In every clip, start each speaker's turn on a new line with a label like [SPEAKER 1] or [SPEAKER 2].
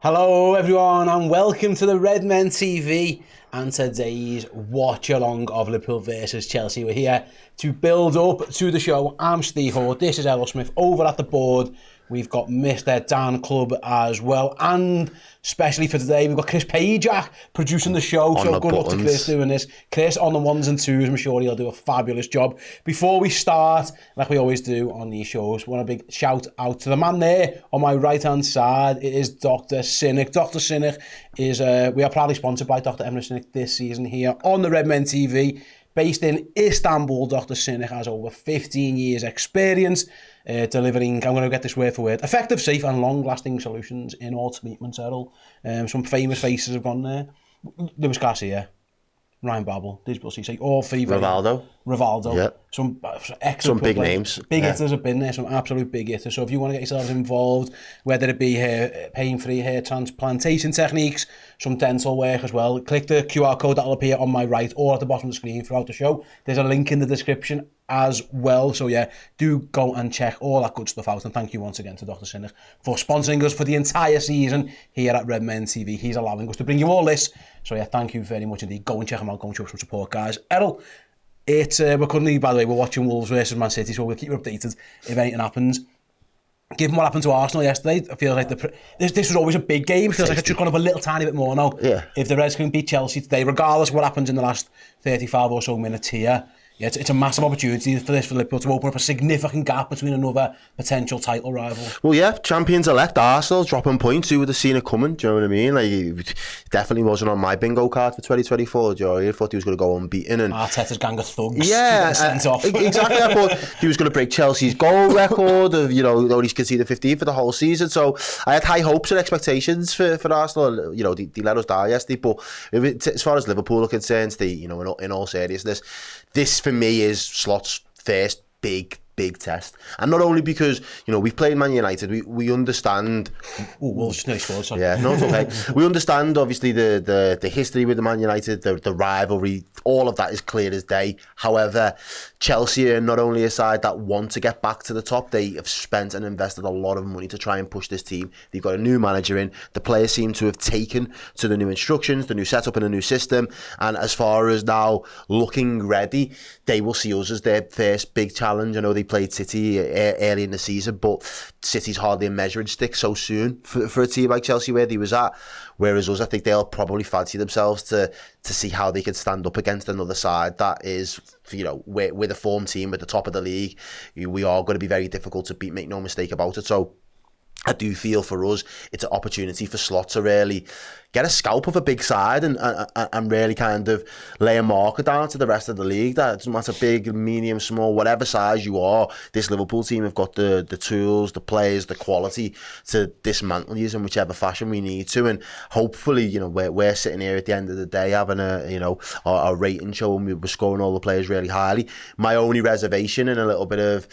[SPEAKER 1] Hello everyone and welcome to the Redmen TV and today's watch-along of Liverpool versus Chelsea. We're here to build up to the show. I'm Steve Hoare, this is Errol Smith. Over at the board we've got Mr. Dan Clubb as well, and especially for today we've got Chris Pajak producing the show, so good luck to Chris doing this. Chris on the ones and twos, I'm sure he'll do a fabulous job. Before we start, like we always do on these shows, want a big shout out to the man there on my right hand side. It is Dr. Cynic. Dr. Cynic is, we are proudly sponsored by Dr. Emre Cynic this season here on the Redmen TV. Based in Istanbul, Dr. Cynic has over 15 years experience delivering, I'm going to get this word for word, effective, safe and long-lasting solutions in all treatments, Errol. Some famous faces have gone there. Luis Garcia, Ryan Babel, Digital CC, all three. Rivaldo. Yeah. Some excellent
[SPEAKER 2] big names.
[SPEAKER 1] Big hitters have been there, some absolute big hitters. So if you want to get yourselves involved, whether it be pain-free hair transplantation techniques, some dental work as well, click the QR code that'll appear on my right or at the bottom of the screen throughout the show. There's a link in the description as well. So yeah, do go and check all that good stuff out. And thank you once again to Dr. Cynic for sponsoring us for the entire season here at Redmen TV. He's allowing us to bring you all this. So yeah, thank you very much indeed. Go and check him out. Go and show some support, guys. Errol, we're currently, by the way, we're watching Wolves versus Man City, so we'll keep you updated if anything happens. Given what happened to Arsenal yesterday, I feel like this was always a big game. It feels like it's just gone up a little tiny bit more now.
[SPEAKER 2] Yeah.
[SPEAKER 1] If the Reds can beat Chelsea today, regardless of what happens in the last 35 or so minutes here, yeah, it's a massive opportunity for Liverpool to open up a significant gap between another potential title rival.
[SPEAKER 2] Well, yeah, champions-elect Arsenal dropping points. Who would have seen it coming? Do you know what I mean? Like, it definitely wasn't on my bingo card for 2024. Do you know? I thought he was going to go unbeaten. And
[SPEAKER 1] Arteta's gang of thugs.
[SPEAKER 2] Yeah,
[SPEAKER 1] sent off.
[SPEAKER 2] Exactly. I thought he was going to break Chelsea's goal record of, only conceded 15 for the whole season. So I had high hopes and expectations for Arsenal. They let us down yesterday. But as far as Liverpool are concerned, in all seriousness, this for me is Slot's first big test, and not only because we've played Man United, we understand.
[SPEAKER 1] Wolves nearly scored. Sorry.
[SPEAKER 2] Yeah, no, it's okay. We understand obviously the history with the Man United, the rivalry, all of that is clear as day. However, Chelsea are not only a side that want to get back to the top, they have spent and invested a lot of money to try and push this team. They've got a new manager in. The players seem to have taken to the new instructions, the new setup and the new system. And as far as now looking ready, they will see us as their first big challenge. I know they played City early in the season, but City's hardly a measuring stick so soon for a team like Chelsea where they was at. Whereas us, I think they'll probably fancy themselves to see how they can stand up against another side that is, with a form team at the top of the league. We are going to be very difficult to beat, make no mistake about it. So I do feel for us, it's an opportunity for Slot to really get a scalp of a big side and really kind of lay a marker down to the rest of the league. That it doesn't matter big, medium, small, whatever size you are, this Liverpool team have got the tools, the players, the quality to dismantle you in whichever fashion we need to. And hopefully, we're sitting here at the end of the day having a rating show and we're scoring all the players really highly. My only reservation and a little bit of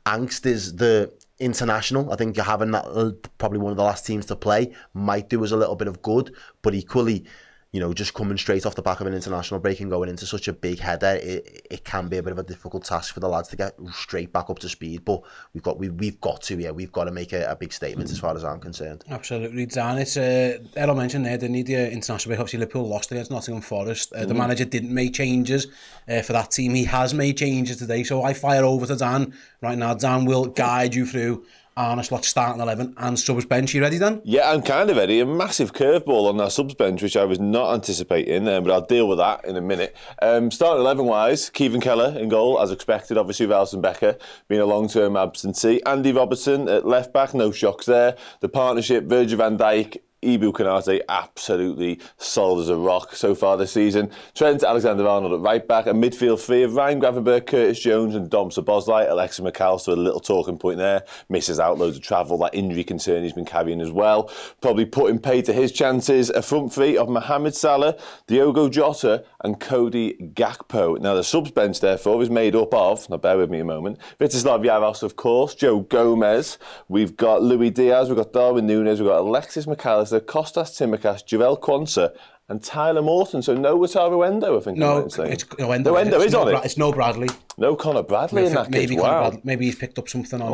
[SPEAKER 2] angst is the international. I think having that, probably one of the last teams to play, might do us a little bit of good, but equally, just coming straight off the back of an international break and going into such a big header, it can be a bit of a difficult task for the lads to get straight back up to speed. But we've got to make a big statement as far as I'm concerned.
[SPEAKER 1] Absolutely, Dan. It's Errol mentioned there, they need the international break. Obviously, Liverpool lost against Nottingham Forest. The manager didn't make changes for that team. He has made changes today, so I fire over to Dan right now. Dan will guide you through Arne Slot's starting 11 and subs bench. You ready, Dan?
[SPEAKER 3] Yeah, I'm kind of ready. A massive curveball on that subs bench, which I was not anticipating, but I'll deal with that in a minute. Starting 11-wise, Kevin Keller in goal, as expected, obviously with Alisson Becker being a long-term absentee. Andy Robertson at left-back, no shocks there. The partnership, Virgil van Dijk, Ibu Konate, absolutely solid as a rock so far this season. Trent Alexander-Arnold at right back, a midfield three of Ryan Gravenberch, Curtis Jones and Dom Szoboszlai. Alexis McAllister, a little talking point there. Misses out loads of travel, that injury concern he's been carrying as well. Probably putting pay to his chances. A front three of Mohamed Salah, Diogo Jota and Cody Gakpo. Now the subs bench therefore is made up of, now bear with me a moment, Vítězslav Jaros of course, Joe Gomez, we've got Luis Diaz, we've got Darwin Núñez, we've got Alexis McAllister, Kostas Tsimikas, Joel Quansah and Tyler Morton. So no Wataru Endo, I think.
[SPEAKER 1] No, it's no Endo.
[SPEAKER 3] No Endo is on it.
[SPEAKER 1] It's no Bradley.
[SPEAKER 3] No Connor Bradley in that case. Wow.
[SPEAKER 1] Maybe he's picked up something on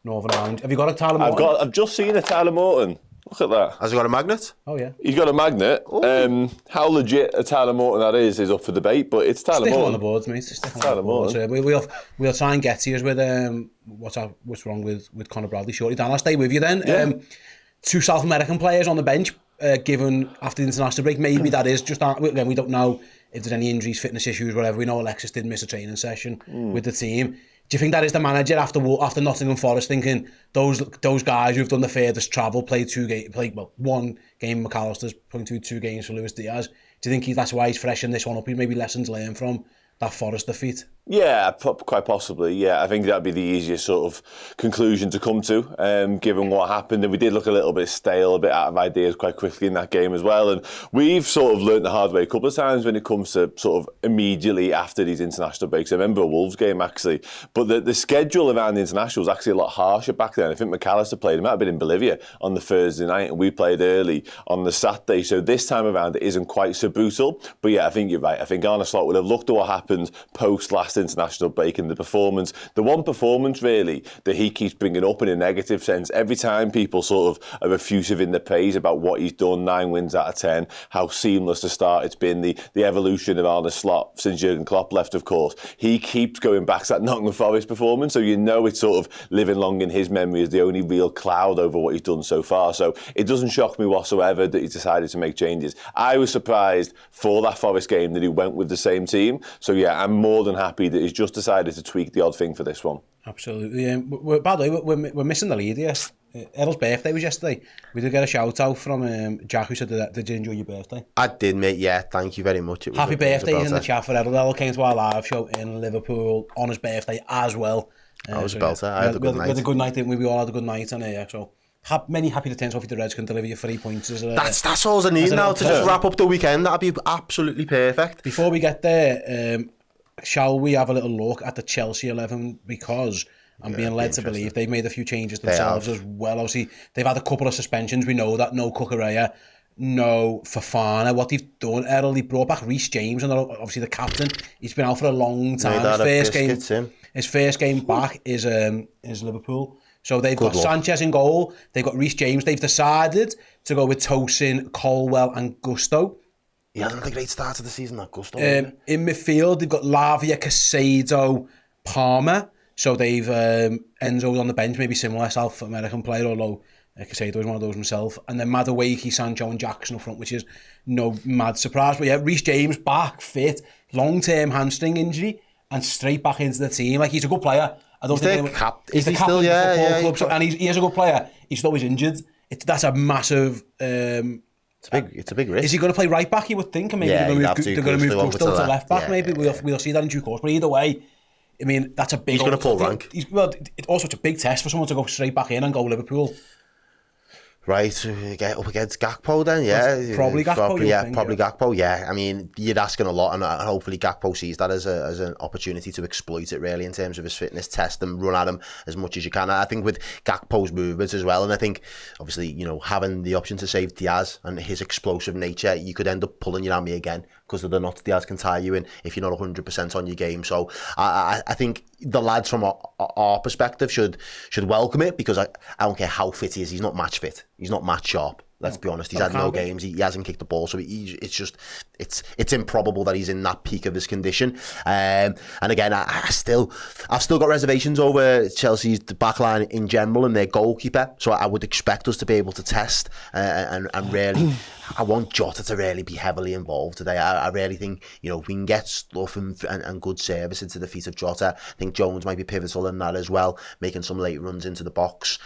[SPEAKER 1] Northern Ireland. Have you got a Tyler Morton?
[SPEAKER 3] I've just seen a Tyler Morton. Look at that.
[SPEAKER 2] Has he got a magnet?
[SPEAKER 1] Oh, yeah.
[SPEAKER 3] He's got a magnet. How legit a Tyler Morton that is up for debate, but it's Tyler
[SPEAKER 1] Stick
[SPEAKER 3] Morton.
[SPEAKER 1] on the boards, mate. Stick on
[SPEAKER 3] Tyler
[SPEAKER 1] the boards.
[SPEAKER 3] Morton.
[SPEAKER 1] We'll try and get to you with what's wrong with Conor Bradley shortly. Dan, I'll stay with you then.
[SPEAKER 3] Yeah.
[SPEAKER 1] Two South American players on the bench, given after the international break. Maybe that is just, again, we don't know if there's any injuries, fitness issues, whatever. We know Alexis did miss a training session with the team. Do you think that is the manager after Nottingham Forest thinking those guys who've done the furthest travel played one game McAllister's, probably two games for Luis Diaz? Do you think that's why he's freshening this one up? He maybe lessons learned from that Forest defeat?
[SPEAKER 3] Yeah, quite possibly. Yeah, I think that'd be the easiest sort of conclusion to come to, given what happened. And we did look a little bit stale, a bit out of ideas quite quickly in that game as well. And we've sort of learnt the hard way a couple of times when it comes to sort of immediately after these international breaks. I remember a Wolves game actually, but the schedule around the international was actually a lot harsher back then. I think McAllister played, he might have been in Bolivia on the Thursday night, and we played early on the Saturday. So this time around it isn't quite so brutal. But yeah, I think you're right. I think Arne Slot would have looked at what happened post last international break and the one performance really that he keeps bringing up in a negative sense every time people sort of are effusive in the praise about what he's done, 9 wins out of 10, how seamless the start it's been, the evolution of Arne Slot since Jurgen Klopp left, of course. He keeps going back to that Nottingham Forest performance, so you know it's sort of living long in his memory as the only real cloud over what he's done so far. So it doesn't shock me whatsoever that he's decided to make changes. I was surprised for that Forest game that he went with the same team. So yeah, I'm more than happy that he's just decided to tweak the odd thing for this one.
[SPEAKER 1] Absolutely. By the way, we're missing the lead here. Errol's birthday was yesterday. We did get a shout out from Jack, who said, did you enjoy your birthday?
[SPEAKER 2] I did, mate. Yeah, thank you very much.
[SPEAKER 1] Happy birthday in the chat for Errol. Errol came to our live show in Liverpool on his birthday as well.
[SPEAKER 2] I was a belter. I had a good night.
[SPEAKER 1] We had a good night, didn't we? We all had a good night on here. So many happy returns. Hopefully the Reds can deliver you 3 points.
[SPEAKER 2] That's all I need now to just wrap up the weekend. That'd be absolutely perfect.
[SPEAKER 1] Before we get there, shall we have a little look at the Chelsea 11, because I'm being led to believe they've made a few changes themselves as well. Obviously, they've had a couple of suspensions. We know that. No Cucurella, no Fofana. What they've done, Errol, they brought back Reece James, and obviously the captain. He's been out for a long time. His first game back is Liverpool. So they've got Sanchez in goal. They've got Reece James. They've decided to go with Tosin, Colwell, and Gusto.
[SPEAKER 2] He hasn't had a great start to the season, that Gusto.
[SPEAKER 1] In midfield, they've got Lavia, Casado, Palmer. So they've Enzo on the bench, maybe similar South American player, although Casado is one of those himself. And then Madueke, Sancho and Jackson up front, which is no mad surprise. But yeah, Reece James back, fit, long-term hamstring injury, and straight back into the team. Like, he's a good player. I don't think he's the captain of the football club. So, and he is a good player. He's always injured. That's a massive...
[SPEAKER 2] It's a big risk.
[SPEAKER 1] Is he going to play right back, you would think? And maybe they're going to move Gusto to left back, maybe. We'll see that in due course. But either way, I mean, that's a big...
[SPEAKER 2] He's going to pull rank.
[SPEAKER 1] It's a big test for someone to go straight back in and go Liverpool.
[SPEAKER 2] Right, get up against Gakpo then, yeah.
[SPEAKER 1] Probably Gakpo,
[SPEAKER 2] probably Gakpo, yeah. I mean, you're asking a lot, and hopefully Gakpo sees that as an opportunity to exploit it, really, in terms of his fitness, test him, run at him as much as you can. I think with Gakpo's movements as well, and I think, obviously, you know, having the option to save Diaz and his explosive nature, you could end up pulling your hammy again, because of the knots Diaz can tie you in if you're not 100% on your game. So I think the lads from our perspective should welcome it, because I don't care how fit he is, he's not match fit. He's not match sharp. Let's be honest. He's had no games. He hasn't kicked the ball, so it's improbable that he's in that peak of his condition. And again, I've still got reservations over Chelsea's backline in general and their goalkeeper. So I would expect us to be able to test and really. I want Jota to really be heavily involved today. I really think, you know, if we can get stuff and good service into the feet of Jota, I think Jones might be pivotal in that as well, making some late runs into the box.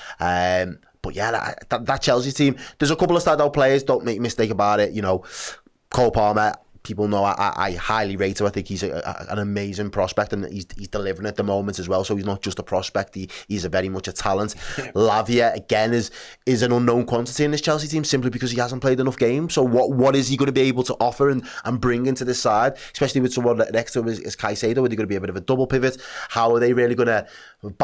[SPEAKER 2] But yeah, that Chelsea team, there's a couple of standout players, don't make a mistake about it. You know, Cole Palmer, people know I highly rate him. I think he's an amazing prospect, and he's delivering at the moment as well. So he's not just a prospect, he's a very much a talent. Lavia, again, is an unknown quantity in this Chelsea team, simply because he hasn't played enough games. So what is he going to be able to offer and bring into this side, especially with someone next to him is Caicedo? Are they going to be a bit of a double pivot? How are they really going to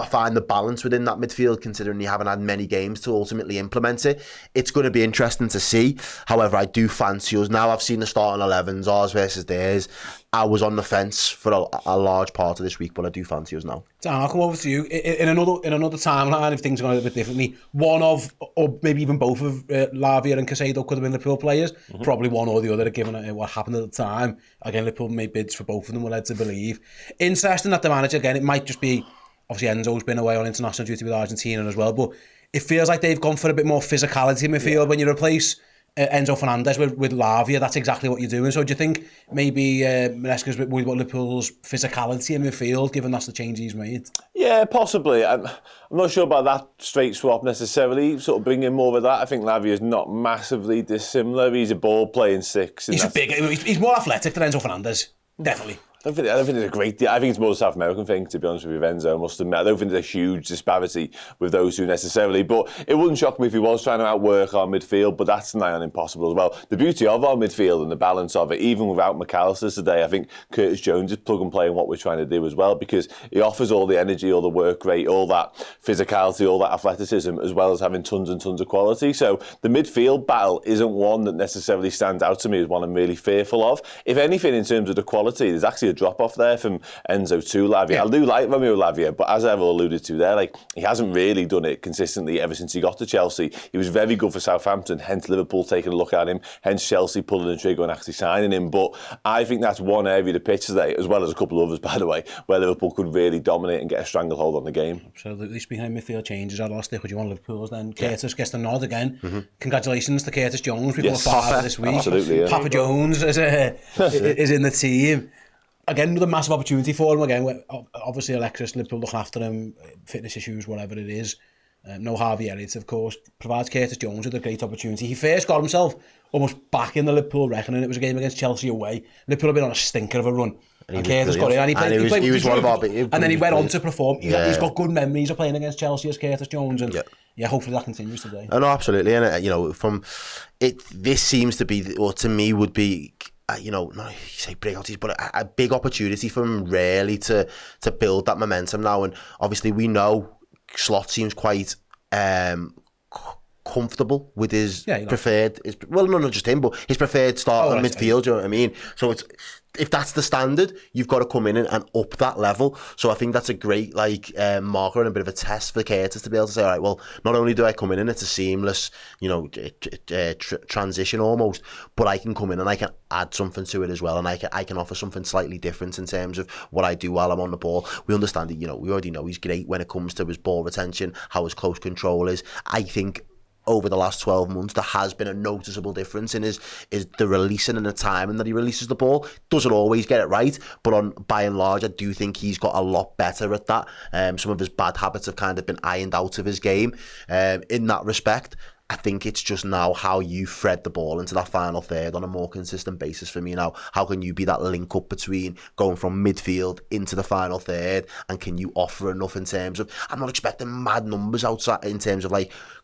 [SPEAKER 2] find the balance within that midfield, considering you haven't had many games to ultimately implement it? It's going to be interesting to see. However, I do fancy us now. I've seen the starting 11s ours versus theirs. I was on the fence for a large part of this week, but I do fancy us now.
[SPEAKER 1] Dan, I'll come over to you. In another timeline, if things are going a bit differently, one of, or maybe even both of Lavia and Casado could have been Liverpool players. Probably one or the other, given what happened at the time. Again, Liverpool made bids for both of them, we're led to believe. Interesting that the manager, again, it might just be, obviously Enzo's been away on international duty with Argentina as well, but it feels like they've gone for a bit more physicality in midfield. When you replace Enzo Fernandez with Lavia, that's exactly what you're doing. So do you think maybe Maresca's worried about Liverpool's physicality in midfield, given that's the change he's made?
[SPEAKER 3] Yeah, possibly. I'm not sure about that straight swap necessarily, sort of bringing more of that. I think Lavia's not massively dissimilar. He's a ball-playing six.
[SPEAKER 1] He's more athletic than Enzo Fernandez, definitely.
[SPEAKER 3] I don't think it's a great deal. I think it's more a South American thing, to be honest with you, Enzo, I must admit. I don't think there's a huge disparity with those two necessarily, but it wouldn't shock me if he was trying to outwork our midfield, but that's nigh on impossible as well. The beauty of our midfield and the balance of it, even without McAllister today, I think Curtis Jones is plug and play in what we're trying to do as well, because he offers all the energy, all the work rate, all that physicality, all that athleticism, as well as having tons and tons of quality. So the midfield battle isn't one that necessarily stands out to me as one I'm really fearful of. If anything, in terms of the quality, there's actually a drop-off there from Enzo to Lavia. Yeah. I do like Romeo Lavia, but as Errol alluded to there, he hasn't really done it consistently ever since he got to Chelsea. He was very good for Southampton, hence Liverpool taking a look at him, hence Chelsea pulling the trigger and actually signing him. But I think that's one area of the pitch today, as well as a couple of others, by the way, where Liverpool could really dominate and get a stranglehold on the game.
[SPEAKER 1] Absolutely. Speaking of midfield changes, I'll stick with you on Liverpool's then. Curtis gets the nod again. Congratulations to Curtis Jones. We've got five this week.
[SPEAKER 3] Absolutely, yeah.
[SPEAKER 1] Papa Jones is in the team. Again, another massive opportunity for him. Again, obviously Alexis, Liverpool looking after him, fitness issues, whatever it is. No Harvey Elliott, of course. Provides Curtis Jones with a great opportunity. He first got himself almost back in the Liverpool reckoning. It was a game against Chelsea away. Liverpool have been on a stinker of a run. And Curtis got in and he played. He was one of our big, and then he went on to perform. Yeah. He's got good memories of playing against Chelsea as Curtis Jones. And yeah, hopefully that continues today.
[SPEAKER 2] No, absolutely. And, from it, this seems to be, or to me would be, no, you say breakouts, but a big opportunity for him really to build that momentum now. And obviously we know Slot seems quite comfortable with his preferred, not just him, but his preferred start on midfield, you know what I mean? So if that's the standard, you've got to come in and up that level. So I think that's a great marker and a bit of a test for Curtis to be able to say, all right, well, not only do I come in and it's a seamless, transition almost, but I can come in and I can add something to it as well, and I can offer something slightly different in terms of what I do while I'm on the ball. We understand that, we already know he's great when it comes to his ball retention, how his close control is. I think over the last 12 months, there has been a noticeable difference in the releasing and the timing that he releases the ball. Doesn't always get it right, but by and large, I do think he's got a lot better at that. Some of his bad habits have kind of been ironed out of his game in that respect. I think it's just now how you thread the ball into that final third on a more consistent basis for me now. How can you be that link up between going from midfield into the final third, and can you offer enough in terms of, I'm not expecting mad numbers outside in terms of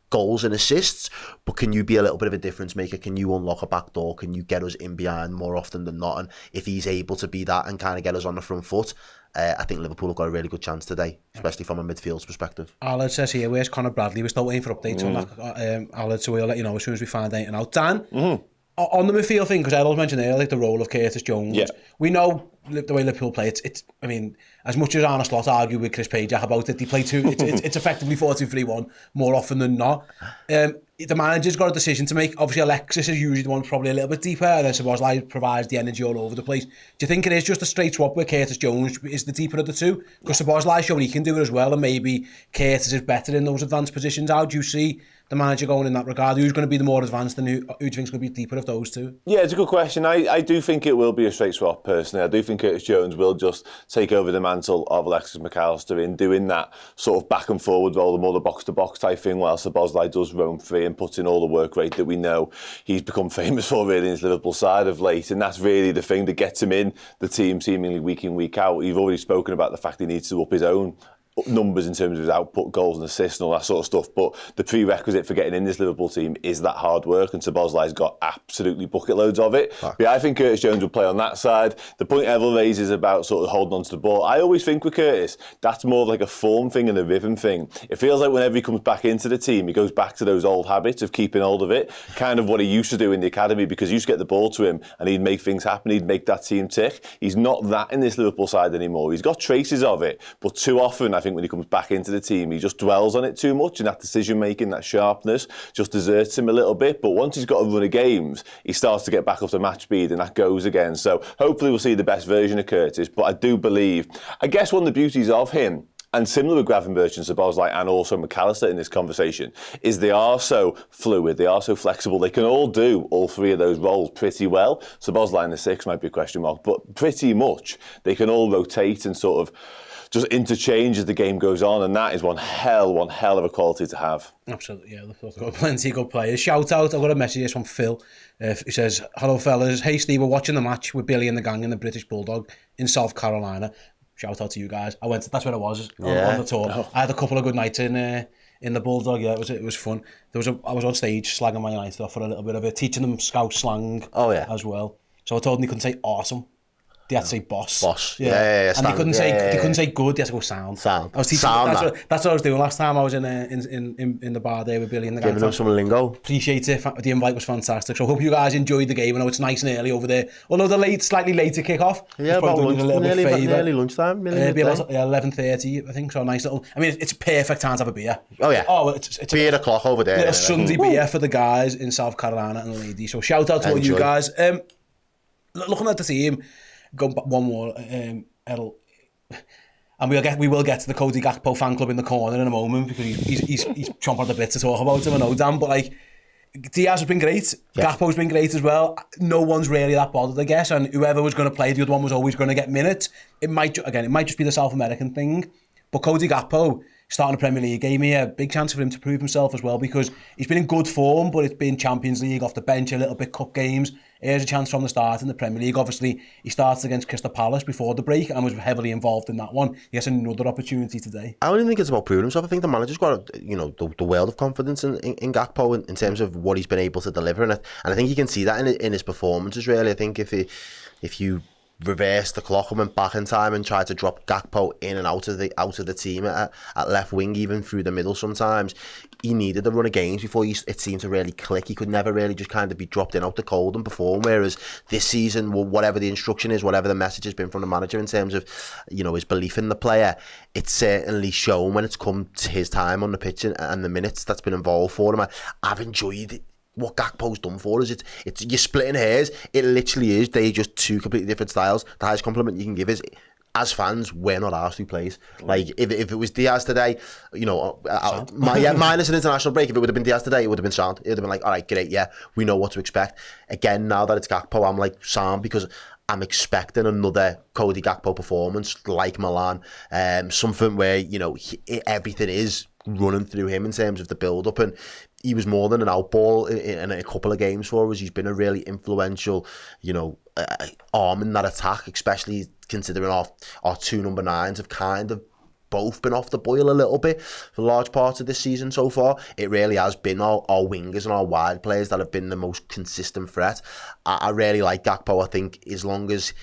[SPEAKER 2] goals and assists, but can you be a little bit of a difference maker? Can you unlock a back door? Can you get us in behind more often than not? And if he's able to be that and kind of get us on the front foot, I think Liverpool have got a really good chance today, especially from a midfield's perspective.
[SPEAKER 1] Aled says here, where's Conor Bradley? We're still waiting for updates on that, Aled, so we'll let you know as soon as we find anything out. Dan, on the midfield thing, because Errol mentioned earlier, the role of Curtis Jones, we know the way Liverpool play, it's I mean, as much as Arne Slot argue with Chris Pajak about it, they play it's effectively 4-2-3-1 more often than not. The manager's got a decision to make. Obviously, Alexis is usually the one probably a little bit deeper, and then Szoboszlai provides the energy all over the place. Do you think it is just a straight swap where Curtis Jones is the deeper of the two? Because Szoboszlai's shown he can do it as well, and maybe Curtis is better in those advanced positions. How do you see the manager going in that regard? Who's going to be the more advanced, and who do you think is going to be deeper of those two? Yeah,
[SPEAKER 3] it's a good question. I do think it will be a straight swap, personally. I do think Curtis Jones will just take over the mantle of Alexis McAllister in doing that sort of back and forward role, the more the box-to-box type thing, while Szoboszlai does roam free and put in all the work rate that we know he's become famous for really in his Liverpool side of late. And that's really the thing that gets him in the team seemingly week in, week out. You've already spoken about the fact he needs to up his own numbers in terms of his output, goals and assists and all that sort of stuff, but the prerequisite for getting in this Liverpool team is that hard work, and Szoboszlai's got absolutely bucket loads of it. But yeah, I think Curtis Jones will play on that side. The point Errol raises about sort of holding on to the ball, I always think with Curtis, that's more like a form thing and a rhythm thing. It feels like whenever he comes back into the team, he goes back to those old habits of keeping hold of it, kind of what he used to do in the academy, because you used to get the ball to him and he'd make things happen, he'd make that team tick. He's not that in this Liverpool side anymore. He's got traces of it, but too often I think when he comes back into the team, he just dwells on it too much, and that decision making, that sharpness just deserts him a little bit. But once he's got a run of games, he starts to get back up to match speed, and that goes again. So hopefully we'll see the best version of Curtis. But I do believe, I guess one of the beauties of him, and similar with Gravenberch and Szoboszlai and also McAllister in this conversation, is they are so fluid, they are so flexible, they can all do all three of those roles pretty well. Szoboszlai in the 6 might be a question mark, but pretty much they can all rotate and sort of just interchange as the game goes on, and that is one hell of a quality to have.
[SPEAKER 1] Absolutely, yeah. They've got plenty of good players. Shout out, I've got a message from Phil. He says, "Hello fellas, hey Steve, we're watching the match with Billy and the gang in the British Bulldog in South Carolina." Shout out to you guys. That's where I was on the tour. Oh. I had a couple of good nights in the Bulldog. Yeah, it was fun. I was on stage slagging Man United off for a little bit of it, teaching them Scouse slang as well. So I told them they couldn't say awesome. They had to say boss.
[SPEAKER 2] Boss. Yeah.
[SPEAKER 1] And they couldn't say good. They had to go sound.
[SPEAKER 2] Sound.
[SPEAKER 1] I was teaching. That's what I was doing last time. I was in the bar there with Billy and the guy.
[SPEAKER 2] Giving them some lingo.
[SPEAKER 1] Appreciate it. The invite was fantastic. So I hope you guys enjoyed the game. I know it's nice and early over there. Although the slightly later kick-off.
[SPEAKER 2] Yeah, about nearly lunchtime.
[SPEAKER 1] Maybe about 11:30, I think. So nice little. I mean, it's a perfect time to have a beer.
[SPEAKER 2] Oh yeah.
[SPEAKER 1] Oh, it's
[SPEAKER 2] beer o'clock over there.
[SPEAKER 1] Little Sunday beer for the guys in South Carolina and the ladies. So shout out to all you guys. Looking at the team. Go one more, Errol, and we will get to the Cody Gakpo fan club in the corner in a moment, because he's chomping at the bit to talk about him. I know, Dan, but like Diaz has been great, Gakpo's been great as well. No one's really that bothered, I guess, and whoever was going to play, the other one was always going to get minutes. It might just be the South American thing, but Cody Gakpo starting the Premier League gave me a big chance for him to prove himself as well, because he's been in good form, but it's been Champions League, off the bench a little bit, cup games. Here's a chance from the start in the Premier League. Obviously, he started against Crystal Palace before the break and was heavily involved in that one. He has another opportunity today.
[SPEAKER 2] I don't even think it's about proving himself. I think the manager's got the world of confidence in Gakpo in terms of what he's been able to deliver, and I think you can see that in his performances. Really, I think if you reverse the clock and went back in time and tried to drop Gakpo in and out of the team at left wing, even through the middle sometimes, he needed a run of games before it seemed to really click. He could never really just kind of be dropped in out the cold and perform, whereas this season, whatever the instruction is, whatever the message has been from the manager in terms of his belief in the player, it's certainly shown when it's come to his time on the pitch and the minutes that's been involved for him. I've enjoyed it. What Gakpo's done for us, it's you're splitting hairs. It literally is. They're just two completely different styles. The highest compliment you can give is, as fans, we're not asked who plays. Like, if it was Diaz today, minus an international break, if it would have been Diaz today, it would have been sound. It would have been like, all right, great, yeah, we know what to expect. Again, now that it's Gakpo, I'm like, sound, because I'm expecting another Cody Gakpo performance like Milan. Something where, everything is running through him in terms of the build-up, and he was more than an outball in a couple of games for us. He's been a really influential, arm in that attack, especially considering our two number 9s have kind of both been off the boil a little bit for large parts of this season so far. It really has been our wingers and our wide players that have been the most consistent threat. I really like Gakpo. I think as long as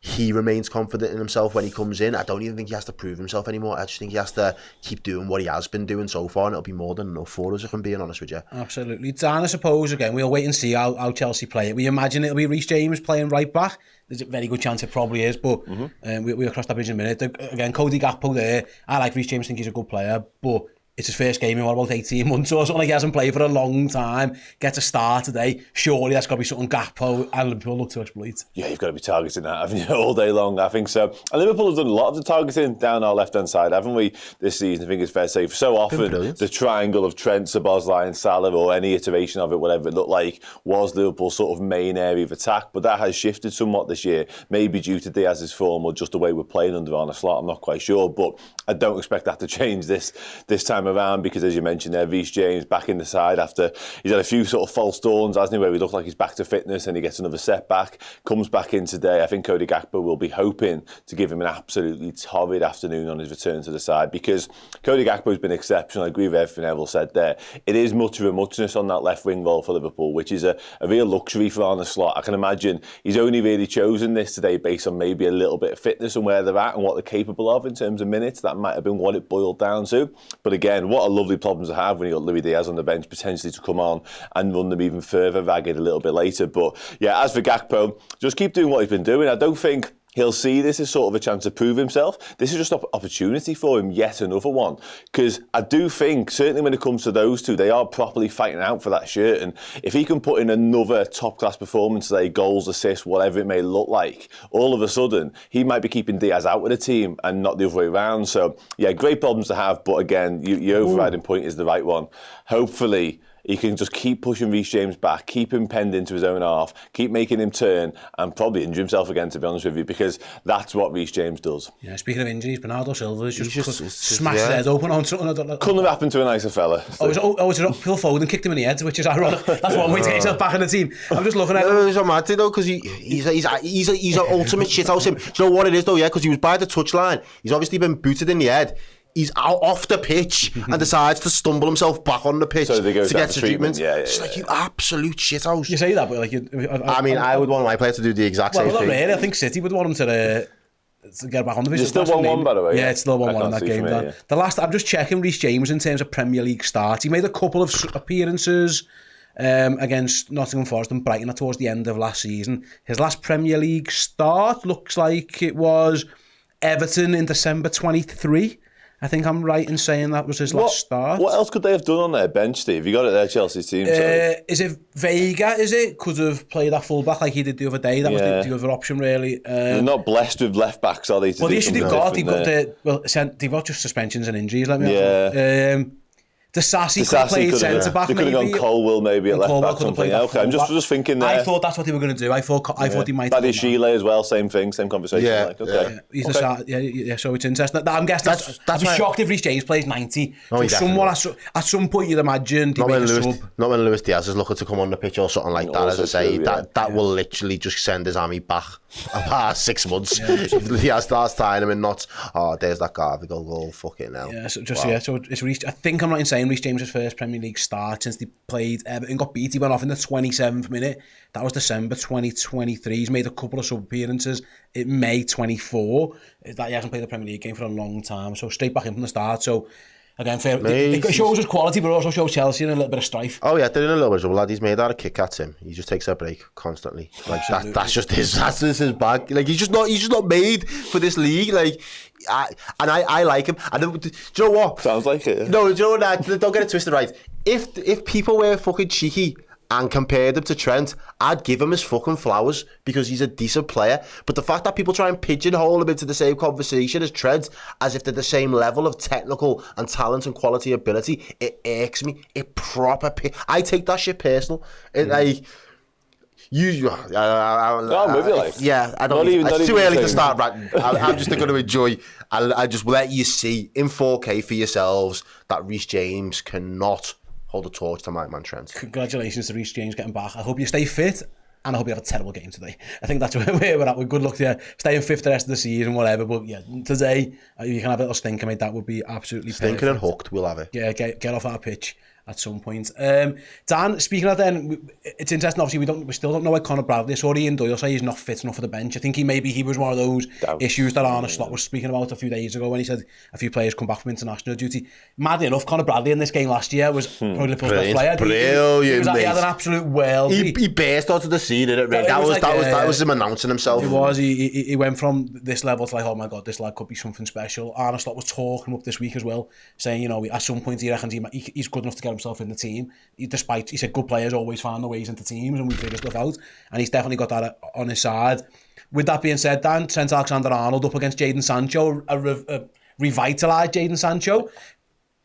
[SPEAKER 2] he remains confident in himself when he comes in, I don't even think he has to prove himself anymore. I just think he has to keep doing what he has been doing so far, and it'll be more than enough for us, if I'm being honest with you.
[SPEAKER 1] Absolutely. Dan, I suppose, again, we'll wait and see how Chelsea play it. We imagine it'll be Reece James playing right back. There's a very good chance it probably is, but we'll cross that bridge in a minute. Again, Cody Gakpo there. I like Reece James, think he's a good player, but it's his first game in about 18 months or something. Like, he hasn't played for a long time. Gets a start today. Surely that's got to be something Gakpo and Liverpool look to exploit.
[SPEAKER 3] Yeah, you've got to be targeting that, haven't you, all day long? I think so. And Liverpool have done a lot of the targeting down our left-hand side, haven't we, this season? I think it's fair to say. So often, the triangle of Trent, Szoboszlai and Salah, or any iteration of it, whatever it looked like, was Liverpool's sort of main area of attack. But that has shifted somewhat this year, maybe due to Diaz's form or just the way we're playing under Arne Slot. I'm not quite sure, but I don't expect that to change this time time around because, as you mentioned there, Reece James back in the side after he's had a few sort of false dawns, hasn't he, where he looked like he's back to fitness and he gets another setback, comes back in today. I think Cody Gakpo will be hoping to give him an absolutely torrid afternoon on his return to the side, because Cody Gakpo has been exceptional. I agree with everything Errol said there. It is much of a muchness on that left wing role for Liverpool, which is a real luxury for Arne Slot. I can imagine he's only really chosen this today based on maybe a little bit of fitness and where they're at and what they're capable of in terms of minutes. That might have been what it boiled down to. But again, what a lovely problem to have when you got Luis Diaz on the bench potentially to come on and run them even further ragged a little bit later. But yeah, as for Gakpo, just keep doing what he's been doing. I don't think he'll see this as sort of a chance to prove himself. This is just an opportunity for him, yet another one. Because I do think, certainly when it comes to those two, they are properly fighting out for that shirt. And if he can put in another top-class performance today, goals, assists, whatever it may look like, all of a sudden, he might be keeping Diaz out with the team and not the other way around. So, yeah, great problems to have. But again, your overriding point is the right one. Hopefully, he can just keep pushing Reece James back, keep him penned into his own half, keep making him turn, and probably injure himself again, to be honest with you, because that's what Reece James does.
[SPEAKER 1] Yeah, speaking of injuries, Bernardo Silva has just smashed his head open on something.
[SPEAKER 3] Couldn't have happened to a nicer fella.
[SPEAKER 1] So. It's Phil Foden kicked him in the head, which is ironic. That's one way to get yourself back in the team. I'm just looking at him.
[SPEAKER 2] It's a mad thing though, because he's an ultimate shithouse him. Do you know what it is though? Yeah, because he was by the touchline. He's obviously been booted in the head. He's out off the pitch and decides to stumble himself back on the pitch to get the treatment. It's like, you absolute shithouse.
[SPEAKER 1] You say that, but like,
[SPEAKER 2] I would want my player to do the exact same thing.
[SPEAKER 1] Not really. I think City would want him to get back on the pitch.
[SPEAKER 3] It's still 1-1, by the way.
[SPEAKER 1] Yeah, it's still 1-1 in that game. The last, I'm just checking Reece James in terms of Premier League starts. He made a couple of appearances against Nottingham Forest and Brighton towards the end of last season. His last Premier League start looks like it was Everton in December 23. I think I'm right in saying that was his last start.
[SPEAKER 3] What else could they have done on their bench, Steve? You got it there, Chelsea's team.
[SPEAKER 1] Is it Vega, could have played that full-back like he did the other day. That was the other option, really.
[SPEAKER 3] They're not blessed with left-backs, are they?
[SPEAKER 1] Well, the issue they've got just suspensions and injuries. The Sassy could have played centre-back.
[SPEAKER 3] They could have gone Colwell maybe at left-back. Okay, I'm just thinking there.
[SPEAKER 1] I thought that's what they were going to do. I thought he might.
[SPEAKER 3] Paddy Sheila as well, same thing, same conversation.
[SPEAKER 2] Yeah,
[SPEAKER 1] He's the so it's interesting. I'm guessing I'd be shocked if Reece James plays 90. So someone at some point you'd imagine
[SPEAKER 2] not when Luis Diaz is looking to come on the pitch or something like that. As I say, that will literally just send his army back about 6 months. If Diaz starts tying him in knots, there's that guy. We go fucking hell.
[SPEAKER 1] Yeah, so it's Reece. I think I'm right in saying Reece James' first Premier League start since they played Everton got beat. He went off in the 27th minute. That was December 2023. He's made a couple of sub appearances in May 24. That he hasn't played a Premier League game for a long time. So straight back in from the start. So again, it shows his quality, but also shows Chelsea in a little bit of strife.
[SPEAKER 2] Oh yeah, they're in a little bit of trouble, lad. He's made out a kick at him. He just takes a break constantly. Like that's just his bag. Like he's just not made for this league. Like. I like him. Do you know what?
[SPEAKER 3] Sounds like it.
[SPEAKER 2] No, do you know what? Don't get it twisted, right? If people were fucking cheeky and compared him to Trent, I'd give him his fucking flowers because he's a decent player. But the fact that people try and pigeonhole him into the same conversation as Trent, as if they're the same level of technical and talent and quality ability, it irks me. I take that shit personal. I'm
[SPEAKER 3] with you, like.
[SPEAKER 2] Yeah, I don't. It's too early to start ranting. I'm just going to enjoy. I'll just let you see in 4K for yourselves that Reece James cannot hold a torch to my man Trent.
[SPEAKER 1] Congratulations to Reece James getting back. I hope you stay fit. And I hope you have a terrible game today. I think that's where we're at. With good luck to you. Staying fifth the rest of the season, whatever. But yeah, today you can have a little stinker, mate. That would be absolutely
[SPEAKER 2] stinking
[SPEAKER 1] perfect.
[SPEAKER 2] And hooked. We'll have it.
[SPEAKER 1] Yeah, get off that pitch at some point. Dan, speaking of then, it's interesting. Obviously, we still don't know why Conor Bradley. I saw Ian Doyle say he's not fit enough for the bench. I think he was one of those issues that Arne Slot was speaking about a few days ago when he said a few players come back from international duty. Madly enough, Conor Bradley in this game last year was probably Liverpool's best player.
[SPEAKER 2] Brilliant,
[SPEAKER 1] he had an absolute world.
[SPEAKER 2] He burst onto the scene, didn't it? That was him announcing himself.
[SPEAKER 1] It was. He went from this level to like, oh my God, this lad could be something special. Arne Slot was talking up this week as well, saying, at some point he reckons he's good enough to get himself in the team. He said good players always find their ways into teams and we figure stuff out, and he's definitely got that on his side. With that being said, Dan, Trent Alexander-Arnold up against Jadon Sancho, a revitalised Jadon Sancho.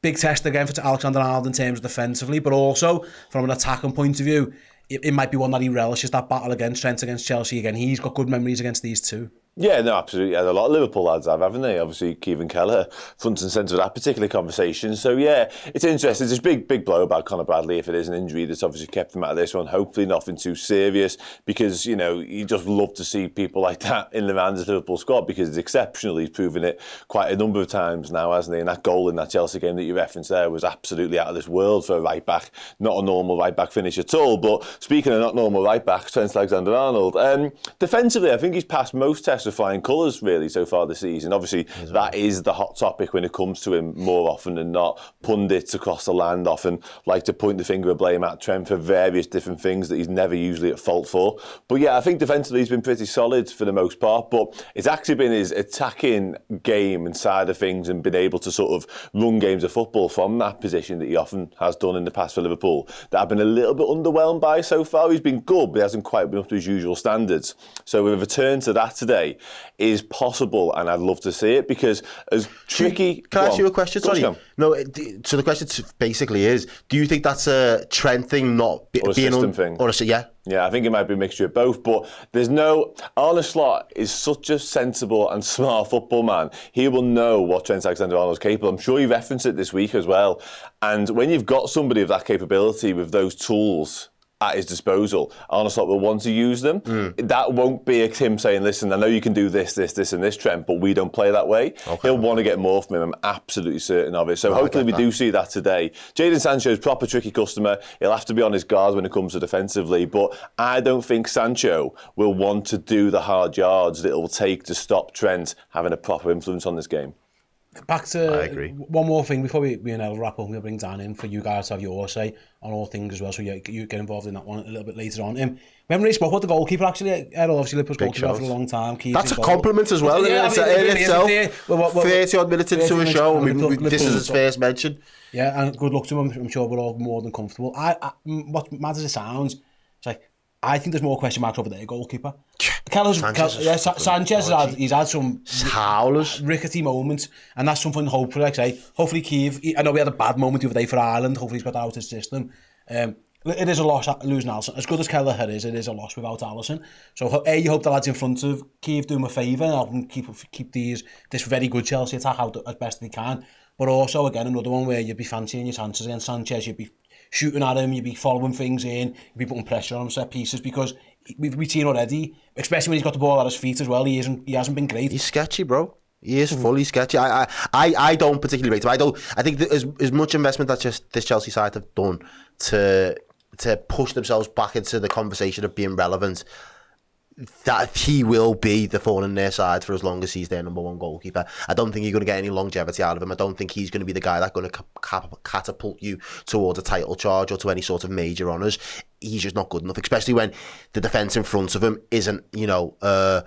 [SPEAKER 1] Big test again for Alexander-Arnold in terms of defensively, but also from an attacking point of view, it might be one that he relishes, that battle against Trent against Chelsea again. He's got good memories against these two.
[SPEAKER 3] Yeah, no, absolutely. Yeah, a lot of Liverpool lads have, haven't they? Obviously, Kevin Keller, front and centre of that particular conversation. So, yeah, it's interesting. There's a big blow about Conor Bradley if it is an injury that's obviously kept him out of this one. Hopefully nothing too serious because, you know, you just love to see people like that in the Rangers Liverpool squad because it's exceptional. He's proven it quite a number of times now, hasn't he? And that goal in that Chelsea game that you referenced there was absolutely out of this world for a right-back. Not a normal right-back finish at all. But speaking of not normal right-backs, Trent Alexander-Arnold, defensively, I think he's passed most tests with flying colours really so far this season. Obviously, that is the hot topic when it comes to him more often than not. Pundits across the land often like to point the finger of blame at Trent for various different things that he's never usually at fault for. But yeah, I think defensively he's been pretty solid for the most part, but it's actually been his attacking game and side of things and been able to sort of run games of football from that position that he often has done in the past for Liverpool that I've been a little bit underwhelmed by so far. He's been good, but he hasn't quite been up to his usual standards. So with a return to that today is possible, and I'd love to see it because as tricky.
[SPEAKER 2] Can I ask you a question? Sorry. No. So the question basically is: do you think that's a Trent thing, not
[SPEAKER 3] or a
[SPEAKER 2] being
[SPEAKER 3] system thing?
[SPEAKER 2] Or yeah.
[SPEAKER 3] Yeah, I think it might be a mixture of both, but Arne Slot is such a sensible and smart football man. He will know what Trent Alexander-Arnold is capable. I'm sure he referenced it this week as well. And when you've got somebody of that capability with those tools at his disposal, Arne Slot will want to use them. That won't be him saying, listen, I know you can do this, and this, Trent, but we don't play that way. Okay. He'll want to get more from him. I'm absolutely certain of it. So hopefully we do see that today. Jadon Sancho's proper tricky customer. He'll have to be on his guard when it comes to defensively, but I don't think Sancho will want to do the hard yards that it will take to stop Trent having a proper influence on this game.
[SPEAKER 1] Back to one more thing before we wrap up. We'll bring Dan in for you guys to have your say on all things as well, so you get involved in that one a little bit later on. We haven't really spoke about the goalkeeper actually. Errol, obviously Liverpool's goalkeeper for a long time.
[SPEAKER 2] That's a compliment as well. Yeah, in itself. 30 odd minutes into a show. This is his first mention.
[SPEAKER 1] Yeah, and good luck to him. I'm sure we're all more than comfortable. What matters it sounds, it's like I think there's more question marks over there. Goalkeeper. Sanchez he's had some rickety moments, and that's something hopefully, like I say, hopefully Kiev. I know we had a bad moment the other day for Ireland. Hopefully he's got that out of his system. It is a loss losing Alisson. As good as Kelleher is, it is a loss without Alisson. So you hope the lads in front of Kiev do him a favour and help him keep this very good Chelsea attack out as best they can. But also again another one where you'd be fancying your chances against Sanchez. You'd be shooting at him, you'd be following things in, you'd be putting pressure on him set pieces because we've seen already, especially when he's got the ball at his feet as well. He hasn't been great.
[SPEAKER 2] He's sketchy, bro. He is fully sketchy. I don't particularly rate him. I think that as much investment that just this Chelsea side have done to push themselves back into the conversation of being relevant, that he will be the thorn in their side for as long as he's their number one goalkeeper. I don't think you're going to get any longevity out of him. I don't think he's going to be the guy that's going to catapult you towards a title charge or to any sort of major honours. He's just not good enough, especially when the defence in front of him isn't, a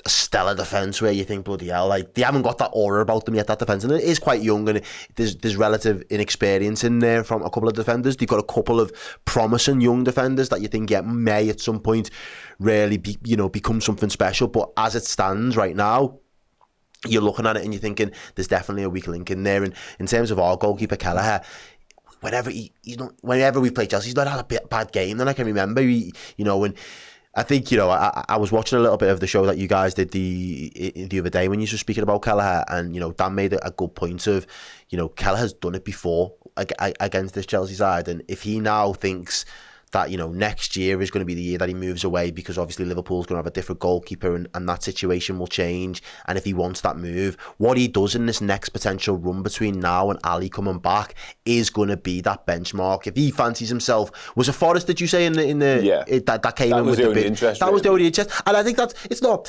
[SPEAKER 2] stellar defence where you think, bloody hell, like they haven't got that aura about them yet, that defence, and it is quite young and there's relative inexperience in there from a couple of defenders. They've got a couple of promising young defenders that you think may at some point really become something special, but as it stands right now, you're looking at it and you're thinking there's definitely a weak link in there. And in terms of our goalkeeper Kelleher, whenever we've played Chelsea, he's not had a bad game that I can remember. When I think, I was watching a little bit of the show that you guys did the other day when you were speaking about Kelleher, and, Dan made a good point of, Kelleher's done it before against this Chelsea side, and if he now thinks that, next year is going to be the year that he moves away because obviously Liverpool's going to have a different goalkeeper and that situation will change, and if he wants that move, what he does in this next potential run between now and Ali coming back is going to be that benchmark. If he fancies himself, was it Forrest, did you say that came that in with the bid? That was the only interest, and I think that it's not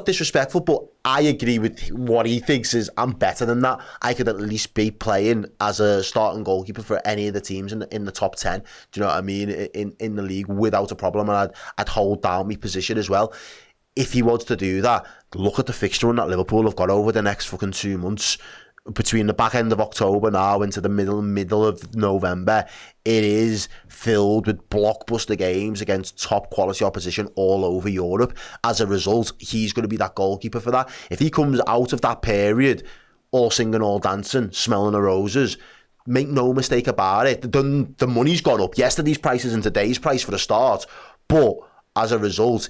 [SPEAKER 2] disrespectful, but I agree with what he thinks is I'm better than that. I could at least be playing as a starting goalkeeper for any of the teams in the top 10. Do you know what I mean? In the league without a problem, and I'd hold down my position as well. If he wants to do that, look at the fixture run that Liverpool have got over the next fucking 2 months. Between the back end of October now into the middle of November, it is filled with blockbuster games against top quality opposition all over Europe. As a result, he's going to be that goalkeeper for that. If he comes out of that period all singing, all dancing, smelling the roses, make no mistake about it, the money's gone up. Yesterday's prices and today's price for the start, but as a result,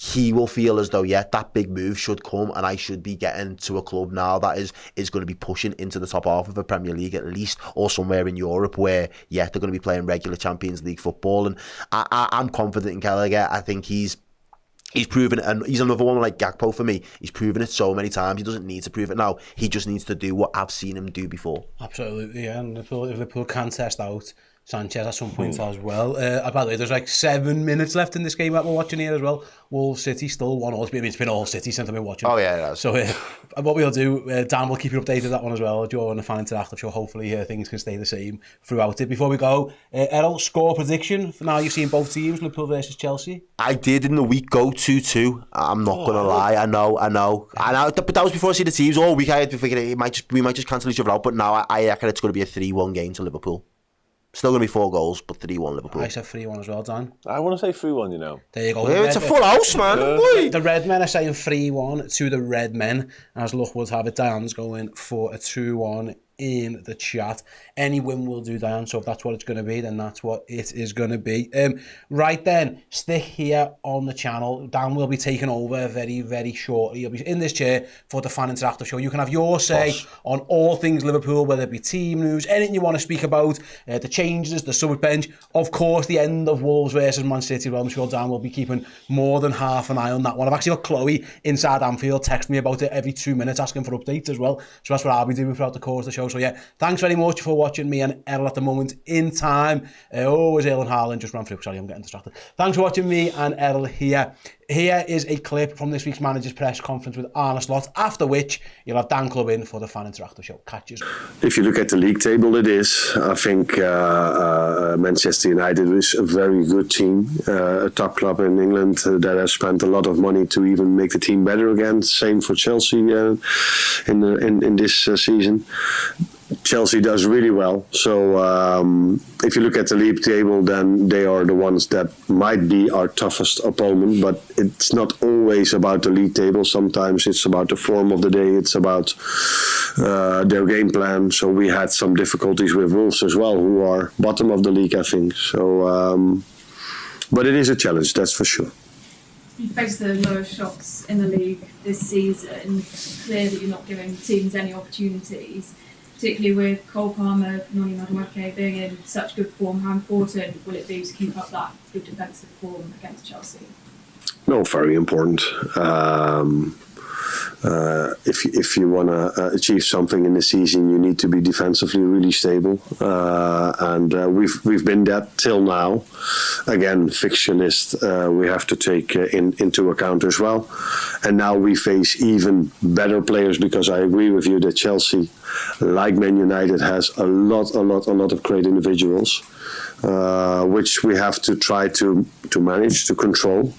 [SPEAKER 2] he will feel as though, yeah, that big move should come and I should be getting to a club now that is going to be pushing into the top half of the Premier League at least, or somewhere in Europe where, yeah, they're going to be playing regular Champions League football. And I'm confident in Gallagher. I think he's proven it, and he's another one like Gakpo for me. He's proven it so many times. He doesn't need to prove it now. He just needs to do what I've seen him do before.
[SPEAKER 1] Absolutely, yeah. And if Liverpool can test out Sanchez at some point as well. By the way, there's like 7 minutes left in this game that we're watching here as well. Wolves City still 1-0. It's been all City since I've been watching.
[SPEAKER 2] Oh yeah, it has.
[SPEAKER 1] So what we'll do, Dan will keep you updated that one as well. Joe and the Fan Interactive Show. Hopefully things can stay the same throughout it. Before we go, Errol, score prediction for now. You've seen both teams, Liverpool versus Chelsea.
[SPEAKER 2] I did in the week go 2-2. I'm not gonna lie. I know. But that was before I see the teams all week. I had to figure we might just cancel each other out. But now I reckon it's going to be a 3-1 game to Liverpool. Still going to be 4 goals, but 3-1 Liverpool.
[SPEAKER 1] I said 3-1 as well, Dan.
[SPEAKER 3] I want to say 3-1, you know.
[SPEAKER 1] There you go.
[SPEAKER 2] It's a full house, man.
[SPEAKER 1] The Redmen are saying 3-1 to the Redmen. As luck would have it, Diane's going for a 2-1 in the chat. Any win will do, Diane, so if that's what it's going to be, then that's what it is going to be. Right then, stick here on the channel. Dan will be taking over very, very shortly. He'll be in this chair for the Fan Interactive Show. You can have your say on all things Liverpool, whether it be team news, anything you want to speak about, the changes, the sub bench, of course, the end of Wolves versus Man City. Well, I'm sure Dan will be keeping more than half an eye on that one. I've actually got Chloe inside Anfield text me about it every 2 minutes, asking for updates as well. So that's what I'll be doing throughout the course of the show. So yeah, thanks very much for watching me and Errol at the moment in time. Always Errol and Haaland just ran through. Sorry, I'm getting distracted. Thanks for watching me and Errol here. Here is a clip from this week's manager's press conference with Arne Slot, after which you'll have Dan Club in for the Fan Interactive Show. Catch you.
[SPEAKER 4] If you look at the league table, it is. I think Manchester United is a very good team, a top club in England that has spent a lot of money to even make the team better again. Same for Chelsea in this season. Chelsea does really well. So if you look at the league table, then they are the ones that might be our toughest opponent. But it's not always about the league table. Sometimes it's about the form of the day. It's about their game plan. So we had some difficulties with Wolves as well, who are bottom of the league, I think. So, but it is a challenge, that's for sure.
[SPEAKER 5] You faced the lowest shots in the league this season. It's clear that you're not giving teams any opportunities, particularly with Cole Palmer, Noni Madueke being in such good form. How important will it be to keep up that good defensive form against Chelsea?
[SPEAKER 4] No, very important. If you want to achieve something in the season, you need to be defensively really stable, and we've been that till now. Again, fixture list we have to take into account as well, and now we face even better players, because I agree with you that Chelsea, like Man United, has a lot of great individuals, which we have to try to manage, to control,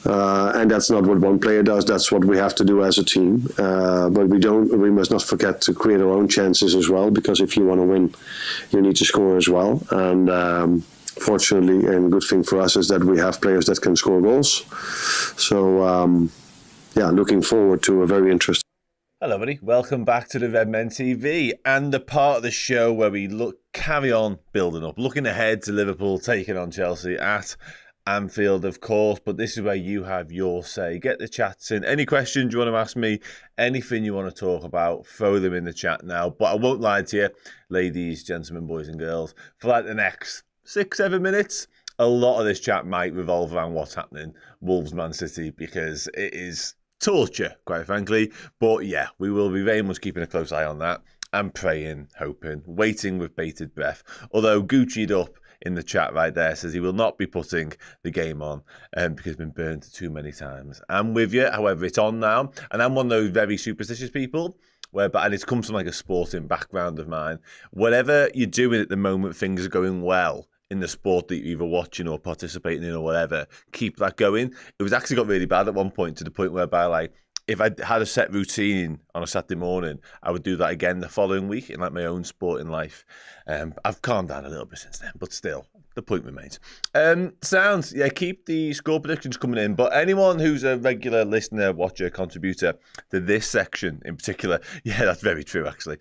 [SPEAKER 4] and that's not what one player does. That's what we have to do as a team. But we must not forget to create our own chances as well, because if you want to win, you need to score as well. And fortunately, and good thing for us is that we have players that can score goals. So looking forward to a very interesting.
[SPEAKER 3] Hello, everybody. Welcome back to the Redmen TV and the part of the show where we carry on building up, looking ahead to Liverpool taking on Chelsea at Anfield, of course. But this is where you have your say. Get the chats in. Any questions you want to ask me, anything you want to talk about, throw them in the chat now. But I won't lie to you, ladies, gentlemen, boys and girls, for like the next 6-7 minutes, a lot of this chat might revolve around what's happening Wolves Man City, because it is torture, quite frankly. But yeah, we will be very much keeping a close eye on that and praying, hoping, waiting with bated breath. Although Gucci'd up in the chat right there says he will not be putting the game on because it's been burned too many times. I'm with you, however, it's on now, and I'm one of those very superstitious people and it comes from like a sporting background of mine. Whatever you're doing at the moment, things are going well in the sport that you're either watching or participating in or whatever, keep that going. It was actually got really bad at one point, to the point whereby, like, if I had a set routine on a Saturday morning, I would do that again the following week in like my own sporting life. I've calmed down a little bit since then, but still, the point remains. Sounds, yeah, keep the score predictions coming in. But anyone who's a regular listener, watcher, contributor to this section in particular, yeah, that's very true, actually.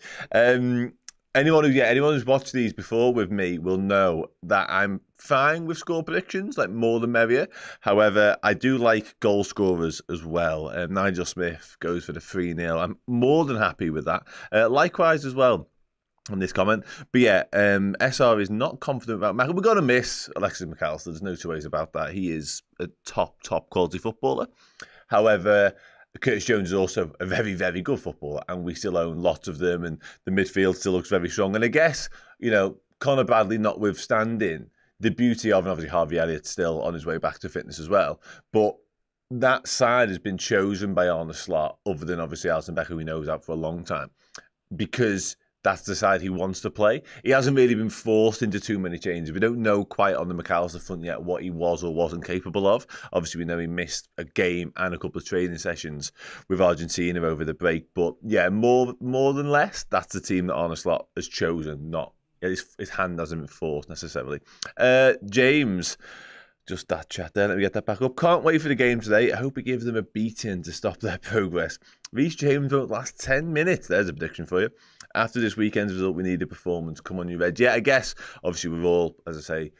[SPEAKER 3] anyone who's watched these before with me will know that I'm fine with score predictions, like more the merrier. However, I do like goal scorers as well. Nigel Smith goes for the 3-0. I'm more than happy with that. Likewise as well on this comment. But yeah, SR is not confident about Mac. We're going to miss Alexis McAllister. There's no two ways about that. He is a top quality footballer. However, Curtis Jones is also a very, very good footballer, and we still own lots of them, and the midfield still looks very strong. And I guess, Conor Bradley notwithstanding, the beauty of, and obviously Harvey Elliott still on his way back to fitness as well, but that side has been chosen by Arne Slot, other than obviously Alisson Becker, who we know is out for a long time, because that's the side he wants to play. He hasn't really been forced into too many changes. We don't know quite on the McAllister front yet what he was or wasn't capable of. Obviously, we know he missed a game and a couple of training sessions with Argentina over the break. But yeah, more than less, that's the team that Arne Slot has chosen, not his hand hasn't been forced necessarily. James, just that chat there. Let me get that back up. Can't wait for the game today. I hope it gives them a beating to stop their progress. Reece James won't last 10 minutes. There's a prediction for you. After this weekend's result, we need a performance. Come on, you Reds. Yeah, I guess, obviously, we've all, as I say,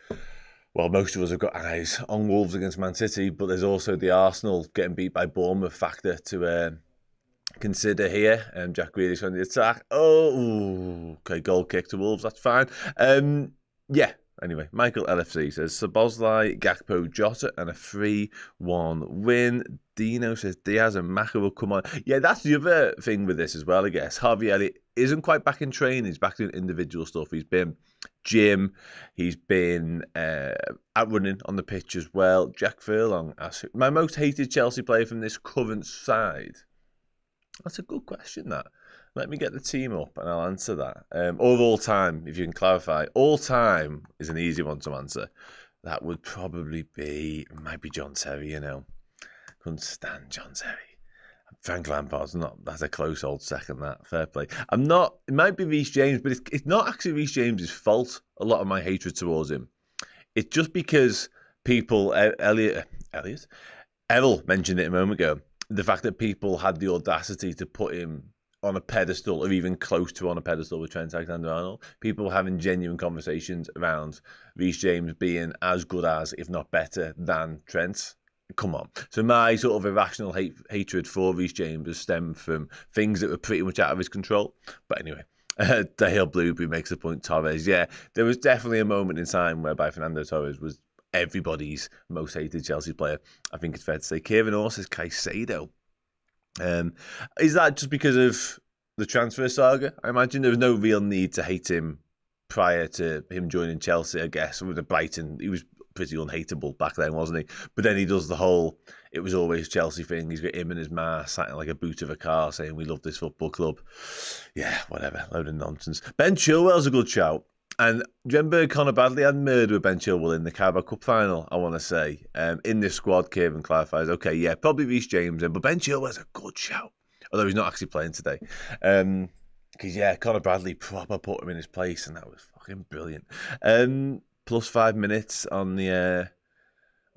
[SPEAKER 3] well, most of us have got eyes on Wolves against Man City, but there's also the Arsenal getting beat by Bournemouth factor to consider here. Jack Grealish on the attack. Oh, okay, goal kick to Wolves. That's fine. Yeah. Anyway, Michael LFC says, Szoboszlai, Gakpo, Jota, and a 3-1 win. Dino says, Diaz and Maka will come on. Yeah, that's the other thing with this as well, I guess. Harvey Elliott isn't quite back in training. He's back doing individual stuff. He's been gym. He's been out running on the pitch as well. Jack Furlong asks, my most hated Chelsea player from this current side? That's a good question, that. Let me get the team up and I'll answer that. Or of all time, if you can clarify. All time is an easy one to answer. That would probably be, it might be John Terry, Couldn't stand John Terry. Frank Lampard's not, that's a close old second, that. Fair play. It might be Reece James, but it's not actually Reece James's fault, a lot of my hatred towards him. It's just because people, Errol mentioned it a moment ago, the fact that people had the audacity to put him on a pedestal, or even close to on a pedestal with Trent Alexander-Arnold. People having genuine conversations around Reece James being as good as, if not better than Trent. Come on. So my sort of irrational hatred for Reece James has stemmed from things that were pretty much out of his control. But anyway, Dale Blueberry makes the point, Torres. Yeah, there was definitely a moment in time whereby Fernando Torres was everybody's most hated Chelsea player. I think it's fair to say. Kieran Orr says Caicedo. Is that just because of the transfer saga? I imagine there was no real need to hate him prior to him joining Chelsea, I guess. With the Brighton, he was pretty unhateable back then, wasn't he? But then he does the whole, it was always Chelsea thing. He's got him and his ma sat in like a boot of a car saying, we love this football club. Yeah, whatever, load of nonsense. Ben Chilwell's a good shout. And do you remember Conor Bradley had murder with Ben Chilwell in the Carabao Cup final, I want to say. In this squad, Kieran clarifies, okay, yeah, probably Reece James, but Ben Chilwell's a good shout. Although he's not actually playing today. Because, yeah, Conor Bradley proper put him in his place, and that was fucking brilliant. Plus 5 minutes on the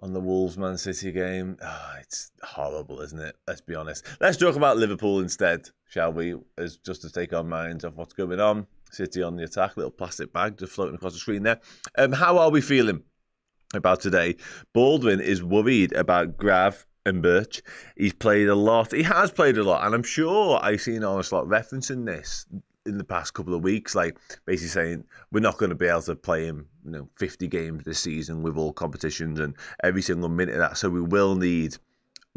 [SPEAKER 3] Wolves Man City game. Oh, it's horrible, isn't it? Let's be honest. Let's talk about Liverpool instead, shall we? As just to take our minds off what's going on. City on the attack, little plastic bag just floating across the screen there. How are we feeling about today? Baldwin is worried about Grav and Birch. He's played a lot. He has played a lot, and I'm sure I've seen Arne Slot referencing this in the past couple of weeks, like basically saying we're not going to be able to play him 50 games this season with all competitions and every single minute of that, so we will need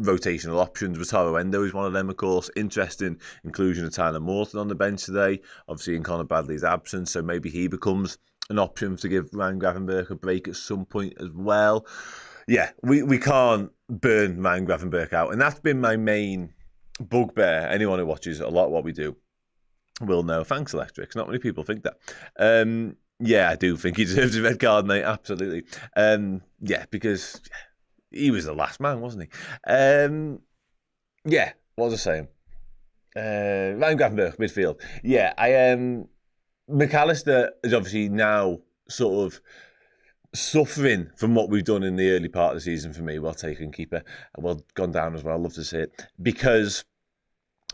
[SPEAKER 3] rotational options. Wataru Endo is one of them, of course. Interesting inclusion of Tyler Morton on the bench today, obviously in Conor Bradley's absence, so maybe he becomes an option to give Ryan Gravenberch a break at some point as well. Yeah, we can't burn Ryan Gravenberch out, and that's been my main bugbear. Anyone who watches a lot of what we do will know. Thanks, Electrics. Not many people think that. Yeah, I do think he deserves a red card, mate. Absolutely. Yeah, because he was the last man, wasn't he? Yeah, what was I saying? Ryan Gravenberch, midfield. Yeah, McAllister is obviously now sort of suffering from what we've done in the early part of the season for me, well taken keeper, well gone down as well, I'd love to see it, because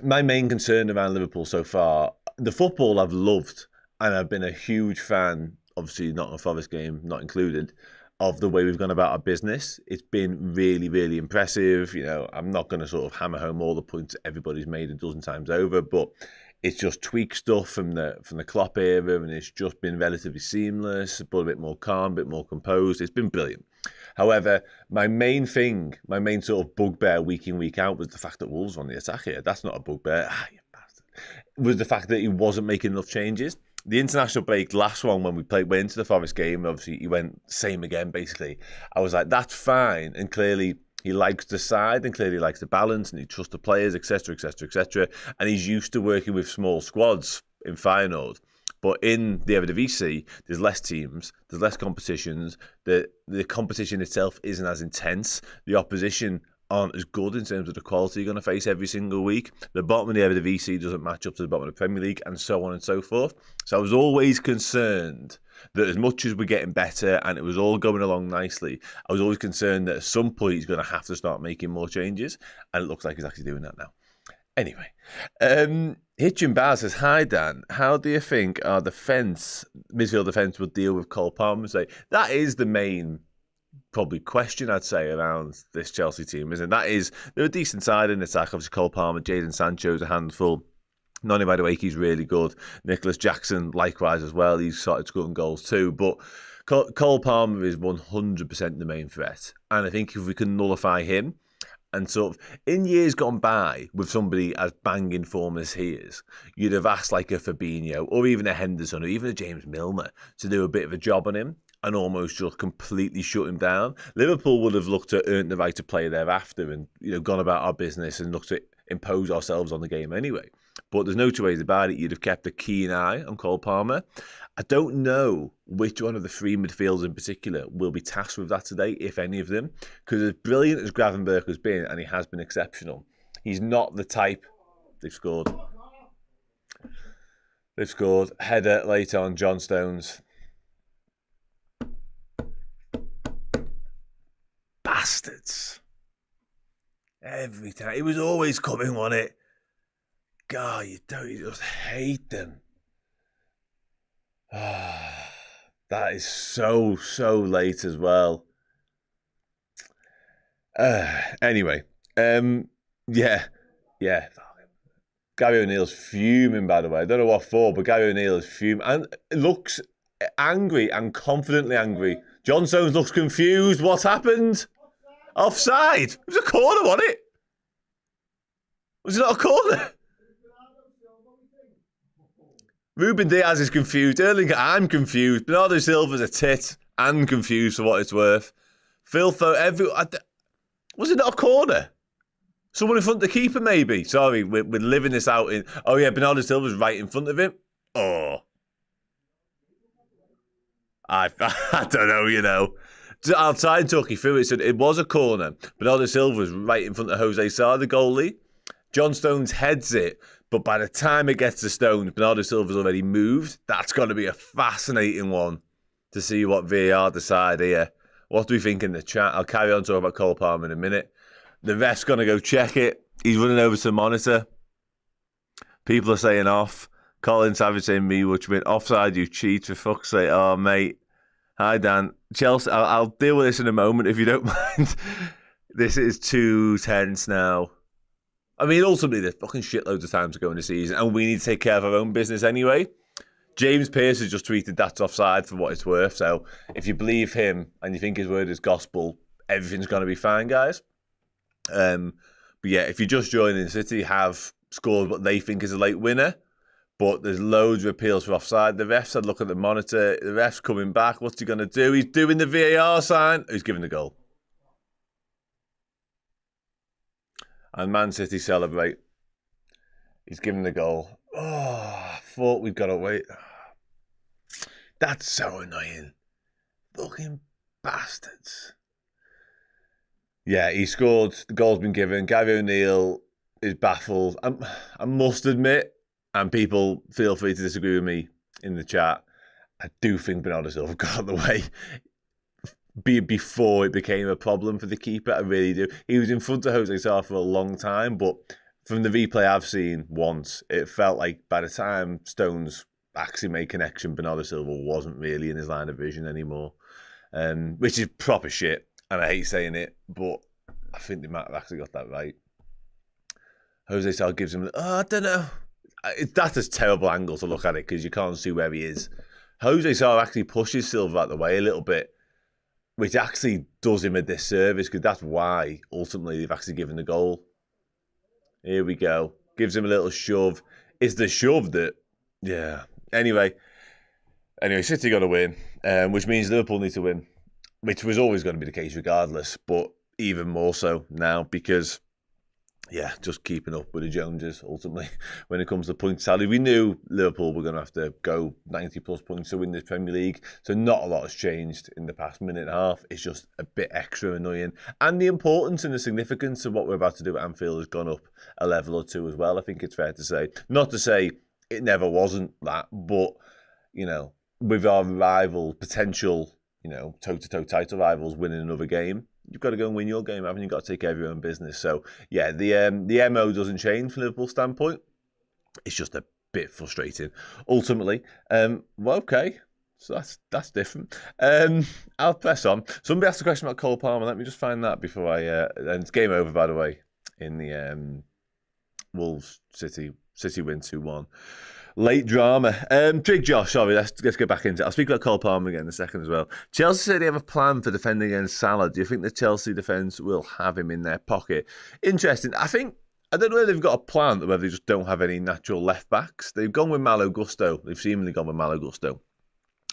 [SPEAKER 3] my main concern around Liverpool so far, the football I've loved, and I've been a huge fan, obviously Nottingham Forest game not included, of the way we've gone about our business. It's been really, really impressive. You know, I'm not going to sort of hammer home all the points everybody's made a dozen times over, but it's just tweaked stuff from the Klopp era, and it's just been relatively seamless, but a bit more calm, a bit more composed. It's been brilliant. However, my main sort of bugbear week in, week out was the fact that Wolves were on the attack here. That's not a bugbear. You bastard. Was the fact that he wasn't making enough changes. The international break, last one when we went into the Forest game, obviously he went same again, basically. I was like, that's fine. And clearly he likes the side and clearly likes the balance and he trusts the players, etc., etc., etc. And he's used to working with small squads in Feyenoord. But in the Eredivisie, there's less teams, there's less competitions. The competition itself isn't as intense. The opposition aren't as good in terms of the quality you're going to face every single week. The bottom of the Eredivisie doesn't match up to the bottom of the Premier League, and so on and so forth. So I was always concerned that as much as we're getting better and it was all going along nicely, I was always concerned that at some point he's going to have to start making more changes, and it looks like he's actually doing that now. Anyway, Hitchin Baz says, hi Dan, how do you think our midfield defence will deal with Cole Palmer? That is the main probably question I'd say around this Chelsea team, isn't it? That is, they're a decent side in attack. Obviously Cole Palmer, Jadon Sancho's a handful. Noni Madueke's really good. Nicholas Jackson likewise as well. He's started scoring goals too. But Cole Palmer is 100% the main threat. And I think if we can nullify him, and sort of, in years gone by, with somebody as banging form as he is, you'd have asked like a Fabinho, or even a Henderson, or even a James Milner, to do a bit of a job on him, and almost just completely shut him down. Liverpool would have looked to earn the right to play thereafter and, you know, gone about our business and looked to impose ourselves on the game anyway. But there's no two ways about it. You'd have kept a keen eye on Cole Palmer. I don't know which one of the three midfielders in particular will be tasked with that today, if any of them, because as brilliant as Gravenberch has been, and he has been exceptional, he's not the type. They've scored. Header late on, John Stones. Bastards. Every time. It was always coming, wasn't it? God, you just hate them. That is so late as well. Anyway, yeah. Gary O'Neill's fuming, by the way. I don't know what for, but Gary O'Neill is fuming and looks angry and confidently angry. John Stones looks confused. What happened? Offside. It was a corner, wasn't it? Was it not a corner? Ruben Diaz is confused. I'm confused. Bernardo Silva's a tit and confused for what it's worth. Phil was it not a corner? Someone in front of the keeper, maybe. Sorry, we're living this out in. Oh yeah, Bernardo Silva's right in front of him. Oh, I don't know. You know, I'll try and talk you through it. So it was a corner. Bernardo Silva was right in front of Jose Sarr, the goalie. John Stones heads it. But by the time it gets to Stones, Bernardo Silva's already moved. That's going to be a fascinating one to see what VAR decide here. What do we think in the chat? I'll carry on talking about Cole Palmer in a minute. The ref's going to go check it. He's running over to the monitor. People are saying off. Colin Savage saying me, which went offside, you cheat, for fuck's sake. Oh, mate. Hi, Dan. Chelsea, I'll deal with this in a moment if you don't mind. This is too tense now. I mean, ultimately, there's fucking shitloads of time to go in the season, and we need to take care of our own business anyway. James Pearce has just tweeted that's offside for what it's worth. So if you believe him and you think his word is gospel, everything's going to be fine, guys. But yeah, if you're just joining, City have scored what they think is a late winner, but there's loads of appeals for offside. The refs had a look at the monitor. The ref's coming back. What's he going to do? He's doing the VAR sign. He's giving the goal. And Man City celebrate. He's giving the goal. Oh, I thought we'd got to wait. That's so annoying. Fucking bastards. Yeah, he scored. The goal's been given. Gary O'Neill is baffled. I must admit, and people feel free to disagree with me in the chat, I do think Bernardo Silva got out of the way before it became a problem for the keeper. I really do. He was in front of Jose Sarr for a long time, but from the replay I've seen once, it felt like by the time Stones actually made connection. Bernardo Silva wasn't really in his line of vision anymore, which is proper shit. And I hate saying it, but I think they might have actually got that right. Jose Sal gives him, I don't know. That's a terrible angle to look at it because you can't see where he is. Jose Sal actually pushes Silva out the way a little bit, which actually does him a disservice because that's why ultimately they've actually given the goal. Here we go. Gives him a little shove. It's the shove that, yeah. Anyway, City got to win, which means Liverpool need to win, which was always going to be the case regardless, but even more so now because, yeah, just keeping up with the Joneses ultimately when it comes to point tally. We knew Liverpool were going to have to go 90 plus points to win this Premier League, so not a lot has changed in the past minute and a half. It's just a bit extra annoying, and the importance and the significance of what we're about to do at Anfield has gone up a level or two as well. I think it's fair to say, not to say it never wasn't that, but with our rival potential, toe-to-toe title rivals winning another game, you've got to go and win your game, haven't you? You've got to take care of your own business. So, yeah, the MO doesn't change from Liverpool's standpoint. It's just a bit frustrating. Ultimately, okay, so that's different. I'll press on. Somebody asked a question about Cole Palmer. Let me just find that before and it's game over, by the way, in the Wolves City win 2-1. Late drama. Big Josh, sorry, let's get back into it. I'll speak about Cole Palmer again in a second as well. Chelsea say they have a plan for defending against Salah. Do you think the Chelsea defence will have him in their pocket? Interesting. I don't know whether they've got a plan or whether they just don't have any natural left-backs. They've gone with Malo Gusto. They've seemingly gone with Malo Gusto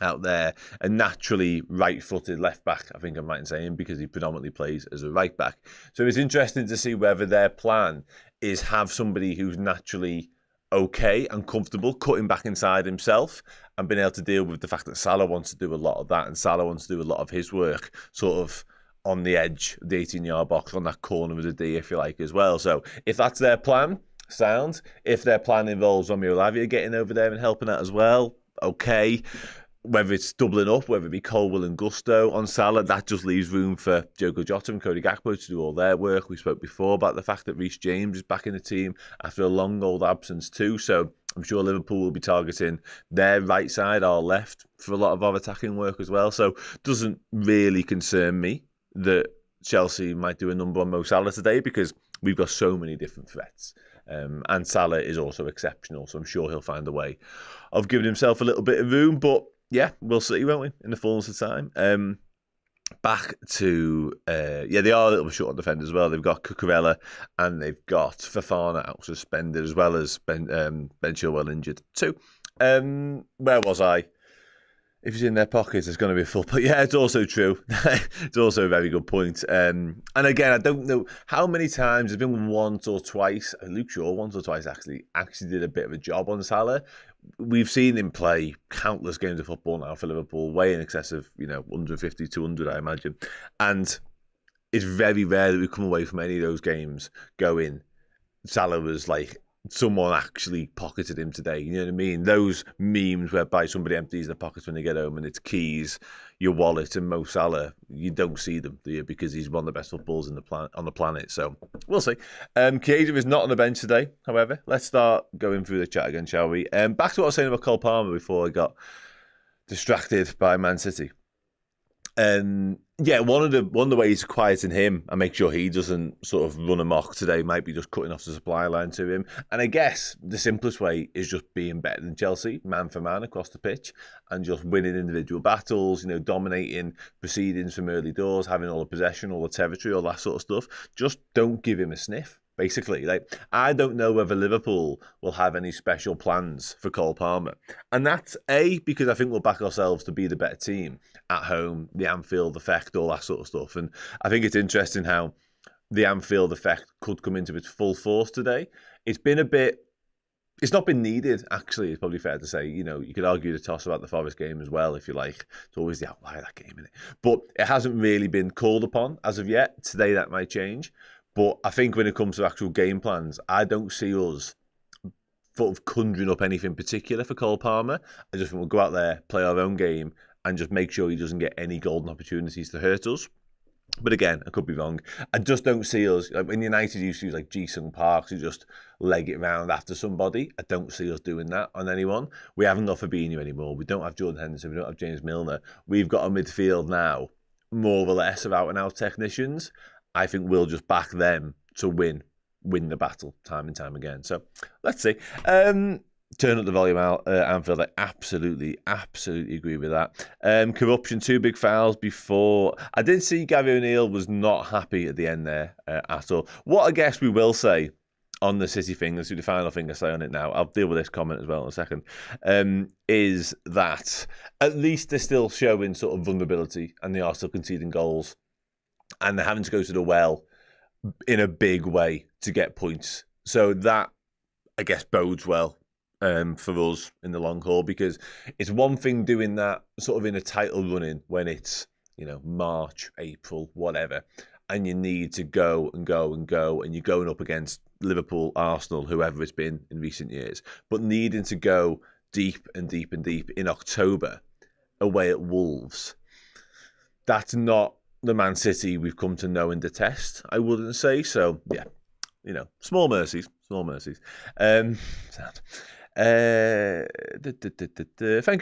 [SPEAKER 3] out there. A naturally right-footed left-back, I think I'm right in saying, because he predominantly plays as a right-back. So it's interesting to see whether their plan is have somebody who's naturally okay and comfortable cutting back inside himself and being able to deal with the fact that Salah wants to do a lot of that and Salah wants to do a lot of his work sort of on the edge of the 18-yard box, on that corner of the D, if you like, as well. So if that's their plan, sound. If their plan involves Romeo Lavia getting over there and helping out as well, okay. Whether it's doubling up, whether it be Colwell and Gusto on Salah, that just leaves room for Diogo Jota and Cody Gakpo to do all their work. We spoke before about the fact that Reece James is back in the team after a long old absence too. So I'm sure Liverpool will be targeting their right side, our left, for a lot of our attacking work as well. So it doesn't really concern me that Chelsea might do a number on Mo Salah today because we've got so many different threats. And Salah is also exceptional, so I'm sure he'll find a way of giving himself a little bit of room. But yeah, we'll see, won't we, in the fullness of time. Back to, they are a little bit short on defenders as well. They've got Cucurella and they've got Fofana out suspended, as well as Ben Chilwell injured too. Where was I? If he's in their pockets, there's going to be a full... But yeah, it's also true. It's also a very good point. And again, I don't know how many times, there's been once or twice, Luke Shaw once or twice actually did a bit of a job on Salah. We've seen him play countless games of football now for Liverpool, way in excess of 150, 200, I imagine. And it's very rare that we come away from any of those games going, Salah was like, someone actually pocketed him today. You know what I mean? Those memes whereby somebody empties their pockets when they get home and it's keys, your wallet, and Mo Salah, you don't see them, do you? Because he's one of the best footballers on the planet. So we'll see. Chiesa is not on the bench today, however. Let's start going through the chat again, shall we? Back to what I was saying about Cole Palmer before I got distracted by Man City. One of the ways to quieten him and make sure he doesn't sort of run amok today might be just cutting off the supply line to him. And I guess the simplest way is just being better than Chelsea, man for man across the pitch, and just winning individual battles, dominating proceedings from early doors, having all the possession, all the territory, all that sort of stuff. Just don't give him a sniff. Basically, I don't know whether Liverpool will have any special plans for Cole Palmer. And that's because I think we'll back ourselves to be the better team at home, the Anfield effect, all that sort of stuff. And I think it's interesting how the Anfield effect could come into its full force today. It's not been needed, actually, it's probably fair to say. You could argue the toss about the Forest game as well, if you like. It's always the outlier, that game, isn't it? But it hasn't really been called upon as of yet. Today, that might change. But I think when it comes to actual game plans, I don't see us sort of conjuring up anything particular for Cole Palmer. I just think we'll go out there, play our own game, and just make sure he doesn't get any golden opportunities to hurt us. But again, I could be wrong. I just don't see us, like when United used to use like Ji-sung Park to just leg it around after somebody, I don't see us doing that on anyone. We haven't got Fabinho anymore. We don't have Jordan Henderson. We don't have James Milner. We've got a midfield now, more or less of out-and-out technicians. I think we'll just back them to win the battle time and time again. So let's see. Turn up the volume out, Anfield. I absolutely agree with that. Corruption, 2 big fouls before. I did see Gary O'Neill was not happy at the end there at all. What I guess we will say on the City thing, let's do the final thing I say on it now. I'll deal with this comment as well in a second. Is that at least they're still showing sort of vulnerability and they are still conceding goals. And they're having to go to the well in a big way to get points. So that, I guess, bodes well for us in the long haul, because it's one thing doing that sort of in a title running when it's, March, April, whatever, and you need to go and go and go, and you're going up against Liverpool, Arsenal, whoever it's been in recent years, but needing to go deep and deep and deep in October away at Wolves, that's not the Man City we've come to know and detest, I wouldn't say. So, yeah, small mercies. Sad. Thank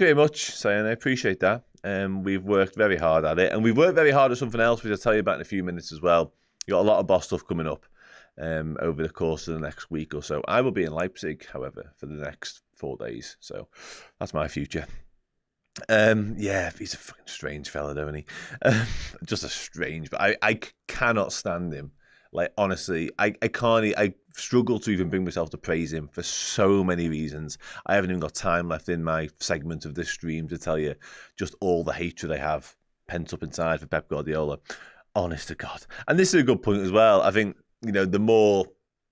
[SPEAKER 3] you very much, Sian. I appreciate that. We've worked very hard at it, and we've worked very hard at something else, which I'll tell you about in a few minutes as well. You've got a lot of boss stuff coming up over the course of the next week or so. I will be in Leipzig, however, for the next 4 days, so that's my future. Yeah, he's a fucking strange fella, don't he? Just a strange, but I cannot stand him. Like, honestly, I can't. I struggle to even bring myself to praise him for so many reasons. I haven't even got time left in my segment of this stream to tell you just all the hatred I have pent up inside for Pep Guardiola. Honest to God. And this is a good point as well. I think, the more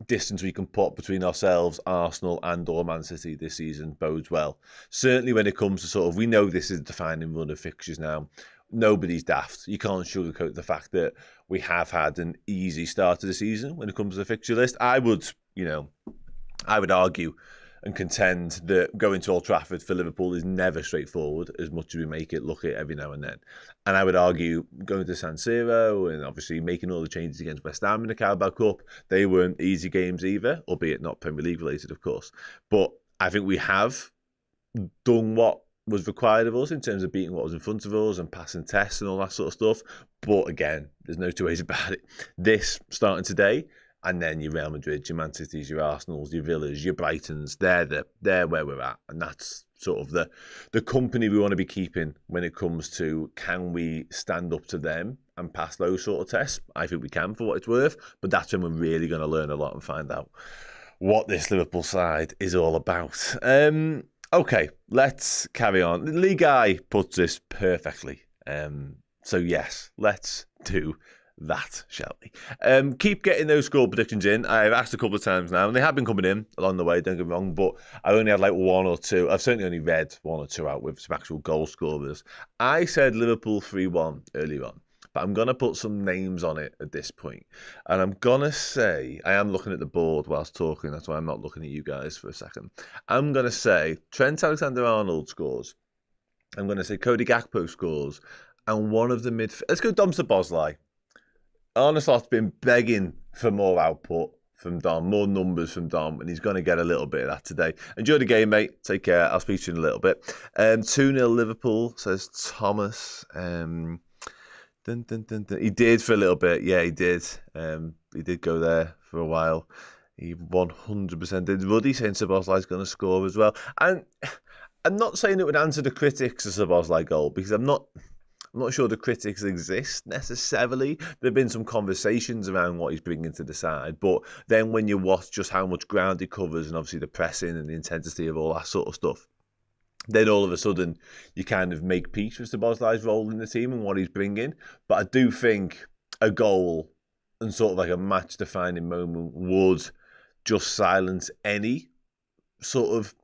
[SPEAKER 3] distance we can put between ourselves, Arsenal and or Man City this season bodes well. Certainly when it comes to sort of, we know this is a defining run of fixtures now. Nobody's daft. You can't sugarcoat the fact that we have had an easy start to the season when it comes to the fixture list. I would argue and contend that going to Old Trafford for Liverpool is never straightforward, as much as we make it look it every now and then. And I would argue going to San Siro and obviously making all the changes against West Ham in the Carabao Cup, they weren't easy games either, albeit not Premier League related, of course. But I think we have done what was required of us in terms of beating what was in front of us and passing tests and all that sort of stuff. But again, there's no two ways about it. This starting today, and then your Real Madrid, your Man Cities, your Arsenals, your Villas, your Brightons, they're where we're at. And that's sort of the company we want to be keeping when it comes to, can we stand up to them and pass those sort of tests? I think we can, for what it's worth, but that's when we're really going to learn a lot and find out what this Liverpool side is all about. Okay, let's carry on. Lee Guy puts this perfectly. So yes, let's do that, shall we? Keep getting those score predictions in. I've asked a couple of times now, and they have been coming in along the way, don't get me wrong, but I only had like 1 or 2. I've certainly only read 1 or 2 out with some actual goal scorers. I said Liverpool 3-1 earlier on, but I'm going to put some names on it at this point. And I'm going to say, I am looking at the board whilst talking, that's why I'm not looking at you guys for a second. I'm going to say Trent Alexander-Arnold scores. I'm going to say Cody Gakpo scores. And one of the midfield... Let's go Dom Szoboszlai. Arne Slot's been begging for more output from Dom, more numbers from Dom, and he's going to get a little bit of that today. Enjoy the game, mate. Take care. I'll speak to you in a little bit. 2-0 Liverpool, says Thomas. He did for a little bit. Yeah, he did. He did go there for a while. He 100% did. Ruddy saying Szoboszlai's going to score as well. And I'm not saying it would answer the critics of Szoboszlai goal, because I'm not sure the critics exist necessarily. There have been some conversations around what he's bringing to the side, but then when you watch just how much ground he covers and obviously the pressing and the intensity of all that sort of stuff, then all of a sudden you kind of make peace with Szoboszlai's role in the team and what he's bringing. But I do think a goal and sort of like a match-defining moment would just silence any sort of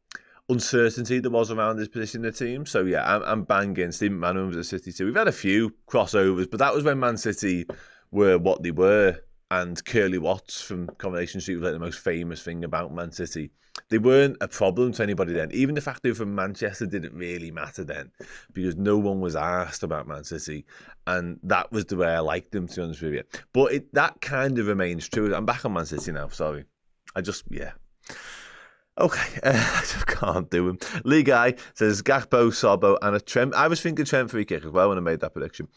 [SPEAKER 3] uncertainty there was around his position in the team. So yeah, I'm banging Stephen Mann was at City too. We've had a few crossovers, but that was when Man City were what they were and Curly Watts from Coronation Street was like the most famous thing about Man City. They weren't a problem to anybody then. Even the fact they were from Manchester didn't really matter then, because no one was asked about Man City, and that was the way I liked them, to be honest with you. But that kind of remains true. I'm back on Man City now, sorry. Okay, I just can't do him. Lee Guy says Gakpo, Sobbo, and a Trent. I was thinking Trent free kick as well when I made that prediction.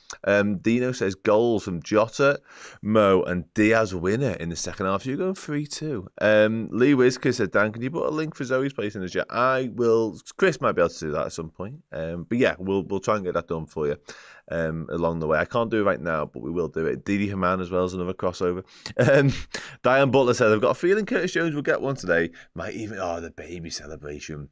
[SPEAKER 3] Dino says goals from Jota, Mo, and Diaz winner in the second half. You're going 3-2. Lee Whisker said, Dan, can you put a link for Zoe's place in the chat? I will. Chris might be able to do that at some point. But yeah, we'll try and get that done for you along the way. I can't do it right now, but we will do it. Didi Haman as well as another crossover. Diane Butler said, I've got a feeling Curtis Jones will get one today. Might even, the baby celebration.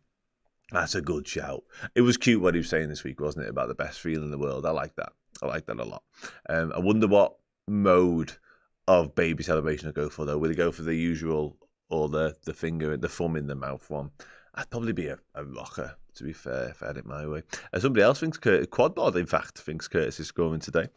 [SPEAKER 3] That's a good shout. It was cute what he was saying this week, wasn't it? About the best feeling in the world. I like that. I like that a lot. I wonder what mode of baby celebration he'll go for, though. Will he go for the usual or the finger, the thumb in the mouth one? I'd probably be a rocker, to be fair, if I had it my way. Somebody else thinks Quadbod, in fact, thinks Curtis is scoring today.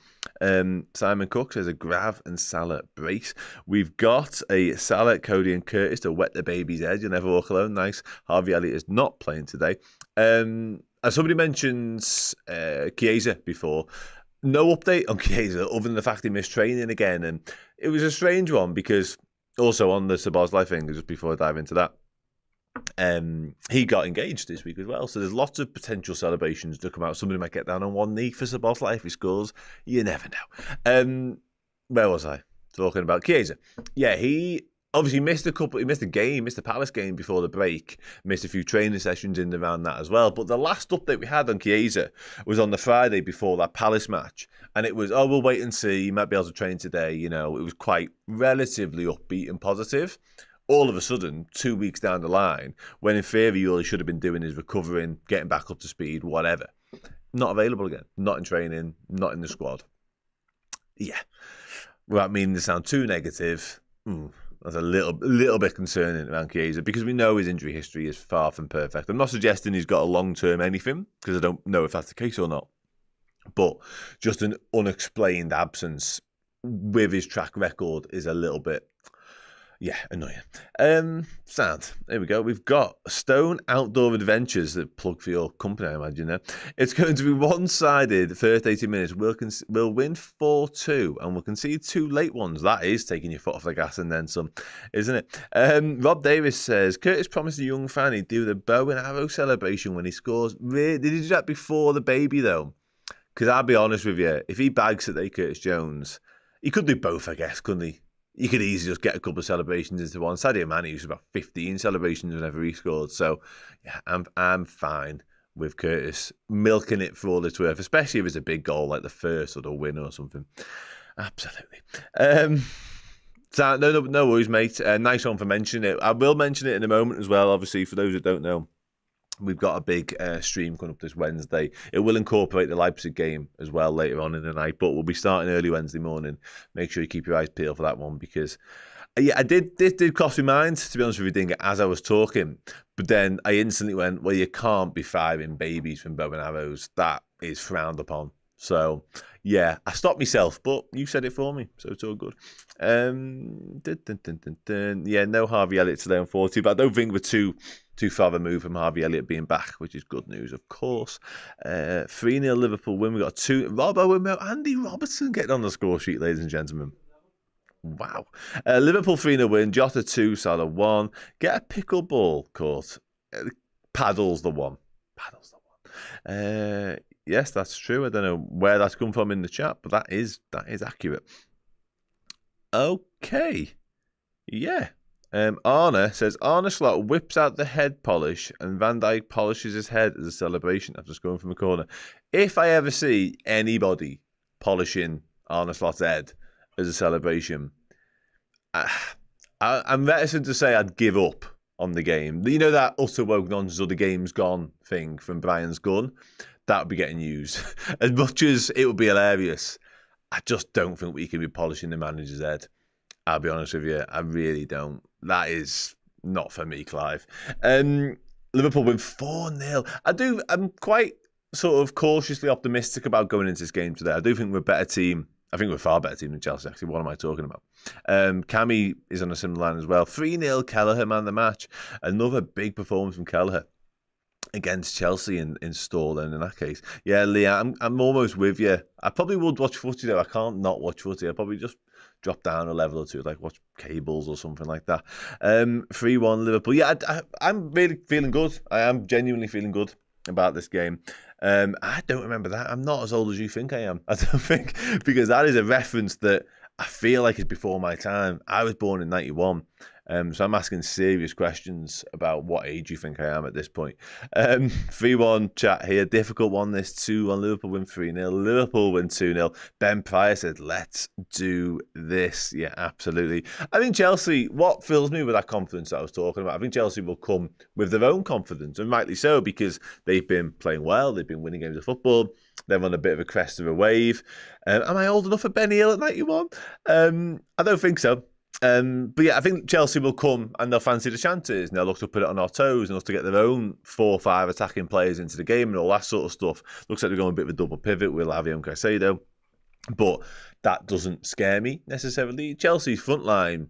[SPEAKER 3] Simon Cook says a Grav and Salah brace. We've got a Salah, Cody and Curtis to wet the baby's head. You'll never walk alone. Nice. Harvey Elliott is not playing today. As somebody mentions Chiesa before, no update on Chiesa other than the fact he missed training again. And it was a strange one because also on the Szoboszlai thing, just before I dive into that, he got engaged this week as well, so there's lots of potential celebrations to come out. Somebody might get down on one knee for Szoboszlai if he scores. You never know. Where was I talking about? Chiesa. Yeah, he obviously missed the Palace game before the break, missed a few training sessions in and around that as well. But the last update we had on Chiesa was on the Friday before that Palace match, and it was, we'll wait and see, you might be able to train today. You know, it was quite relatively upbeat and positive. All of a sudden, 2 weeks down the line, when in theory all he should have been doing is recovering, getting back up to speed, whatever, not available again, not in training, not in the squad. Yeah, without meaning to sound too negative, that's a little bit concerning around Chiesa, because we know his injury history is far from perfect. I'm not suggesting he's got a long-term anything, because I don't know if that's the case or not, but just an unexplained absence with his track record is a little bit... yeah, annoying. Sad. There we go. We've got Stone Outdoor Adventures, the plug for your company, I imagine. It's going to be one-sided the first 80 minutes. We'll win 4-2, and we'll concede 2 late ones. That is taking your foot off the gas and then some, isn't it? Rob Davis says, Curtis promised a young fan he'd do the bow and arrow celebration when he scores. Did he do that before the baby, though? Because I'll be honest with you, if he bags today, Curtis Jones, he could do both, I guess, couldn't he? You could easily just get a couple of celebrations into one. Sadio Mane used about 15 celebrations whenever he scored. So, yeah, I'm fine with Curtis milking it for all it's worth, especially if it's a big goal like the first or the win or something. Absolutely. So, no worries, mate. Nice one for mentioning it. I will mention it in a moment as well, obviously, for those that don't know. We've got a big stream coming up this Wednesday. It will incorporate the Leipzig game as well later on in the night, but we'll be starting early Wednesday morning. Make sure you keep your eyes peeled for that one, because this did cross my mind, to be honest with you, Dinger, as I was talking. But then I instantly went, well, you can't be firing babies from bow and arrows. That is frowned upon. So, yeah, I stopped myself, but you said it for me, so it's all good. Yeah, no Harvey Elliott today, unfortunately, but I don't think we're too far removed from Harvey Elliott being back, which is good news, of course. 3-0 Liverpool win. We got 2. Robbo, Andy Robertson getting on the score sheet, ladies and gentlemen. Wow. Liverpool 3-0 win. Jota 2, Salah 1. Get a pickleball court. Paddles the one. Yes, that's true. I don't know where that's come from in the chat, but that is accurate. Okay. Yeah. Arne says, Arne Slot whips out the head polish and Van Dijk polishes his head as a celebration after scoring from a corner. If I ever see anybody polishing Arne Slot's head as a celebration, I'm reticent to say I'd give up on the game. You know that utter woke nonsense or the game's gone thing from Brian's gun? That would be getting used. As much as it would be hilarious, I just don't think we can be polishing the manager's head. I'll be honest with you, I really don't. That is not for me, Clive. Liverpool win 4-0. I'm quite sort of cautiously optimistic about going into this game today. I do think we're a better team I think we're a far better team than Chelsea, actually. What am I talking about? Cammy is on a similar line as well. 3-0 Kelleher, man, the match. Another big performance from Kelleher against Chelsea in Stall, then in that case. Yeah, Lee, I'm almost with you. I probably would watch footy, though. I can't not watch footy. I'd probably just drop down a level or two, like watch cables or something like that. 3-1 Liverpool. Yeah, I'm really feeling good. I am genuinely feeling good about this game. I don't remember that. I'm not as old as you think I am. I don't think, because that is a reference that I feel like is before my time. I was born in 91. So I'm asking serious questions about what age you think I am at this point. 3-1 chat here. Difficult one, this. 2-1 Liverpool win 3-0. Liverpool win 2-0. Ben Pryor said, let's do this. Yeah, absolutely. I think Chelsea, what fills me with that confidence that I was talking about, I think Chelsea will come with their own confidence, and rightly so, because they've been playing well. They've been winning games of football. They're on a bit of a crest of a wave. Am I old enough for Ben Hill at 91? I don't think so. But yeah, I think Chelsea will come and they'll fancy the chances and they'll look to put it on our toes and look to get their own 4 or 5 attacking players into the game and all that sort of stuff. Looks like they're going a bit of a double pivot with Lavia and Caicedo, but that doesn't scare me necessarily. Chelsea's front line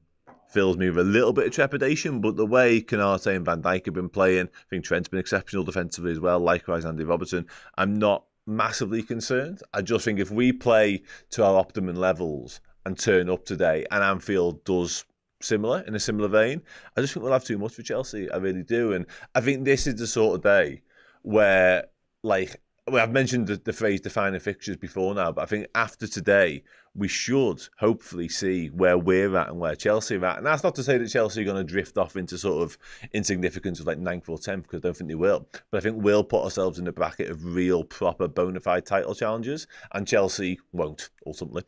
[SPEAKER 3] fills me with a little bit of trepidation, but the way Canate and Van Dijk have been playing, I think Trent's been exceptional defensively as well, likewise Andy Robertson, I'm not massively concerned. I just think if we play to our optimum levels and turn up today, and Anfield does similar, in a similar vein, I just think we'll have too much for Chelsea. I really do. And I think this is the sort of day where, like, well, I've mentioned the phrase defining fixtures before now, but I think after today, we should hopefully see where we're at and where Chelsea are at. And that's not to say that Chelsea are going to drift off into sort of insignificance of like 9th or 10th, because I don't think they will. But I think we'll put ourselves in the bracket of real, proper, bona fide title challengers, and Chelsea won't, ultimately.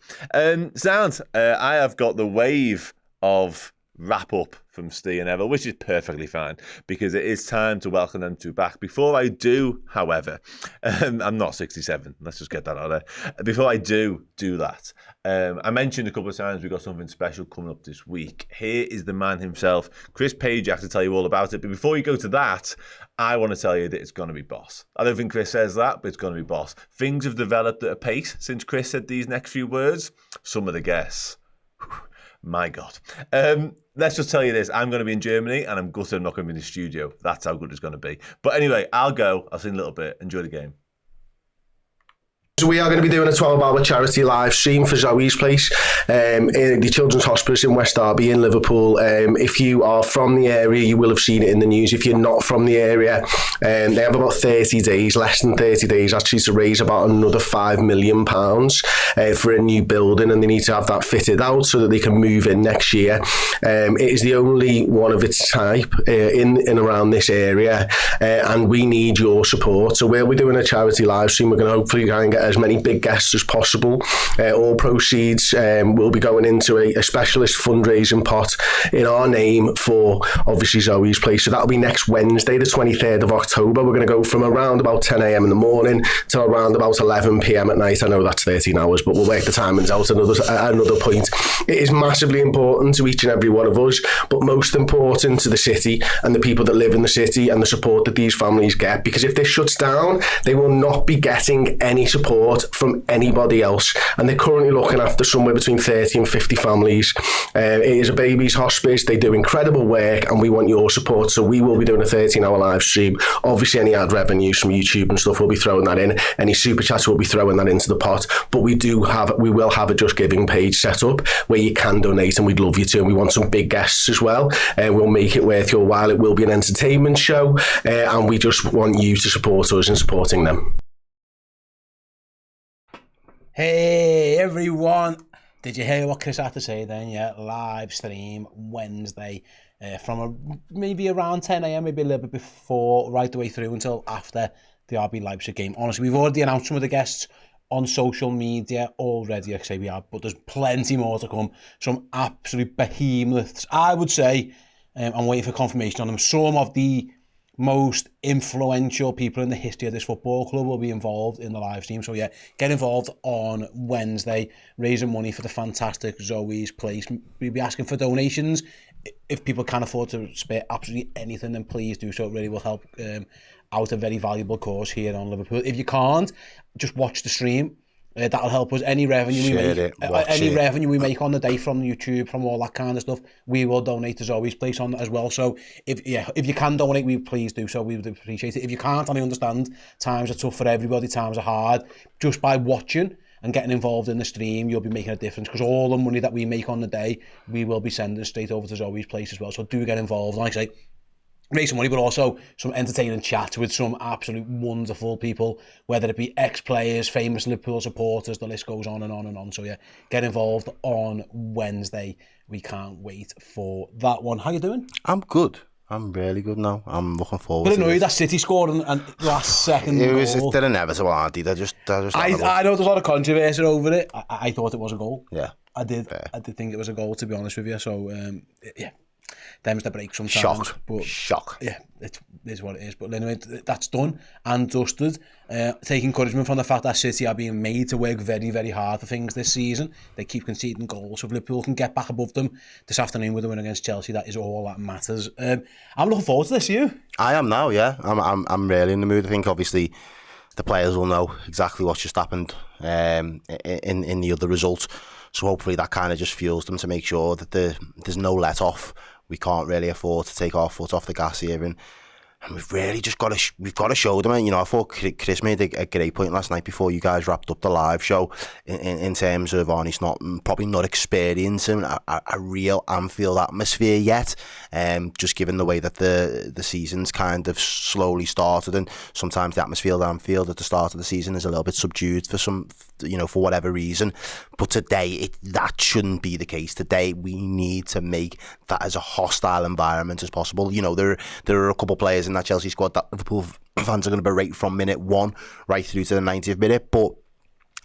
[SPEAKER 3] Sound, I have got the wave of wrap up from Steve and Errol, which is perfectly fine because it is time to welcome them two back. Before I do, however, I'm not 67. Let's just get that out there. Before I do that, I mentioned a couple of times we've got something special coming up this week. Here is the man himself, Chris Pajak, to tell you all about it. But before you go to that, I want to tell you that it's going to be boss. I don't think Chris says that, but it's going to be boss. Things have developed at a pace since Chris said these next few words. Some of the guests. My God. Let's just tell you this. I'm going to be in Germany and I'm gutted I'm not going to be in the studio. That's how good it's going to be. But anyway, I'll go. I'll see you in a little bit. Enjoy the game.
[SPEAKER 6] So we are going to be doing a 12-hour charity live stream for Zoe's Place, in the Children's Hospice in West Derby in Liverpool. If you are from the area, you will have seen it in the news. If you're not from the area, they have about 30 days, less than 30 days actually, to raise about another £5 million for a new building, and they need to have that fitted out so that they can move in next year. It is the only one of its type in and around this area, and we need your support. So we'll be doing a charity live stream. We're going to hopefully try and get as many big guests as possible. All proceeds will be going into a specialist fundraising pot in our name for obviously Zoe's Place. So that'll be next Wednesday, the 23rd of October. We're going to go from around about 10 a.m. in the morning to around about 11 p.m. at night. I know that's 13 hours, but we'll work the timings out another point. It is massively important to each and every one of us, but most important to the city and the people that live in the city and the support that these families get, because if this shuts down, they will not be getting any support from anybody else, and they're currently looking after somewhere between 30 and 50 families. It is a babies hospice. They do incredible work and we want your support, so we will be doing a 13-hour live stream. Obviously any ad revenues from YouTube and stuff, we'll be throwing that in. Any super chats, we'll be throwing that into the pot, but we will have a Just Giving page set up where you can donate, and we'd love you to, and we want some big guests as well. We'll make it worth your while. It will be an entertainment show, and we just want you to support us in supporting them.
[SPEAKER 1] Hey everyone, did you hear what Chris had to say then? Yeah, live stream Wednesday from maybe around 10 a.m, maybe a little bit before, right the way through until after the RB Leipzig game. Honestly, we've already announced some of the guests on social media already, I say we have, but there's plenty more to come. Some absolute behemoths, I would say. I'm waiting for confirmation on them. Some of the most influential people in the history of this football club will be involved in the live stream. So yeah, get involved on Wednesday, raising money for the fantastic Zoe's Place. We'll be asking for donations. If people can afford to spare absolutely anything, then please do so. It really will help out a very valuable cause here on Liverpool. If you can't, just watch the stream. That'll help us. Any revenue we
[SPEAKER 2] Share
[SPEAKER 1] make,
[SPEAKER 2] it, watch
[SPEAKER 1] any
[SPEAKER 2] it.
[SPEAKER 1] revenue we make on the day from YouTube, from all that kind of stuff, we will donate to Zoe's place on that as well. So if you can donate, we please do so. We would appreciate it. If you can't, and I understand times are tough for everybody, times are hard. Just by watching and getting involved in the stream, you'll be making a difference, because all the money that we make on the day, we will be sending straight over to Zoe's place as well. So do get involved. Like I say, raise some money, but also some entertaining chats with some absolute wonderful people, whether it be ex-players, famous Liverpool supporters, the list goes on and on and on. So yeah, get involved on Wednesday. We can't wait for that one. How you doing?
[SPEAKER 2] I'm good. I'm really good now. I'm looking forward
[SPEAKER 1] But
[SPEAKER 2] to
[SPEAKER 1] annoyed
[SPEAKER 2] it.
[SPEAKER 1] that City scored and last second goal.
[SPEAKER 2] They're inevitable, aren't they? They're just
[SPEAKER 1] I know there's a lot of controversy over it. I thought it was a goal.
[SPEAKER 2] Yeah.
[SPEAKER 1] I did think it was a goal, to be honest with you. So yeah, them's the break sometimes.
[SPEAKER 2] Shock.
[SPEAKER 1] But
[SPEAKER 2] Shock.
[SPEAKER 1] yeah, it is what it is. But anyway, that's done and dusted. Take encouragement from the fact that City are being made to work very, very hard for things this season. They keep conceding goals. So if Liverpool can get back above them this afternoon with a win against Chelsea, that is all that matters. I'm looking forward to this, you?
[SPEAKER 2] I am now, yeah. I'm really in the mood. I think obviously the players will know exactly what's just happened in the other result. So hopefully that kind of just fuels them to make sure that there's no let off. We can't really afford to take our foot off the gas here, and we've really just got to show them. And I thought Chris made a great point last night before you guys wrapped up the live show in terms of Arnie's probably not experiencing a real Anfield atmosphere yet. Just given the way that the season's kind of slowly started, and sometimes the atmosphere at Anfield at the start of the season is a little bit subdued for whatever reason. But today, that shouldn't be the case. Today, we need to make that as a hostile environment as possible. There are a couple of players in that Chelsea squad that Liverpool fans are going to berate from minute 1 right through to the 90th minute. But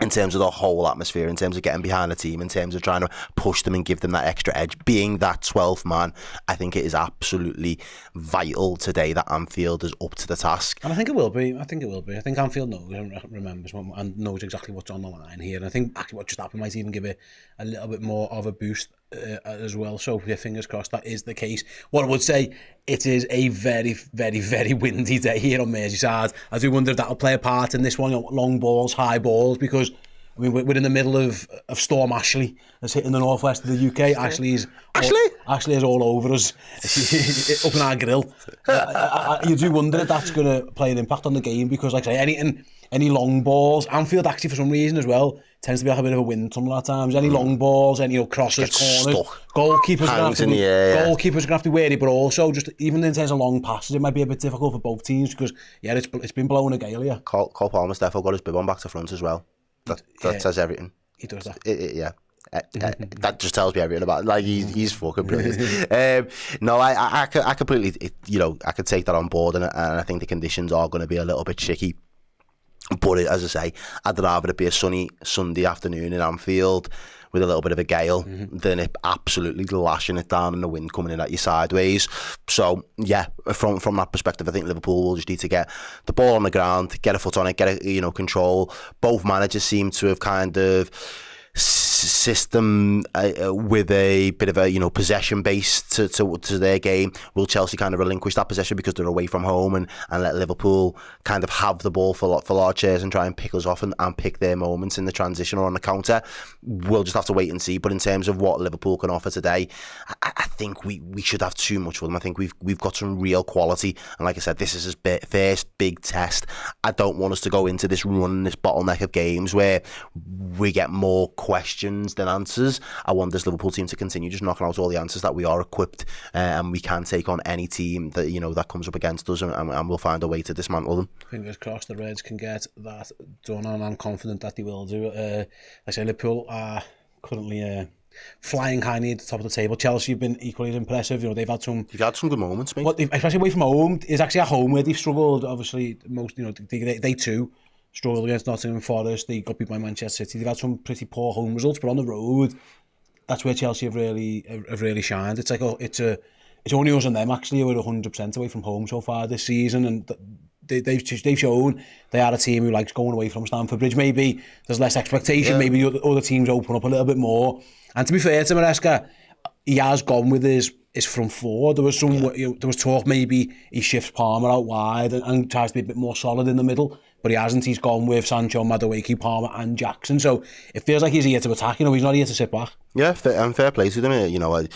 [SPEAKER 2] in terms of the whole atmosphere, in terms of getting behind the team, in terms of trying to push them and give them that extra edge, being that 12th man, I think it is absolutely vital today that Anfield is up to the task.
[SPEAKER 1] And I think it will be. I think Anfield knows and remembers and knows exactly what's on the line here. And I think actually what just happened might even give it a little bit more of a boost as well. So yeah, fingers crossed that is the case. What I would say, it is a very, very, very windy day here on Merseyside. I do wonder if that'll play a part in this one. Long balls, high balls, because I mean, we're in the middle of Storm Ashley that's hitting the northwest of the UK. Ashley is all over us, up in our grill. You do wonder if that's going to play an impact on the game, because, like I say, any long balls, Anfield actually for some reason as well tends to be like a bit of a wind tunnel at times. Any long balls, any crosses, corners, goalkeepers are going to have to be wary, but also just even in terms of long passes, it might be a bit difficult for both teams, because yeah, it's been blowing a gale here.
[SPEAKER 2] Cole Palmer's definitely got his bib on back to front as well. That says everything.
[SPEAKER 1] He does that.
[SPEAKER 2] Yeah. That just tells me everything about it. Like he's fucking brilliant. No, I completely, I could take that on board, and I think the conditions are going to be a little bit tricky. But as I say, I'd rather it be a sunny Sunday afternoon in Anfield with a little bit of a gale than it absolutely lashing it down and the wind coming in at you sideways. So yeah, from that perspective, I think Liverpool will just need to get the ball on the ground, get a foot on it, get control. Both managers seem to have kind of system with a bit of a possession base to their game. Will Chelsea kind of relinquish that possession because they're away from home and let Liverpool kind of have the ball for large shares and try and pick us off and pick their moments in the transition or on the counter? We'll just have to wait and see. But in terms of what Liverpool can offer today, I think we should have too much for them. I think we've got some real quality, and like I said, this is his first big test. I don't want us to go into this run, this bottleneck of games where we get more questions than answers. I want this Liverpool team to continue just knocking out all the answers, that we are equipped and we can take on any team that that comes up against us, and we'll find a way to dismantle them.
[SPEAKER 1] Fingers crossed the Reds can get that done, and I'm confident that they will do. I say Liverpool are currently flying high near the top of the table. Chelsea have been equally as impressive. They've had some
[SPEAKER 2] good moments, mate.
[SPEAKER 1] Especially away from home. It's actually at home where they've struggled. Obviously, most they too struggled against Nottingham Forest. They got beat by Manchester City. They've had some pretty poor home results, but on the road, that's where Chelsea have really shined. It's like it's only us and them actually who are 100% away from home so far this season, and they've shown they are a team who likes going away from Stamford Bridge. Maybe there's less expectation. Yeah. Maybe other teams open up a little bit more. And to be fair to Maresca, he has gone with his front four. There was there was talk maybe he shifts Palmer out wide and tries to be a bit more solid in the middle. but he hasn't. He's gone with Sancho, Madueke, Palmer and Jackson. So it feels like he's here to attack, he's not here to sit back.
[SPEAKER 2] Yeah, and fair play to him,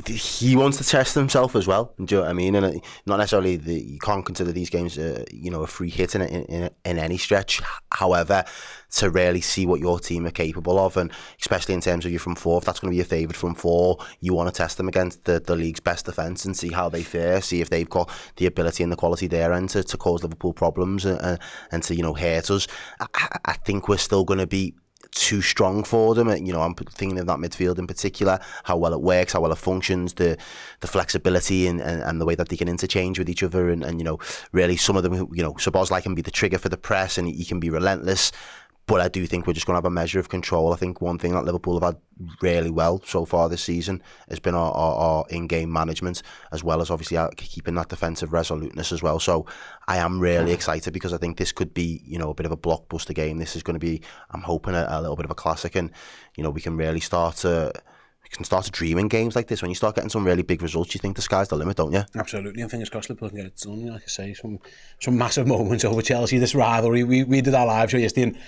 [SPEAKER 2] he wants to test himself as well. Do you know what I mean? And not necessarily you can't consider these games, a free hit in any stretch. However, to really see what your team are capable of, and especially in terms of your front four, if that's going to be your favourite front four, you want to test them against the league's best defence and see how they fare, see if they've got the ability and the quality there and to cause Liverpool problems and to hurt us. I think we're still going to be too strong for them. I'm thinking of that midfield in particular, how well it works, how well it functions, the flexibility and the way that they can interchange with each other, and really some of them, Szoboszlai can be the trigger for the press and he can be relentless. But I do think we're just going to have a measure of control. I think one thing that Liverpool have had really well so far this season has been our in-game management, as well as obviously keeping that defensive resoluteness as well. So I am really excited because I think this could be, a bit of a blockbuster game. This is going to be, I'm hoping, a little bit of a classic, and we can really start to dream in games like this. When you start getting some really big results, you think the sky's the limit, don't you?
[SPEAKER 1] Absolutely, and fingers crossed Liverpool can get it done. Like I say, some massive moments over Chelsea. This rivalry, we did our live show yesterday, and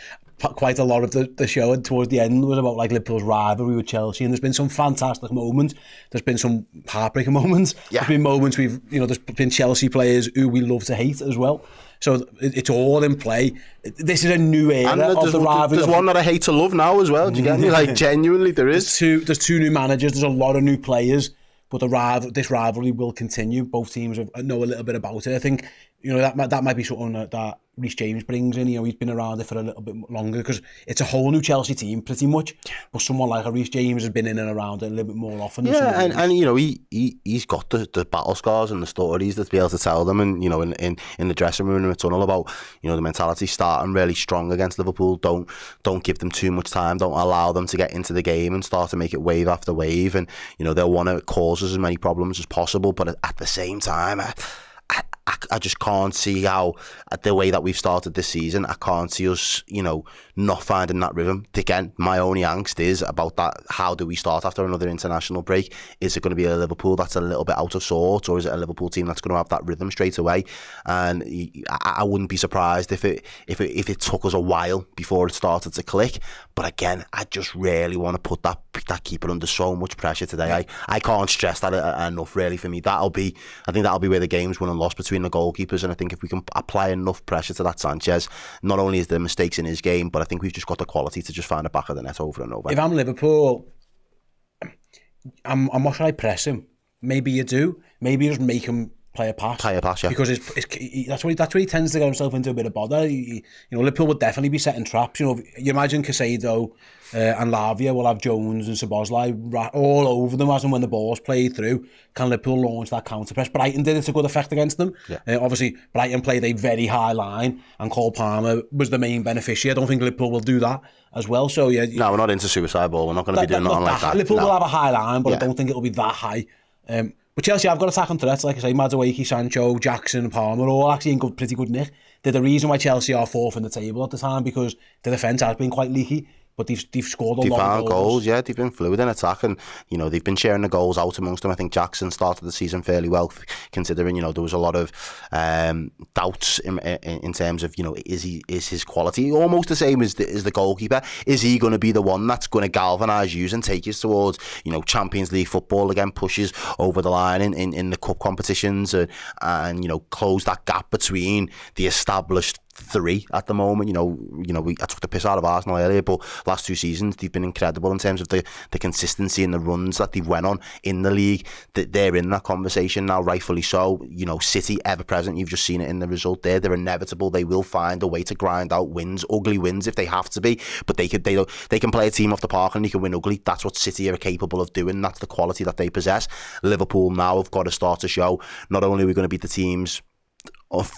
[SPEAKER 1] quite a lot of the show and towards the end was about Liverpool's rivalry with Chelsea, and there's been some fantastic moments, there's been some heartbreaking moments, there's been moments there's been Chelsea players who we love to hate as well. So it's all in play. This is a new era of the rivalry.
[SPEAKER 2] There's one that I hate to love now as well. Do you get me? Genuinely, there is.
[SPEAKER 1] There's two new managers. There's a lot of new players, but this rivalry will continue. Both teams know a little bit about it. I think that might be something that Reece James brings in. He's been around it for a little bit longer because it's a whole new Chelsea team pretty much. But someone like a Reece James has been in and around it a little bit more often.
[SPEAKER 2] Yeah, and he's got the battle scars and the stories to be able to tell them, and in the dressing room in the tunnel about the mentality starting really strong against Liverpool. Don't give them too much time. Don't allow them to get into the game and start to make it wave after wave. And they'll want to cause us as many problems as possible. But at the same time, I just can't see how, the way that we've started this season, I can't see us, not finding that rhythm. Again, my only angst is about that. How do we start after another international break? Is it going to be a Liverpool that's a little bit out of sorts, or is it a Liverpool team that's going to have that rhythm straight away? And I wouldn't be surprised if it took us a while before it started to click. But again, I just really want to put that keeper under so much pressure today. I can't stress that enough, really. For me, I think that'll be where the game's won and lost between the goalkeepers. And I think if we can apply enough pressure to that Sanchez, not only is there mistakes in his game, but I think we've just got the quality to just find the back of the net over and over.
[SPEAKER 1] If I'm Liverpool, I'm what should I press him? Maybe you do. Maybe you just make him play a pass, yeah. Because that's where he tends to get himself into a bit of bother. Liverpool would definitely be setting traps. You imagine Caicedo and Lavia will have Jones and Szoboszlai all over them as and when the ball's played through. Can Liverpool launch that counter press? Brighton did it to good effect against them. Yeah. Obviously, Brighton played a very high line, and Cole Palmer was the main beneficiary. I don't think Liverpool will do that as well. So yeah,
[SPEAKER 2] no, we're not into suicide ball. We're not going to be doing nothing like that.
[SPEAKER 1] Liverpool will have a high line, but I don't think it'll be that high. But Chelsea have got attacking threats, like I say, Madueke, Sancho, Jackson, Palmer, all actually in pretty good nick. They're the reason why Chelsea are fourth in the table at the time, because the defence has been quite leaky. But they've scored a lot of goals.
[SPEAKER 2] Yeah, they've been fluid in attack, and they've been sharing the goals out amongst them. I think Jackson started the season fairly well, considering there was a lot of doubts in terms of is his quality almost the same as the goalkeeper? Is he going to be the one that's going to galvanise you and take us towards Champions League football again, pushes over the line in the cup competitions and close that gap between the established three at the moment? I took the piss out of Arsenal earlier, but last two seasons they've been incredible in terms of the consistency and the runs that they've went on in the league. That they're in that conversation now, rightfully so. City ever present. You've just seen it in the result there. They're inevitable. They will find a way to grind out wins, ugly wins if they have to be. But they can play a team off the park and they can win ugly. That's what City are capable of doing. That's the quality that they possess. Liverpool now have got to start to show. Not only are we going to beat the teams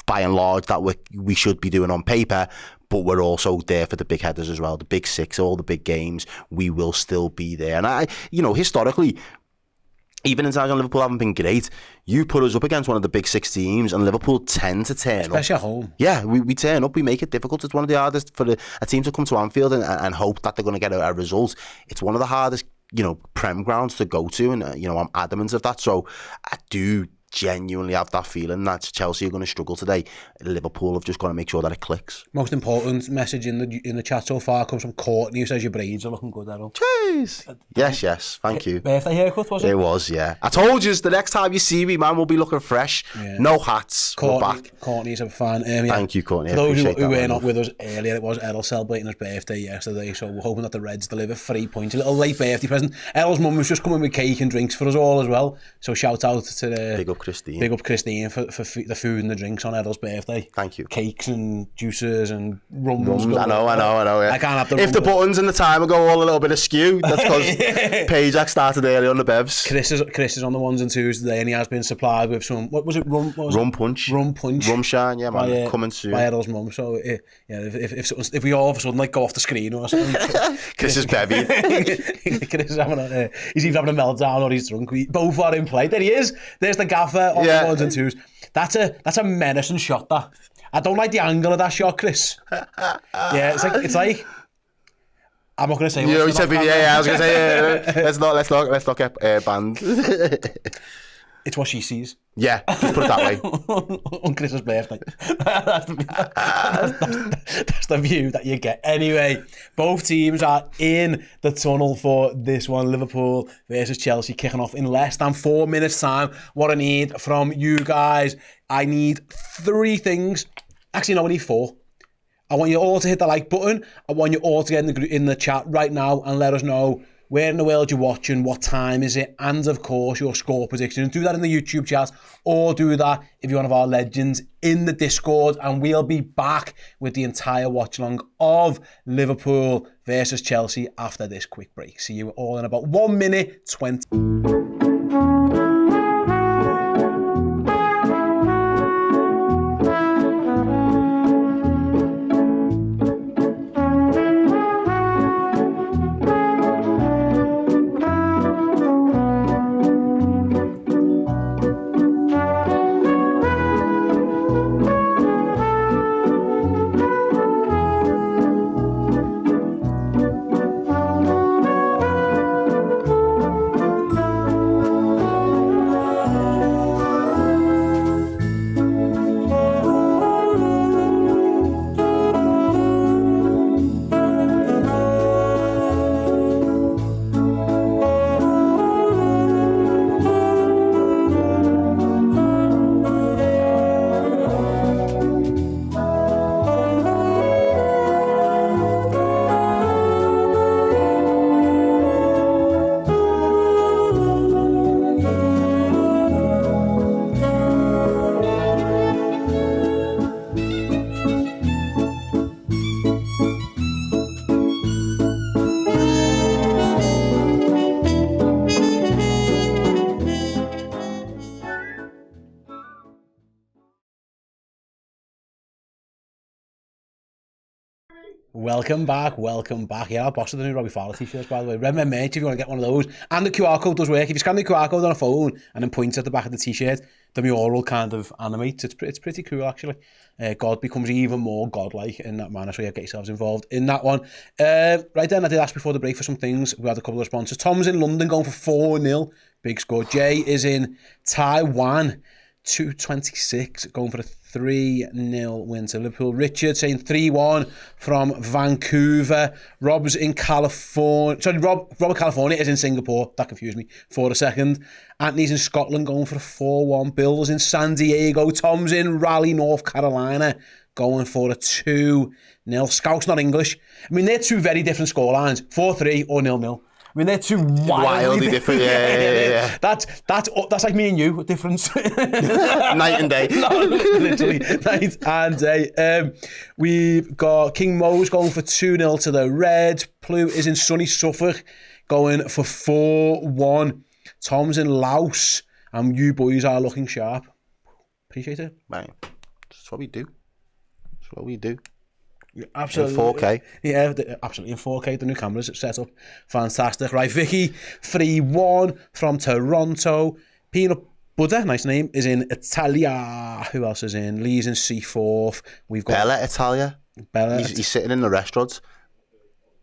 [SPEAKER 2] by and large that we should be doing on paper, but we're also there for the big headers as well, the big six, all the big games. We will still be there. And historically, even in times when Liverpool haven't been great, you put us up against one of the big six teams and Liverpool tend to turn up.
[SPEAKER 1] Especially at home.
[SPEAKER 2] Yeah, we turn up, we make it difficult. It's one of the hardest for a team to come to Anfield and hope that they're going to get a result. It's one of the hardest, Prem grounds to go to, and I'm adamant of that. So I do genuinely have that feeling that Chelsea are going to struggle today. Liverpool have just got to make sure that it clicks.
[SPEAKER 1] Most important message in the chat so far comes from Courtney, who says your braids are looking good, Errol.
[SPEAKER 2] Cheers. Yes, thank you.
[SPEAKER 1] Birthday haircut, was it?
[SPEAKER 2] It was, yeah. I told you, the next time you see me, man, we'll be looking fresh. Yeah. No hats. We're back.
[SPEAKER 1] Courtney's a fan.
[SPEAKER 2] Thank you, Courtney.
[SPEAKER 1] For those who were not with us earlier, it was Errol celebrating his birthday yesterday, so we're hoping that the Reds deliver 3 points. A little late birthday present. Errol's mum was just coming with cake and drinks for us all as well, so shout out to
[SPEAKER 2] Big up Christine.
[SPEAKER 1] Big up Christine for the food and the drinks on Errol's birthday.
[SPEAKER 2] Thank you.
[SPEAKER 1] Cakes and juices and rums.
[SPEAKER 2] I know, yeah.
[SPEAKER 1] I can't have the
[SPEAKER 2] if the buttons and the timer go all a little bit askew, that's because Pajak started early on the bevs.
[SPEAKER 1] Chris is on the ones and twos today, and he has been supplied with some, what was it, rum punch? Rum punch.
[SPEAKER 2] Rum shine, yeah, man, coming soon.
[SPEAKER 1] By Errol's mum, so yeah, if we all of a sudden like go off the screen or something.
[SPEAKER 2] Chris is bevy.
[SPEAKER 1] Chris is having he's either having a meltdown or he's drunk. Both are in play. There he is. There's the gaffer on the ones and twos. That's a menacing shot, that. I don't like the angle of that shot, Chris. Yeah, it's like I'm not going to say.
[SPEAKER 2] I was going to say. Let's not get banned.
[SPEAKER 1] It's what she sees.
[SPEAKER 2] Yeah, just put it that way.
[SPEAKER 1] On Chris's birthday. That's the view that you get. Anyway, both teams are in the tunnel for this one. Liverpool versus Chelsea kicking off in less than 4 minutes time. What I need from you guys, I need 3 things. Actually, no, I need 4. I want you all to hit the like button. I want you all to get in the chat right now and let us know where in the world you're watching, what time is it, and of course your score prediction. Do that in the YouTube chat, or do that if you're one of our legends in the Discord, and we'll be back with the entire watch-along of Liverpool versus Chelsea after this quick break. See you all in about 1 minute 20. Welcome back. Yeah, our boss of the new Robbie Fowler t-shirts, by the way. Redmen merch, if you want to get one of those. And the QR code does work. If you scan the QR code on a phone and then point at the back of the t-shirt, the mural kind of animates. It's pretty cool, actually. God becomes even more godlike in that manner, so yeah, get yourselves involved in that one. Right then, I did ask before the break for some things. We had a couple of sponsors. Tom's in London going for 4-0. Big score. Jay is in Taiwan. 226 going for a 3-0 win to Liverpool. Richard saying 3-1 from Vancouver. Rob's in California. Sorry, Robert California is in Singapore. That confused me for a second. Anthony's in Scotland going for a 4-1. Bill's in San Diego. Tom's in Raleigh, North Carolina going for a 2-0. Scout's not English. I mean, they're two very different scorelines. 4-3 or 0-0. I mean, they're two wildly different.
[SPEAKER 2] Yeah.
[SPEAKER 1] That's like me and you, a difference.
[SPEAKER 2] Night and day.
[SPEAKER 1] No, literally, night and day. We've got King Mo's going for 2-0 to the Reds. Plu is in sunny Suffolk going for 4-1. Tom's in Laos, and you boys are looking sharp. Appreciate it.
[SPEAKER 2] Man, that's what we do.
[SPEAKER 1] Absolutely.
[SPEAKER 2] In 4K.
[SPEAKER 1] Yeah, absolutely in 4K. The new cameras set up. Fantastic. Right, Vicky, 3-1 from Toronto. Peanut Butter, nice name, is in Italia. Who else is in? Lee's in C4. We've got
[SPEAKER 2] Bella Italia.
[SPEAKER 1] Bella.
[SPEAKER 2] He's sitting in the restaurant.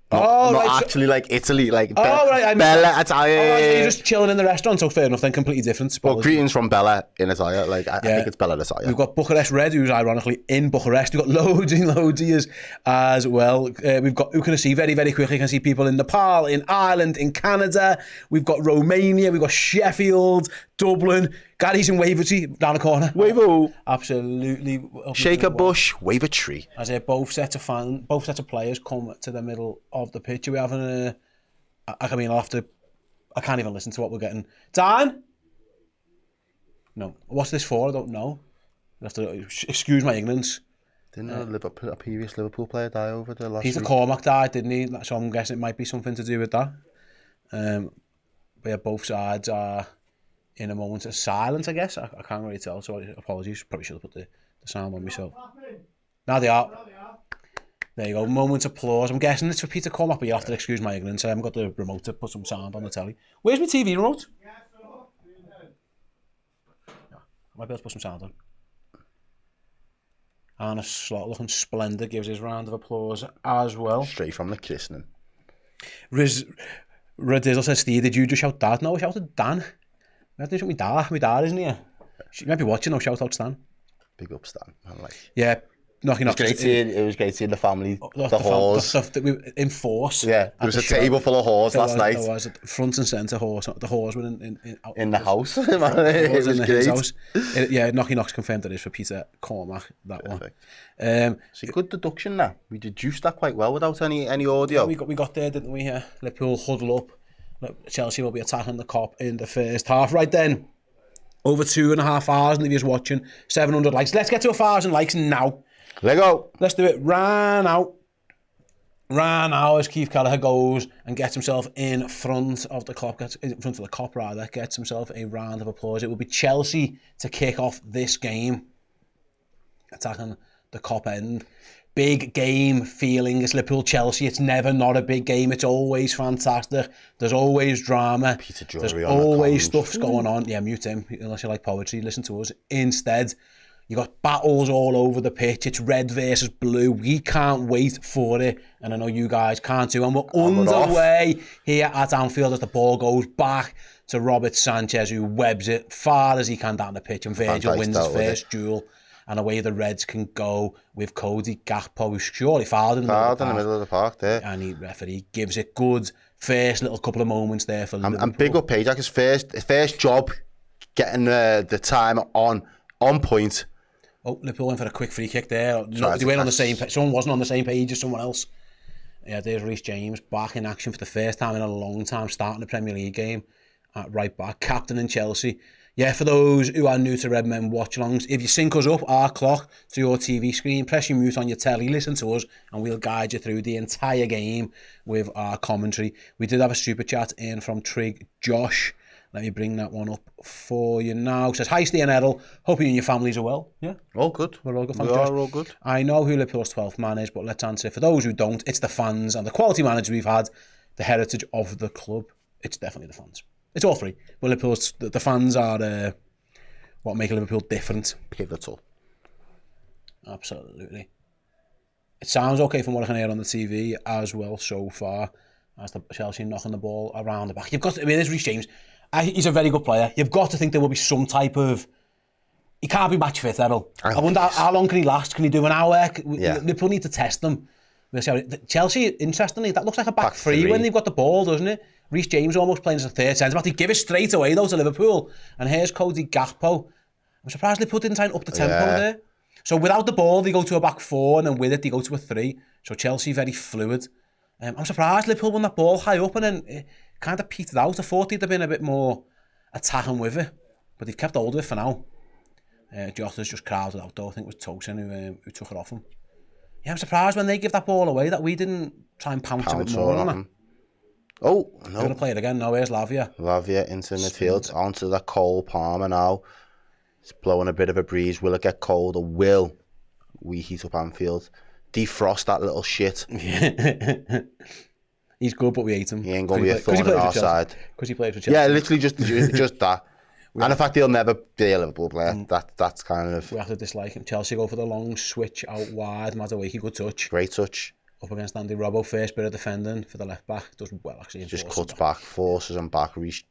[SPEAKER 2] Not actually like Italy, like
[SPEAKER 1] right,
[SPEAKER 2] Bella Italia.
[SPEAKER 1] Oh, you're just chilling in the restaurant, so fair enough, then completely different.
[SPEAKER 2] Well, greetings from Bella in Italia. Like, I think it's Bella Italia.
[SPEAKER 1] We've got Bucharest Red, who's ironically in Bucharest. We've got loads and loads of years as well. We've got, who can I see very, very quickly? You can see people in Nepal, in Ireland, in Canada. We've got Romania, we've got Sheffield, Dublin. Gary's in Wavertree, down the corner.
[SPEAKER 2] Wavo.
[SPEAKER 1] Absolutely.
[SPEAKER 2] Shake a bush, wave a tree.
[SPEAKER 1] As both sets of players come to the middle of the pitch. We're having a... I mean, I can't even listen to what we're getting. Dan? No. What's this for? I don't know. You have to excuse my ignorance.
[SPEAKER 2] Didn't a previous Liverpool player die over the last
[SPEAKER 1] Peter
[SPEAKER 2] week?
[SPEAKER 1] Cormack died, didn't he? So I'm guessing it might be something to do with that. But yeah, both sides are in a moment of silence, I guess. I can't really tell, so apologies. Probably should have put the sound on myself. Now they are. There you go, moment of applause. I'm guessing it's for Peter Cormack, but you have to excuse my ignorance. I haven't got the remote to put some sound on the telly. Where's my TV remote? I might be able to put some sound on. Arne Slot looking splendid, gives his round of applause as well.
[SPEAKER 2] Straight from the christening.
[SPEAKER 1] Radizzle says, Steve, did you just shout Dad? No, I shouted Dan. I didn't shout my dad, isn't he? She might be watching, no, shout out Stan.
[SPEAKER 2] Big up Stan.
[SPEAKER 1] Yeah. Knocking
[SPEAKER 2] it was great seeing the family, the whores.
[SPEAKER 1] The stuff that we enforce.
[SPEAKER 2] Yeah, there was a table full of whores last night.
[SPEAKER 1] There was front and centre horse. The whores were
[SPEAKER 2] in the house. It was great.
[SPEAKER 1] House. Knocky Knocks confirmed that it's for Peter Cormack, that
[SPEAKER 2] Perfect.
[SPEAKER 1] one.
[SPEAKER 2] It's a good deduction now. We deduced that quite well without any audio.
[SPEAKER 1] Yeah, we got there, didn't we? Liverpool huddle up. Chelsea will be attacking the Kop in the first half. Right then, over 2.5 hours, and if you're watching, 700 likes. Let's get to 1,000 likes now.
[SPEAKER 2] Let go.
[SPEAKER 1] Let's do it. Ran out as Keith Kelleher goes and gets himself in front of the Kop, gets himself a round of applause. It will be Chelsea to kick off this game, attacking the Kop end. Big game feeling. It's Liverpool-Chelsea. It's never not a big game. It's always fantastic. There's always drama.
[SPEAKER 2] Peter Drury
[SPEAKER 1] There's
[SPEAKER 2] on
[SPEAKER 1] always stuff's going on. Yeah, mute him, unless you like poetry. Listen to us instead. You got battles all over the pitch. It's red versus blue. We can't wait for it. And I know you guys can't too. And we're underway here at Anfield as the ball goes back to Robert Sanchez, who webs it far as he can down the pitch. And Virgil wins his first duel. And away the Reds can go with Cody Gakpo, who's surely fouled in the
[SPEAKER 2] middle of the park there.
[SPEAKER 1] And the referee gives it good. First little couple of moments there for Liverpool.
[SPEAKER 2] And big up Pajak, his first job getting the time on point.
[SPEAKER 1] Oh, Liverpool went for a quick free kick there. They weren't on the same page. Someone wasn't on the same page as someone else. Yeah, there's Reece James back in action for the first time in a long time, starting the Premier League game at right back, captain in Chelsea. Yeah, for those who are new to Redmen Watchalongs, if you sync us up, our clock, to your TV screen, press your mute on your telly, listen to us, and we'll guide you through the entire game with our commentary. We did have a super chat in from Trig Josh. Let me bring that one up for you now. It says, hi, Steve and Errol. Hope you and your families are well. Yeah?
[SPEAKER 2] All good.
[SPEAKER 1] We're all good.
[SPEAKER 2] We are all good.
[SPEAKER 1] I know who Liverpool's 12th man is, but let's answer. For those who don't, it's the fans and the quality manager we've had, the heritage of the club. It's definitely the fans. It's all three. But Liverpool's, the fans are what make Liverpool different.
[SPEAKER 2] Pivotal.
[SPEAKER 1] Absolutely. It sounds okay from what I can hear on the TV as well so far, as the Chelsea knocking the ball around the back. You've got to, I mean, there's Reece James. He's a very good player. You've got to think there will be some type of... He can't be match fit, Errol. I wonder how long can he last? Can he do an hour?
[SPEAKER 2] Yeah.
[SPEAKER 1] Liverpool need to test them. Chelsea, interestingly, that looks like a back three when they've got the ball, doesn't it? Reece James almost playing as a third centre back. They give it straight away, though, to Liverpool. And here's Cody Gakpo. I'm surprised Liverpool didn't try and up the tempo there. So without the ball, they go to a back four, and then with it, they go to a three. So Chelsea very fluid. I'm surprised Liverpool won that ball high up, and then it kind of petered out. I thought they'd have been a bit more attacking with it, but they've kept hold of it for now. Jota's just crowded out, though. I think it was Tosin who took it off him. Yeah, I'm surprised when they give that ball away that we didn't try and pounce a bit more on it.
[SPEAKER 2] Oh, no.
[SPEAKER 1] They're going to play it again. No, where's Lavia?
[SPEAKER 2] Lavia into midfield, onto the Cole Palmer now. It's blowing a bit of a breeze. Will it get cold, or will we heat up Anfield? Defrost that little shit.
[SPEAKER 1] He's good, but we hate him.
[SPEAKER 2] He ain't going to be a thorn in our side.
[SPEAKER 1] Because he played for Chelsea.
[SPEAKER 2] Yeah, literally just that. And the fact he'll never be a Liverpool player, that's kind of...
[SPEAKER 1] We have to dislike him. Chelsea go for the long switch out wide. Madueke, good touch.
[SPEAKER 2] Great touch.
[SPEAKER 1] up against Andy Robbo, first bit of defending for the left back. Does well actually.
[SPEAKER 2] Just cuts back, forces him back. Reece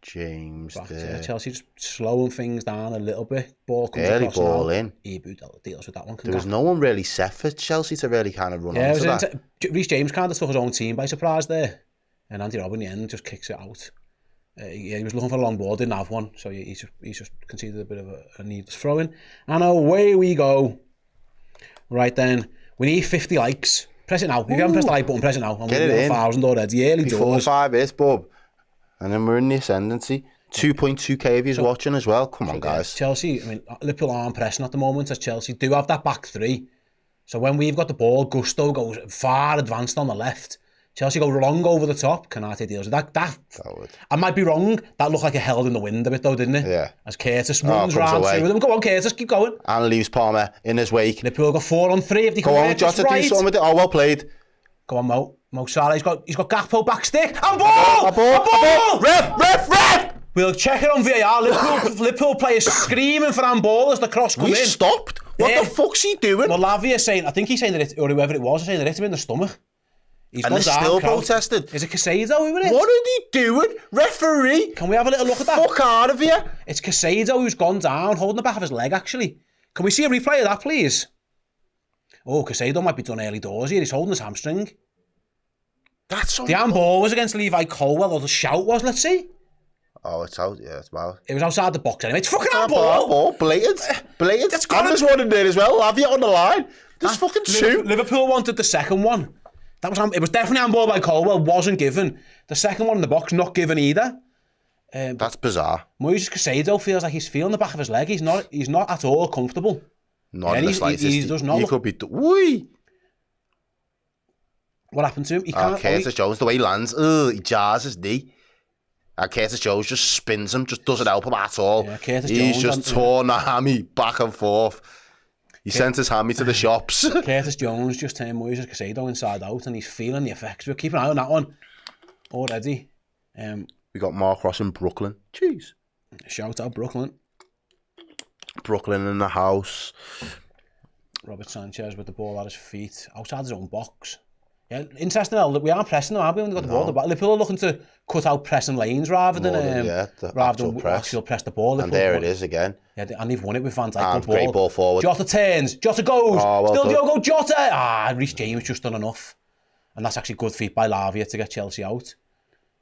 [SPEAKER 2] James
[SPEAKER 1] back
[SPEAKER 2] there.
[SPEAKER 1] Chelsea just slowing things down a little bit. Ball comes
[SPEAKER 2] Early
[SPEAKER 1] across
[SPEAKER 2] ball
[SPEAKER 1] now.
[SPEAKER 2] in.
[SPEAKER 1] Ebu deals with that one.
[SPEAKER 2] There was no one really set for Chelsea to really kind of run
[SPEAKER 1] Yeah,
[SPEAKER 2] onto that.
[SPEAKER 1] Reece James kind of took his own team by surprise there. And Andy Robbo in the end just kicks it out. He was looking for a long ball, didn't have one. So he's just conceded a bit of a needless throw-in. And away we go. Right then, we need 50 likes. Press it now. If you haven't pressed the like button, press it now. I'm
[SPEAKER 2] Get it in.
[SPEAKER 1] 1,000 already. Early
[SPEAKER 2] Before
[SPEAKER 1] doors.
[SPEAKER 2] 5 hits, bub. And then we're in the ascendancy. 2.2k of you watching as well. Come on, guys.
[SPEAKER 1] Chelsea, I mean, Liverpool aren't pressing at the moment as Chelsea do have that back three. So when we've got the ball, Gusto goes far advanced on the left. Chelsea go long over the top. Canate deals with that. I might be wrong. That looked like it held in the wind a bit though, didn't it?
[SPEAKER 2] Yeah.
[SPEAKER 1] As Curtis runs round
[SPEAKER 2] away.
[SPEAKER 1] through them. Go on, Curtis, keep going.
[SPEAKER 2] And leaves Palmer in his wake.
[SPEAKER 1] Liverpool got 4 on 3 if they
[SPEAKER 2] Go
[SPEAKER 1] can
[SPEAKER 2] on,
[SPEAKER 1] get just
[SPEAKER 2] Jota, do
[SPEAKER 1] right.
[SPEAKER 2] something with it. Oh, well played.
[SPEAKER 1] Go on, Mo Salah, he's got Gakpo back stick. And ball!
[SPEAKER 2] A ball! Ref!
[SPEAKER 1] We'll check it on VAR. Liverpool players screaming for handball as the cross come
[SPEAKER 2] We
[SPEAKER 1] in.
[SPEAKER 2] stopped. What the fuck's he doing?
[SPEAKER 1] Well, Lavia's saying, I think he's saying that it, or whoever it was, saying that it hit him in the stomach. He's
[SPEAKER 2] And
[SPEAKER 1] gone
[SPEAKER 2] they're
[SPEAKER 1] down,
[SPEAKER 2] still
[SPEAKER 1] crouched.
[SPEAKER 2] protesting.
[SPEAKER 1] Is it Casado who it is?
[SPEAKER 2] What are they doing? Referee!
[SPEAKER 1] Can we have a little look at that?
[SPEAKER 2] Fuck out of here.
[SPEAKER 1] It's Casado who's gone down, holding the back of his leg, actually. Can we see a replay of that, please? Oh, Casado might be done early doors here. He's holding his hamstring.
[SPEAKER 2] That's
[SPEAKER 1] The handball was against Levi Colwell, or the shout was, let's see.
[SPEAKER 2] Oh, it's out. Yeah, it's wild.
[SPEAKER 1] It was outside the box anyway. It's fucking handball.
[SPEAKER 2] Blatant.
[SPEAKER 1] That's got
[SPEAKER 2] And there's one in there as well. Have you on the line? There's fucking two.
[SPEAKER 1] Liverpool wanted the second one. It was definitely handball by Colwell, wasn't given. The second one in the box, not given either.
[SPEAKER 2] That's bizarre.
[SPEAKER 1] Moises Caicedo feels like he's feeling the back of his leg. He's not at all comfortable.
[SPEAKER 2] Not in the slightest.
[SPEAKER 1] He does not
[SPEAKER 2] He
[SPEAKER 1] look...
[SPEAKER 2] could be... Whee!
[SPEAKER 1] What happened to him? He can't...
[SPEAKER 2] Curtis Jones, the way he lands, he jars his knee. And Curtis Jones just spins him, just doesn't help him at all.
[SPEAKER 1] Yeah, Curtis
[SPEAKER 2] He's
[SPEAKER 1] Jones
[SPEAKER 2] just torn the hammy back and forth. He sent his hammy to the shops.
[SPEAKER 1] Curtis Jones just turned Moises Caicedo inside out and he's feeling the effects. We're keeping an eye on that one already.
[SPEAKER 2] We got Mark Ross in Brooklyn. Jeez.
[SPEAKER 1] Shout out Brooklyn.
[SPEAKER 2] Brooklyn in the house.
[SPEAKER 1] Robert Sanchez with the ball at his feet, outside his own box. Yeah, interesting though, we aren't pressing them, have we? When we got the ball, Liverpool are looking to cut out pressing lanes rather than actual press the ball.
[SPEAKER 2] And there it is again.
[SPEAKER 1] Yeah, and they've won it with Van Dijk.
[SPEAKER 2] And great ball forward.
[SPEAKER 1] Jota turns, Jota goes, still
[SPEAKER 2] done.
[SPEAKER 1] Diogo Jota. Reece James just done enough. And that's actually good feat by Lavia to get Chelsea out.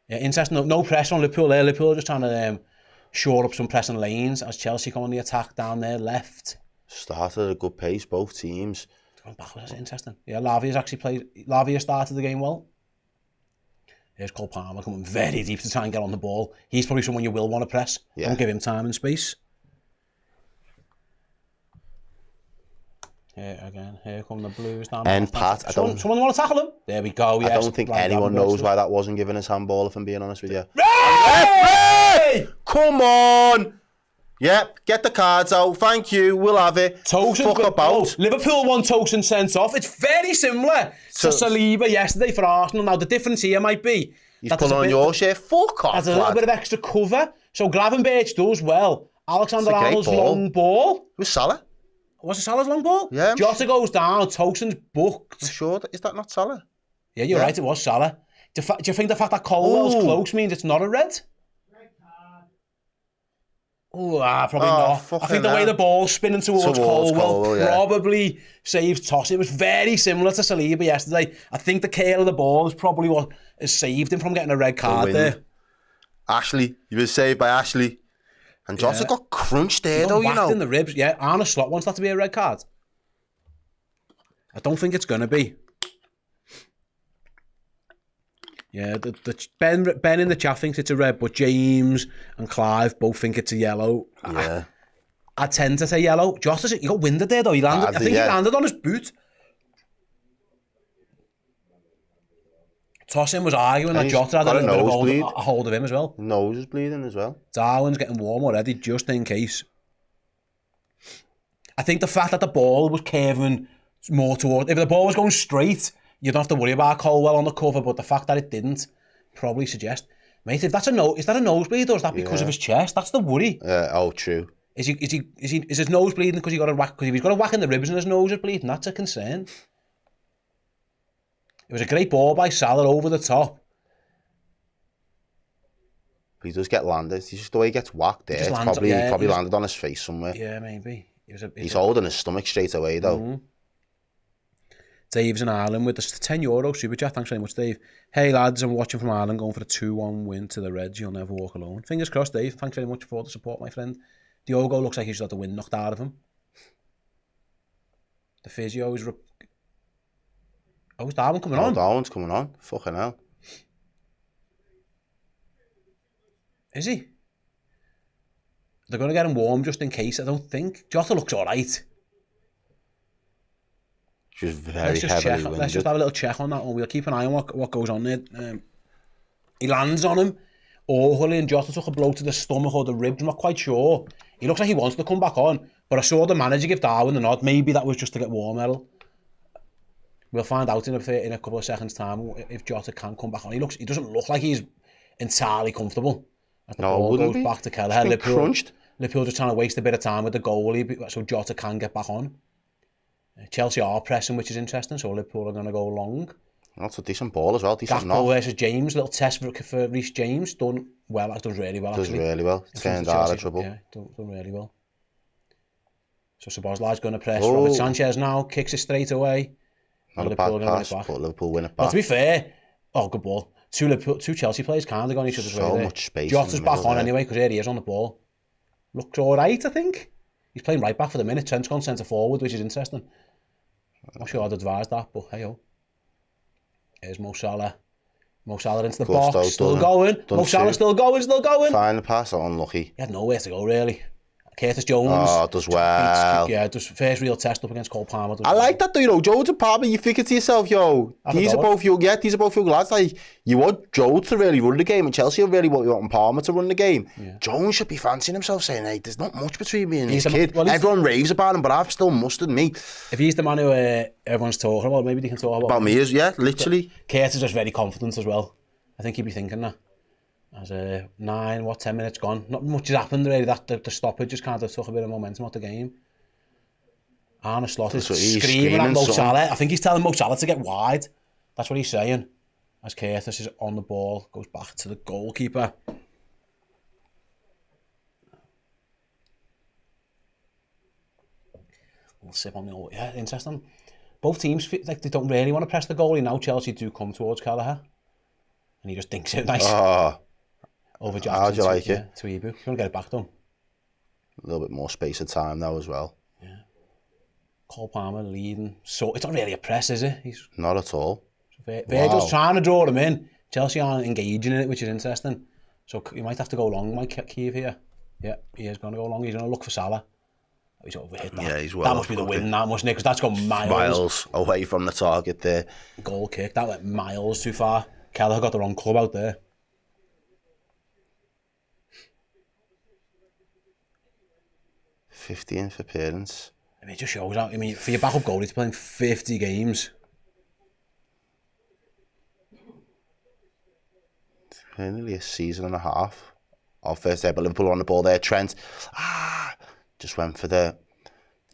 [SPEAKER 1] Yeah, interesting, no pressure on Liverpool there. Liverpool are just trying to shore up some pressing lanes as Chelsea come on the attack down there left.
[SPEAKER 2] Started at a good pace, both teams.
[SPEAKER 1] Going backwards, that's interesting. Yeah, Lavia started the game well. Here's Cole Palmer coming very deep to try and get on the ball. He's probably someone you will want to press.
[SPEAKER 2] Yeah.
[SPEAKER 1] Don't give him time and space. Here come the Blues down.
[SPEAKER 2] And Pat,
[SPEAKER 1] Someone want to tackle him? There we go, yes.
[SPEAKER 2] I don't think anyone knows why that wasn't given his handball, if I'm being honest with you.
[SPEAKER 1] Hey!
[SPEAKER 2] Come on! Yep, get the cards out. Thank you. We'll have it.
[SPEAKER 1] Fuck about. Liverpool want Tosin sent off. It's very similar to Saliba yesterday for Arsenal. Now, the difference here might be...
[SPEAKER 2] He's put on your shirt. Fuck off,
[SPEAKER 1] Has a little bit of extra cover. So Gravenberch does well. Alexander-Arnold's long ball.
[SPEAKER 2] Who's Salah?
[SPEAKER 1] Was it Salah's long ball?
[SPEAKER 2] Yeah.
[SPEAKER 1] Jota goes down. Tosin's booked.
[SPEAKER 2] I'm sure. Is that not Salah?
[SPEAKER 1] Yeah, you're right. It was Salah. Do you think the fact that Colwell's close means it's not a red? Oh, probably not. I think the way the ball's spinning towards Colwell probably saves toss. It was very similar to Saliba yesterday. I think the curl of the ball is probably what has saved him from getting a red card there.
[SPEAKER 2] Ashley, you were saved by Ashley. And Jota got crunched there, though, you know.
[SPEAKER 1] In the ribs. Yeah, Arne Slot wants that to be a red card. I don't think it's going to be. Yeah, Ben in the chat thinks it's a red, but James and Clive both think it's a yellow.
[SPEAKER 2] Yeah.
[SPEAKER 1] I tend to say yellow. Jota, he got winded there, though. He landed. I think he landed on his boot. Tosin was arguing that Jota had a little bit of a hold of him as well.
[SPEAKER 2] Nose is bleeding as well.
[SPEAKER 1] Darwin's getting warm already, just in case. I think the fact that the ball was curving more toward... If the ball was going straight, you don't have to worry about Colwell on the cover, but the fact that it didn't probably suggest... Mate, if that's is that a nosebleed or is that because of his chest? That's the worry.
[SPEAKER 2] True.
[SPEAKER 1] Is his nose bleeding because he got a whack? Because if he's got a whack in the ribs and his nose is bleeding, that's a concern. It was a great ball by Salah over the top.
[SPEAKER 2] But he does get landed. It's just the way he gets whacked there. It's
[SPEAKER 1] lands-
[SPEAKER 2] probably,
[SPEAKER 1] yeah,
[SPEAKER 2] probably
[SPEAKER 1] he just-
[SPEAKER 2] landed on his face somewhere.
[SPEAKER 1] Yeah, maybe.
[SPEAKER 2] He's holding his stomach straight away, though.
[SPEAKER 1] Dave's in Ireland with the €10 super chat. Thanks very much, Dave. Hey lads, I'm watching from Ireland, going for a 2-1 win to the Reds. You'll never walk alone. Fingers crossed, Dave. Thanks very much for the support, my friend. Diogo looks like he's got the wind knocked out of him. The physio is... Oh, is Darwin coming on?
[SPEAKER 2] Darwin's coming on. Fucking hell.
[SPEAKER 1] Is he? They're going to get him warm just in case, I don't think. Jota looks all right.
[SPEAKER 2] She's very heavily winded.
[SPEAKER 1] Let's just have a little check on that one. We'll keep an eye on what goes on there. He lands on him. O'Hully and Jota took a blow to the stomach or the ribs. I'm not quite sure. He looks like he wants to come back on. But I saw the manager give Darwin the nod. Maybe that was just to get warm, Errol. We'll find out in a couple of seconds' time if Jota can come back on. He doesn't look like he's entirely comfortable. The ball goes back to Kelleher. Liverpool just trying to waste a bit of time with the goalie so Jota can get back on. Chelsea are pressing, which is interesting, so Liverpool are going to go long.
[SPEAKER 2] That's a decent ball as well, decent knock.
[SPEAKER 1] Gakpo versus James, little test for Reece James, done well, does really well actually.
[SPEAKER 2] Does really well, turned out of trouble.
[SPEAKER 1] Yeah, done really well. So Szoboszlai's going to press, Robert Sanchez now, kicks it straight away.
[SPEAKER 2] Not a bad pass, but Liverpool win it back.
[SPEAKER 1] Well, to be fair, good ball. Two Chelsea players kind of gone each other's way there.
[SPEAKER 2] So much space.
[SPEAKER 1] Jota's back on anyway, because here he is on the ball. Looks alright, I think. He's playing right back for the minute. Trent's gone centre forward, which is interesting. I'm not sure I'd advise that, but hey-ho. Here's Mo Salah. Mo Salah into the box. Still going. Mo Salah still going.
[SPEAKER 2] Final pass, unlucky.
[SPEAKER 1] He had nowhere to go, really. Curtis Jones.
[SPEAKER 2] Oh, does well.
[SPEAKER 1] Yeah, does first real test up against Cole Palmer.
[SPEAKER 2] I like that though, you know, Jones and Palmer, you figure to yourself, these are both young lads. Like, you want Jones to really run the game, and Chelsea really want Palmer to run the game. Yeah. Jones should be fancying himself, saying, hey, there's not much between me and this kid. Everyone raves about him, but I've still mustered me.
[SPEAKER 1] If he's the man who everyone's talking about, maybe they can talk
[SPEAKER 2] about me. Literally.
[SPEAKER 1] Curtis is just very confident as well. I think he'd be thinking that. As 10 minutes gone. Not much has happened really. The stoppage just kind of took a bit of momentum out the game. Arne Slot is screaming at Mo Salah. I think he's telling Mo Salah to get wide. That's what he's saying. As Curtis is on the ball, goes back to the goalkeeper. We'll sip on the old... Yeah, interesting. Both teams feel like they don't really want to press the goalie. Now Chelsea do come towards Kelleher. And he just thinks it nice. Over
[SPEAKER 2] how do you like it?
[SPEAKER 1] To Ibu. You want to get it back done.
[SPEAKER 2] A little bit more space of time now as well.
[SPEAKER 1] Yeah. Cole Palmer leading. So it's not really a press, is it? He's
[SPEAKER 2] not at all.
[SPEAKER 1] Virgil's trying to draw them in. Chelsea aren't engaging in it, which is interesting. So you might have to go long, Mike Keeve here. Yeah, he is going to go long. He's going to look for Salah. He's overhit that.
[SPEAKER 2] Yeah, he's well.
[SPEAKER 1] That must be the win, that mustn't it? Because that's gone miles
[SPEAKER 2] away from the target there.
[SPEAKER 1] Goal kick. That went miles too far. Kelleher got the wrong club out there.
[SPEAKER 2] 15th appearance.
[SPEAKER 1] I mean, it just shows out. I mean, for your backup goalie to playing 50 games.
[SPEAKER 2] Nearly a season and a half. Our first ever Liverpool on the ball there. Trent, just went for the...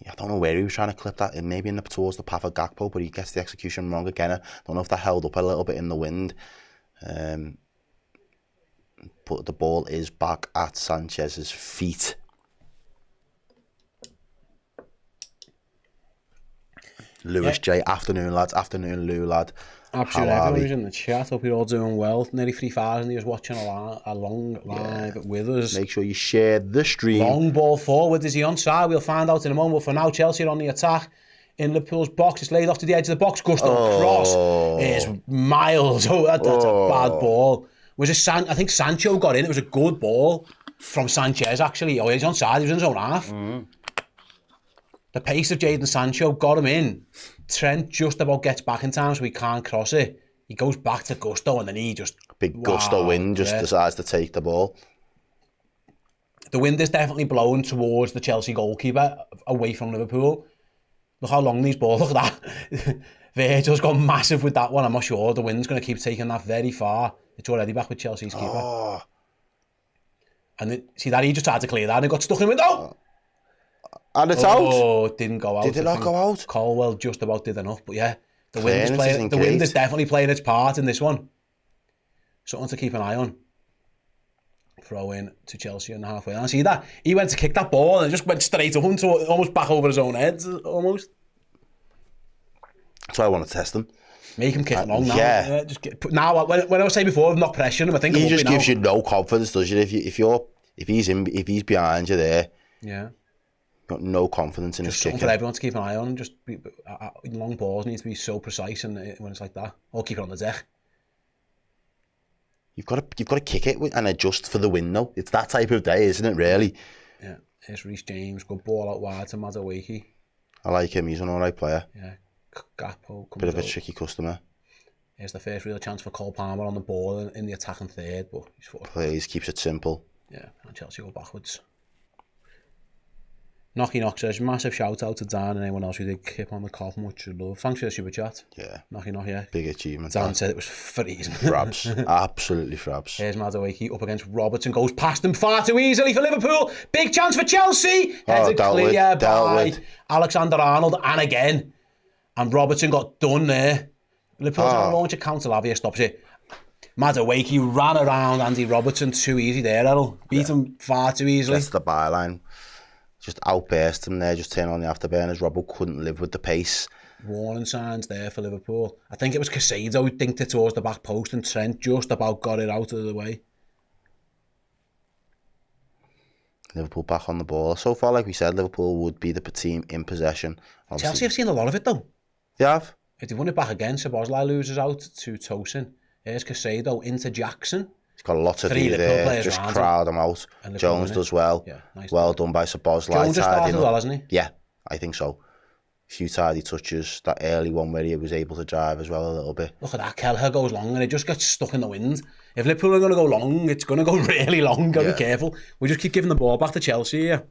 [SPEAKER 2] I don't know where he was trying to clip that in, maybe towards the path of Gakpo, but he gets the execution wrong again. I don't know if that held up a little bit in the wind. But the ball is back at Sanchez's feet. Lewis J, afternoon lads, afternoon Lou lad.
[SPEAKER 1] Absolutely, everyone who's in the chat, hope you're all doing well. Nearly 3,000 who's watching along live with us.
[SPEAKER 2] Make sure you share the stream.
[SPEAKER 1] Long ball forward, is he onside? We'll find out in a moment. For now, Chelsea are on the attack in Liverpool's box. It's laid off to the edge of the box. Gusto cross is miles. That's a bad ball. Was it I think Sancho got in. It was a good ball from Sanchez actually. Oh, he's onside. He was in his own half. The pace of Jadon Sancho got him in. Trent just about gets back in time so he can't cross it. He goes back to Gusto and then he just...
[SPEAKER 2] Big Gusto wind decides to take the ball.
[SPEAKER 1] The wind is definitely blowing towards the Chelsea goalkeeper, away from Liverpool. Look how long these balls... Look at that. Virgil's gone massive with that one. I'm not sure. The wind's going to keep taking that very far. It's already back with Chelsea's keeper. And see that? He just tried to clear that and it got stuck in the window.
[SPEAKER 2] And it's out.
[SPEAKER 1] Oh, it didn't go out.
[SPEAKER 2] Did it not go out?
[SPEAKER 1] Colwell just about did enough, but yeah, The wind is
[SPEAKER 2] Clearance isn't
[SPEAKER 1] the wind
[SPEAKER 2] great.
[SPEAKER 1] is definitely playing its part in this one. Something to keep an eye on. Throw in to Chelsea on the halfway line. See that? He went to kick that ball and it just went straight to Hunter, almost back over his own head, almost.
[SPEAKER 2] That's why I want to test him.
[SPEAKER 1] Make him kick long now.
[SPEAKER 2] yeah.
[SPEAKER 1] Now, when I was saying before, not pressuring him, I think
[SPEAKER 2] He
[SPEAKER 1] it
[SPEAKER 2] just
[SPEAKER 1] will be
[SPEAKER 2] gives
[SPEAKER 1] now.
[SPEAKER 2] you no confidence, does it? If he's behind you there,
[SPEAKER 1] Yeah.
[SPEAKER 2] you've got no confidence in
[SPEAKER 1] Just
[SPEAKER 2] his
[SPEAKER 1] something
[SPEAKER 2] kicking.
[SPEAKER 1] for everyone to keep an eye on. Just long balls need to be so precise and when it's like that. Or keep it on the deck.
[SPEAKER 2] You've got to kick it and adjust for the window. It's that type of day, isn't it? Really.
[SPEAKER 1] Yeah. Here's Reece James. Good ball out wide to Madueke.
[SPEAKER 2] I like him. He's an alright player.
[SPEAKER 1] Yeah. Gakpo comes
[SPEAKER 2] Bit of a
[SPEAKER 1] out.
[SPEAKER 2] tricky customer.
[SPEAKER 1] Here's the first real chance for Cole Palmer on the ball in the attacking third, but he's foot.
[SPEAKER 2] Plays, keeps it simple.
[SPEAKER 1] Yeah, and Chelsea go backwards. Knocky Knock says, massive shout out to Dan and anyone else who did kip on the cop, much love. Thanks for the super chat.
[SPEAKER 2] Yeah.
[SPEAKER 1] Knocky Knock, yeah.
[SPEAKER 2] Big achievement.
[SPEAKER 1] Dan said it was freezing.
[SPEAKER 2] Frabs. Absolutely frabs.
[SPEAKER 1] Here's Madueke up against Robertson, goes past him far too easily for Liverpool. Big chance for Chelsea. Headed clear by Alexander-Arnold, and again. And Robertson got done there. Liverpool's going to launch a counter. Lavia stops it. Madueke ran around Andy Robertson too easy there, Errol. Beat him far too easily.
[SPEAKER 2] Gets the byline. Just outburst him there, just turn on the afterburners. Robbo couldn't live with the pace.
[SPEAKER 1] Warning signs there for Liverpool. I think it was Casado who dinked it towards the back post and Trent just about got it out of the way.
[SPEAKER 2] Liverpool back on the ball. So far, like we said, Liverpool would be the team in possession. Obviously,
[SPEAKER 1] Chelsea have seen a lot of it though.
[SPEAKER 2] they have.
[SPEAKER 1] If they won it back again, Szoboszlai loses out to Tosin. Here's Casado into Jackson.
[SPEAKER 2] He's got a lot to
[SPEAKER 1] Three
[SPEAKER 2] do
[SPEAKER 1] Liverpool
[SPEAKER 2] there.
[SPEAKER 1] players
[SPEAKER 2] Just
[SPEAKER 1] around
[SPEAKER 2] crowd him out.
[SPEAKER 1] And Liverpool
[SPEAKER 2] Jones
[SPEAKER 1] win it.
[SPEAKER 2] does well.
[SPEAKER 1] Yeah, nice.
[SPEAKER 2] Well done by Szoboszlai.
[SPEAKER 1] Jones has
[SPEAKER 2] tidying
[SPEAKER 1] started
[SPEAKER 2] up.
[SPEAKER 1] well, hasn't he?
[SPEAKER 2] Yeah, I think so. Few tidy touches. That early one where he was able to drive as well a little bit.
[SPEAKER 1] Look at that, Kelleher goes long and it just gets stuck in the wind. If Liverpool are going to go long, it's going to go really long. Got to be careful. We just keep giving the ball back to Chelsea here.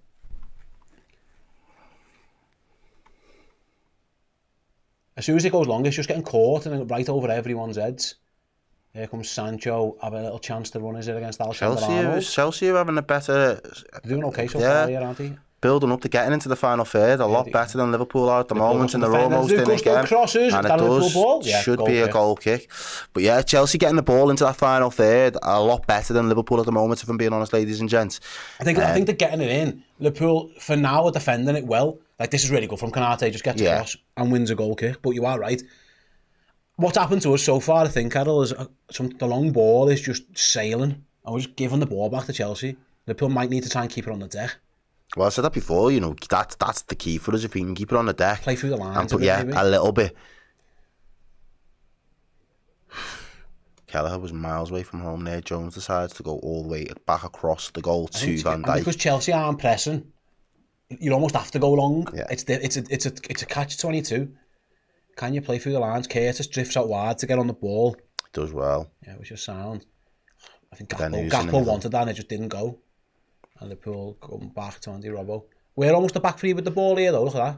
[SPEAKER 1] As soon as it goes long, it's just getting caught and right over everyone's heads. Here comes Sancho, have a little chance to run, is it, against Alexander-Arnold?
[SPEAKER 2] Chelsea are having a better...
[SPEAKER 1] They're doing okay so far here, aren't they?
[SPEAKER 2] Building up to getting into the final third, a lot better than Liverpool are at the moment, and they're
[SPEAKER 1] defenders
[SPEAKER 2] almost
[SPEAKER 1] do
[SPEAKER 2] in
[SPEAKER 1] good
[SPEAKER 2] again.
[SPEAKER 1] crosses,
[SPEAKER 2] And
[SPEAKER 1] is that a Liverpool ball? Yeah,
[SPEAKER 2] should
[SPEAKER 1] goal
[SPEAKER 2] be a
[SPEAKER 1] kick.
[SPEAKER 2] goal kick. But yeah, Chelsea getting the ball into that final third, a lot better than Liverpool at the moment, if I'm being honest, ladies and gents.
[SPEAKER 1] I think they're getting it in. Liverpool, for now, are defending it well. Like, this is really good from Konate, just gets across and wins a goal kick. But you are right. What's happened to us so far, I think, Errol, is the long ball is just sailing. And we're just giving the ball back to Chelsea. Liverpool might need to try and keep it on the deck.
[SPEAKER 2] Well, I said that before, you know, that's the key for us, if we can keep it on the deck.
[SPEAKER 1] Play through the lines
[SPEAKER 2] and
[SPEAKER 1] a bit, maybe.
[SPEAKER 2] a little bit. Kelleher was miles away from home there. Jones decides to go all the way back across the goal to Van Dijk.
[SPEAKER 1] Because Chelsea aren't pressing, you almost have to go long.
[SPEAKER 2] Yeah.
[SPEAKER 1] It's a catch-22. Can you play through the lines? Curtis drifts out wide to get on the ball.
[SPEAKER 2] Does well.
[SPEAKER 1] Yeah, it was just sound. I think
[SPEAKER 2] Then who's in the
[SPEAKER 1] Gakpo
[SPEAKER 2] middle?
[SPEAKER 1] wanted that and it just didn't go. And Liverpool come back to Andy Robbo. We're almost a back three with the ball here though, look at that.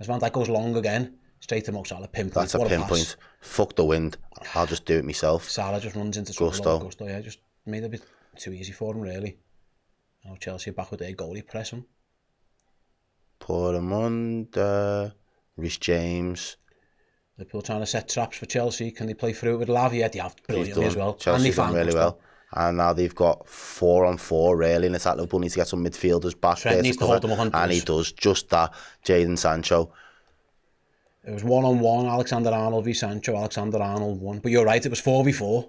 [SPEAKER 1] As Van Dijk goes long again, straight to Mo Salah, pinpoint.
[SPEAKER 2] That's a
[SPEAKER 1] What
[SPEAKER 2] pinpoint. Fuck the wind. I'll just do it myself.
[SPEAKER 1] Salah just runs into
[SPEAKER 2] Gusto.
[SPEAKER 1] Gusto, yeah, just made it a bit too easy for him really. Now Chelsea are back with their goalie, press him.
[SPEAKER 2] Put him under. Reece James.
[SPEAKER 1] Liverpool trying to set traps for Chelsea. Can they play through it with Lavia? They have brilliantly as well.
[SPEAKER 2] Chelsea's
[SPEAKER 1] and they
[SPEAKER 2] done really
[SPEAKER 1] Gusto.
[SPEAKER 2] well. And now they've got 4-on-4 really, and it's that Liverpool needs to get some midfielders back
[SPEAKER 1] Trent
[SPEAKER 2] there
[SPEAKER 1] needs to
[SPEAKER 2] cover,
[SPEAKER 1] hold them up on
[SPEAKER 2] and he
[SPEAKER 1] goals.
[SPEAKER 2] does just that. Jadon Sancho.
[SPEAKER 1] It was 1-on-1, Alexander-Arnold v Sancho, Alexander-Arnold won. But you're right, it was 4v4.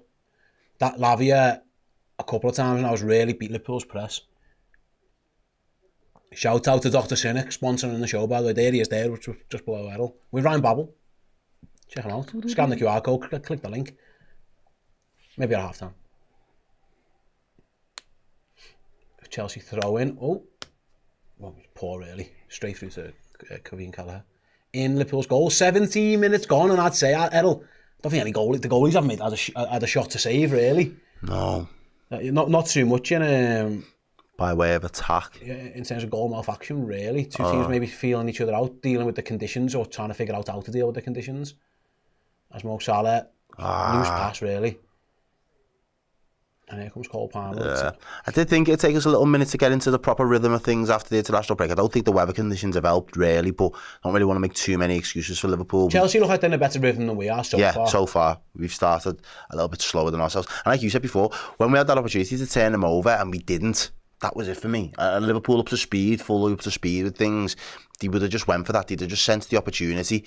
[SPEAKER 1] That Lavia, a couple of times now, has really beat Liverpool's press. Shout out to Dr. Cynic, sponsoring the show, by the way. There he is there, which was just below Errol. With Ryan Babel. Check him out. Scan the QR code, click the link. Maybe at half time. Chelsea throw in. Oh, well, poor really. Straight through to Kevin Kelleher. In Liverpool's goal. 17 minutes gone, and I'd say, Errol, I don't think the goalies haven't made had a shot to save, really.
[SPEAKER 2] No.
[SPEAKER 1] Not too much in
[SPEAKER 2] By way of attack.
[SPEAKER 1] in terms of goal malfunction, really. Two teams maybe feeling each other out, dealing with the conditions, or trying to figure out how to deal with the conditions. As Mo Salah, loose pass, really. And here comes Cole Palmer.
[SPEAKER 2] Yeah. I did think it'd take us a little minute to get into the proper rhythm of things after the international break. I don't think the weather conditions have helped really, but I don't really want to make too many excuses for Liverpool.
[SPEAKER 1] Chelsea look like they're in a better rhythm than we are so far.
[SPEAKER 2] Yeah, so far. We've started a little bit slower than ourselves. And like you said before, when we had that opportunity to turn them over and we didn't, that was it for me. Liverpool up to speed, fully up to speed with things. They would have just went for that. They'd have just sensed the opportunity.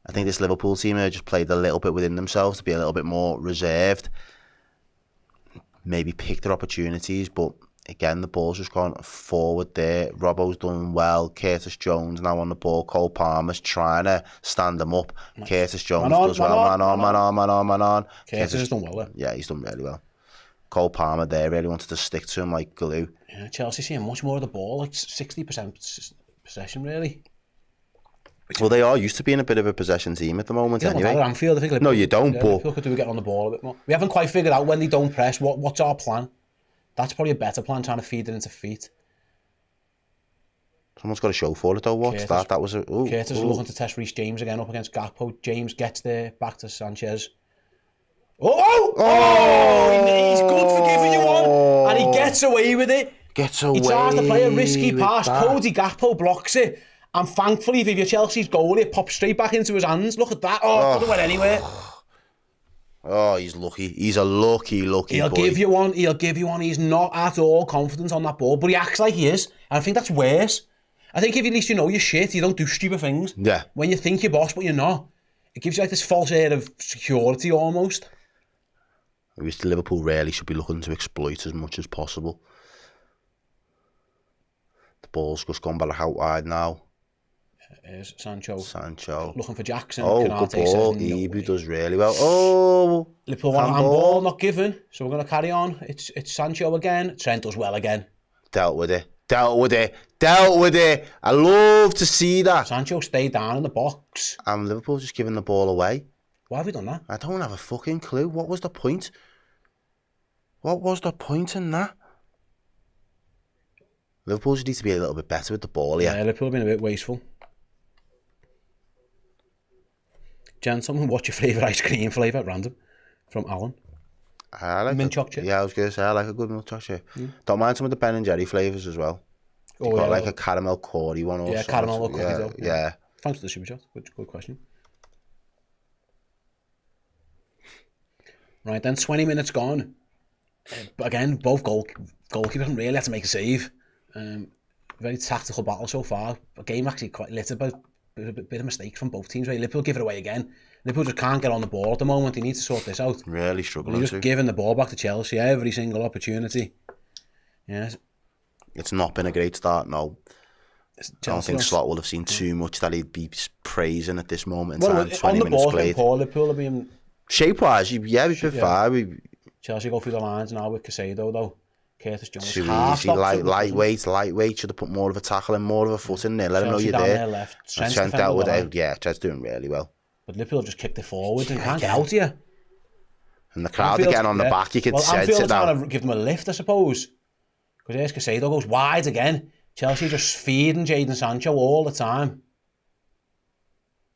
[SPEAKER 2] I think this Liverpool team just played a little bit within themselves to be a little bit more reserved. Maybe pick their opportunities, but again, the ball's just gone forward there. Robbo's done well. Curtis Jones now on the ball. Cole Palmer's trying to stand them up. Curtis Jones does well. Man on.
[SPEAKER 1] Curtis has done well there.
[SPEAKER 2] Yeah, he's done really well. Cole Palmer there really wanted to stick to him like glue.
[SPEAKER 1] Yeah, Chelsea seeing much more of the ball, like 60% possession really.
[SPEAKER 2] Well, they are used to being a bit of a possession team at the moment anyway.
[SPEAKER 1] At Anfield, I think
[SPEAKER 2] no, you don't, but
[SPEAKER 1] Liverpool could do with getting on the ball a bit more. We haven't quite figured out when they don't press, what's our plan? That's probably a better plan, trying to feed it into feet.
[SPEAKER 2] Someone's got a show for it though. What's
[SPEAKER 1] Curtis,
[SPEAKER 2] that? That was a...
[SPEAKER 1] Curtis is looking to test Reece James again up against Gakpo. James gets there, back to Sanchez. He's good for giving you one. And he gets away with it. He tries to play a risky pass. Cody Gakpo blocks it. And thankfully, if you're Chelsea's goalie, it pops straight back into his hands. Look at that. It could have went anywhere.
[SPEAKER 2] Oh, he's lucky. He's a lucky boy.
[SPEAKER 1] He'll give you one. He's not at all confident on that ball, but he acts like he is. And I think that's worse. I think if at least you know your shit, you don't do stupid things.
[SPEAKER 2] Yeah.
[SPEAKER 1] When you think you're boss, but you're not. It gives you like this false air of security almost.
[SPEAKER 2] I wish Liverpool really should be looking to exploit as much as possible. The ball's just gone back out wide now.
[SPEAKER 1] Here's Sancho. Looking for Jackson.
[SPEAKER 2] Good ball. Ibu does really well.
[SPEAKER 1] Liverpool want a handball, not given. So we're going to carry on. It's Sancho again. Trent does well again.
[SPEAKER 2] Dealt with it. I love to see that.
[SPEAKER 1] Sancho stayed down in the box.
[SPEAKER 2] And Liverpool just giving the ball away.
[SPEAKER 1] Why have we done that?
[SPEAKER 2] I don't have a fucking clue. What was the point? What was the point in that? Liverpool just need to be a little bit better with the ball, yeah.
[SPEAKER 1] Yeah, Liverpool have been a bit wasteful. Gentlemen, what's your favourite ice cream flavour at random? From Alan.
[SPEAKER 2] I like
[SPEAKER 1] mint chocolate chip.
[SPEAKER 2] Yeah, I was going to say, I like a good mint chocolate chip. Don't mind some of the Ben and Jerry flavours as well. Got like a caramel cordy one or something.
[SPEAKER 1] Caramel or cookie dough.
[SPEAKER 2] Yeah.
[SPEAKER 1] Thanks for the super chat. Good question. Right, then 20 minutes gone. Again, both goalkeepers haven't really had to make a save. Very tactical battle so far. A game actually quite littered by a bit of mistakes from both teams. Right? Liverpool give it away again. Liverpool just can't get on the ball at the moment. They need to sort this out.
[SPEAKER 2] Really struggling.
[SPEAKER 1] They're just giving the ball back to Chelsea every single opportunity. Yes.
[SPEAKER 2] It's not been a great start, no. I don't think Slot will have seen too much that he'd be praising at this moment in time. 20 minutes played.
[SPEAKER 1] Liverpool have been...
[SPEAKER 2] Shape-wise, yeah, we've been fine.
[SPEAKER 1] Chelsea go through the lines now with Casado, though. Curtis Jones.
[SPEAKER 2] Too easy, lightweight. Should have put more of a tackle and more of a foot in there. Let him know you're there.
[SPEAKER 1] Left.
[SPEAKER 2] Trent dealt with it. Yeah, Trent's doing really well.
[SPEAKER 1] But Liverpool have just kicked it forward and can't get out here.
[SPEAKER 2] And the crowd again on the back, you can sense it now.
[SPEAKER 1] Trying to give them a lift, I suppose. Because there's Casado goes wide again. Chelsea just feeding Jadon Sancho all the time.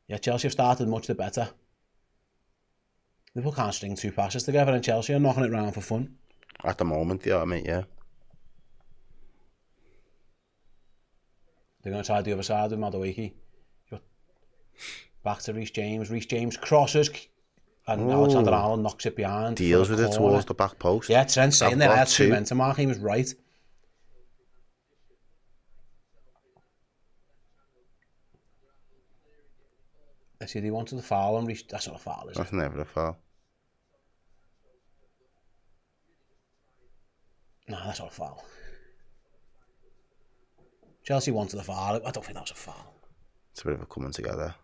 [SPEAKER 1] Yeah, Chelsea have started much the better. Liverpool can't string two passes together and Chelsea are knocking it round for fun.
[SPEAKER 2] At the moment, yeah, mate, yeah.
[SPEAKER 1] They're going to try the other side with Madueke. Back to Reece James. Reece James crosses and Alexander-Arnold knocks it behind.
[SPEAKER 2] Deals with it towards the back post.
[SPEAKER 1] Yeah, Trent's saying there, I had 2 men to mark, he was right. I see they wanted the foul and Reece, that's not a foul, is it?
[SPEAKER 2] That's never a foul.
[SPEAKER 1] No, that's not a foul. Chelsea wanted the foul. I don't think that was a foul.
[SPEAKER 2] It's a bit of a coming together.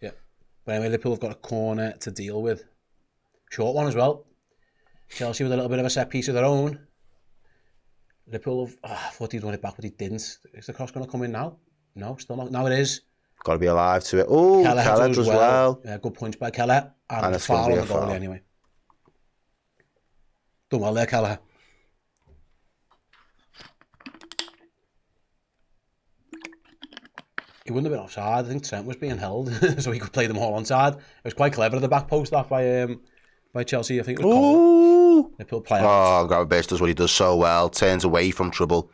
[SPEAKER 1] Yeah. But anyway, Liverpool have got a corner to deal with. Short one as well. Chelsea with a little bit of a set piece of their own. Liverpool have... I thought he'd won it back, but he didn't. Is the cross going to come in now? No, still not. Now it is.
[SPEAKER 2] Got to be alive to it. Oh, Keller does well.
[SPEAKER 1] Yeah, good punch by Keller. And the foul on the goalie anyway. Done well there, Keller. He wouldn't have been offside. I think Trent was being held, so he could play them all onside. It was quite clever at the back post that by by Chelsea. I think it was
[SPEAKER 2] Ooh.
[SPEAKER 1] Liverpool play out.
[SPEAKER 2] Oh, Gravenberch does what he does so well. Turns away from trouble.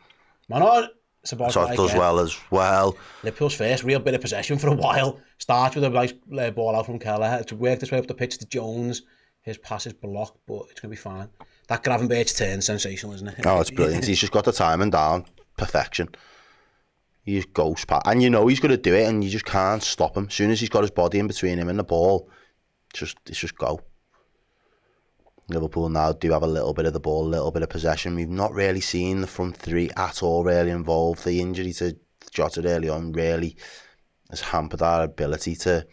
[SPEAKER 1] Man on. It's about
[SPEAKER 2] So it does well as well.
[SPEAKER 1] Liverpool's first real bit of possession for a while. Starts with a nice ball out from Keller. It's worked its way up the pitch to Jones. His pass is blocked, but it's going to be fine. That Gravenberch turn, sensational, isn't it?
[SPEAKER 2] Oh, it's brilliant. He's just got the timing down. Perfection. He just goes past. And you know he's going to do it, and you just can't stop him. As soon as he's got his body in between him and the ball, it's just go. Liverpool now do have a little bit of the ball, a little bit of possession. We've not really seen the front three at all really involved. The injury to Jota early on really has hampered our ability to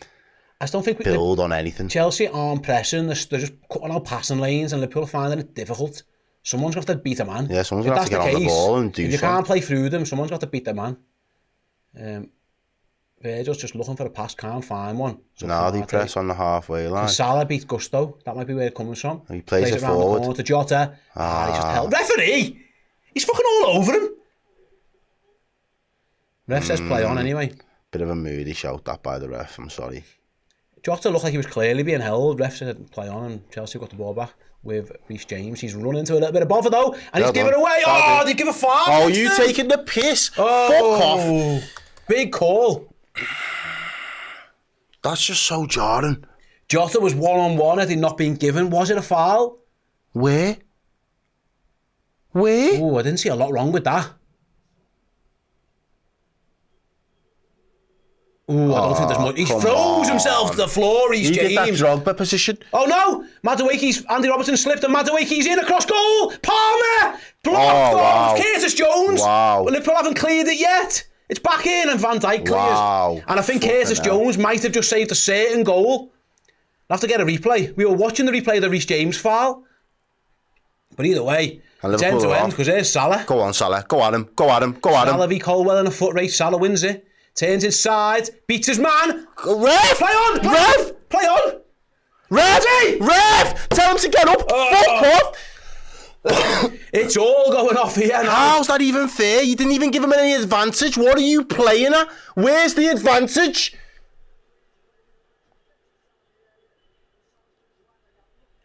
[SPEAKER 1] I don't think
[SPEAKER 2] build on anything.
[SPEAKER 1] Chelsea aren't pressing. They're just cutting out passing lanes, and Liverpool are finding it difficult. Someone's got to beat a man.
[SPEAKER 2] Yeah, someone's going to have to get on the ball and do something.
[SPEAKER 1] If you can't play through them, someone's got to beat the man. Virgil's just looking for a pass, can't find one.
[SPEAKER 2] Now they press on the halfway line.
[SPEAKER 1] Salah beat Gusto. That might be where it comes from.
[SPEAKER 2] He plays it
[SPEAKER 1] around
[SPEAKER 2] forward.
[SPEAKER 1] The corner to Jota. He just held. Referee! He's fucking all over him. Ref says play on anyway.
[SPEAKER 2] Bit of a moody shout that by the ref, I'm sorry.
[SPEAKER 1] Jota looked like he was clearly being held. Ref said play on, and Chelsea got the ball back with Reece James. He's run into a little bit of bother though, and he's giving it away. Oh, they give a foul.
[SPEAKER 2] Oh, you taking the piss.
[SPEAKER 1] Oh,
[SPEAKER 2] fuck off.
[SPEAKER 1] Big call.
[SPEAKER 2] That's just so jarring.
[SPEAKER 1] Jota was one-on-one. Had he not been given? Was it a foul?
[SPEAKER 2] Where? Where?
[SPEAKER 1] Oh, I didn't see a lot wrong with that. Oh, I don't think there's much. He throws himself to the floor, Reece James.
[SPEAKER 2] He did that Drogba position.
[SPEAKER 1] Oh no! Andy Robertson slipped and Madueke's in across goal! Palmer! Blocked!
[SPEAKER 2] wow.
[SPEAKER 1] Curtis Jones!
[SPEAKER 2] Wow.
[SPEAKER 1] Well, Liverpool haven't cleared it yet. It's back in and Van Dijk clears.
[SPEAKER 2] Wow.
[SPEAKER 1] And I think Curtis Jones might have just saved a certain goal. I'll have to get a replay. We were watching the replay of the Reece James foul. But either way, it's end to end because there's Salah.
[SPEAKER 2] Go on, Salah. Go at him. Go at him. Go at him.
[SPEAKER 1] Salah v Colwell in a foot race. Salah wins it. Turns inside. Beats his man.
[SPEAKER 2] Ref!
[SPEAKER 1] Play on!
[SPEAKER 2] Ref!
[SPEAKER 1] Play on!
[SPEAKER 2] Ref! Ref! Tell him to get up. Fuck off!
[SPEAKER 1] It's all going off here now.
[SPEAKER 2] How's that even fair? You didn't even give him any advantage. What are you playing at? Where's the advantage?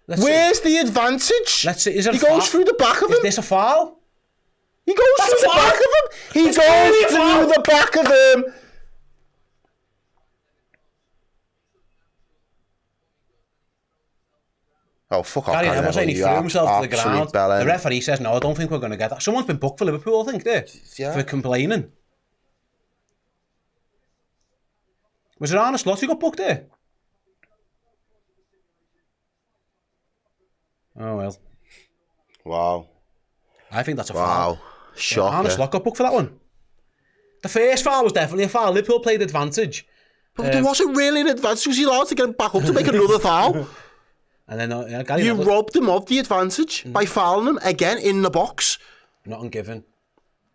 [SPEAKER 2] Where's the advantage?
[SPEAKER 1] Let's see. Is it
[SPEAKER 2] he goes through the back of him.
[SPEAKER 1] Is this a foul?
[SPEAKER 2] He goes through the back of him. He goes through the back of him. Oh, fuck off.
[SPEAKER 1] Gary Neville saying he threw himself to the ground.
[SPEAKER 2] Bellend.
[SPEAKER 1] The referee says, no, I don't think we're going to get that. Someone's been booked for Liverpool, I think, for complaining. Was it Arne Slot who got booked there? Oh, well.
[SPEAKER 2] Wow.
[SPEAKER 1] I think that's a foul.
[SPEAKER 2] Wow. Shocker.
[SPEAKER 1] Arne Slot got booked for that one. The first foul was definitely a foul. Liverpool played advantage.
[SPEAKER 2] But there wasn't really an advantage. Was he allowed to get him back up to make another foul?
[SPEAKER 1] And then Gary
[SPEAKER 2] You
[SPEAKER 1] Neville,
[SPEAKER 2] robbed him of the advantage by fouling him again in the box.
[SPEAKER 1] not ungiven.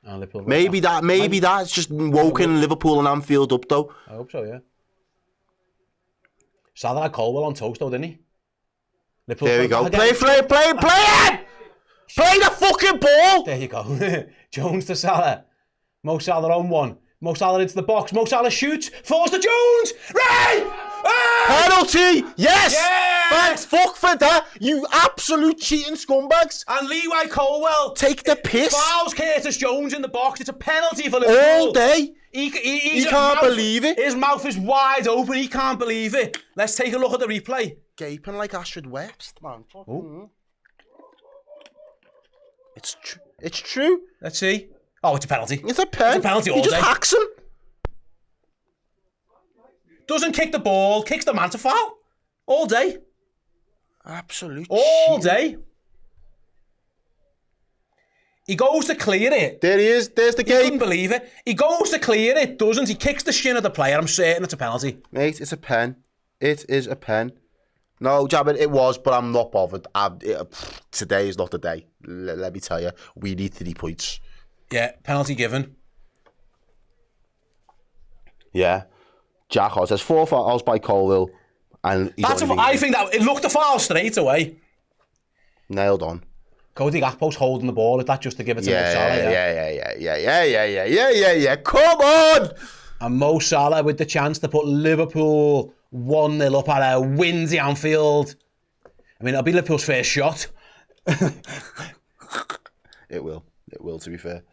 [SPEAKER 1] And Liverpool
[SPEAKER 2] Maybe that's just woken Liverpool and Anfield up though.
[SPEAKER 1] I hope so, yeah. Salah had Colwell on toast though, didn't he? Liverpool
[SPEAKER 2] There we go.
[SPEAKER 1] again.
[SPEAKER 2] Play it! Play the fucking ball!
[SPEAKER 1] There you go. Jones to Salah. Mo Salah on one. Mo Salah into the box. Mo Salah shoots. Falls to Jones. Right!
[SPEAKER 2] Penalty! Yes!
[SPEAKER 1] Yes!
[SPEAKER 2] Thanks, fuck for that, you absolute cheating scumbags!
[SPEAKER 1] And Levi Colwell
[SPEAKER 2] Take the piss!
[SPEAKER 1] fouls Curtis Jones in the box. It's a penalty for Liverpool.
[SPEAKER 2] All day!
[SPEAKER 1] He
[SPEAKER 2] can't believe it.
[SPEAKER 1] His mouth is wide open. He can't believe it. Let's take a look at the replay.
[SPEAKER 2] Gaping like Astrid West, man. It's true.
[SPEAKER 1] Let's see. Oh, it's a penalty.
[SPEAKER 2] It's a pen.
[SPEAKER 1] It's a penalty all
[SPEAKER 2] He just
[SPEAKER 1] day.
[SPEAKER 2] hacks him.
[SPEAKER 1] Doesn't kick the ball. Kicks the man to foul. All day.
[SPEAKER 2] Absolute
[SPEAKER 1] All
[SPEAKER 2] cheating.
[SPEAKER 1] day. He goes to clear it.
[SPEAKER 2] There he is. There's the
[SPEAKER 1] He couldn't
[SPEAKER 2] game.
[SPEAKER 1] believe it. He goes to clear it, doesn't he? Kicks the shin of the player. I'm certain it's a penalty.
[SPEAKER 2] Mate, it's a pen. It is a pen. No, Jabba, it was, but I'm not bothered. Today is not the day. Let me tell you, we need 3 points.
[SPEAKER 1] Yeah, penalty given.
[SPEAKER 2] Yeah. Jack Hoss has 4 fouls by Colwell. And he's
[SPEAKER 1] I think that it looked a foul straight away.
[SPEAKER 2] nailed on.
[SPEAKER 1] Cody Gakpo's holding the ball. Is that just to give it to Mo Salah?
[SPEAKER 2] Yeah. Come on!
[SPEAKER 1] And Mo Salah with the chance to put Liverpool 1-0 up at a windy Anfield. I mean, it'll be Liverpool's first shot.
[SPEAKER 2] It will, to be fair.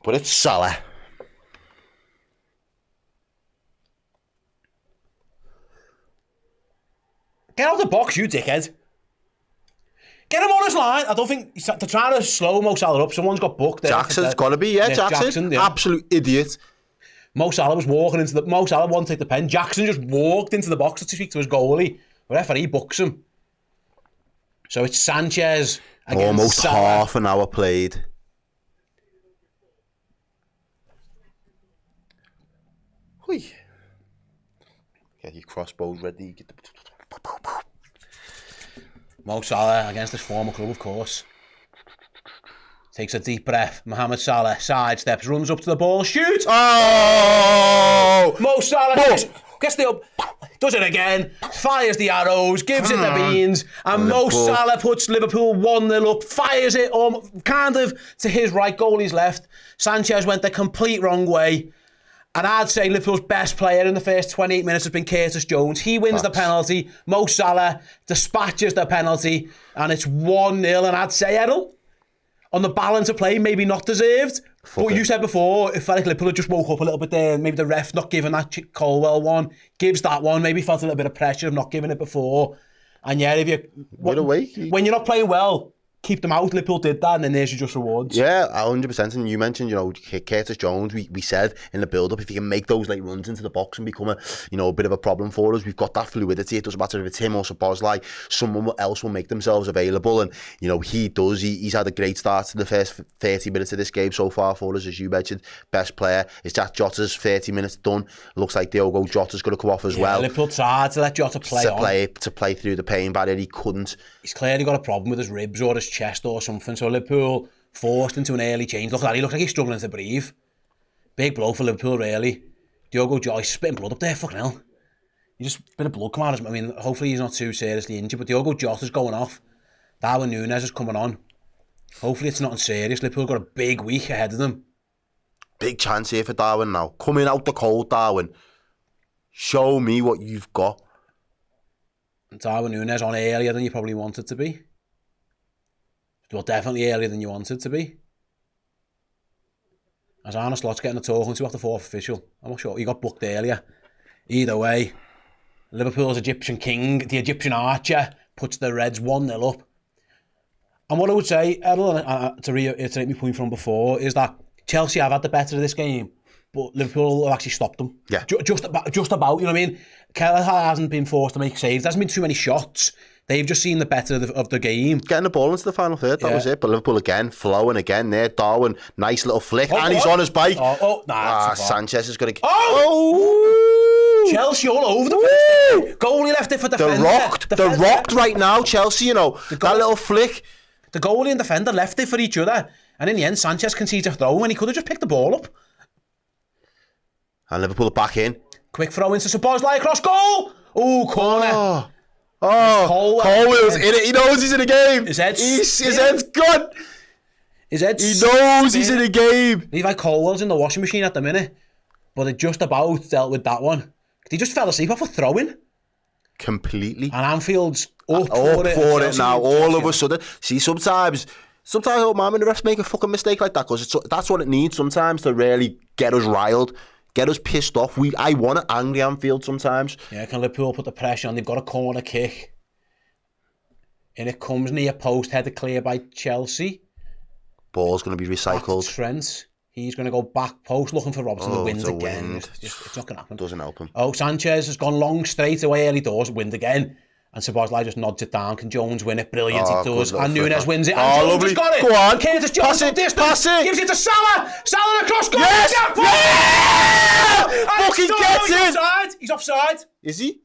[SPEAKER 2] But it's Salah.
[SPEAKER 1] Get out of the box, you dickhead. Get him on his line. I don't think they're trying to slow Mo Salah up. Someone's got booked there.
[SPEAKER 2] Jackson's got to be, Jackson.
[SPEAKER 1] Yeah.
[SPEAKER 2] Absolute idiot.
[SPEAKER 1] Mo Salah was walking into the... Mo Salah wanted to take the pen. Jackson just walked into the box to speak to his goalie. The referee books him. So it's Sanchez against
[SPEAKER 2] Almost
[SPEAKER 1] Salah.
[SPEAKER 2] half an hour played. Hui. Get your crossbows ready. Get the...
[SPEAKER 1] Mo Salah against his former club, of course. Takes a deep breath. Mohamed Salah sidesteps, runs up to the ball, shoots.
[SPEAKER 2] Oh!
[SPEAKER 1] Mo Salah gets the up, does it again, fires the arrows, gives it the beans, and Mo Salah puts Liverpool 1-0 up, fires it kind of to his right, goalie's left. Sanchez went the complete wrong way. And I'd say Liverpool's best player in the first 28 minutes has been Curtis Jones. He wins the penalty. Mo Salah dispatches the penalty. And it's 1-0. And I'd say, Errol, on the balance of play, maybe not deserved. But you said before, it felt like Liverpool had just woke up a little bit there. Maybe the ref not giving that Colwell one. Gives that one. Maybe felt a little bit of pressure of not giving it before. And yeah, if you... when you're not playing well, keep them out. Liverpool did that, and then there's your just rewards.
[SPEAKER 2] Yeah, 100%. And you mentioned, Curtis Jones. We said in the build-up, if he can make those late runs into the box and become a bit of a problem for us, we've got that fluidity. It doesn't matter if it's him or Szoboszlai. Someone else will make themselves available, and he does. He's had a great start to the first 30 minutes of this game so far for us, as you mentioned. Best player is Jack Jota's 30 minutes done. Looks like Diogo Jota's going to come off as well.
[SPEAKER 1] Liverpool tried to let Jota play
[SPEAKER 2] to play through the pain barrier. He couldn't.
[SPEAKER 1] He's clearly got a problem with his ribs or his chest or something, so Liverpool forced into an early change. Look at that, he looks like he's struggling to breathe. Big blow for Liverpool, really. Diogo Jota spitting blood up there, fucking hell. He just a bit of blood come out of him. I mean, hopefully he's not too seriously injured, but Diogo Jota's going off. Darwin Núñez is coming on. Hopefully it's nothing serious. Liverpool got a big week ahead of them.
[SPEAKER 2] Big chance here for Darwin now. Coming out the cold, Darwin. Show me what you've got.
[SPEAKER 1] And Darwin Núñez on earlier than you probably wanted to be. Well, definitely earlier than you wanted to be. As Arne Slot's getting a talking to off the fourth official. I'm not sure. He got booked earlier. Either way, Liverpool's Egyptian king, the Egyptian archer, puts the Reds 1-0 up. And what I would say, Errol, to reiterate my point from before, is that Chelsea have had the better of this game, but Liverpool have actually stopped them.
[SPEAKER 2] Yeah.
[SPEAKER 1] Just about, you know what I mean? Kelleher hasn't been forced to make saves. There hasn't been too many shots. They've just seen the better of the game.
[SPEAKER 2] Getting the ball into the final third, that was it. But Liverpool again, flowing again there. Darwin, nice little flick. And he's on his bike. Sanchez is going to...
[SPEAKER 1] Oh! Chelsea all over the place. Goalie left it for defender.
[SPEAKER 2] They're rocked right now, Chelsea, that little flick.
[SPEAKER 1] The goalie and defender left it for each other. And in the end, Sanchez concedes a throw when he could have just picked the ball up.
[SPEAKER 2] And Liverpool are back in.
[SPEAKER 1] Quick throw into Szoboszlai across goal. Oh, corner.
[SPEAKER 2] Colwell's in it. He knows he's in a game.
[SPEAKER 1] His head's
[SPEAKER 2] gone.
[SPEAKER 1] He
[SPEAKER 2] knows he's in a game.
[SPEAKER 1] Levi Colwell's in the washing machine at the minute. But it just about dealt with that one. He just fell asleep off a throw-in.
[SPEAKER 2] Completely.
[SPEAKER 1] And Anfield's up
[SPEAKER 2] for it now. All of a sudden. See, sometimes old man and the refs make a fucking mistake like that, because that's what it needs sometimes to really get us riled. Get us pissed off. I want an angry Anfield sometimes. Yeah,
[SPEAKER 1] can Liverpool put the pressure on? They've got a corner kick. And it comes near post, headed clear by Chelsea.
[SPEAKER 2] Ball's going to be recycled.
[SPEAKER 1] Trent. He's going to go back post looking for Robertson. The wind again. It's not going to happen.
[SPEAKER 2] Doesn't help him.
[SPEAKER 1] Oh, Sanchez has gone long straight away early doors. Wind again. And Szoboszlai just nods it down. Can Jones win it? Brilliant, he does. And Núñez wins it. And Jones has got it.
[SPEAKER 2] Go on.
[SPEAKER 1] Curtis Jones
[SPEAKER 2] Pass it.
[SPEAKER 1] Gives it to Salah. Salah across goal.
[SPEAKER 2] Yes. Fucking gets it.
[SPEAKER 1] He's offside.
[SPEAKER 2] Is he?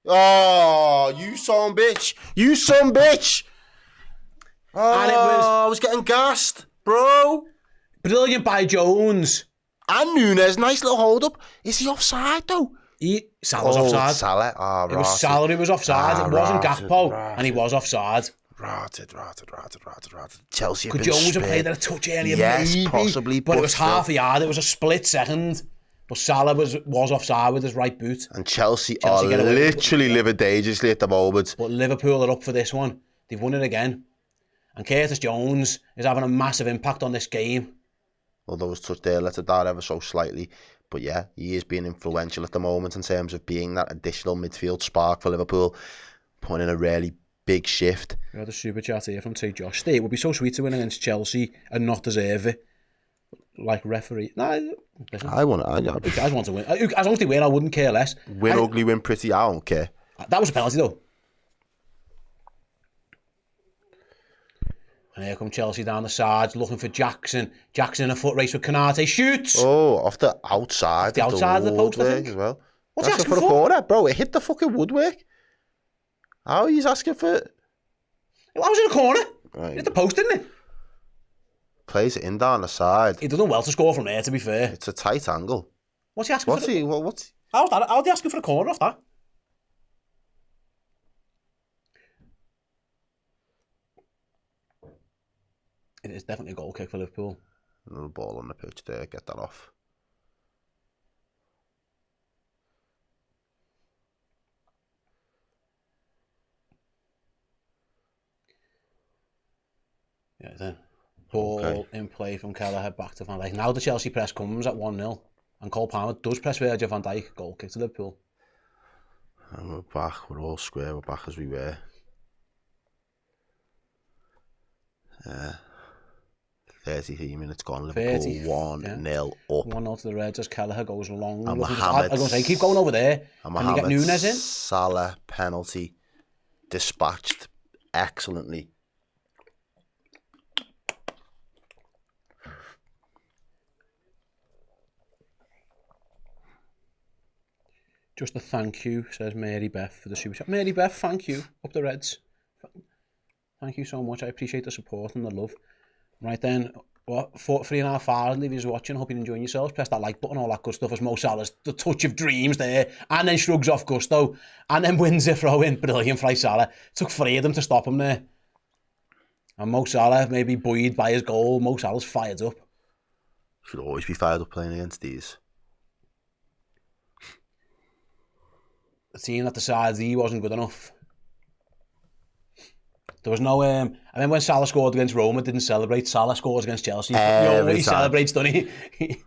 [SPEAKER 2] Oh, you son bitch.
[SPEAKER 1] And
[SPEAKER 2] I was getting gassed, bro.
[SPEAKER 1] Brilliant by Jones.
[SPEAKER 2] And Núñez, nice little hold up. Is he offside though?
[SPEAKER 1] Salah's offside.
[SPEAKER 2] Salah.
[SPEAKER 1] It was Salah who was offside. It wasn't Gakpo, and he was offside.
[SPEAKER 2] Rotted. Chelsea.
[SPEAKER 1] Could Jones have played at a touch earlier?
[SPEAKER 2] Yes,
[SPEAKER 1] maybe,
[SPEAKER 2] possibly.
[SPEAKER 1] But it was half a yard. It was a split second. But Salah was offside with his right boot.
[SPEAKER 2] And Chelsea
[SPEAKER 1] Chelsea
[SPEAKER 2] are
[SPEAKER 1] get away with it.
[SPEAKER 2] literally living dangerously at the moment.
[SPEAKER 1] But Liverpool are up for this one. They've won it again. And Curtis Jones is having a massive impact on this game.
[SPEAKER 2] Although his touch there let it down ever so slightly. But yeah, he is being influential at the moment in terms of being that additional midfield spark for Liverpool, putting in a really big shift.
[SPEAKER 1] We had a super chat here from T. Josh. It would be so sweet to win against Chelsea and not deserve it. Like referee. Nah, listen, you guys want to win. As long as they win, I wouldn't care less.
[SPEAKER 2] Win ugly, win pretty, I don't care.
[SPEAKER 1] That was a penalty though. And here come Chelsea down the sides looking for Jackson. Jackson in a foot race with Canate. Shoots!
[SPEAKER 2] Oh, off the outside.
[SPEAKER 1] The outside of the post, I
[SPEAKER 2] woodwork
[SPEAKER 1] think.
[SPEAKER 2] as well.
[SPEAKER 1] What's he
[SPEAKER 2] That's
[SPEAKER 1] asking
[SPEAKER 2] for? A
[SPEAKER 1] for?
[SPEAKER 2] corner, bro. It hit the fucking woodwork. How are you asking for it?
[SPEAKER 1] That was in a corner.
[SPEAKER 2] Right.
[SPEAKER 1] It hit the post, didn't it?
[SPEAKER 2] Plays it in down the side.
[SPEAKER 1] He done well to score from there, to be fair.
[SPEAKER 2] It's a tight angle.
[SPEAKER 1] What's he asking
[SPEAKER 2] What's
[SPEAKER 1] for?
[SPEAKER 2] he? What's?
[SPEAKER 1] How's he asking for a corner off that? It is definitely a goal kick for Liverpool.
[SPEAKER 2] Another ball on the pitch there. Get that off.
[SPEAKER 1] Yeah, then. Ball in play from Kelleher back to Van Dijk. Now the Chelsea press comes at 1-0. And Cole Palmer does press Virgil van Dijk. Goal kick to Liverpool.
[SPEAKER 2] And we're back. We're all square. We're back as we were. 33 minutes gone. Liverpool 1-0 up.
[SPEAKER 1] 1-0 to the Reds as Kelleher goes long.
[SPEAKER 2] And
[SPEAKER 1] I was going to say, keep going over there. And you get Nunes in.
[SPEAKER 2] Salah penalty dispatched excellently.
[SPEAKER 1] Just a thank you, says Mary Beth for the super chat. Mary Beth, thank you. Up the Reds. Thank you so much. I appreciate the support and the love. Right then, 3.5 hours, if you're watching, hope you're enjoying yourselves. Press that like button, all that good stuff as Mo Salah's the touch of dreams there. And then shrugs off Gusto. And then wins a throw in. Brilliant for Salah. Took 3 of them to stop him there. And Mo Salah, maybe buoyed by his goal. Mo Salah's fired up.
[SPEAKER 2] Should always be fired up playing against these.
[SPEAKER 1] The team that decides he wasn't good enough. There was no... I remember when Salah scored against Roma, didn't celebrate. Salah scores against Chelsea. He always celebrates, doesn't he? Here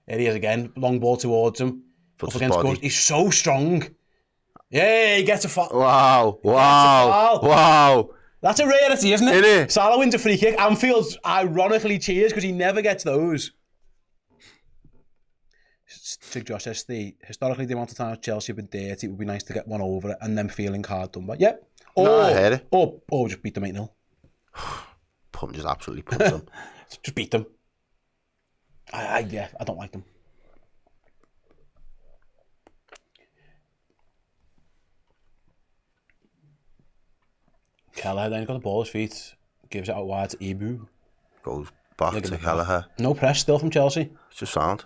[SPEAKER 1] he is again. Long ball towards him. Up against Gus. He's so strong. Yeah, he gets a foul.
[SPEAKER 2] Wow.
[SPEAKER 1] That's a rarity, isn't it?
[SPEAKER 2] It is.
[SPEAKER 1] Salah wins a free kick. Anfield ironically cheers because he never gets those. Josh says, historically, the amount of times Chelsea have been dirty, it would be nice to get one over it and then feeling hard done by. Yep.
[SPEAKER 2] I heard it.
[SPEAKER 1] Or just beat them 8-0.
[SPEAKER 2] Just absolutely pumped them.
[SPEAKER 1] Just beat them. I don't like them. Kelleher then got the ball at his feet, gives it out wide to Ibu.
[SPEAKER 2] Goes back to Kelleher.
[SPEAKER 1] No press still from Chelsea.
[SPEAKER 2] It's just sound.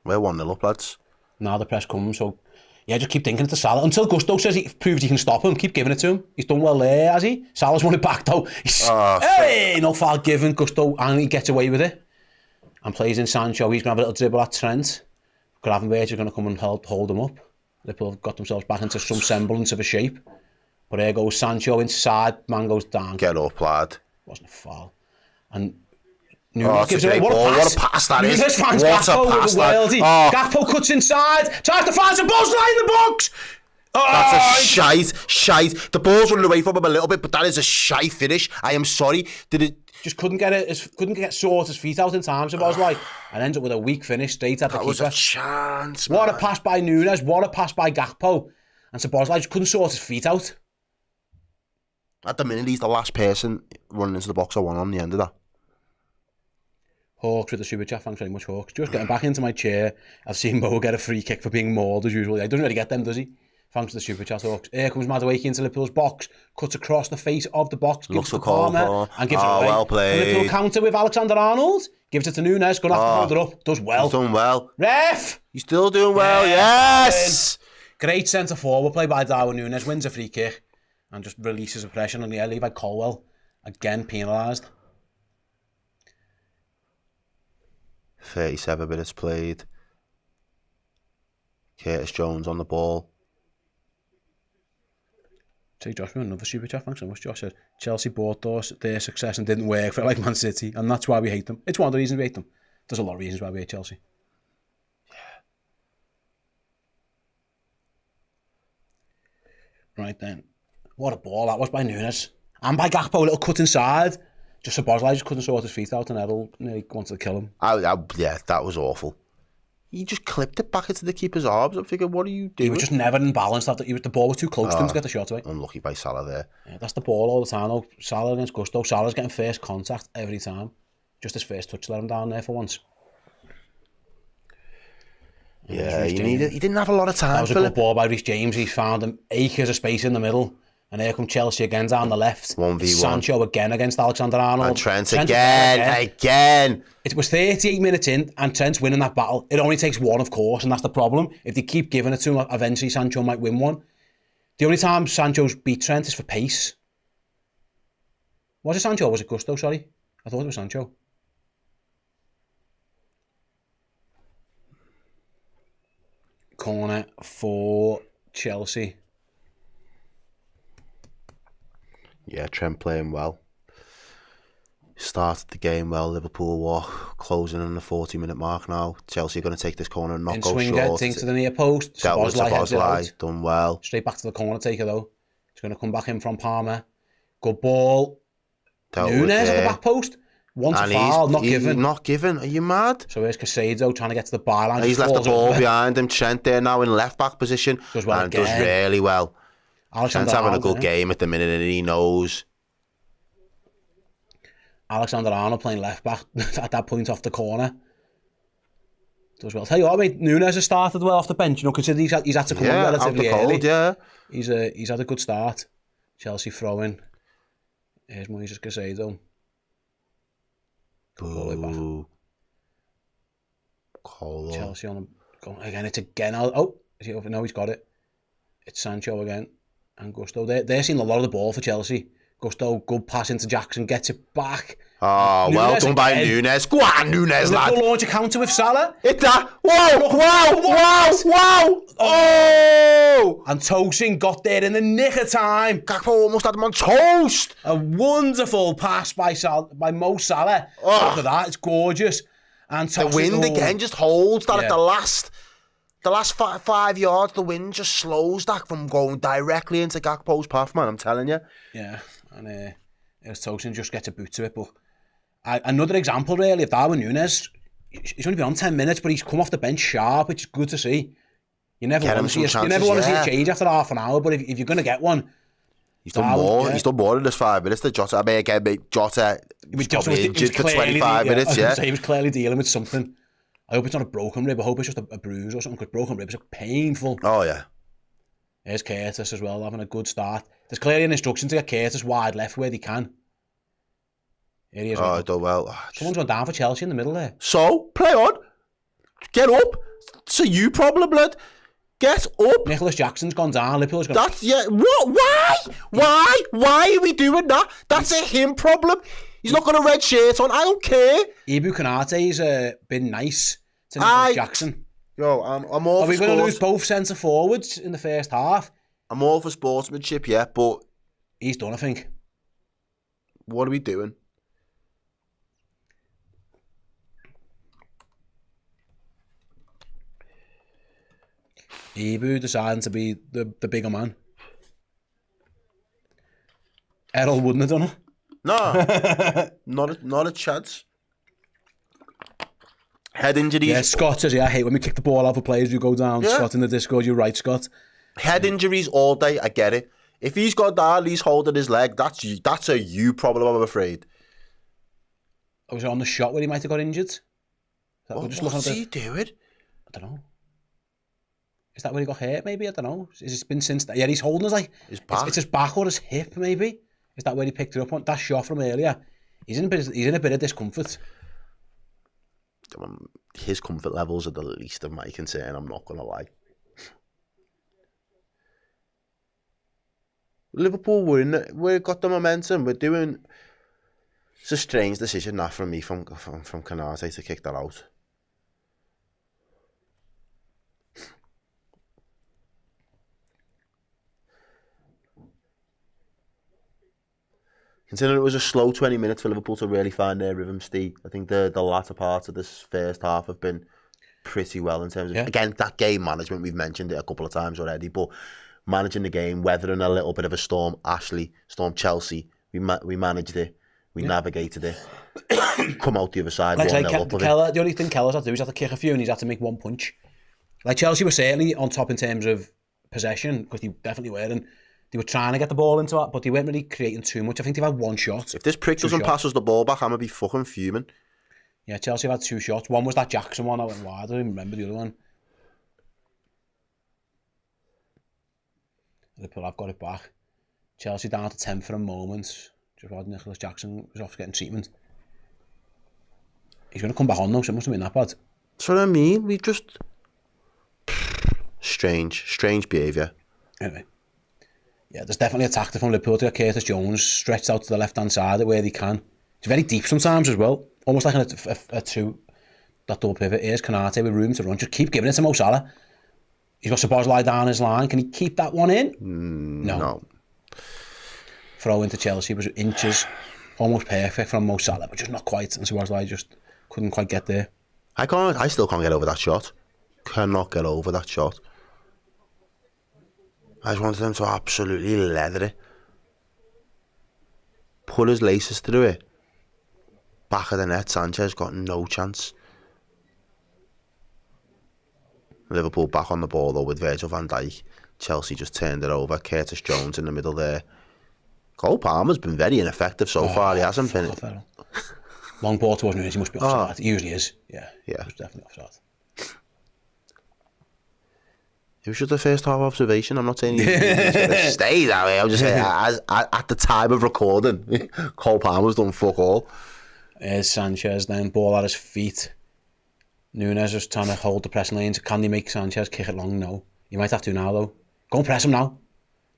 [SPEAKER 2] We're 1-0 up, lads. Now
[SPEAKER 1] the press comes, so yeah, just keep thinking it's Salah. Until Gusto says he proves he can stop him, keep giving it to him. He's done well there, has he? Salah's won it back though. Hey, no foul given, Gusto, and he gets away with it. And plays in Sancho, he's going to have a little dribble at Trent. Gravenberch is going to come and hold him up. Liverpool have got themselves back into some semblance of a shape. But there goes Sancho inside, man goes down.
[SPEAKER 2] Get up, lad.
[SPEAKER 1] Wasn't a foul. And gives
[SPEAKER 2] a
[SPEAKER 1] away.
[SPEAKER 2] what a pass that is.
[SPEAKER 1] What Gakpo a pass that. Gakpo cuts inside, tries to find some balls lying in the box.
[SPEAKER 2] That's a shite. The ball's running away from him a little bit, but that is a shite finish. I am sorry.
[SPEAKER 1] Just couldn't get sort his feet out in time, so I was like, and ends up with a weak finish straight at the keeper.
[SPEAKER 2] That was a chance,
[SPEAKER 1] man. What
[SPEAKER 2] a
[SPEAKER 1] pass by Nunes, what a pass by Gakpo. And Szoboszlai just couldn't sort his feet out.
[SPEAKER 2] At the minute, he's the last person running into the box I want on the end of that.
[SPEAKER 1] Hawks with the super chat, thanks very much, Hawks. Just getting back into my chair. I've seen Mo get a free kick for being mauled as usual. He doesn't really get them, does he? Thanks for the super chat, Hawks. Here comes Madueke into Liverpool's box, cuts across the face of the box, gives it to Palmer, and gives it away.
[SPEAKER 2] Well played.
[SPEAKER 1] Liverpool counter with Alexander-Arnold, gives it to Nunes, going to have to hold it up. Does well.
[SPEAKER 2] He's done well.
[SPEAKER 1] Ref!
[SPEAKER 2] He's still doing well, yes!
[SPEAKER 1] Great centre-forward play by Darwin Nunes, wins a free kick, and just releases the pressure on the Levi Colwell, again penalised.
[SPEAKER 2] 37 minutes played. Curtis Jones on the ball.
[SPEAKER 1] Say Josh, another super chat. Thanks so much, Josh. Said, Chelsea bought their success and didn't work for like Man City, and that's why we hate them. It's one of the reasons we hate them. There's a lot of reasons why we hate Chelsea. Right then. What a ball that was by Nunes. And by Gakpo, a little cut inside. Just so Bosley just couldn't sort his feet out and Errol nearly wanted to kill him.
[SPEAKER 2] Yeah, that was awful. He just clipped it back into the keeper's arms. I'm thinking, what are you doing?
[SPEAKER 1] He was just never in balance. The ball was too close to him to get the shot away.
[SPEAKER 2] Unlucky by Salah there.
[SPEAKER 1] Yeah, that's the ball all the time though. Salah against Gusto. Salah's getting first contact every time. Just his first touch let him down there for once.
[SPEAKER 2] Yeah, he didn't have a lot of time.
[SPEAKER 1] That was a good ball by Reece James. He found him acres of space in the middle. And here come Chelsea again down the left.
[SPEAKER 2] 1v1.
[SPEAKER 1] Sancho again against Alexander-Arnold.
[SPEAKER 2] And Trent again.
[SPEAKER 1] It was 38 minutes in and Trent's winning that battle. It only takes one, of course, and that's the problem. If they keep giving it to him, eventually Sancho might win one. The only time Sancho's beat Trent is for pace. Was it Sancho or was it Gusto, sorry? I thought it was Sancho. Corner for Chelsea.
[SPEAKER 2] Yeah, Trent playing well. Started the game well. Liverpool were closing on the 40-minute mark now. Chelsea are going to take this corner and not go short.
[SPEAKER 1] Thing to the near post.
[SPEAKER 2] Dealt with Szoboszlai, done well.
[SPEAKER 1] Straight back to the corner taker though. He's going to come back in from Palmer. Good ball. Nunes at the back post. Wants a foul, not given.
[SPEAKER 2] Not given. Are you mad?
[SPEAKER 1] So here's Casado trying to get to the byline.
[SPEAKER 2] He's left the ball behind him. Trent there now in left back position. Does really well. Trent's having a good game at the minute and he knows.
[SPEAKER 1] Alexander-Arnold playing left back at that point off the corner. Does well. Tell you what, mate, Nunes has started well off the bench. You know, considering he's had to come on relatively early. Yeah, he's had a good start. Chelsea throwing. Here's Moises Casado.
[SPEAKER 2] Boo.
[SPEAKER 1] Chelsea on him. Again, it's again. Oh, is he over? No, he's got it. It's Sancho again. And Gusto. They're seeing a lot of the ball for Chelsea. Gusto, good pass into Jackson, gets it back.
[SPEAKER 2] Oh, Nunes well done by Nunes. Go on, Nunes, lad.
[SPEAKER 1] Liverpool launch a counter with Salah.
[SPEAKER 2] Hit that. Wow. Oh!
[SPEAKER 1] And Tosin got there in the nick of time.
[SPEAKER 2] Gakpo almost had him on toast.
[SPEAKER 1] A wonderful pass by Mo Salah.
[SPEAKER 2] Oh.
[SPEAKER 1] Look at that, it's gorgeous. And
[SPEAKER 2] the wind again just holds that at the last 5 yards, the wind just slows that from going directly into Gakpo's path, man, I'm telling you.
[SPEAKER 1] Yeah, and it was Tosin just gets a boot to it. But another example, really, of Darwin Nunes, he's only been on 10 minutes, but he's come off the bench sharp, which is good to see. You never want to see a change after half an hour, but if you're going to get one...
[SPEAKER 2] He's done more. Yeah. He's done more in this 5 minutes than Jota. I mean, again, Jota was probably injured for 25 minutes, yeah.
[SPEAKER 1] He was clearly dealing with something. I hope it's not a broken rib. I hope it's just a bruise or something, because broken ribs are painful.
[SPEAKER 2] Oh, yeah.
[SPEAKER 1] There's Curtis as well, having a good start. There's clearly an instruction to get Curtis wide left where they can. Here he is.
[SPEAKER 2] Oh, done well.
[SPEAKER 1] Someone's gone down for Chelsea in the middle there.
[SPEAKER 2] So, play on. Get up. It's a you problem, lad. Get up.
[SPEAKER 1] Nicholas Jackson's gone down. Liverpool's gone...
[SPEAKER 2] That's, yeah. What? Why are we doing that? That's a him problem. He's not got a red shirt on. I don't care.
[SPEAKER 1] Ibu Konate's been nice to Nicholas Jackson.
[SPEAKER 2] Yo, I'm all for
[SPEAKER 1] Are we going to lose both centre forwards in the first half?
[SPEAKER 2] I'm all for sportsmanship, yeah, but...
[SPEAKER 1] He's done, I think.
[SPEAKER 2] What are we doing?
[SPEAKER 1] Ibu deciding to be the bigger man. Errol wouldn't have done it.
[SPEAKER 2] No, not a chance. Head injuries.
[SPEAKER 1] Yeah, Scott says, I hate when we kick the ball out for players who go down. Yeah. Scott in the Discord, you're right, Scott.
[SPEAKER 2] Head injuries all day, I get it. If he's got down, he's holding his leg, that's a you problem, I'm afraid.
[SPEAKER 1] Was it on the shot where he might have got injured?
[SPEAKER 2] What's he doing?
[SPEAKER 1] I don't know. Is that where he got hurt, maybe? I don't know. Has it been since that? Yeah, he's holding his back. It's his back or his hip, maybe. Is that where he picked it up on? That shot from earlier. He's in a bit of discomfort.
[SPEAKER 2] His comfort levels are the least of my concern, I'm not going to lie. Liverpool we've got the momentum. We're doing... It's a strange decision that from me, from Konate to kick that out. Considering it was a slow 20 minutes for Liverpool to really find their rhythm, Steve, I think the latter parts of this first half have been pretty well in terms of, again, that game management. We've mentioned it a couple of times already, but managing the game, weathering a little bit of a storm. Storm Chelsea, we managed it, we navigated it, come out the other side,
[SPEAKER 1] like
[SPEAKER 2] 1-0 up of
[SPEAKER 1] Keller,
[SPEAKER 2] it.
[SPEAKER 1] The only thing Keller's had to do is have to kick a few and he's had to make one punch. Like Chelsea were certainly on top in terms of possession, because they definitely were, and they were trying to get the ball into it, but they weren't really creating too much. I think they've had one shot.
[SPEAKER 2] If this prick doesn't pass us the ball back, I'm going to be fucking fuming.
[SPEAKER 1] Yeah, Chelsea have had 2 shots. One was that Jackson one that went wide. I don't even remember the other one. Liverpool have got it back. Chelsea down to 10 for a moment. Just while Nicholas Jackson was off getting treatment. He's going to come back on though, so it must have been that bad.
[SPEAKER 2] That's what I mean. We just... Strange behaviour.
[SPEAKER 1] Anyway. Yeah, there's definitely a tactic from Liverpool to get Curtis Jones stretched out to the left-hand side where they can. It's very deep sometimes as well. Almost like a 2, that double pivot. Here's Konate with room to run. Just keep giving it to Mo Salah. He's got Szoboszlai down his line. Can he keep that one in? No. Throw into Chelsea was inches. Almost perfect from Mo Salah, but just not quite. And Szoboszlai just couldn't quite get there.
[SPEAKER 2] I still can't get over that shot. Cannot get over that shot. I just wanted them to absolutely leather it. Pull his laces through it. Back of the net, Sanchez got no chance. Liverpool back on the ball though with Virgil van Dijk. Chelsea just turned it over. Curtis Jones in the middle there. Cole Palmer's been very ineffective so far. He hasn't been.
[SPEAKER 1] Long ball towards Nunes, he must be offside. He usually is. Yeah. He was definitely offside.
[SPEAKER 2] It was just a first half observation. I'm not saying he's going to stay that way. I'm just saying, at the time of recording, Cole Palmer's done fuck all.
[SPEAKER 1] Here's Sanchez then, ball at his feet. Nunes just trying to hold the pressing lanes. Can they make Sanchez kick it long? No. You might have to now though. Go and press him now.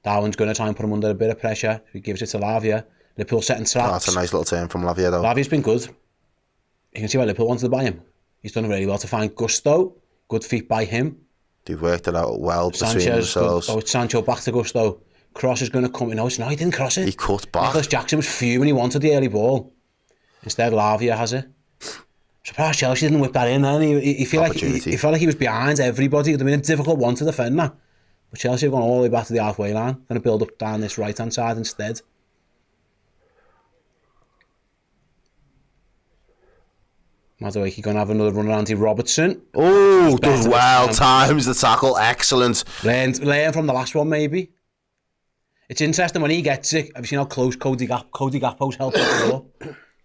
[SPEAKER 1] Darwin's going to try and put him under a bit of pressure. He gives it to Lavia. Liverpool setting traps.
[SPEAKER 2] That's a nice little turn from Lavia though.
[SPEAKER 1] Lavia's been good. You can see why Liverpool wanted to buy him. He's done really well to find Gusto. Good feet by him.
[SPEAKER 2] They've worked it out well between themselves.
[SPEAKER 1] It's Sancho back to Gusto. Cross is going to come in. No, he didn't cross it.
[SPEAKER 2] He cut back.
[SPEAKER 1] Nicholas Jackson was fuming. He wanted the early ball. Instead, Lavia has it. Surprised Chelsea didn't whip that in. Then he felt like he was behind everybody. It would have been a difficult one to defend that. But Chelsea have gone all the way back to the halfway line. Going to build up down this right hand side instead. Madueke going to have another run around to Robertson.
[SPEAKER 2] Oh, done well. Times the tackle. Excellent.
[SPEAKER 1] Learn from the last one, maybe. It's interesting when he gets it. Have you seen how close Cody Gakpo's helped up?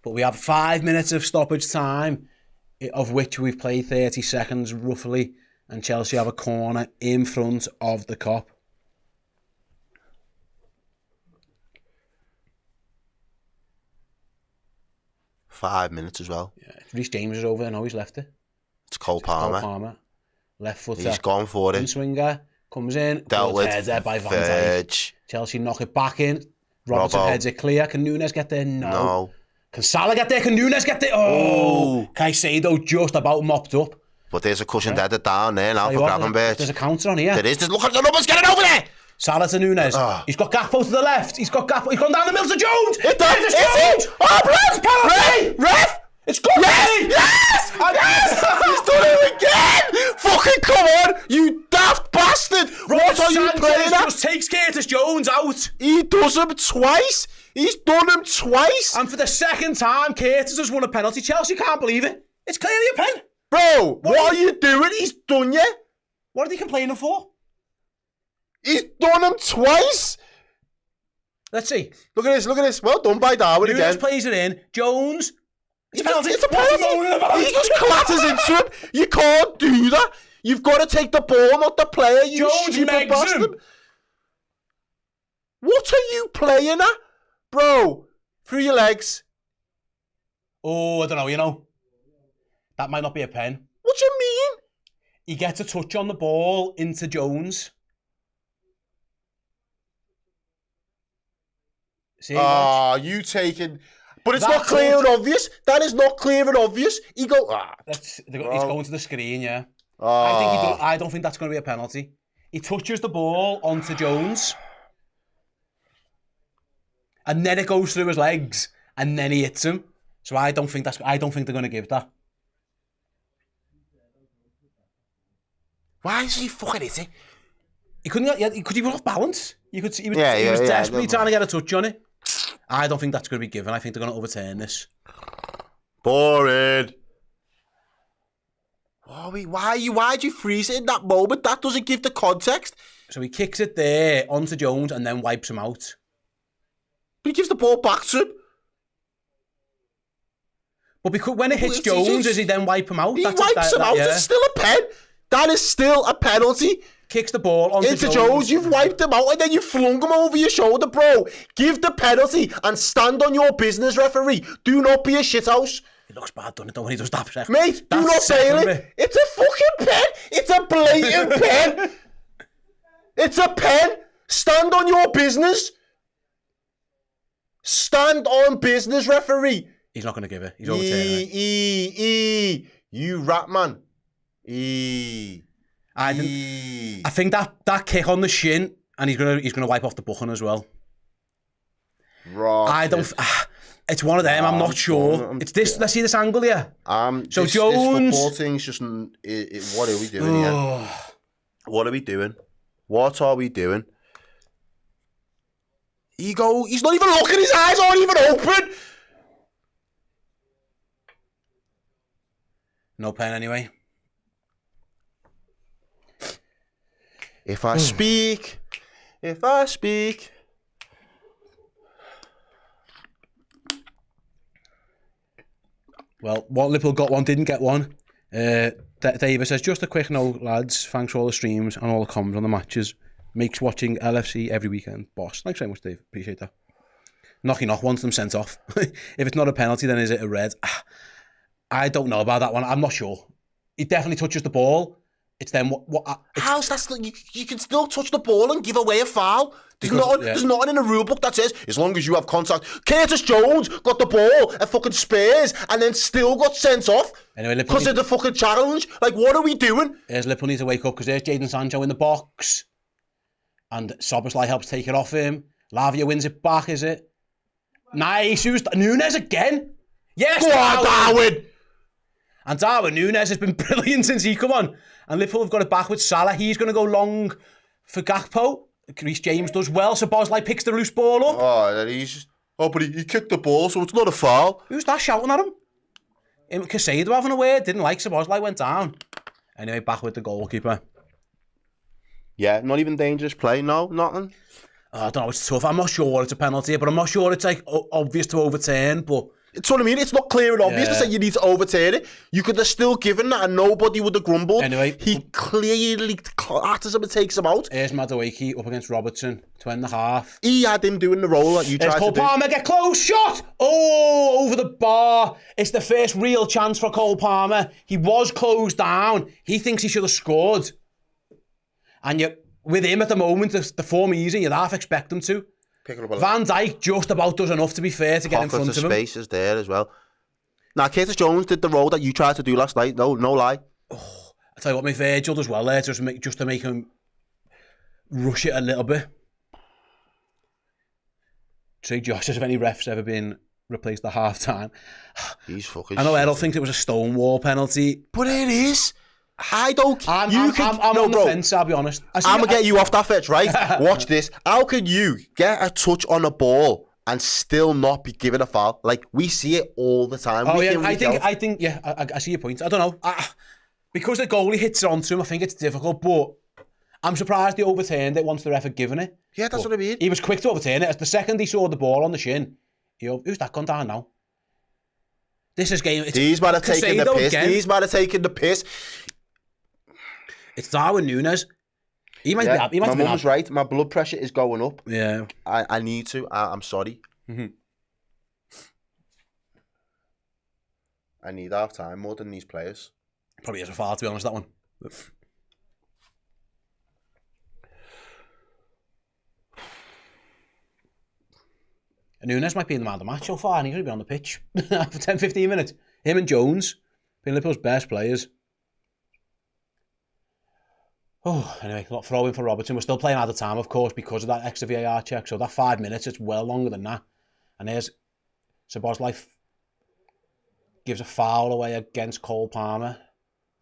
[SPEAKER 1] But we have 5 minutes of stoppage time, of which we've played 30 seconds roughly, and Chelsea have a corner in front of the Kop.
[SPEAKER 2] Five minutes as well.
[SPEAKER 1] Yeah, Reece James is over there now. He's left it.
[SPEAKER 2] It's Cole Palmer.
[SPEAKER 1] Left foot.
[SPEAKER 2] He's gone for it.
[SPEAKER 1] Swinger comes in.
[SPEAKER 2] Dealt with.
[SPEAKER 1] Heads there by Van Dijk. Chelsea knock it back in. Robertson heads it clear. Can Nunes get there? No. Can Salah get there? Can Nunes get there? Oh! Caicedo just about mopped up.
[SPEAKER 2] But there's a cushion dead down there now for Gravenberch.
[SPEAKER 1] There's a counter on here.
[SPEAKER 2] There is. Look at the numbers. Get it over there.
[SPEAKER 1] Salah to Nunes. He's got Gakpo to the left. He's gone down the middle to Jones.
[SPEAKER 2] Hit that. Is it? Oh, ref! It's good. Yes! He's done it again! Fucking come on, you daft bastard! What are you playing at?
[SPEAKER 1] Just takes Curtis Jones out.
[SPEAKER 2] He does him twice. He's done him twice.
[SPEAKER 1] And for the second time, Curtis has won a penalty. Chelsea can't believe it. It's clearly a pen.
[SPEAKER 2] Bro, what are you doing? He's done you.
[SPEAKER 1] What are they complaining for?
[SPEAKER 2] He's done him twice.
[SPEAKER 1] Let's see.
[SPEAKER 2] Look at this. Well done by Darwin again.
[SPEAKER 1] Nunes plays it in. Jones.
[SPEAKER 2] It's a penalty. He just clatters into him. You can't do that. You've got to take the ball, not the player. You
[SPEAKER 1] Jones
[SPEAKER 2] stupid bastard. What are you playing at? Bro, through your legs.
[SPEAKER 1] Oh, I don't know, That might not be a pen.
[SPEAKER 2] What do you mean?
[SPEAKER 1] He gets a touch on the ball into Jones. See,
[SPEAKER 2] you taking... But it's not clear and obvious. That is not clear and obvious. He's
[SPEAKER 1] going to the screen, yeah. I don't think that's going to be a penalty. He touches the ball onto Jones. and then it goes through his legs, and then he hits him. So I don't think they're going to give that.
[SPEAKER 2] Why is he fucking hit it?
[SPEAKER 1] He couldn't get, could he be off balance? He was
[SPEAKER 2] Yeah,
[SPEAKER 1] desperately trying to get a touch on it. I don't think that's going to be given. I think they're going to overturn this.
[SPEAKER 2] Boring. Why'd you freeze it in that moment? That doesn't give the context.
[SPEAKER 1] So he kicks it there onto Jones and then wipes him out.
[SPEAKER 2] But he gives the ball back to him.
[SPEAKER 1] But because when it hits Jones, does he then wipe him out?
[SPEAKER 2] He wipes him out.
[SPEAKER 1] Yeah.
[SPEAKER 2] It's still a pen. That is still a penalty.
[SPEAKER 1] Kicks the ball onto
[SPEAKER 2] Jones. You've wiped him out and then you flung him over your shoulder, bro. Give the penalty and stand on your business, referee. Do not be a shithouse.
[SPEAKER 1] It looks bad, doesn't it, though, when he does that?
[SPEAKER 2] Mate, do not bail it. It's a fucking pen. It's a blatant pen. It's a pen. Stand on your business. Stand on business, referee.
[SPEAKER 1] He's not going to give it. He's overturning it.
[SPEAKER 2] You rat man.
[SPEAKER 1] I think that kick on the shin, and he's gonna wipe off the booking as well.
[SPEAKER 2] Right.
[SPEAKER 1] I don't. It's one of them. I'm not sure. It's this. Let's see this angle here.
[SPEAKER 2] So
[SPEAKER 1] Jones.
[SPEAKER 2] This football thing's just. What are we doing here? What are we doing? What are we doing? He's not even looking. His eyes aren't even open.
[SPEAKER 1] No pen anyway.
[SPEAKER 2] If I speak.
[SPEAKER 1] Well, what Liverpool got one, didn't get one. David says, just a quick note, lads. Thanks for all the streams and all the comments on the matches. Makes watching LFC every weekend. Boss. Thanks very much, Dave. Appreciate that. Knocky knock wants them sent off. If it's not a penalty, then is it a red? I don't know about that one. I'm not sure. He definitely touches the ball. It's then
[SPEAKER 2] how's that still? You can still touch the ball and give away a foul. There's nothing in the rule book that says as long as you have contact. Curtis Jones got the ball at fucking Spurs and then still got sent off because of the fucking challenge. Like, what are we doing?
[SPEAKER 1] Liverpool needs to wake up because there's Jadon Sancho in the box, and Szoboszlai helps take it off him. Lavia wins it back. Is it? Nice. Who's Nunes again? Yes,
[SPEAKER 2] go on, Darwin.
[SPEAKER 1] And Darwin Nunes has been brilliant since he come on. And Liverpool have got it back with Salah. He's going to go long for Gakpo. Reece James does well. So Szoboszlai picks the loose ball up.
[SPEAKER 2] But he kicked the ball, so it's not a foul.
[SPEAKER 1] Who's that shouting at him? Casado having a word. Didn't like Szoboszlai, went down. Anyway, back with the goalkeeper.
[SPEAKER 2] Yeah, not even dangerous play. No, nothing.
[SPEAKER 1] I don't know. It's tough. I'm not sure it's a penalty, but I'm not sure it's like obvious to overturn. But
[SPEAKER 2] it's what I mean. It's not clear and obvious to say you need to overturn it. You could have still given that and nobody would have grumbled.
[SPEAKER 1] Anyway,
[SPEAKER 2] he clearly clatters him and takes him out.
[SPEAKER 1] Here's Madueke up against Robertson, 2.5.
[SPEAKER 2] He had him doing the role that you tried to do.
[SPEAKER 1] Cole Palmer, get close, shot! Oh, over the bar. It's the first real chance for Cole Palmer. He was closed down. He thinks he should have scored. And with him at the moment, the form easy, you'd half expect him to. Van Dijk just about does enough, to be fair, to get in front of him.
[SPEAKER 2] Space is there as well. Now, Curtis Jones did the role that you tried to do last night. No lie.
[SPEAKER 1] Oh, I tell you what, my Virgil does well there, just to make him rush it a little bit. Say, Josh, has any refs ever been replaced at half time?
[SPEAKER 2] He's fucking.
[SPEAKER 1] I know Errol thinks it was a Stonewall penalty,
[SPEAKER 2] but it is. I don't.
[SPEAKER 1] I'm on the fence, I'll be honest.
[SPEAKER 2] I'm going to get you off that fetch, right? Watch this. How can you get a touch on a ball and still not be given a foul? Like, we see it all the time.
[SPEAKER 1] Oh, yeah, I think, I see your point. I don't know. Because the goalie hits it onto him, I think it's difficult, but I'm surprised he overturned it once the ref had given it.
[SPEAKER 2] Yeah, that's what I mean.
[SPEAKER 1] He was quick to overturn it. As the second he saw the ball on the shin, who's that gone down now? This is game.
[SPEAKER 2] He's might have taken the piss. He's might have taken the piss.
[SPEAKER 1] It's Darwin Nunes. He might be happy.
[SPEAKER 2] My mum's right. My blood pressure is going up.
[SPEAKER 1] Yeah.
[SPEAKER 2] I need to. I'm sorry.
[SPEAKER 1] Mm-hmm.
[SPEAKER 2] I need half time more than these players.
[SPEAKER 1] Probably is a foul, to be honest, that one. And Nunes might be in the man of the match so far, and he's going to be on the pitch for 10-15 minutes. Him and Jones, being Liverpool's best players. Oh, anyway, a lot throw in for Robertson. We're still playing out of time, of course, because of that extra VAR check. So that 5 minutes, it's well longer than that. And there's Szoboszlai gives a foul away against Cole Palmer.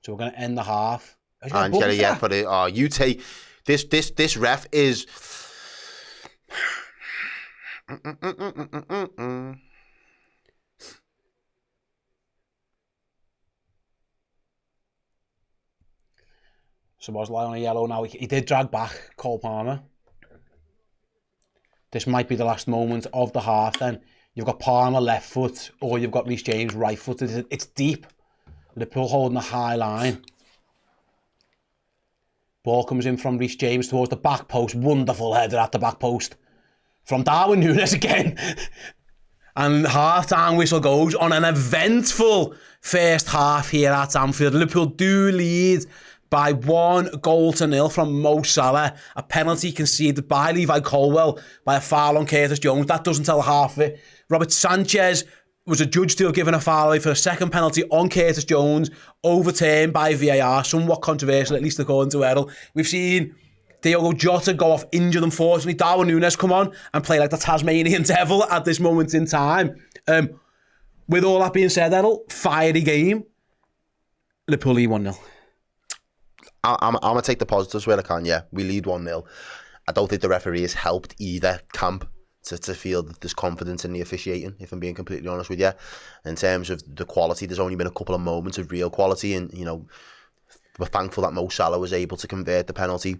[SPEAKER 1] So we're going to end the half.
[SPEAKER 2] And but you take this ref is.
[SPEAKER 1] Szoboszlai on a yellow now. He did drag back Cole Palmer. This might be the last moment of the half then. You've got Palmer left foot, or you've got Reece James right footed. It's deep. Liverpool holding a high line. Ball comes in from Reece James towards the back post. Wonderful header at the back post. From Darwin Núñez again. And half-time whistle goes on an eventful first half here at Anfield. Liverpool do lead by 1-0 from Mo Salah. A penalty conceded by Levi Colwill by a foul on Curtis Jones. That doesn't tell half of it. Robert Sanchez was adjudged to have given a foul for a second penalty on Curtis Jones, overturned by VAR, somewhat controversial, at least according to Errol. We've seen Diogo Jota go off injured, unfortunately. Darwin Núñez come on and play like the Tasmanian devil at this moment in time. With all that being said, Errol, fiery game. Liverpool lead 1-0.
[SPEAKER 2] I'm going to take the positives where I can, yeah. We lead 1-0. I don't think the referee has helped either camp to feel that there's confidence in the officiating, if I'm being completely honest with you. In terms of the quality, there's only been a couple of moments of real quality, and, you know, we're thankful that Mo Salah was able to convert the penalty.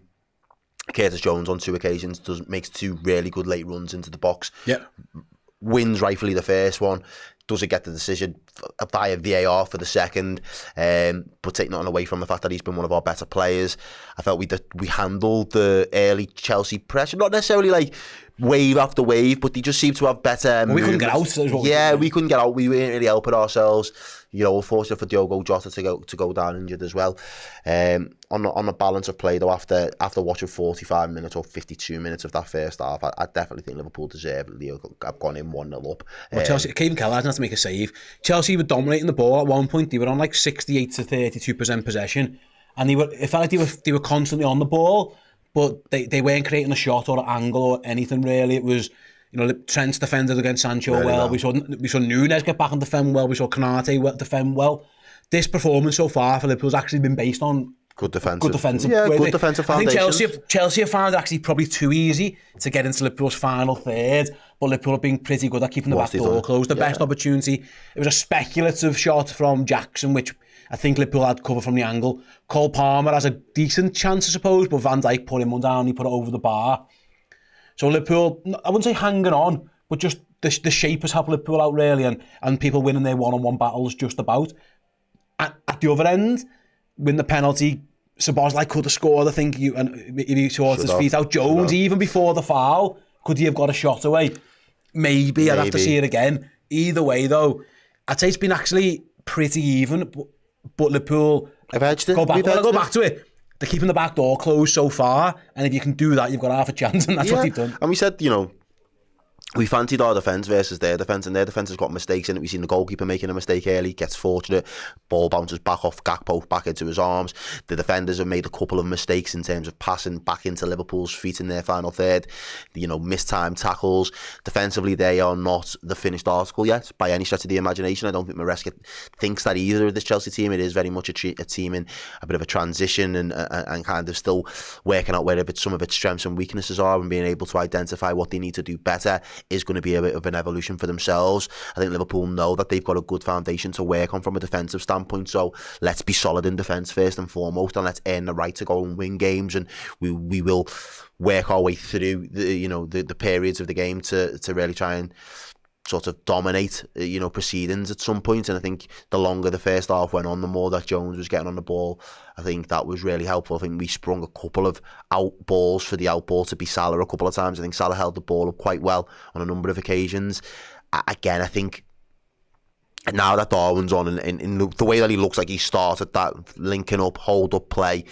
[SPEAKER 2] Curtis Jones on 2 occasions makes 2 really good late runs into the box.
[SPEAKER 1] Yep.
[SPEAKER 2] Wins rightfully the first one. Doesn't get the decision via VAR for the second, but take nothing away from the fact that he's been one of our better players. I felt we handled the early Chelsea pressure, not necessarily like wave after wave, but they just seemed to have better.
[SPEAKER 1] We couldn't get out.
[SPEAKER 2] We couldn't get out. We weren't really helping ourselves. You know, unfortunate for Diogo Jota to go down injured as well. On the balance of play though, after watching 45 minutes or 52 minutes of that first half, I definitely think Liverpool deservedly have gone in 1-0 up.
[SPEAKER 1] Well, Chelsea, Kevin Keller hasn't had to make a save. Chelsea were dominating the ball at one point. They were on like 68 to 32% possession, and it felt like they were constantly on the ball, but they weren't creating a shot or an angle or anything really. It was, you know, Trent's defended against Sancho really well. We saw Núñez get back and defend well. We saw Konate defend well. This performance so far for Liverpool's actually been based on good defensive
[SPEAKER 2] foundation.
[SPEAKER 1] I think Chelsea have found it actually probably too easy to get into Liverpool's final third, but Liverpool have been pretty good at keeping the back door closed. The best opportunity, it was a speculative shot from Jackson, which I think Liverpool had cover from the angle. Cole Palmer has a decent chance, I suppose, but Van Dijk put him on down, he put it over the bar. So Liverpool, I wouldn't say hanging on, but just the shape has helped Liverpool out really, and people winning their one-on-one battles just about. At the other end, win the penalty, Szoboszlai could have scored, I think, if he towards his feet out. Jones, even before the foul, could he have got a shot away? Maybe. I'd have to see it again. Either way, though, I'd say it's been actually pretty even, but Liverpool...
[SPEAKER 2] I've edged it.
[SPEAKER 1] Go back to it. They're keeping the back door closed so far, and if you can do that, you've got half a chance, and that's what they've done.
[SPEAKER 2] And we said, you know, we fancied our defence versus their defence, and their defence has got mistakes in it. We've seen the goalkeeper making a mistake early, gets fortunate, ball bounces back off Gakpo, back into his arms. The defenders have made a couple of mistakes in terms of passing back into Liverpool's feet in their final third. You know, mistimed tackles. Defensively, they are not the finished article yet, by any stretch of the imagination. I don't think Maresca thinks that either of this Chelsea team. It is very much a team in a bit of a transition and kind of still working out where some of its strengths and weaknesses are, and being able to identify what they need to do better is going to be a bit of an evolution for themselves. I think Liverpool know that they've got a good foundation to work on from a defensive standpoint, so let's be solid in defence first and foremost, and let's earn the right to go and win games, and we will work our way through the periods of the game to really try and sort of dominate proceedings at some point. And I think the longer the first half went on, the more that Jones was getting on the ball, I think that was really helpful. I think we sprung a couple of out balls for the out ball to be Salah a couple of times. I think Salah held the ball up quite well on a number of occasions. Again, I think now that Darwin's on, and in the way that he looks like he started that linking up, hold up play,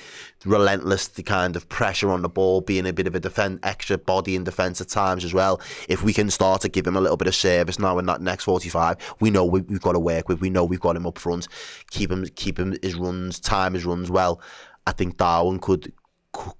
[SPEAKER 2] relentless, the kind of pressure on the ball, being a bit of a extra body in defence at times as well. If we can start to give him a little bit of service now in that next 45, we know we've got to work with. We know we've got him up front. Keep him his runs, time his runs well. I think Darwin could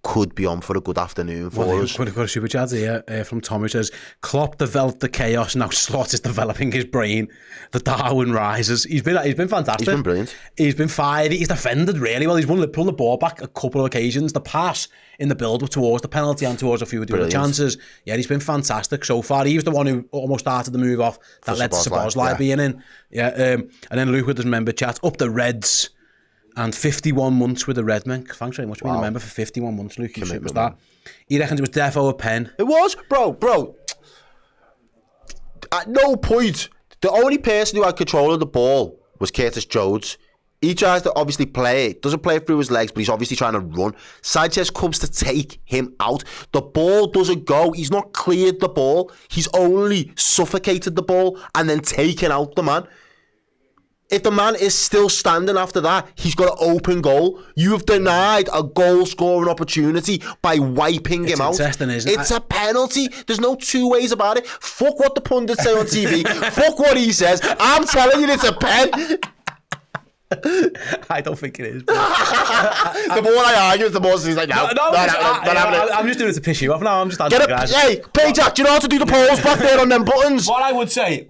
[SPEAKER 2] could be on for a good afternoon for us.
[SPEAKER 1] We've got a super chat here from Tom who says, Klopp developed the chaos, now Slot is developing his brain. The Darwin rises. He's been fantastic.
[SPEAKER 2] He's been brilliant.
[SPEAKER 1] He's been fiery. He's defended really well. He's pulled the ball back a couple of occasions. The pass in the build-up towards the penalty and towards a few of the other chances. Yeah, he's been fantastic so far. He was the one who almost started the move off that led to Szoboszlai being in. Yeah, and then Luke with his member chat, up the Reds. And 51 months with the Redmen. Thanks very much for being a member for 51 months, Luke. You superstar. He reckons it was defo a pen.
[SPEAKER 2] It was? Bro. At no point, the only person who had control of the ball was Curtis Jones. He tries to obviously play it. Doesn't play it through his legs, but he's obviously trying to run. Sanchez comes to take him out. The ball doesn't go. He's not cleared the ball. He's only suffocated the ball and then taken out the man. If the man is still standing after that, he's got an open goal. You have denied a goal-scoring opportunity by wiping him out.
[SPEAKER 1] Interesting, isn't it?
[SPEAKER 2] It's a penalty. There's no two ways about it. Fuck what the pundits say on TV. Fuck what he says. I'm telling you, it's a pen.
[SPEAKER 1] I don't think it is.
[SPEAKER 2] The more I argue, the more he's like, no,
[SPEAKER 1] I'm just doing it to piss you off now. I'm just answering guys.
[SPEAKER 2] Hey, Payjack, do you know how to do the polls back there on them buttons?
[SPEAKER 1] What I would say.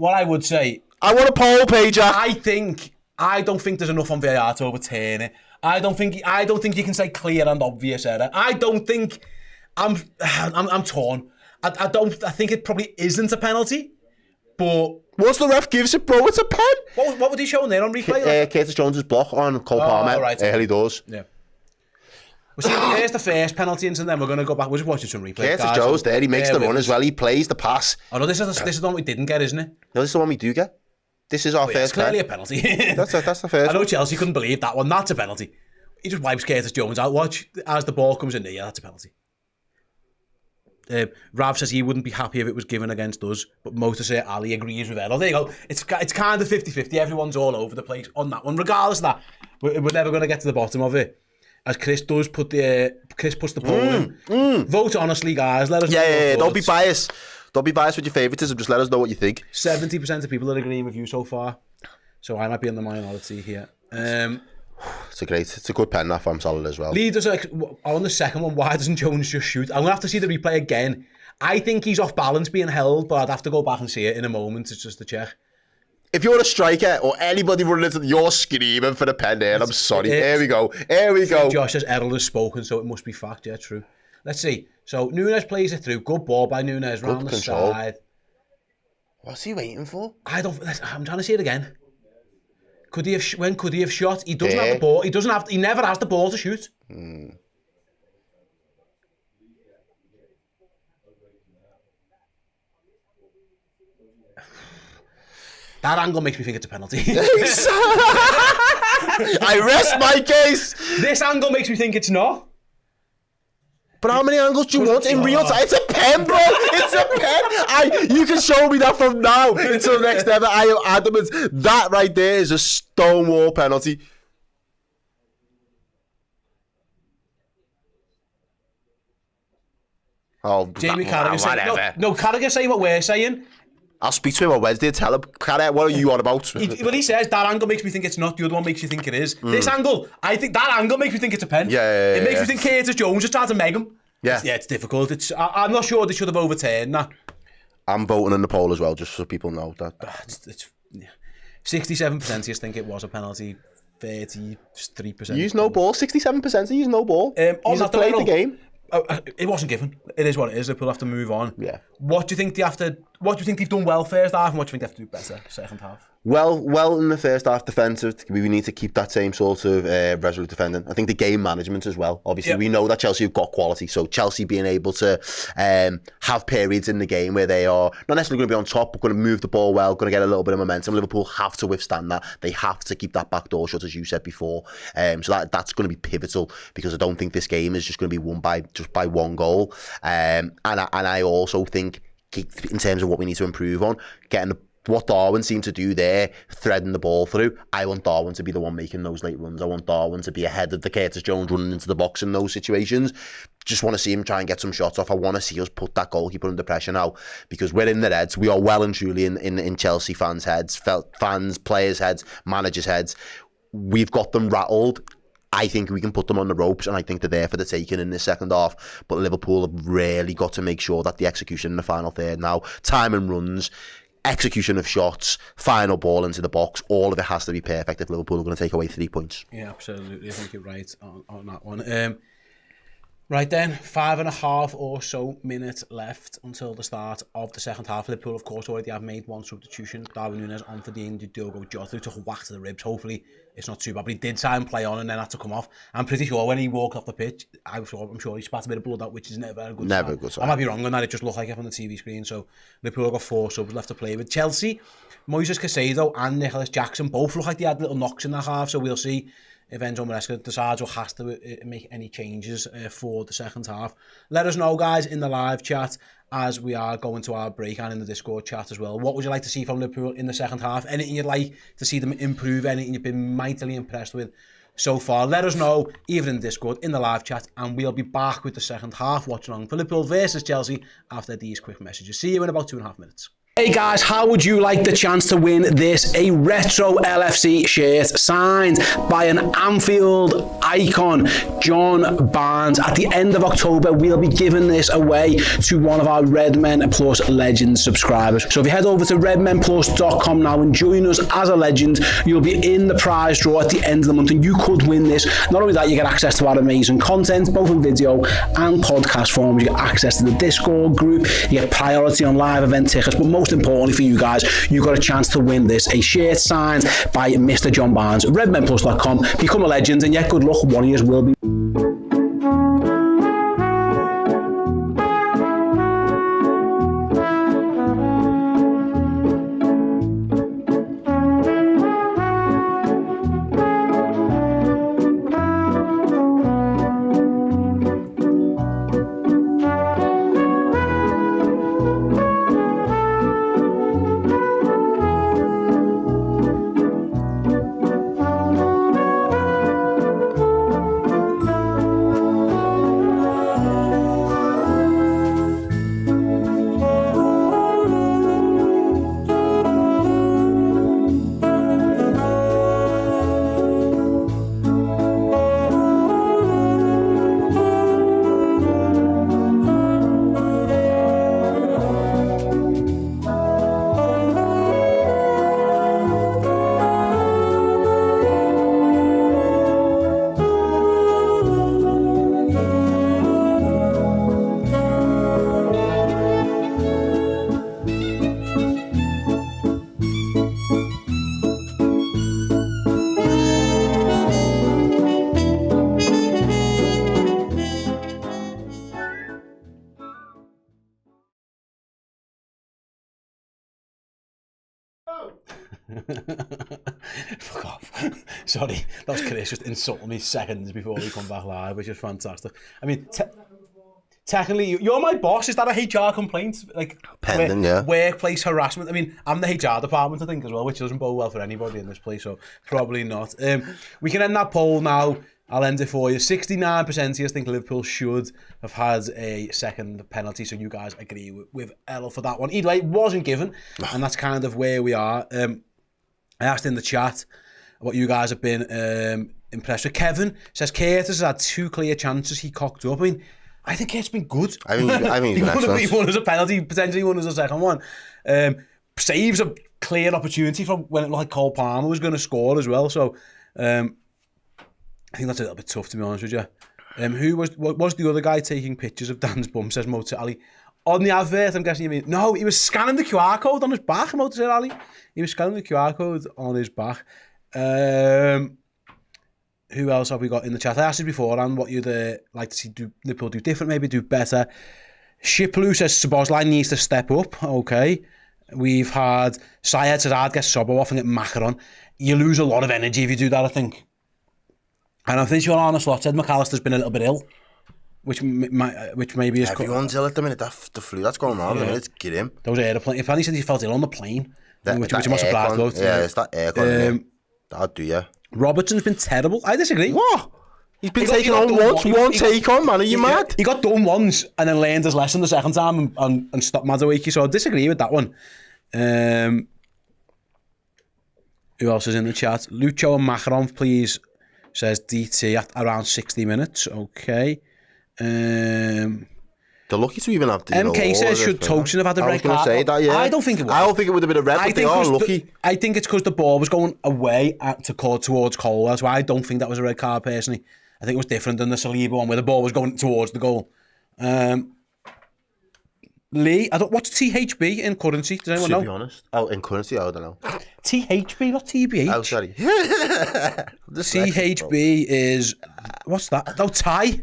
[SPEAKER 2] I want a poll, Payjack.
[SPEAKER 1] I don't think there's enough on VAR to overturn it. I don't think you can say clear and obvious error. I don't think I'm torn. I think it probably isn't a penalty, but
[SPEAKER 2] once the ref gives it, bro, it's a pen.
[SPEAKER 1] What were they showing there on replay?
[SPEAKER 2] Curtis Jones's block on Cole Palmer.
[SPEAKER 1] Right.
[SPEAKER 2] Early doors.
[SPEAKER 1] Yeah. Well, see, here's the first penalty, and then we're going to go back. We're just watching some replay.
[SPEAKER 2] Curtis Jones there. He makes the run as well. He plays the pass.
[SPEAKER 1] Oh no, this is the one we didn't get, isn't it?
[SPEAKER 2] No, this is the one we do get. This is our first.
[SPEAKER 1] It's clearly a penalty.
[SPEAKER 2] That's the first.
[SPEAKER 1] I know Chelsea couldn't believe that one. That's a penalty. He just wipes Curtis Jones out. Watch as the ball comes in there. Yeah, that's a penalty. Rav says he wouldn't be happy if it was given against us, but Motor Ali agrees with Errol. There you go. It's kind of 50-50. Everyone's all over the place on that one. Regardless of that, we're never going to get to the bottom of it. As Chris does puts the poll in. Vote honestly, guys. Let us know.
[SPEAKER 2] Yeah. Don't be biased. Don't be biased with your favouritism. Just let us know what you think.
[SPEAKER 1] 70% of people are agreeing with you so far, so I might be in the minority here.
[SPEAKER 2] It's a good pen that from solid as well.
[SPEAKER 1] Leaders on the second one. Why doesn't Jones just shoot? I'm gonna have to see the replay again. I think he's off balance being held, but I'd have to go back and see it in a moment. It's just a check.
[SPEAKER 2] If you're a striker or anybody running into you're screaming for the pen there, I'm sorry. Here we go.
[SPEAKER 1] Josh says Errol has spoken, so it must be fact. Yeah, true. Let's see. So Nunes plays it through. Good ball by Nunes round the side.
[SPEAKER 2] What's he waiting for?
[SPEAKER 1] I'm trying to see it again. When could he have shot? He doesn't have the ball. He never has the ball to shoot. That angle makes me think it's a penalty.
[SPEAKER 2] I rest my case.
[SPEAKER 1] This angle makes me think it's not.
[SPEAKER 2] But how many angles do you want in real time? It's a pen, bro. It's a pen. You can show me that from now until next ever. I am adamant. That right there is a stonewall penalty. Oh,
[SPEAKER 1] Jamie Carragher saying no. Carragher saying what we're saying.
[SPEAKER 2] I'll speak to him on Wednesday and tell him, Carragher, what are you on about?
[SPEAKER 1] He says that angle makes me think it's not. The other one makes you think it is. This angle, I think that angle makes me think it's a pen.
[SPEAKER 2] Yeah.
[SPEAKER 1] It makes me think Curtis Jones just tried to meg him.
[SPEAKER 2] Yeah.
[SPEAKER 1] It's difficult. I'm not sure they should have overturned that.
[SPEAKER 2] I'm voting in the poll as well, just so people know that.
[SPEAKER 1] 67% just think it was a penalty. 33%.
[SPEAKER 2] Use no ball. 67% use no ball.
[SPEAKER 1] On that
[SPEAKER 2] played the game.
[SPEAKER 1] It wasn't given. It is what it is. Liverpool have to move on.
[SPEAKER 2] Yeah.
[SPEAKER 1] What do you think they've done well first half, and what do you think they have to do better second half?
[SPEAKER 2] Well in the first half defensive, we need to keep that same sort of resolute defending. I think the game management as well. Obviously, we know that Chelsea have got quality, so Chelsea being able to have periods in the game where they are not necessarily going to be on top, but going to move the ball well, going to get a little bit of momentum. Liverpool have to withstand that. They have to keep that back door shut, as you said before. So that's going to be pivotal, because I don't think this game is just going to be won by one goal. And I also think, in terms of what we need to improve on, what Darwin seemed to do there, threading the ball through. I want Darwin to be the one making those late runs. I want Darwin to be ahead of the Curtis Jones running into the box in those situations. Just want to see him try and get some shots off. I want to see us put that goalkeeper under pressure now, because we're in the Reds. We are well and truly in Chelsea fans' heads, players' heads, managers' heads. We've got them rattled. I think we can put them on the ropes, and I think they're there for the taking in the second half. But Liverpool have really got to make sure that the execution in the final third now, time and runs, execution of shots, final ball into the box, all of it has to be perfect if Liverpool are going to take away 3 points.
[SPEAKER 1] Yeah, absolutely. I think you're right on that one. Right then, 5.5 or so minutes left until the start of the second half. Liverpool, of course, already have made one substitution. Darwin Núñez on for the injured Diogo Jota, who took a whack to the ribs. Hopefully, it's not too bad, but he did try and play on and then had to come off. I'm pretty sure when he walked off the pitch, I'm sure he spat a bit of blood out, which is never a good sign.
[SPEAKER 2] Never a good sign.
[SPEAKER 1] I might be wrong on that, it just looked like it on the TV screen. So Liverpool have got 4 subs left to play with. Chelsea, Moises Caicedo and Nicholas Jackson both look like they had little knocks in that half, so we'll see if Enzo Maresca decides or has to make any changes for the second half. Let us know, guys, in the live chat as we are going to our break, and in the Discord chat as well. What would you like to see from Liverpool in the second half? Anything you'd like to see them improve? Anything you've been mightily impressed with so far? Let us know, either in Discord, in the live chat, and we'll be back with the second half watch along for Liverpool versus Chelsea after these quick messages. See you in about 2.5 minutes. Hey guys, how would you like the chance to win this? A retro LFC shirt signed by an Anfield icon, John Barnes. At the end of October, we'll be giving this away to one of our Redmen Plus Legends subscribers. So if you head over to redmenplus.com now and join us as a legend, you'll be in the prize draw at the end of the month, and you could win this. Not only that, you get access to our amazing content, both in video and podcast forms. You get access to the Discord group, you get priority on live event tickets, but most importantly for you guys, you got a chance to win this, a shirt signed by Mr. John Barnes. redmenplus.com, become a legend, and yeah, good luck, one of you will be. Fuck off. Sorry, that was Chris just insulting me seconds before we come back live, which is fantastic. I mean, technically, you're my boss. Is that a HR complaint? Like,
[SPEAKER 2] Pending, yeah.
[SPEAKER 1] Workplace harassment? I mean, I'm the HR department, I think, as well, which doesn't bode well for anybody in this place, so probably not. We can end that poll now. I'll end it for you. 69% of you think Liverpool should have had a second penalty, so you guys agree with Errol for that one. Either way, it wasn't given, and that's kind of where we are. I asked in the chat what you guys have been impressed with. Kevin says Curtis has had 2 clear chances he cocked up. I mean, I think it's been good.
[SPEAKER 2] I mean, he's been excellent.
[SPEAKER 1] He won as a penalty, potentially won as a second one. Saves a clear opportunity from when it looked like Cole Palmer was going to score as well. So I think that's a little bit tough, to be honest with you. What was the other guy taking pictures of Dan's bum, says Motor Ali. On the advert, I'm guessing you mean... No, he was scanning the QR code on his back, Motor Ali. He was scanning the QR code on his back. Who else have we got in the chat? I asked you beforehand what you'd like to see Liverpool do different, maybe do better. Shiplu says Szoboszlai needs to step up. Okay. We've had Syed says I'd get Sobo off and get Macaron. You lose a lot of energy if you do that, I think. And I think Sean Arnold Slot said McAllister's been a little bit ill, which maybe is...
[SPEAKER 2] Everyone's ill at the minute. The flu that's going on, yeah. Let's get him.
[SPEAKER 1] Those airplane. If he said he felt ill on the plane, which must have surprised us.
[SPEAKER 2] Yeah, it's that aircon. That'll do you.
[SPEAKER 1] Robertson's been terrible. I disagree.
[SPEAKER 2] What? He's been taken on once, one take on, man. Are you mad?
[SPEAKER 1] He got done once and then learned his lesson the second time and stopped Madueke, so I disagree with that one. Who else is in the chat? Lucho and Macaron, please Says DT at around 60 minutes. Okay.
[SPEAKER 2] They're lucky to even have the.
[SPEAKER 1] MK says, should Tosin have had a red card?
[SPEAKER 2] Say that, yeah.
[SPEAKER 1] I don't think it was.
[SPEAKER 2] I don't think it would have been a red, but they are lucky.
[SPEAKER 1] I think it's because the ball was going away towards Cole. So I don't think that was a red card, personally. I think it was different than the Saliba one where the ball was going towards the goal. Lee, what's THB in currency? Does anyone know?
[SPEAKER 2] To be honest. Oh, in currency, I don't know.
[SPEAKER 1] THB, not TBH.
[SPEAKER 2] Oh, sorry.
[SPEAKER 1] THB is, what's that? Oh, Thai.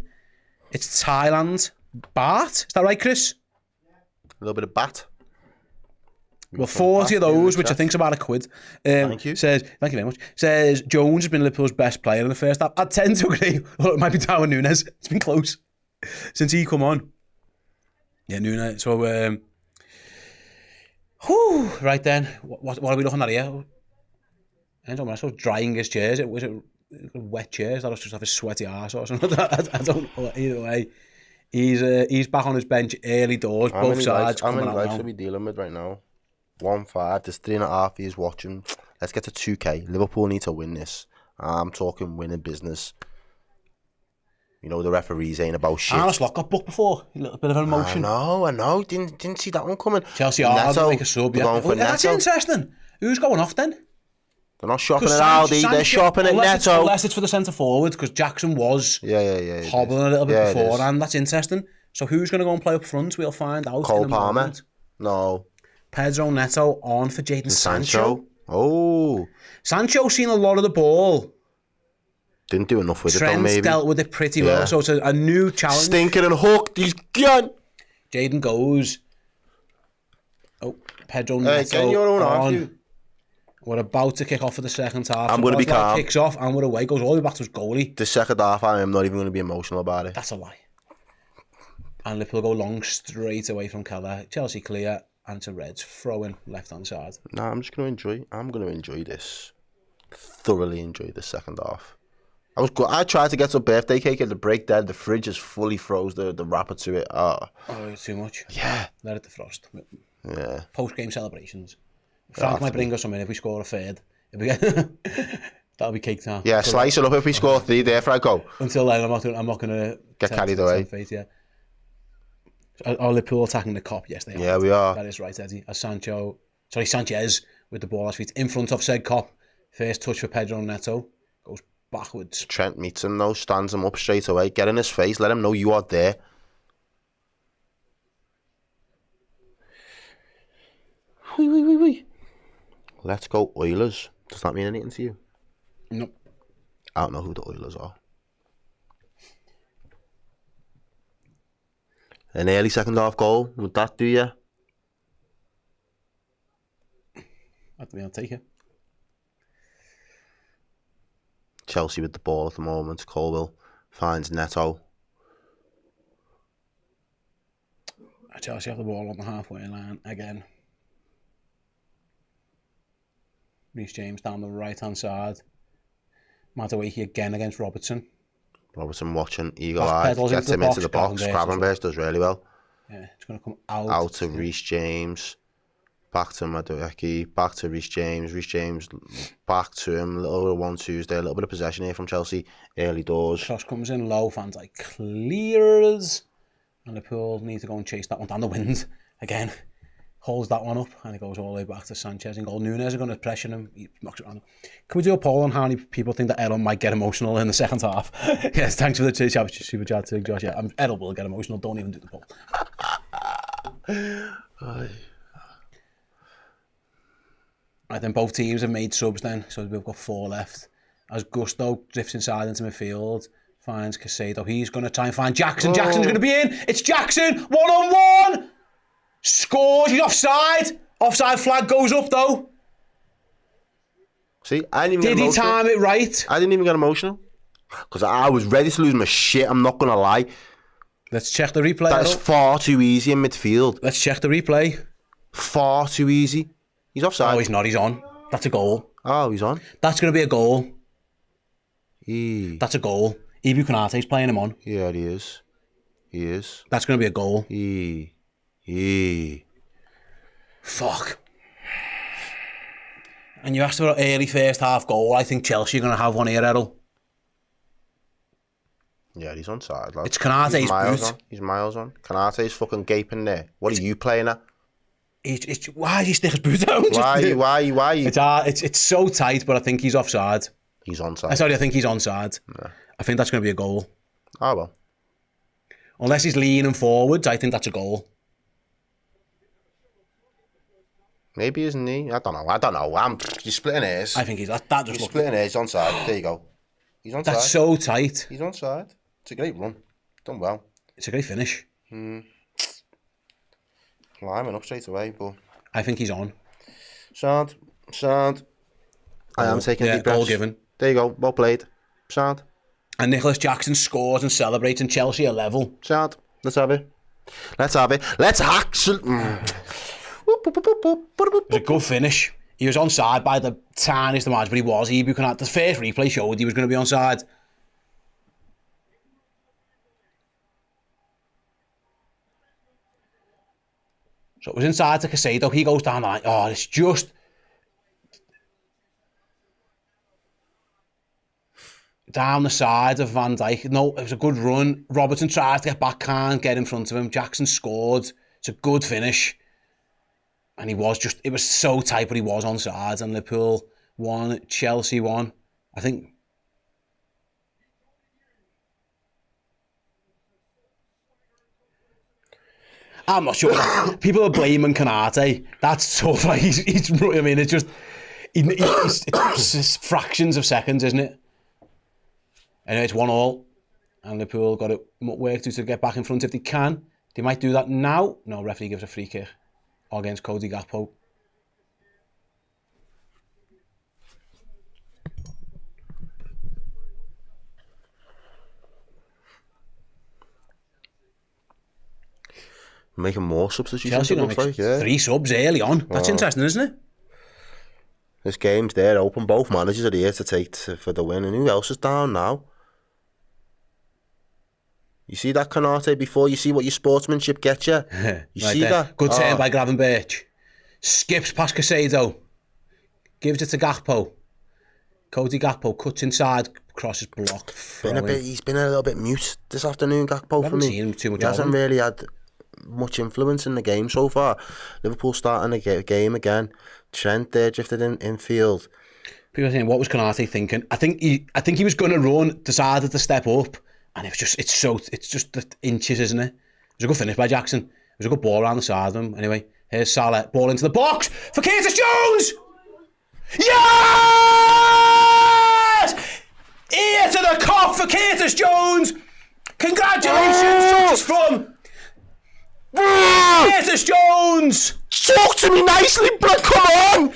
[SPEAKER 1] It's Thailand. Baht. Is that right, Chris?
[SPEAKER 2] A little bit of bat.
[SPEAKER 1] Well, 40 of those, which I think is about £1.
[SPEAKER 2] Thank you.
[SPEAKER 1] Thank you very much. Says, Jones has been Liverpool's best player in the first half. I tend to agree. Well, it might be Darwin Núñez. It's been close since he come on. Yeah, Núñez. So, right then. What are we looking at here? I don't know. I saw drying his chairs. Was it wet chairs? That was just have a sweaty arse or something. I don't know. Either way, he's back on his bench early doors. Both sides.
[SPEAKER 2] How many likes are we dealing with right now? 1-5. There's 3.5 years watching. Let's get to 2K. Liverpool need to win this. I'm talking winning business. You know, the referees ain't about shit.
[SPEAKER 1] Arne Slot got booked before. A little bit of an emotion.
[SPEAKER 2] I know. Didn't see that one coming.
[SPEAKER 1] Chelsea are to make a sub. Yeah. That's interesting. Who's going off then?
[SPEAKER 2] They're not shopping at Aldi. They're shopping at Netto.
[SPEAKER 1] Unless it's for the centre forward, because Jackson was hobbling a little bit beforehand. That's interesting. So who's going to go and play up front? We'll find out.
[SPEAKER 2] Cole Palmer? No.
[SPEAKER 1] Pedro Neto on for Jadon Sancho.
[SPEAKER 2] Oh.
[SPEAKER 1] Sancho's seen a lot of the ball.
[SPEAKER 2] Didn't do enough with
[SPEAKER 1] Trent's
[SPEAKER 2] it though, maybe.
[SPEAKER 1] Dealt with it pretty well, so it's a new challenge.
[SPEAKER 2] Stinking and hooked, he's gone.
[SPEAKER 1] Jadon goes. Oh, Pedro Neto
[SPEAKER 2] Hey, your own
[SPEAKER 1] on.
[SPEAKER 2] half,
[SPEAKER 1] We're about to kick off for the second half.
[SPEAKER 2] I'm going to be calm.
[SPEAKER 1] Kicks off and we're away. Goes all the way back to his goalie.
[SPEAKER 2] The second half, I am not even going to be emotional about it.
[SPEAKER 1] That's a lie. And Liverpool go long straight away from Keller. Chelsea clear and to Reds. Throw in left hand side.
[SPEAKER 2] No, I'm just going to enjoy. I'm going to enjoy this. Thoroughly enjoy the second half. I tried to get some birthday cake at the break there. The fridge just fully froze the wrapper to it. Oh,
[SPEAKER 1] too much.
[SPEAKER 2] Yeah.
[SPEAKER 1] Let it defrost.
[SPEAKER 2] Yeah.
[SPEAKER 1] Post-game celebrations. Frank might bring us some in if we score a third. That'll be cake time.
[SPEAKER 2] Yeah, slice it up if we score 3 there for I go.
[SPEAKER 1] Until then, I'm not going to
[SPEAKER 2] get carried away.
[SPEAKER 1] Yeah. Are Liverpool attacking the cop? Yes, they are.
[SPEAKER 2] Yeah, we are.
[SPEAKER 1] That is right, Eddie. Sanchez with the ball last week in front of said cop. First touch for Pedro Neto. Goes backwards.
[SPEAKER 2] Trent meets him though, stands him up straight away. Get in his face, let him know you are there. Wee. Let's go Oilers. Does that mean anything to you?
[SPEAKER 1] No.
[SPEAKER 2] I don't know who the Oilers are. An early second half goal, would that do you?
[SPEAKER 1] I'll take it.
[SPEAKER 2] Chelsea with the ball at the moment. Colwell finds Neto.
[SPEAKER 1] Chelsea have the ball on the halfway line again. Reece James down the right hand side. Madueke again against Robertson.
[SPEAKER 2] Robertson watching, eagle-eyed, gets him into the box. Gravenberch does really well.
[SPEAKER 1] Yeah, it's going to come out.
[SPEAKER 2] Out to Reece James. Back to Madueke. Back to Reece James. Reece James back to him. A little bit of 1-2s there. A little bit of possession here from Chelsea. Early doors.
[SPEAKER 1] Cross comes in low. Fans like clears. And Liverpool need to go and chase that one down the wind. Again. Holds that one up. And it goes all the way back to Sanchez and goal. Núñez are going to pressure him. He knocks it around. Can we do a poll on how many people think that Errol might get emotional in the second half? Yes, thanks for the super chat to Josh. Yeah, Errol will get emotional. Don't even do the poll. I think both teams have made subs then, so we've got 4 left. As Gusto drifts inside into midfield, finds Casado. He's going to try and find Jackson. Jackson's going to be in. It's Jackson. 1-on-1. Scores. He's offside. Offside flag goes up though.
[SPEAKER 2] See, I didn't even
[SPEAKER 1] Did he time it right?
[SPEAKER 2] I didn't even get emotional. Because I was ready to lose my shit. I'm not going to lie.
[SPEAKER 1] Let's check the replay.
[SPEAKER 2] That's far too easy in midfield.
[SPEAKER 1] Let's check the replay.
[SPEAKER 2] Far too easy. He's offside.
[SPEAKER 1] Oh, he's not. He's on. That's a goal.
[SPEAKER 2] Oh, he's on.
[SPEAKER 1] That's going to be a goal.
[SPEAKER 2] That's
[SPEAKER 1] a goal. Ibu Konate's playing him on.
[SPEAKER 2] Yeah, he is. He is.
[SPEAKER 1] That's going to be a goal. Fuck. And you asked for an early first half goal. I think Chelsea are going to have one here, Errol.
[SPEAKER 2] Yeah, he's onside, lad.
[SPEAKER 1] It's Konate's
[SPEAKER 2] He's miles
[SPEAKER 1] boot.
[SPEAKER 2] on. He's miles on. Konate's fucking gaping there. What are you playing at?
[SPEAKER 1] Why is he stick his boot out?
[SPEAKER 2] Why?
[SPEAKER 1] It's so tight, but I think he's offside.
[SPEAKER 2] He's onside.
[SPEAKER 1] I think he's onside. Yeah. I think that's going to be a goal.
[SPEAKER 2] Oh, well.
[SPEAKER 1] Unless he's leaning forwards, I think that's a goal.
[SPEAKER 2] Maybe, isn't he? I don't know. You're splitting hairs.
[SPEAKER 1] I think he's that just
[SPEAKER 2] You're splitting hairs. Onside. There you go. He's onside.
[SPEAKER 1] That's so tight.
[SPEAKER 2] He's onside. It's a great run. Done well.
[SPEAKER 1] It's a great finish.
[SPEAKER 2] Climbing up straight away, but
[SPEAKER 1] I think he's on.
[SPEAKER 2] Sound. I am taking a deep breath.
[SPEAKER 1] Goal given.
[SPEAKER 2] There you go. Well played. Sound.
[SPEAKER 1] And Nicholas Jackson scores and celebrates, and Chelsea are level.
[SPEAKER 2] Sound. Let's have it. Let's actually.
[SPEAKER 1] It was a good finish. He was onside by the tiniest margin, but he was. The first replay showed he was going to be onside. So it was inside to Casado. He goes down the line. Oh, it's just down the side of Van Dijk. No, it was a good run. Robertson tries to get back, can't get in front of him. Jackson scored. It's a good finish. And it was so tight, but he was onside. And Liverpool won, Chelsea won. I think. I'm not sure. People are blaming Konate. That's tough. Like I mean, it's just it's fractions of seconds, isn't it? Anyway, it's 1-1, and Liverpool got it work to get back in front if they can. They might do that now. No, referee gives a free kick against Cody Gakpo.
[SPEAKER 2] Making more substitutions.
[SPEAKER 1] Chelsea going to make 3 subs early on. That's interesting, isn't it?
[SPEAKER 2] This game's there open. Both managers are here to take for the win. And who else is down now? You see that, Konate, before you see what your sportsmanship gets you? You see that?
[SPEAKER 1] Good turn by Gravenberch. Skips past Casado. Gives it to Gakpo. Cody Gakpo cuts inside, crosses block.
[SPEAKER 2] He's been a little bit mute this afternoon, Gakpo, for me.
[SPEAKER 1] Seen him too much.
[SPEAKER 2] He hasn't really had much influence in the game so far. Liverpool starting the game again. Trent there drifted infield.
[SPEAKER 1] People are saying, what was Konate thinking? I think he was going to run, decided to step up, and it's just the inches, isn't it? It was a good finish by Jackson. It was a good ball around the side of him. Anyway, here's Salah, ball into the box for Curtis Jones. Yes! Ear to the cough for Curtis Jones. Congratulations, such is fun. Curtis Jones!
[SPEAKER 2] Talk to me nicely, blood, come on!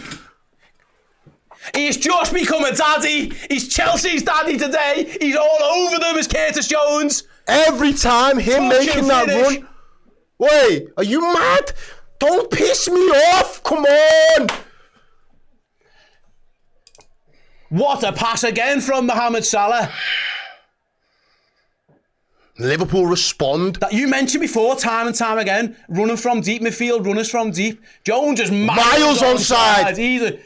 [SPEAKER 1] He's just become a daddy. He's Chelsea's daddy today. He's all over them as Curtis Jones.
[SPEAKER 2] Every time him making that run. Wait, are you mad? Don't piss me off, come on!
[SPEAKER 1] What a pass again from Mohamed Salah.
[SPEAKER 2] Liverpool respond.
[SPEAKER 1] That you mentioned before, time and time again, running from deep, midfield runners from deep. Jones is miles
[SPEAKER 2] onside.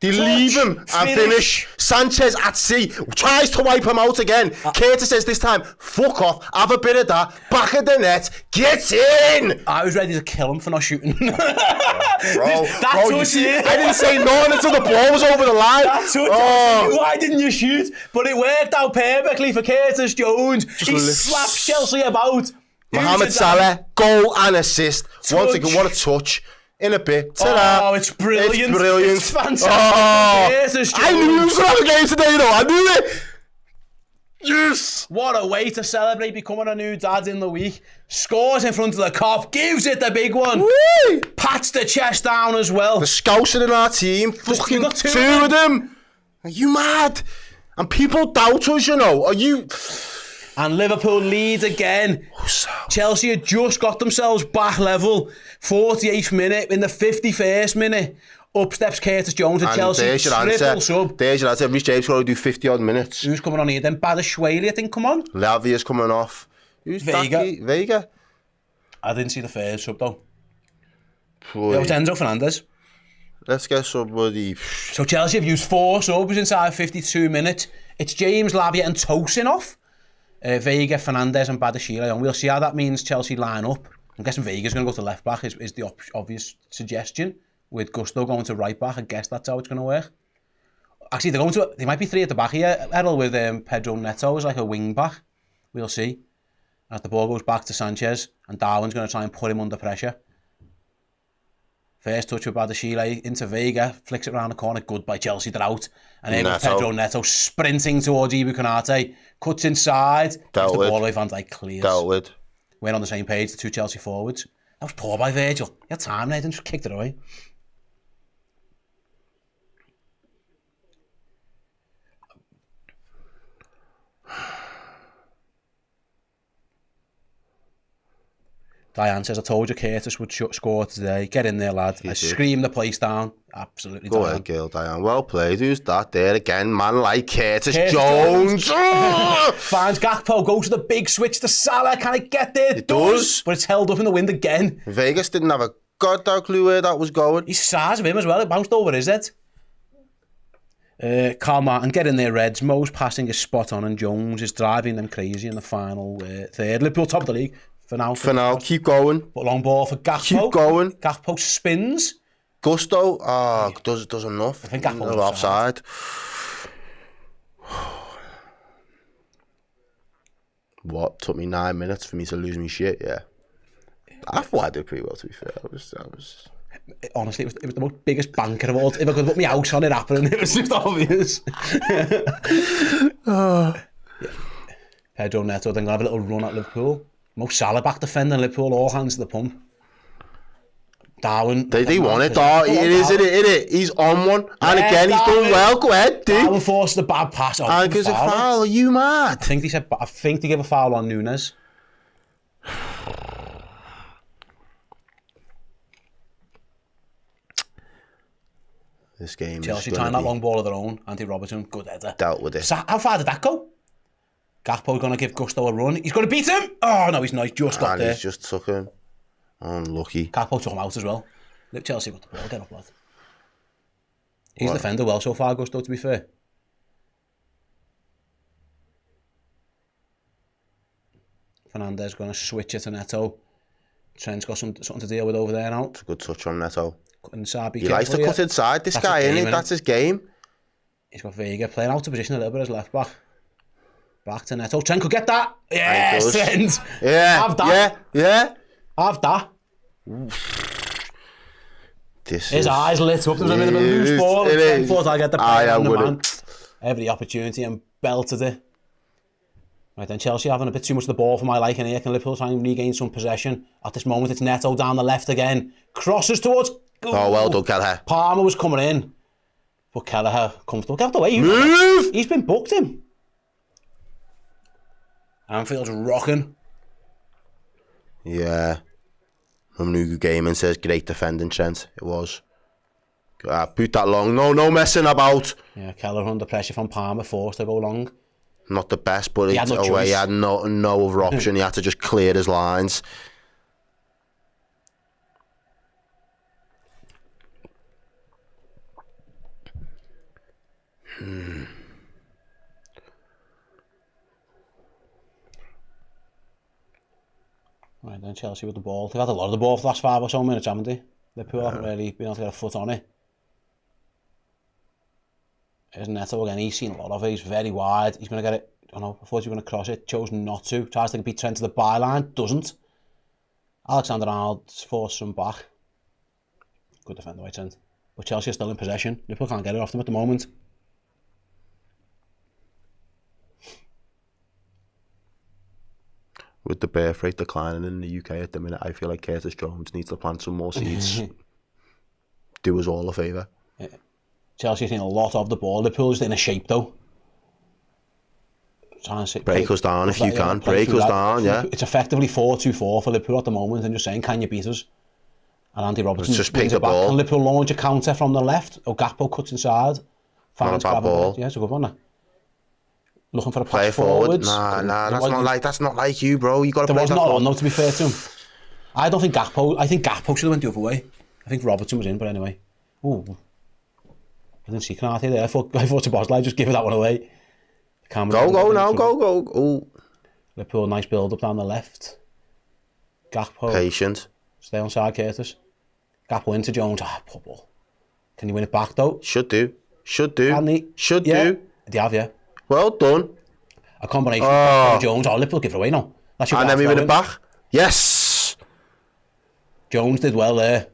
[SPEAKER 2] They leave him and finish. Sanchez at sea tries to wipe him out again. Curtis says this time, fuck off, have a bit of that, back of the net, get in!
[SPEAKER 1] I was ready to kill him for not shooting.
[SPEAKER 2] Bro, I didn't say nothing until the ball was over the line.
[SPEAKER 1] Why didn't you shoot? But it worked out perfectly for Curtis Jones. He slapped Chelsea about.
[SPEAKER 2] Mohamed Salah, goal and assist. Once again, what a touch. In a bit. Ta-da.
[SPEAKER 1] Oh, it's brilliant.
[SPEAKER 2] It's brilliant.
[SPEAKER 1] It's fantastic.
[SPEAKER 2] I knew he was going to have a game today, though. I knew it. Yes.
[SPEAKER 1] What a way to celebrate becoming a new dad in the week. Scores in front of the cop. Gives it the big one.
[SPEAKER 2] Whee!
[SPEAKER 1] Pats the chest down as well.
[SPEAKER 2] The Scouser in our team. Fucking two of them. Are you mad? And people doubt us, you know. Are you...
[SPEAKER 1] And Liverpool leads again. Chelsea had just got themselves back level. 48th minute, in the 51st minute, up steps Curtis Jones and Chelsea triple sub.
[SPEAKER 2] There's your answer. Rhys James got to do 50 odd minutes.
[SPEAKER 1] Who's coming on here then? Batshuayi, I think, come on.
[SPEAKER 2] Lavia's coming off. Who's Vega?
[SPEAKER 1] I didn't see the first sub though. It was Enzo Fernandez.
[SPEAKER 2] Let's get somebody.
[SPEAKER 1] So Chelsea have used 4 subs inside 52 minutes. It's James, Lavia and Tosin off. Vega, Fernandes and Badiashile, and we'll see how that means Chelsea line up. I'm guessing Vega's going to go to left back is the obvious suggestion. With Gusto going to right back, I guess that's how it's going to work. Actually, they might be 3 at the back here, Errol, with Pedro Neto as like a wing back. We'll see. As the ball goes back to Sanchez, and Darwin's going to try and put him under pressure. First touch with Badiashile into Vega, flicks it around the corner, good by Chelsea, they're out. And then Pedro Neto sprinting towards Ibu Konate, cuts inside, gets the ball away, Van Dijk clears.
[SPEAKER 2] Dealt with.
[SPEAKER 1] We're on the same page, the 2 Chelsea forwards. That was poor by Virgil. He had time there, didn't just kicked it away. Diane says, I told you Curtis would score today. Get in there, lad. I screamed the place down. Absolutely.
[SPEAKER 2] Go ahead, girl, Diane. Well played. Who's that there again? Man like Curtis Jones.
[SPEAKER 1] Finds Gakpo, goes to the big switch to Salah. Can I get there?
[SPEAKER 2] It does.
[SPEAKER 1] But it's held up in the wind again.
[SPEAKER 2] Vegas didn't have a goddamn clue where that was going.
[SPEAKER 1] He's size of him as well. It bounced over his head. Carl Martin, get in there, Reds. Mo's passing is spot on and Jones is driving them crazy in the final third. Liverpool top of the league. For now,
[SPEAKER 2] keep going.
[SPEAKER 1] But long ball for Gakpo.
[SPEAKER 2] Keep going.
[SPEAKER 1] Gakpo spins.
[SPEAKER 2] Gusto, does enough.
[SPEAKER 1] I think Gakpo was
[SPEAKER 2] offside. What? Took me 9 minutes for me to lose me shit, yeah. I thought I did pretty well, to be fair.
[SPEAKER 1] Honestly, it was the most biggest banker of all. If I could put my house on it happening, it was just obvious. Yeah. Pedro Neto then have a little run at Liverpool. Mo Salah back defending Liverpool, all hands to the pump. Darwin.
[SPEAKER 2] They want it, Darwin. It is. He's on one. And again, he's done well. Go ahead, dude.
[SPEAKER 1] Darwin forced the bad pass.
[SPEAKER 2] And gives a foul. Are you mad?
[SPEAKER 1] I think they give a foul on Nunes.
[SPEAKER 2] This game
[SPEAKER 1] Chelsea trying that long ball of their own. Andy Robertson, good header.
[SPEAKER 2] Dealt with it.
[SPEAKER 1] So how far did that go? Gakpo's going to give Gusto a run. He's going to beat him. Oh, no, he's not. He's just got there.
[SPEAKER 2] He's just took him. Unlucky.
[SPEAKER 1] Gakpo took him out as well. Look, Chelsea got the ball. Get up, lad. He's defended well so far, Gusto, to be fair. Fernandes going to switch it to Neto. Trent's got something to deal with over there now.
[SPEAKER 2] It's a good touch on Neto.
[SPEAKER 1] He
[SPEAKER 2] likes to cut inside, this guy, innit? That's his game.
[SPEAKER 1] He's got Vega playing out of position a little bit as left back. Back to Neto. Trent could get that. Yes, Trent.
[SPEAKER 2] Yeah.
[SPEAKER 1] Have that.
[SPEAKER 2] Yeah.
[SPEAKER 1] Have that. His eyes lit up. There was a bit of a loose ball. Trent thought I'd get the play on the man. Every opportunity and belted it. Right then, Chelsea having a bit too much of the ball for my liking here. Can Liverpool try and regain some possession? At this moment, it's Neto down the left again. Crosses towards...
[SPEAKER 2] Oh, well done, Kelleher.
[SPEAKER 1] Palmer was coming in. But Kelleher comfortable. Get out the way.
[SPEAKER 2] Move!
[SPEAKER 1] He's been booked him. Anfield's rocking.
[SPEAKER 2] Yeah. Manugu Gaiman says, great defending, Trent. It was. Put that long. No messing about.
[SPEAKER 1] Yeah, Kelleher under pressure from Palmer, forced to go long.
[SPEAKER 2] Not the best, but
[SPEAKER 1] he had
[SPEAKER 2] no other option. He had to just clear his lines.
[SPEAKER 1] Right then, Chelsea with the ball. They've had a lot of the ball for the last 5 or so minutes, haven't they? Liverpool haven't really been able to get a foot on it. There's Neto again. He's seen a lot of it. He's very wide. He's going to get it. I thought he was going to cross it. Chose not to. Tries to beat Trent to the byline. Doesn't. Alexander-Arnold forces him back. Good defender by Trent. But Chelsea are still in possession. Liverpool can't get it off them at the moment.
[SPEAKER 2] With the birth rate declining in the UK at the minute, I feel like Curtis Jones needs to plant some more seeds. Do us all a favour.
[SPEAKER 1] Yeah. Chelsea's seen a lot of the ball. Liverpool's in a shape though.
[SPEAKER 2] Break us down if you can. Break us down, yeah.
[SPEAKER 1] It's effectively 4-2-4 for Liverpool at the moment, and just saying, can you beat us? And Andy Robertson
[SPEAKER 2] just pick the ball.
[SPEAKER 1] And Liverpool launch a counter from the left. Gakpo cuts inside.
[SPEAKER 2] Not a bad ball.
[SPEAKER 1] Yeah, it's a good one. Looking for a
[SPEAKER 2] play
[SPEAKER 1] pass forwards.
[SPEAKER 2] Nah, that's not like you, bro. You got to play that.
[SPEAKER 1] There was not on though, to be fair to him. I think Gakpo should have went the other way. I think Robertson was in, but anyway. Ooh. I didn't see Konate there. I thought to Bosley, just give that one away.
[SPEAKER 2] Go now, go. Ooh.
[SPEAKER 1] Liverpool, nice build-up down the left. Gakpo.
[SPEAKER 2] Patient.
[SPEAKER 1] Stay on side, Curtis. Gakpo into Jones. Poor ball. Can you win it back, though?
[SPEAKER 2] Should do. Should do.
[SPEAKER 1] Can he?
[SPEAKER 2] Should
[SPEAKER 1] Yeah.
[SPEAKER 2] do.
[SPEAKER 1] They have, yeah.
[SPEAKER 2] Well done.
[SPEAKER 1] A combination of Gakpo and Jones. Liverpool give it away now.
[SPEAKER 2] And then we win it back. Yes.
[SPEAKER 1] Jones did well there.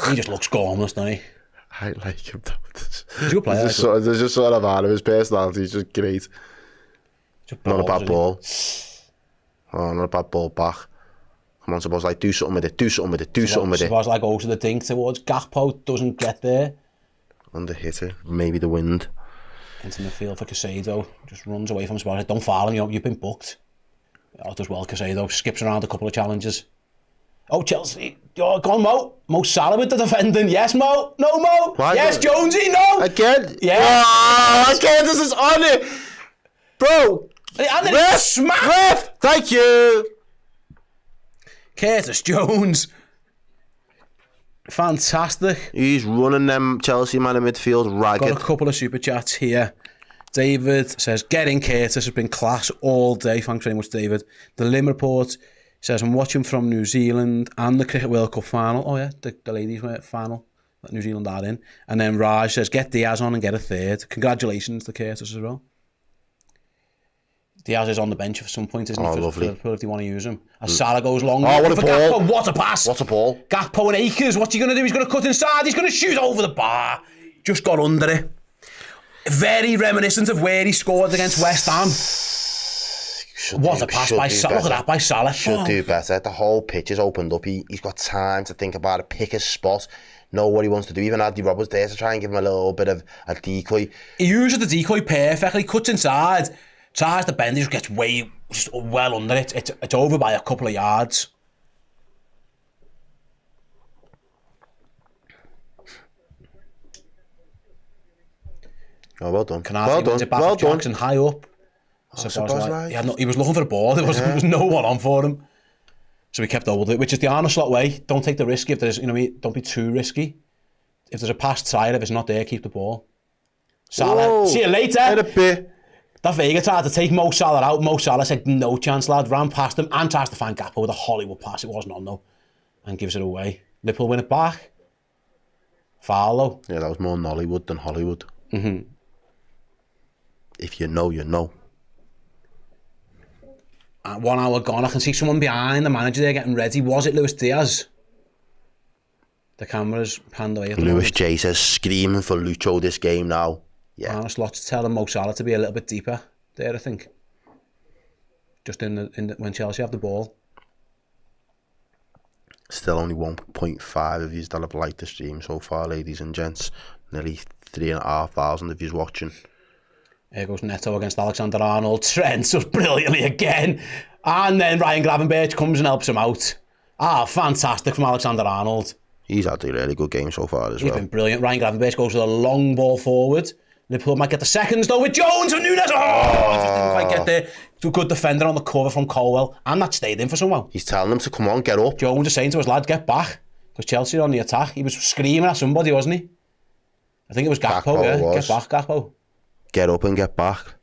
[SPEAKER 1] He just looks gormless, doesn't he?
[SPEAKER 2] I like him though.
[SPEAKER 1] He's a good player.
[SPEAKER 2] There's just sort of out of his personality. He's just great. Not a bad ball. Oh, not a bad ball back. Come on, suppose like do something with it. Do something with it. Do something with it.
[SPEAKER 1] Suppose like go to the dink towards Gakpo, doesn't get there.
[SPEAKER 2] Under hitter, maybe the wind.
[SPEAKER 1] Into midfield for Casado, just runs away from his body. Don't foul him, you've been booked. Oh, does well, Casado. Skips around a couple of challenges. Oh, Chelsea. Oh, go on, Mo. Mo Salah with the defending. Yes, Mo. No, Mo.
[SPEAKER 2] Why
[SPEAKER 1] yes, Jonesy. No.
[SPEAKER 2] Again.
[SPEAKER 1] Yeah.
[SPEAKER 2] Oh, again, this is on it. Bro.
[SPEAKER 1] And then
[SPEAKER 2] Ref.
[SPEAKER 1] smack.
[SPEAKER 2] Ref. Thank you.
[SPEAKER 1] Curtis Jones. Fantastic.
[SPEAKER 2] He's running them Chelsea man in midfield ragged.
[SPEAKER 1] Got a couple of super chats here. David says, get in, Curtis has been class all day. Thanks very much, David. The Lim Report says, I'm watching from New Zealand and the Cricket World Cup final. Oh yeah, the ladies' final that New Zealand are in. And then Raj says, get Diaz on and get a third. Congratulations to Curtis as well. Diaz is on the bench at some point, isn't he? For Liverpool if they want to use him. As Salah goes long.
[SPEAKER 2] Oh, what a ball.
[SPEAKER 1] Gakpo, what a pass.
[SPEAKER 2] What a ball.
[SPEAKER 1] Gakpo and Akers, what's he going to do? He's going to cut inside. He's going to shoot over the bar. Just got under it. Very reminiscent of where he scored against West Ham. What a pass by Salah. Look at that by Salah.
[SPEAKER 2] Should do better. The whole pitch is opened up. He's got time to think about it, pick his spot, know what he wants to do. Even Andy Roberts there to try and give him a little bit of a decoy.
[SPEAKER 1] He uses the decoy perfectly, cuts inside, tries to bend, he just gets way just well under it. It's over by a couple of yards.
[SPEAKER 2] Oh, well done.
[SPEAKER 1] Canati wins it back to Jackson high up. He was looking for the ball. There was no one on for him. So he kept hold of it, which is the Arnold Slot way. Don't take the risk if there's, don't be too risky. If there's a pass, try it. If it's not there, keep the ball. Salah, whoa, see you later.
[SPEAKER 2] In a bit.
[SPEAKER 1] That Vega tried to take Mo Salah out. Mo Salah said, no chance, lad. Ran past him and tries to find Gakpo with a Hollywood pass. It wasn't on, though. And gives it away. Liverpool win it back. Foul, though.
[SPEAKER 2] Yeah, that was more Nollywood than Hollywood.
[SPEAKER 1] Mm-hmm.
[SPEAKER 2] If you know, you know.
[SPEAKER 1] 1 hour gone. I can see someone behind the manager there getting ready. Was it Luis Diaz? The camera's panned away.
[SPEAKER 2] Luis J says screaming for Lucho this game now. Yeah.
[SPEAKER 1] Arnold Slot's telling Mo Salah to be a little bit deeper there, I think. Just in the when Chelsea have the ball.
[SPEAKER 2] Still only 1.5 of you that have liked the stream so far, ladies and gents. Nearly 3,500 of you watching.
[SPEAKER 1] Here goes Neto against Alexander-Arnold. Trent does brilliantly again. And then Ryan Gravenberch comes and helps him out. Fantastic from Alexander-Arnold.
[SPEAKER 2] He's had a really good game so far as well.
[SPEAKER 1] He's been brilliant. Ryan Gravenberch goes with a long ball forward. Liverpool might get the seconds though with Jones and Nunes. Just didn't quite get there. It's a good defender on the cover from Colwell. And that stayed in for someone.
[SPEAKER 2] He's telling them to come on, get up.
[SPEAKER 1] Jones is saying to his lad, get back. Because Chelsea are on the attack. He was screaming at somebody, wasn't he? I think it was Gakpo, yeah. Get back, Gakpo.
[SPEAKER 2] Get up and get back.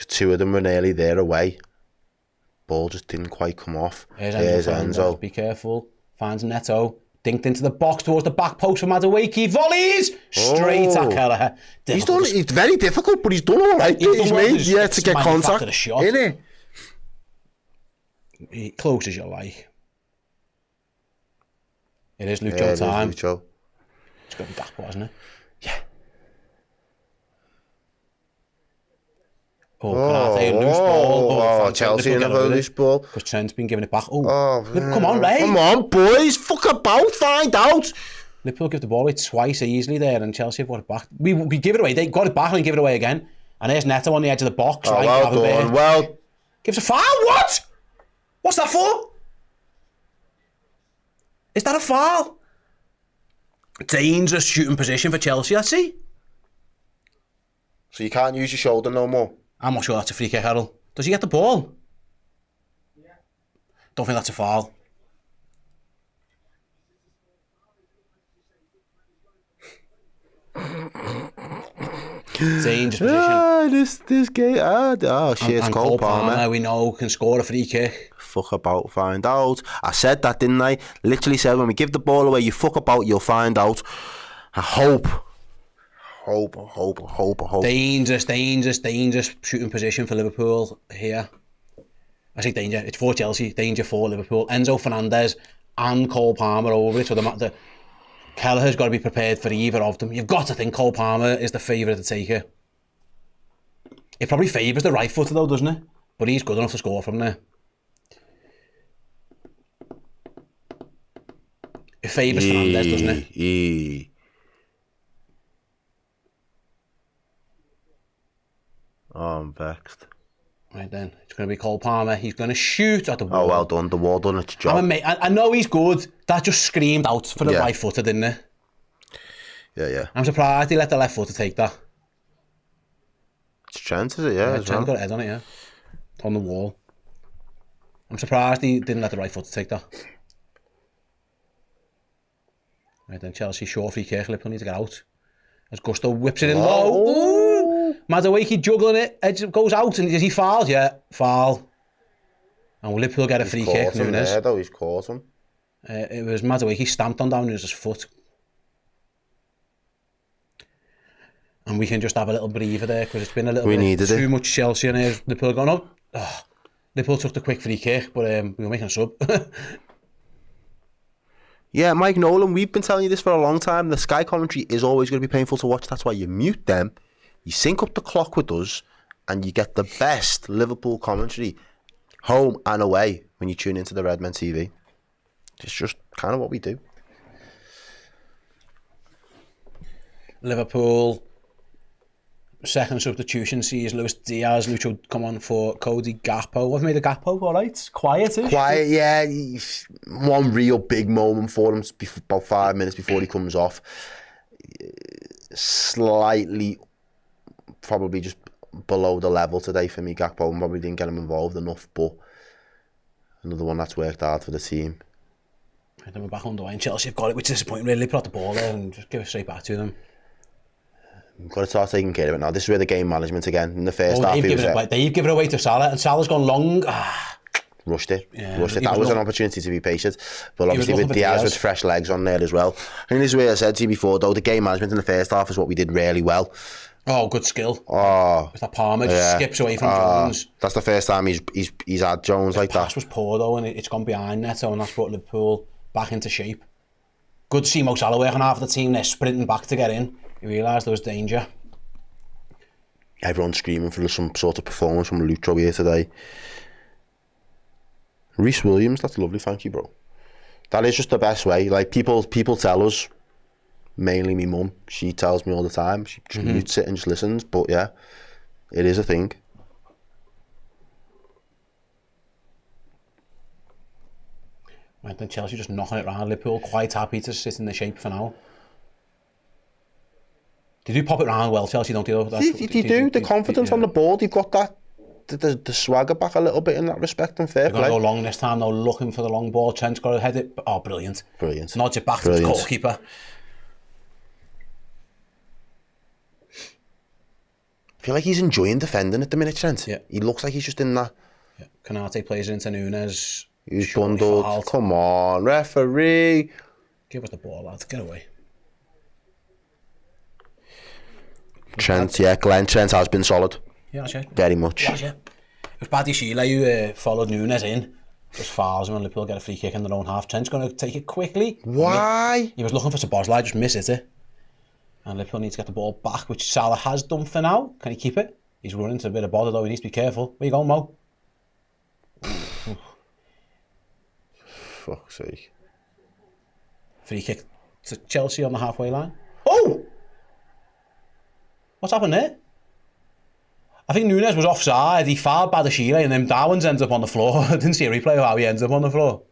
[SPEAKER 2] 2 of them were nearly there away. Ball just didn't quite come off.
[SPEAKER 1] Here's Enzo. Be careful. Finds Neto. Dinked into the box towards the back post for Madueke. Volleys! Straight at Kelleher.
[SPEAKER 2] It's very difficult, but he's done all right. He's made, to get contact. Innit?
[SPEAKER 1] Close as you like. It is Lucho time.
[SPEAKER 2] It's got
[SPEAKER 1] to be Gakpo, hasn't it?
[SPEAKER 2] Yeah.
[SPEAKER 1] Loose ball.
[SPEAKER 2] Chelsea in a loose ball.
[SPEAKER 1] Because Trent's been giving it back. Come on, Ray.
[SPEAKER 2] Come on, boys. Fuck about. Find out.
[SPEAKER 1] Liverpool give the ball away twice easily there, and Chelsea have got it back. We give it away. They got it back and give it away again. And there's Neto on the edge of the box.
[SPEAKER 2] Well done. Well.
[SPEAKER 1] Gives a foul. What? What's that for? Is that a foul? Dangerous shooting position for Chelsea, I see.
[SPEAKER 2] So you can't use your shoulder no more?
[SPEAKER 1] I'm not sure that's a free kick, Errol. Does he get the ball? Yeah. Don't think that's a foul. Dangerous position.
[SPEAKER 2] This game. Shit,
[SPEAKER 1] And
[SPEAKER 2] Cole Palmer.
[SPEAKER 1] we know, can score a free kick.
[SPEAKER 2] Fuck about, find out. I said that, didn't I? Literally said, when we give the ball away, you fuck about, you'll find out. I hope.
[SPEAKER 1] Dangerous shooting position for Liverpool here. I say danger. It's for Chelsea. Danger for Liverpool. Enzo Fernandez and Cole Palmer over it. So the Kelleher's got to be prepared for either of them. You've got to think Cole Palmer is the favourite to take it. It probably favours the right footer though, doesn't it? But he's good enough to score from there. It favours Fernandez, doesn't it?
[SPEAKER 2] Oh, I'm vexed.
[SPEAKER 1] Right then, it's going to be Cole Palmer. He's going to shoot at the wall.
[SPEAKER 2] Oh, well done. The wall done its job.
[SPEAKER 1] I know he's good. That just screamed out for the right footer, didn't it?
[SPEAKER 2] Yeah.
[SPEAKER 1] I'm surprised he let the left footer take that.
[SPEAKER 2] It's Trent, is it? Yeah,
[SPEAKER 1] Trent's got a head on it, yeah. On the wall. I'm surprised he didn't let the right footer take that. Right then, Chelsea short free kick. Liverpool need to get out. As Gusto whips it in low. Ooh! Madueke juggling it. Edge goes out and is he fouled? Yeah, foul. And Liverpool get a free kick. Nunes.
[SPEAKER 2] There, though. He's caught him.
[SPEAKER 1] It was Madueke stamped on down Nunes' foot. And we can just have a little breather there because it's been a little bit too much Chelsea and Liverpool going up. Liverpool took the quick free kick, but we were making a sub.
[SPEAKER 2] Yeah, Mike Nolan, we've been telling you this for a long time. The Sky commentary is always going to be painful to watch. That's why you mute them, you sync up the clock with us, and you get the best Liverpool commentary, home and away, when you tune into the Redmen TV. It's just kind of what we do.
[SPEAKER 1] Liverpool, second substitution sees Luis Diaz, Lucho come on for Cody Gakpo. What have made a Gakpo, all right? Quiet,
[SPEAKER 2] yeah. One real big moment for him, about 5 minutes before he comes off. Slightly, probably just below the level today for me. Gakpo probably didn't get him involved enough, but another one that's worked hard for the team.
[SPEAKER 1] Then we're back underway, and Chelsea have got it, which is disappointing really. Put out the ball there and just give it straight back to them.
[SPEAKER 2] We've got to start taking care of it now. This is where the game management again. In the first half,
[SPEAKER 1] they've given it away to Salah, and Salah's gone long.
[SPEAKER 2] Rushed it. That was an opportunity to be patient. But obviously with Diaz with fresh legs on there as well. I think this is where I said to you before, though, the game management in the first half is what we did really well.
[SPEAKER 1] Oh, good skill. With that Palmer just skips away from Jones. That's
[SPEAKER 2] the first time he's had Jones like that.
[SPEAKER 1] The pass was poor though, and it's gone behind Neto, and that's brought Liverpool back into shape. Good to see Mo Salah working half of the team. They're sprinting back to get in. You realise there was danger.
[SPEAKER 2] Everyone's screaming for some sort of performance from Lucho here today. Reece Williams, that's lovely, thank you, bro. That is just the best way. Like people tell us, mainly me mum, she tells me all the time. She just mutes it and just listens. But yeah, it is a thing.
[SPEAKER 1] Right then, Chelsea just knocking it round. Liverpool quite happy to sit in the shape for now. They do pop it round well, Chelsea, don't they?
[SPEAKER 2] You do. The confidence on the ball, you've got that. The swagger back a little bit in that respect and fair play.
[SPEAKER 1] They're going to go long this time, though, looking for the long ball. Trent's got to head it. Oh, brilliant. Nods it back to the goalkeeper.
[SPEAKER 2] I feel like he's enjoying defending at the minute, Trent.
[SPEAKER 1] Yeah.
[SPEAKER 2] He looks like he's just in that.
[SPEAKER 1] Yeah. Canate plays it into Nunes.
[SPEAKER 2] He's bundled. Fouled. Come on, referee.
[SPEAKER 1] Give us the ball, lads. Get away.
[SPEAKER 2] Trent, Glenn Trent has been solid.
[SPEAKER 1] Yeah, that's it.
[SPEAKER 2] Very much.
[SPEAKER 1] Yeah, it was Paddy Sheila who followed Nunes in. Just fouls him and Liverpool get a free kick in their own half. Trent's going to take it quickly.
[SPEAKER 2] Why?
[SPEAKER 1] He was looking for Sabozlai, just missed it. And Liverpool needs to get the ball back, which Salah has done for now. Can he keep it? He's running to a bit of bother though, he needs to be careful. Where you going, Mo?
[SPEAKER 2] Fuck's sake.
[SPEAKER 1] Free kick to Chelsea on the halfway line. Oh! What's happened there? I think Nunes was offside. He fouled Badashile and then Darwin's ends up on the floor. I didn't see a replay of how he ends up on the floor.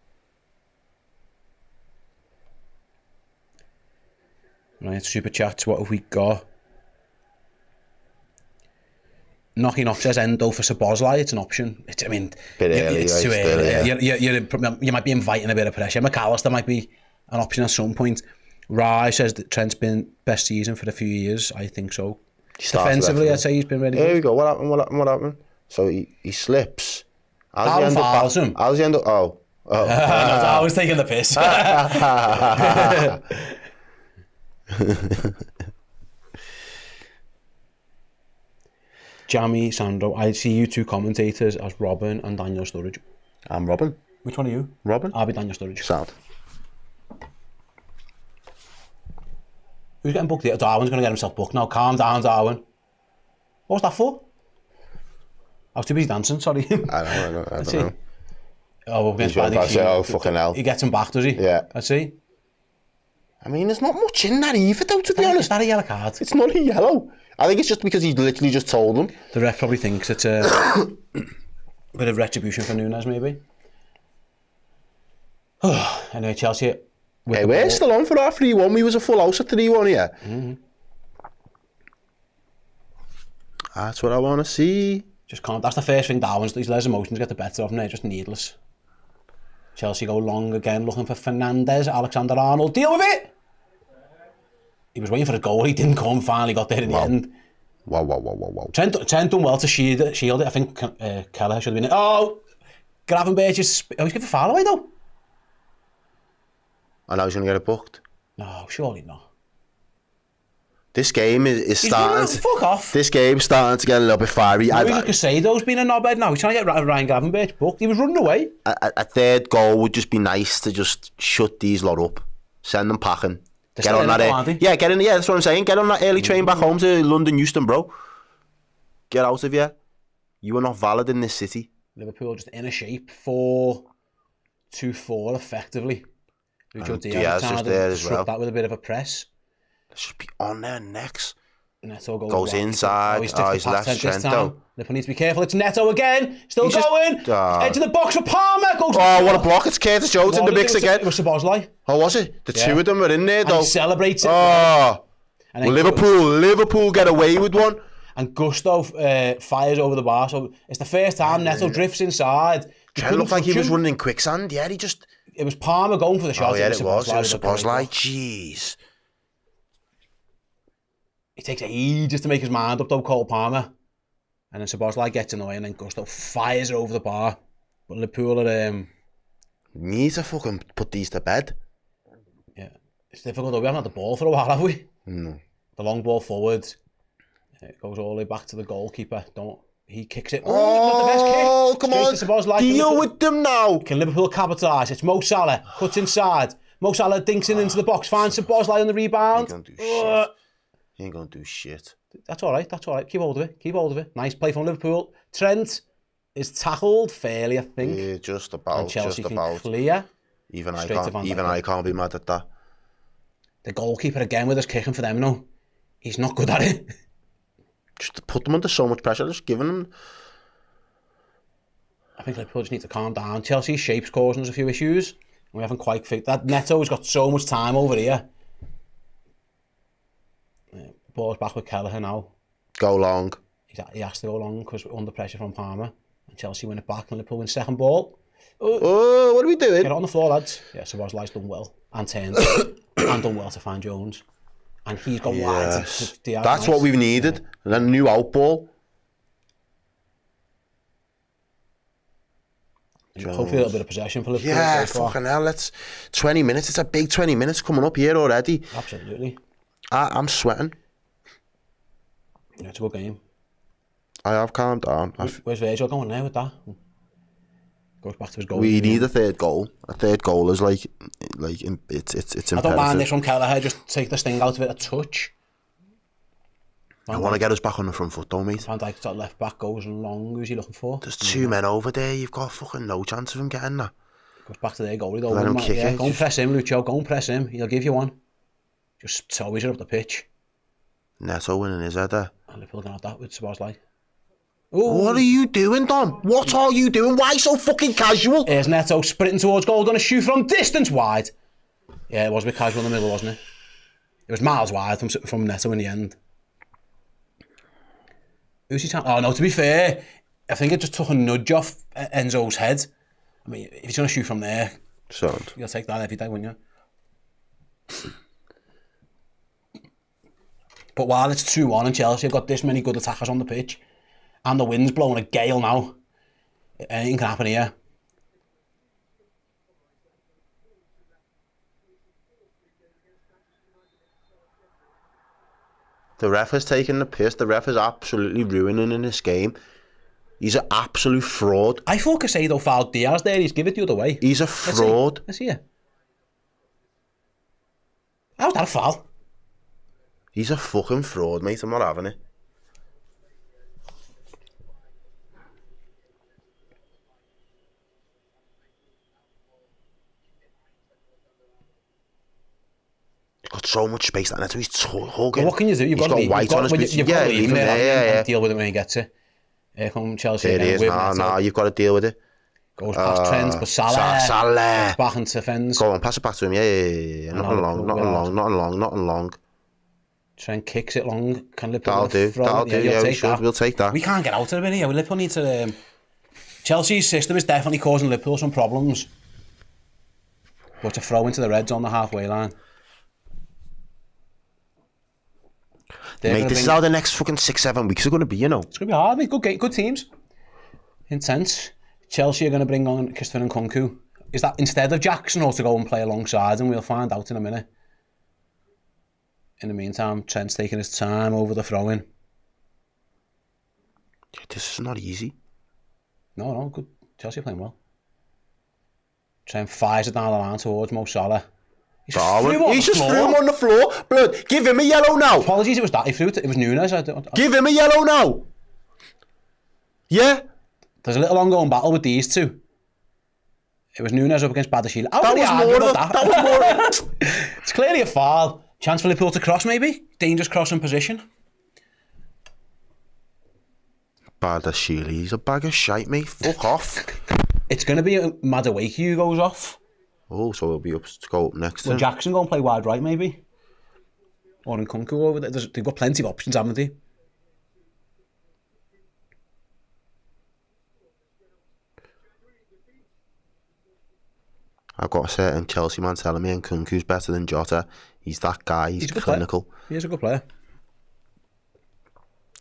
[SPEAKER 1] Right, super chats. What have we got? Knocky Knock says Endo for Sabozlai. It's an option. It's too early. You might be inviting a bit of pressure. McAllister might be an option at some point. Rai says that Trent's been best season for a few years. I think so. Defensively, I'd say he's been really
[SPEAKER 2] Here
[SPEAKER 1] good.
[SPEAKER 2] we go. What happened? So he slips.
[SPEAKER 1] Darwin fouls him.
[SPEAKER 2] How's he end up? Oh.
[SPEAKER 1] No, I was taking the piss. Jamie, Sandro, I see you two commentators as Robin and Daniel Sturridge.
[SPEAKER 2] I'm Robin.
[SPEAKER 1] Which one are you?
[SPEAKER 2] Robin?
[SPEAKER 1] I'll be Daniel Sturridge.
[SPEAKER 2] Sound.
[SPEAKER 1] Who's getting booked here? Darwin's going to get himself booked now. Calm down, Darwin. What was that for? I was too busy dancing, sorry.
[SPEAKER 2] I don't know.
[SPEAKER 1] Oh,
[SPEAKER 2] He's going to say, oh, fucking hell.
[SPEAKER 1] He gets him back, does he?
[SPEAKER 2] Yeah.
[SPEAKER 1] I see.
[SPEAKER 2] I mean, there's not much in that either, though, to be honest.
[SPEAKER 1] Is that a yellow card?
[SPEAKER 2] It's not a yellow. I think it's just because he literally just told them.
[SPEAKER 1] The ref probably thinks it's a bit of retribution for Nunes, maybe. Anyway, Chelsea.
[SPEAKER 2] Hey, we're still on for our 3-1. We was a full house at 3-1 here.
[SPEAKER 1] Mm-hmm.
[SPEAKER 2] That's what I want to see.
[SPEAKER 1] Just can't. That's the first thing Darwin's. These less emotions get the better of him. They're just needless. Chelsea go long again, looking for Fernandes. Alexander-Arnold, deal with it. He was waiting for a goal. He didn't come. Finally got there in the end.
[SPEAKER 2] Wow.
[SPEAKER 1] Trent done well to shield it. I think Keller should have been. Oh, Gravenberch is. Oh, he's giving a foul away though.
[SPEAKER 2] I know he's going to get it booked.
[SPEAKER 1] No, surely not.
[SPEAKER 2] This game is starting.
[SPEAKER 1] Fuck off.
[SPEAKER 2] This game's starting to get a little bit fiery.
[SPEAKER 1] Casado's been a knobhead now. He's trying to get Ryan Gravenberch booked. He was running away.
[SPEAKER 2] A third goal would just be nice to just shut these lot up, send them packing. Get on that. Yeah, get in. Yeah, that's what I'm saying. Get on that early train back home to London Euston, bro. Get out of here. You are not valid in this city.
[SPEAKER 1] Liverpool just in a shape 4-2-4 effectively.
[SPEAKER 2] Diaz just there as well.
[SPEAKER 1] That with a bit of a press.
[SPEAKER 2] They should be on their necks.
[SPEAKER 1] Neto
[SPEAKER 2] goes inside. He's left Trent though.
[SPEAKER 1] Liverpool needs to be careful. It's Neto again. Still going. Edge of the box for Palmer. Goes
[SPEAKER 2] what a block. It's Curtis Jones in the mix again.
[SPEAKER 1] It was Szoboszlai.
[SPEAKER 2] Oh, was it? The two of them were in there though.
[SPEAKER 1] And he celebrates it.
[SPEAKER 2] Oh. Liverpool get away with one.
[SPEAKER 1] And Gusto fires over the bar. So it's the first time Neto drifts inside.
[SPEAKER 2] Trent looked like he was running in quicksand. Yeah,
[SPEAKER 1] it was Palmer going for the shot.
[SPEAKER 2] Oh yeah, it was Szoboszlai. Jeez.
[SPEAKER 1] He takes ages to make his mind up though, Cole Palmer. And then Szoboszlai gets annoyed and then Gusto fires it over the bar. But Liverpool are...
[SPEAKER 2] need to fucking put these to bed.
[SPEAKER 1] Yeah. It's difficult though. We haven't had the ball for a while, have we?
[SPEAKER 2] No.
[SPEAKER 1] The long ball forward. It goes all the way back to the goalkeeper. He kicks it.
[SPEAKER 2] Oh,
[SPEAKER 1] not the best kick.
[SPEAKER 2] Come on. Deal with them now.
[SPEAKER 1] Can Liverpool capitalise? It's Mo Salah. Cuts inside. Mo Salah dinks it into the box. Finds Szoboszlai on the rebound.
[SPEAKER 2] He ain't going to do shit.
[SPEAKER 1] That's all right. Keep hold of it. Nice play from Liverpool. Trent is tackled fairly, I think.
[SPEAKER 2] Yeah, just about.
[SPEAKER 1] And Chelsea
[SPEAKER 2] just
[SPEAKER 1] can
[SPEAKER 2] about.
[SPEAKER 1] clear.
[SPEAKER 2] Even I can't be mad at that.
[SPEAKER 1] The goalkeeper again with his kicking for them, no. He's not good at it.
[SPEAKER 2] Just to put them under so much pressure, just giving them...
[SPEAKER 1] I think Liverpool just need to calm down. Chelsea's shape's causing us a few issues. We haven't quite figured that. Neto's got so much time over here. Ball's back with Kelleher now.
[SPEAKER 2] Go long.
[SPEAKER 1] He has to go long because we're under pressure from Palmer. And Chelsea win it back and Liverpool win second ball.
[SPEAKER 2] Oh, what are we doing?
[SPEAKER 1] Get it on the floor, lads. Yeah, Szoboszlai's done well. And turned. And done well to find Jones. And he's gone wide.
[SPEAKER 2] That's what we've needed. Yeah. And then a new out ball.
[SPEAKER 1] Hopefully a little bit of possession for Liverpool.
[SPEAKER 2] Yeah, fucking hell. 20 minutes. It's a big 20 minutes coming up here already.
[SPEAKER 1] Absolutely.
[SPEAKER 2] I'm sweating.
[SPEAKER 1] Yeah, it's a good game.
[SPEAKER 2] I have calmed down.
[SPEAKER 1] Where's Virgil going now with that? Goes back to his goal.
[SPEAKER 2] We need a third goal. A third goal is it's imperative.
[SPEAKER 1] I don't mind this from Kelleher. Just take the sting out of it a touch.
[SPEAKER 2] I want to get us back on the front foot, though, mate.
[SPEAKER 1] Van Dijk's that left back goes long. Who's he looking for?
[SPEAKER 2] There's two men over there. You've got fucking no chance of him getting that.
[SPEAKER 1] Goes back to their goalie though.
[SPEAKER 2] Let him kick it.
[SPEAKER 1] Go and press him, Lucho. Go and press him. He'll give you one. Just towies it up the pitch.
[SPEAKER 2] Neto winning his header.
[SPEAKER 1] And Liverpool going at that with Szoboszlai.
[SPEAKER 2] What are you doing, Dom? What are you doing? Why so fucking casual?
[SPEAKER 1] Here's Neto sprinting towards goal, going to shoot from distance wide. Yeah, it was a bit casual in the middle, wasn't it? It was miles wide from Neto in the end. Who's he trying? Oh no, to be fair, I think it just took a nudge off Enzo's head. I mean, if he's going to shoot from there, you'll take that every day, wouldn't you? But while it's 2-1 and Chelsea have got this many good attackers on the pitch, and the wind's blowing a gale now, anything can happen here.
[SPEAKER 2] The ref has taken the piss. The ref is absolutely ruining in this game. He's an absolute fraud.
[SPEAKER 1] I thought Casado fouled Diaz there. He's give it the other way.
[SPEAKER 2] He's a fraud.
[SPEAKER 1] Let's see it. How's that a foul?
[SPEAKER 2] He's a fucking fraud, mate. I'm not having it. Got so much space that net, he's hugging.
[SPEAKER 1] Well, what can you do? You've got to
[SPEAKER 2] white on his
[SPEAKER 1] you've got to leave him there and
[SPEAKER 2] yeah.
[SPEAKER 1] deal with it when you get to. Here come Chelsea
[SPEAKER 2] There
[SPEAKER 1] again.
[SPEAKER 2] he is. Nah, you've got to deal with it.
[SPEAKER 1] Goes past Trent, but Salah. Back into defends.
[SPEAKER 2] Go on, pass it back to him. Yeah. Nothing long.
[SPEAKER 1] Trent kicks it long. Can Liverpool
[SPEAKER 2] That'll do. Yeah, we'll take that.
[SPEAKER 1] We can't get out of it here. Liverpool need to... Chelsea's system is definitely causing Liverpool some problems. But to throw into the Reds on the halfway line.
[SPEAKER 2] Mate, this is how the next fucking 6-7 weeks are going to be, you know.
[SPEAKER 1] It's going to be hard, mate. Good teams. Intense. Chelsea are going to bring on Christopher Nkunku. Is that instead of Jackson or to go and play alongside him? We'll find out in a minute. In the meantime, Trent's taking his time over the throw-in.
[SPEAKER 2] This is not easy.
[SPEAKER 1] No, good. Chelsea are playing well. Trent fires it down the line towards Mo Salah.
[SPEAKER 2] He's just threw him on the floor. Blood, give him a yellow now.
[SPEAKER 1] Apologies, it was that. He threw it. It was Nunes.
[SPEAKER 2] Give him a yellow now. Yeah.
[SPEAKER 1] There's a little ongoing battle with these two. It was Nunes up against Badashile.
[SPEAKER 2] That was more.
[SPEAKER 1] It's clearly a foul. Chance for Liverpool to cross, maybe. Dangerous crossing position.
[SPEAKER 2] Badashile, he's a bag of shite, mate. Fuck off.
[SPEAKER 1] It's going to be Madueke who goes off.
[SPEAKER 2] Oh, so he'll be up to go up next.
[SPEAKER 1] Will Jackson go and play wide right, maybe? Or Nkunku over there. They've got plenty of options, haven't they?
[SPEAKER 2] I've got a certain Chelsea man telling me Nkunku's better than Jota. He's that guy. He's clinical.
[SPEAKER 1] He is a good player.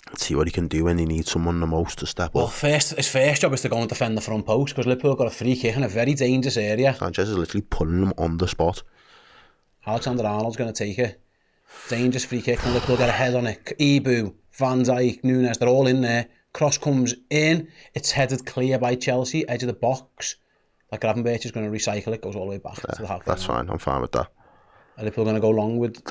[SPEAKER 2] Let's see what he can do when he needs someone the most to step
[SPEAKER 1] Well,
[SPEAKER 2] up.
[SPEAKER 1] his first job is to go and defend the front post because Liverpool got a free kick in a very dangerous area.
[SPEAKER 2] Sanchez is literally pulling him on the spot.
[SPEAKER 1] Alexander-Arnold's going to take it. Dangerous free kick and Liverpool get a head on it. Ibu, Van Dijk, Nunes, they're all in there. Cross comes in. It's headed clear by Chelsea, edge of the box. Like Gravenberch is going to recycle it, goes all the way back to the halfway.
[SPEAKER 2] That's fine. I'm fine with that.
[SPEAKER 1] And Liverpool going to go long with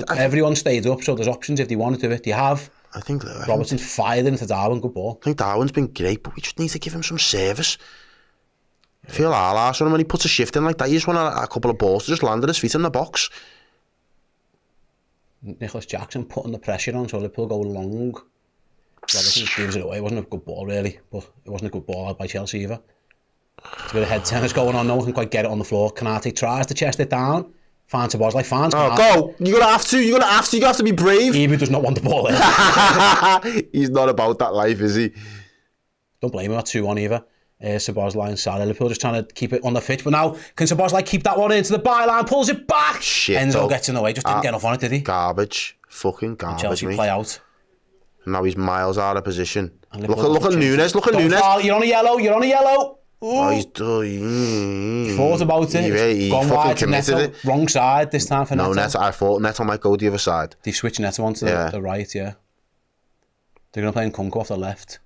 [SPEAKER 1] everyone stayed up, so there's options if they want to do it. They have.
[SPEAKER 2] I think
[SPEAKER 1] Robertson's fired into Darwin, good ball.
[SPEAKER 2] I think Darwin's been great, but we just need to give him some service. I feel Arsenal when he puts a shift in like that, you just want a couple of balls to just land at his feet in the box.
[SPEAKER 1] Nicholas Jackson putting the pressure on, so Liverpool go long. Robertson just gives it away. It wasn't a good ball really, but it wasn't a good ball by Chelsea either. It's a bit of head tennis going on, no one can quite get it on the floor. Kanate tries to chest it down. Finds a Bosley, finds Kanate.
[SPEAKER 2] Go! You're gonna have to be brave.
[SPEAKER 1] Ibu does not want the ball there.
[SPEAKER 2] He's not about that life, is he?
[SPEAKER 1] Don't blame him at 2-1 either. Szoboszlai and Salah. Liverpool just trying to keep it on the pitch, but now can Szoboszlai keep that one into the byline, pulls it back.
[SPEAKER 2] Shit.
[SPEAKER 1] Enzo gets in the way, just didn't get enough on it, did he?
[SPEAKER 2] Garbage. Fucking garbage,
[SPEAKER 1] Chelsea
[SPEAKER 2] mate.
[SPEAKER 1] play out.
[SPEAKER 2] Now he's miles out of position. Look at Nunes,
[SPEAKER 1] Foul, you're on a yellow.
[SPEAKER 2] Oh, he's
[SPEAKER 1] thought about it.
[SPEAKER 2] He
[SPEAKER 1] gone wide to
[SPEAKER 2] committed
[SPEAKER 1] Neto.
[SPEAKER 2] it.
[SPEAKER 1] Wrong side this time for Neto.
[SPEAKER 2] No, Neto. I thought Neto might go the other side.
[SPEAKER 1] They switched Neto onto the right, yeah. They're going to play Nkunku off the left.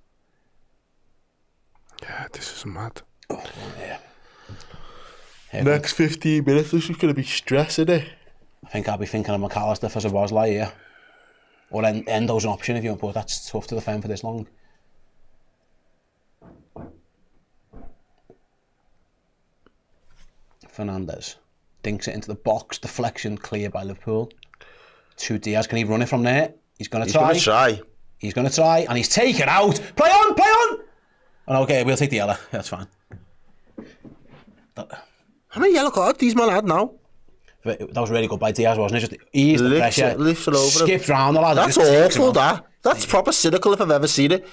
[SPEAKER 2] Yeah, this is mad.
[SPEAKER 1] Oh, yeah.
[SPEAKER 2] Next 15 minutes, this is going to be stressing it.
[SPEAKER 1] I think I'll be thinking of McAllister for Szoboszlai here. Or Endo's an option if you want, but that's tough to defend for this long. Fernandes dinks it into the box, deflection clear by Liverpool. To Diaz, can he run it from there? He's going to try. He's going to try, and he's taken out. Play on! Oh, okay, we'll take the yellow. That's fine.
[SPEAKER 2] How many yellow cards these men had now?
[SPEAKER 1] That was really good by Diaz, wasn't it? Just eased the pressure,
[SPEAKER 2] lifts it over
[SPEAKER 1] skipped round the lad.
[SPEAKER 2] That's awful, that. That's proper cynical if I've ever seen it.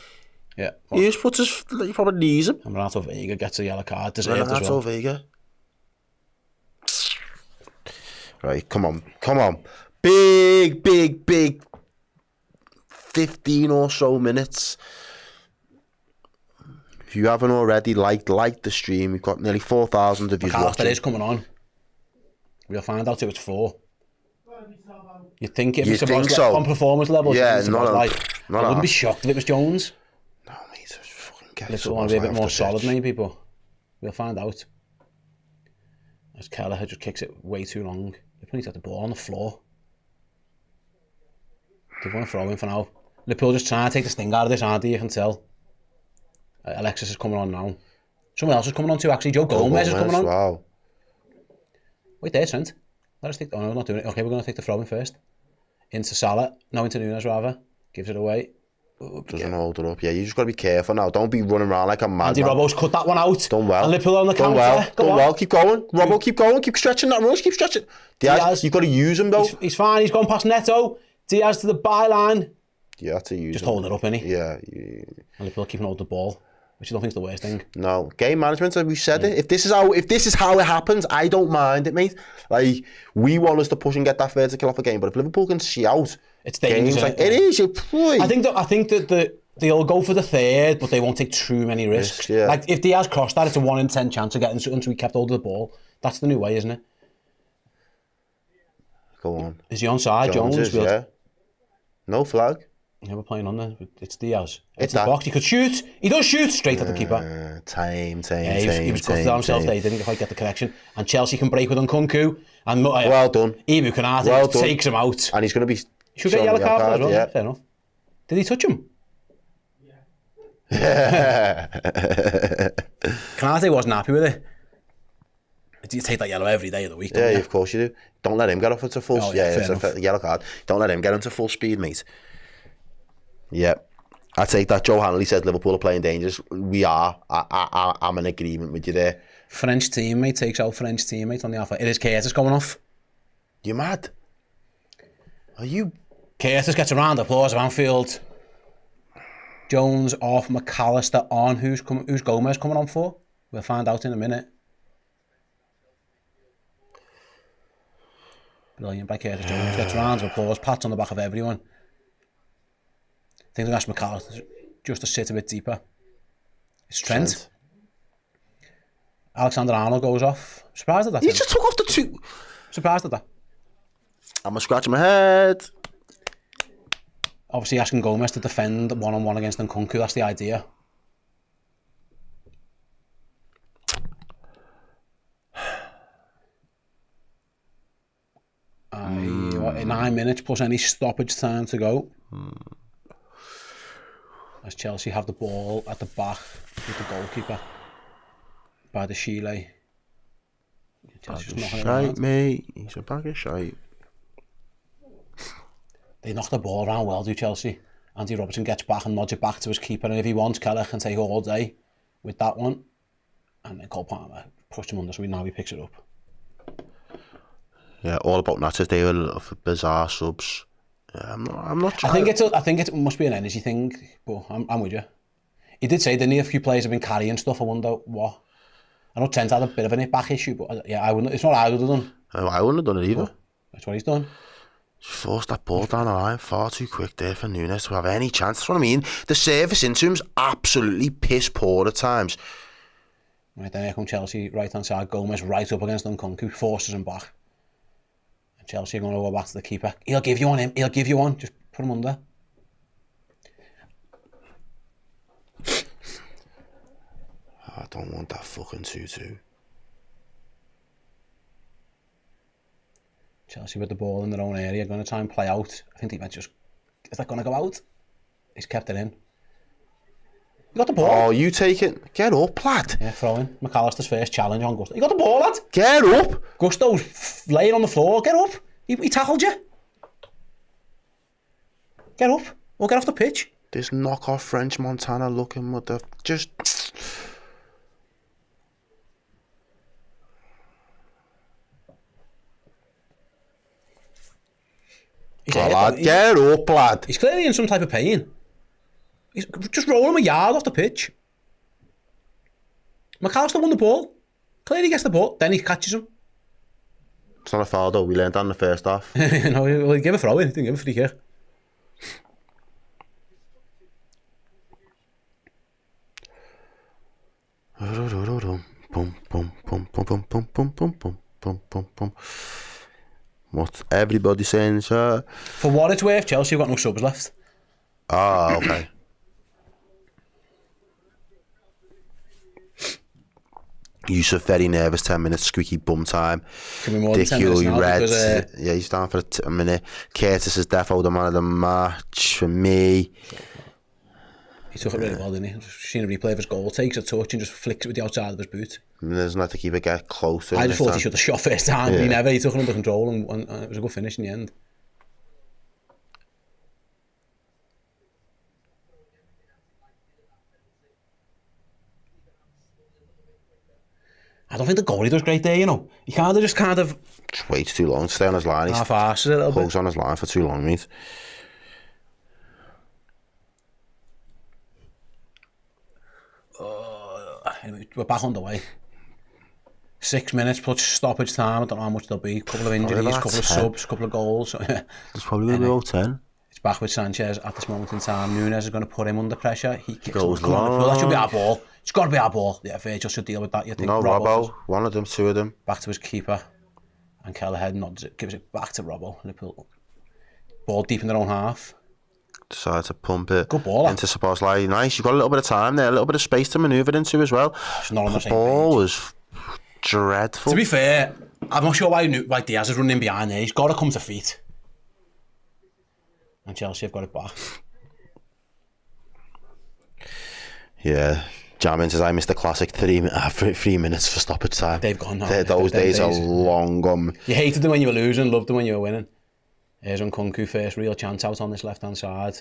[SPEAKER 1] Yeah.
[SPEAKER 2] He just puts his, he probably knees him.
[SPEAKER 1] And Renato Vega gets a yellow card, deserved as well.
[SPEAKER 2] Renato Vega. Right, come on. Big 15 or so minutes. If you haven't already, like the stream. We've got nearly 4,000 of you watching.
[SPEAKER 1] is coming on. We'll find out who it's for. You'd think it'd be supposed
[SPEAKER 2] so?
[SPEAKER 1] On performance levels.
[SPEAKER 2] Yeah,
[SPEAKER 1] I wouldn't be
[SPEAKER 2] half.
[SPEAKER 1] shocked if it was Jones.
[SPEAKER 2] No, mate, just fucking get
[SPEAKER 1] Liverpool want to be a bit more solid, maybe, but we'll find out. As Kelleher just kicks it way too long. Liverpool needs to get the ball on the floor. They want to throw in for now. Liverpool just trying to take the sting out of this, aren't they? You can tell. Alexis is coming on now. Someone else is coming on too, actually. Joe Gomez is coming on.
[SPEAKER 2] Wow.
[SPEAKER 1] Wait there, Trent. Let us take... Oh, no, we're not doing it. Okay, we're going to take the throw in first. Into Salah. No, into Nunes, rather. Gives it away.
[SPEAKER 2] Doesn't hold it up. Yeah, you just got to be careful now. Don't be running around like a madman.
[SPEAKER 1] Andy Robbo's cut that one out.
[SPEAKER 2] Done well.
[SPEAKER 1] And Liverpool on the counter.
[SPEAKER 2] Done well. Keep going. Robbo, keep going. Keep stretching that rush. Keep stretching. Diaz, you've got to use him, though.
[SPEAKER 1] He's fine. He's gone past Neto. Diaz to the byline.
[SPEAKER 2] You have to use
[SPEAKER 1] Just
[SPEAKER 2] him.
[SPEAKER 1] holding it up, innit?
[SPEAKER 2] Yeah.
[SPEAKER 1] And Liverpool keeping hold of the ball, which I don't think is the worst thing.
[SPEAKER 2] No. Game management, as we said it. If this is how it happens, I don't mind it, mate. Like, we want us to push and get that vertical off a game, but if Liverpool can see out...
[SPEAKER 1] It's dangerous.
[SPEAKER 2] Games, like, it is.
[SPEAKER 1] I think that they'll go for the third, but they won't take too many risks.
[SPEAKER 2] Yeah.
[SPEAKER 1] Like, if Diaz crossed that, it's a 1 in 10 chance of getting something, so he kept hold of the ball. That's the new way, isn't it?
[SPEAKER 2] Go on.
[SPEAKER 1] Is he onside? Jones?
[SPEAKER 2] Yeah. No flag.
[SPEAKER 1] Yeah, we're playing on there. It's Diaz.
[SPEAKER 2] It's
[SPEAKER 1] the
[SPEAKER 2] that.
[SPEAKER 1] box. He could shoot. He does shoot straight at the keeper.
[SPEAKER 2] Time.
[SPEAKER 1] He was gutted himself there. He didn't quite get the connection. And Chelsea can break with Nkunku. And
[SPEAKER 2] well done.
[SPEAKER 1] Ibu Konate takes him out.
[SPEAKER 2] And he's going to be...
[SPEAKER 1] Should get a yellow card as well. Yeah. Fair enough. Did he touch him? Yeah. Konate wasn't happy with it. You take that yellow every day of the week, don't you?
[SPEAKER 2] Of course you do. Don't let him get off into full... it's a yellow card. Don't let him get into full speed, mate. Yeah. I take that. Joe Hanley says Liverpool are playing dangerous. We are. I'm in agreement with you there.
[SPEAKER 1] French teammate takes out French teammate on the alpha. It is Curtis going off.
[SPEAKER 2] You mad? Are you...
[SPEAKER 1] Curtis gets a round of applause of Anfield. Jones off, McAllister on. Who's Gomez coming on for? We'll find out in a minute. Brilliant by Curtis Jones. Gets rounds of applause, pats on the back of everyone. I think they've asked McAllister just to sit a bit deeper. It's Trent. Alexander-Arnold goes off. Surprised at that.
[SPEAKER 2] He just took off the two.
[SPEAKER 1] Surprised at that.
[SPEAKER 2] I'm scratching my head.
[SPEAKER 1] Obviously asking Gomez to defend one-on-one against Nkunku. That's the idea. In 9 minutes plus any stoppage time to go. As Chelsea have the ball at the back with the goalkeeper by the Chile. Chelsea's knocking it around.
[SPEAKER 2] Mate. He's a bag of shite.
[SPEAKER 1] They knock the ball around well, do Chelsea. Andy Robertson gets back and nods it back to his keeper, and if he wants, Kelleher can take all day with that one. And then Cole Palmer pushed him under, so now he picks it up.
[SPEAKER 2] Yeah, all about Natas. They were bizarre subs. Yeah, I'm not.
[SPEAKER 1] I think it must be an energy thing, but I'm with you. He did say, didn't he? A few players have been carrying stuff. I wonder what. I know Trent had a bit of an back issue, but yeah, I wouldn't. It's not what I would have done.
[SPEAKER 2] I wouldn't have done it either.
[SPEAKER 1] But that's what he's done.
[SPEAKER 2] Just forced that ball down the line far too quick there for Nunes to have any chance. That's what I mean. The service into him's absolutely piss poor at times.
[SPEAKER 1] Right, then here come Chelsea, right hand side. Gomez right up against Nkunku, forces him back. And Chelsea are going to go back to the keeper. He'll give you one. He'll give you one. Just put him under.
[SPEAKER 2] I don't want that fucking 2-2.
[SPEAKER 1] Chelsea with the ball in their own area, going to try and play out. I think he might just... Is that going to go out? He's kept it in. You got the ball.
[SPEAKER 2] Oh, you take it. Get up, lad.
[SPEAKER 1] Yeah, throw in. McAllister's first challenge on Gusto. You got the ball, lad.
[SPEAKER 2] Get up.
[SPEAKER 1] Gusto's laying on the floor. Get up. He tackled you. Get up. Or get off the pitch.
[SPEAKER 2] This knockoff French Montana looking with the... Just... Get up, lad.
[SPEAKER 1] He's clearly in some type of pain. He's just rolling him a yard off the pitch. McAllister won the ball. Clearly gets the ball. Then he catches him.
[SPEAKER 2] It's not a foul though. We learned that in the first half.
[SPEAKER 1] No, well, he gave a throw in. He didn't give a free kick.
[SPEAKER 2] Boom, boom, boom, boom, boom, boom. What everybody saying, sir?
[SPEAKER 1] For what it's worth, Chelsea have got no subs left.
[SPEAKER 2] Ah, okay. Yusuf very nervous, 10 minutes, squeaky bum time.
[SPEAKER 1] Can be more than 10 minutes now
[SPEAKER 2] Red,
[SPEAKER 1] because,
[SPEAKER 2] yeah, he's down for a minute. Curtis is defo the man of the match for me.
[SPEAKER 1] He took it really well, didn't he? Just seen a replay of his goal, takes a touch and just flicks it with the outside of his boot.
[SPEAKER 2] There's not to keep it get closer.
[SPEAKER 1] I just thought he should have shot first time, but
[SPEAKER 2] Yeah.
[SPEAKER 1] he never. He took it under control and it was a good finish in the end. I don't think the goalie does great there, you know. He kind of
[SPEAKER 2] Just waits too long, stay on his line. He's
[SPEAKER 1] half-arses it a little bit.
[SPEAKER 2] hugs on his line for too long, mate.
[SPEAKER 1] Anyway, we're back on the way. 6 minutes plus stoppage time. I don't know how much there'll be. A couple of injuries,
[SPEAKER 2] about
[SPEAKER 1] couple of
[SPEAKER 2] 10.
[SPEAKER 1] subs, couple of goals.
[SPEAKER 2] There's probably going to be about 10.
[SPEAKER 1] It's back with Sanchez at this moment in time. Nunes is going to put him under pressure. He kicks
[SPEAKER 2] Goes
[SPEAKER 1] him. Come on,
[SPEAKER 2] long.
[SPEAKER 1] that should be our ball. It's got to be our ball. Yeah, Virgil should deal with that. You think
[SPEAKER 2] No,
[SPEAKER 1] Robbo
[SPEAKER 2] Robbo, one of them, two of them.
[SPEAKER 1] back to his keeper, and Kelleher nods it, gives it back to Robbo. Liverpool ball deep in their own half.
[SPEAKER 2] Decide to pump it
[SPEAKER 1] Good ball,
[SPEAKER 2] into Szoboszlai. Nice, you've got a little bit of time there, a little bit of space to manoeuvre into as well.
[SPEAKER 1] It's not on the
[SPEAKER 2] The
[SPEAKER 1] same
[SPEAKER 2] ball
[SPEAKER 1] page.
[SPEAKER 2] was dreadful.
[SPEAKER 1] To be fair, I'm not sure why Diaz is running in behind there. He's got to come to feet. And Chelsea have got it back.
[SPEAKER 2] Yeah, Jamin says I missed the classic 3 minutes for stoppage time.
[SPEAKER 1] They've gone now.
[SPEAKER 2] Those
[SPEAKER 1] They're
[SPEAKER 2] days are
[SPEAKER 1] days.
[SPEAKER 2] long gone.
[SPEAKER 1] You hated them when you were losing, loved them when you were winning. Here's Nkunku first real chance out on this left-hand side.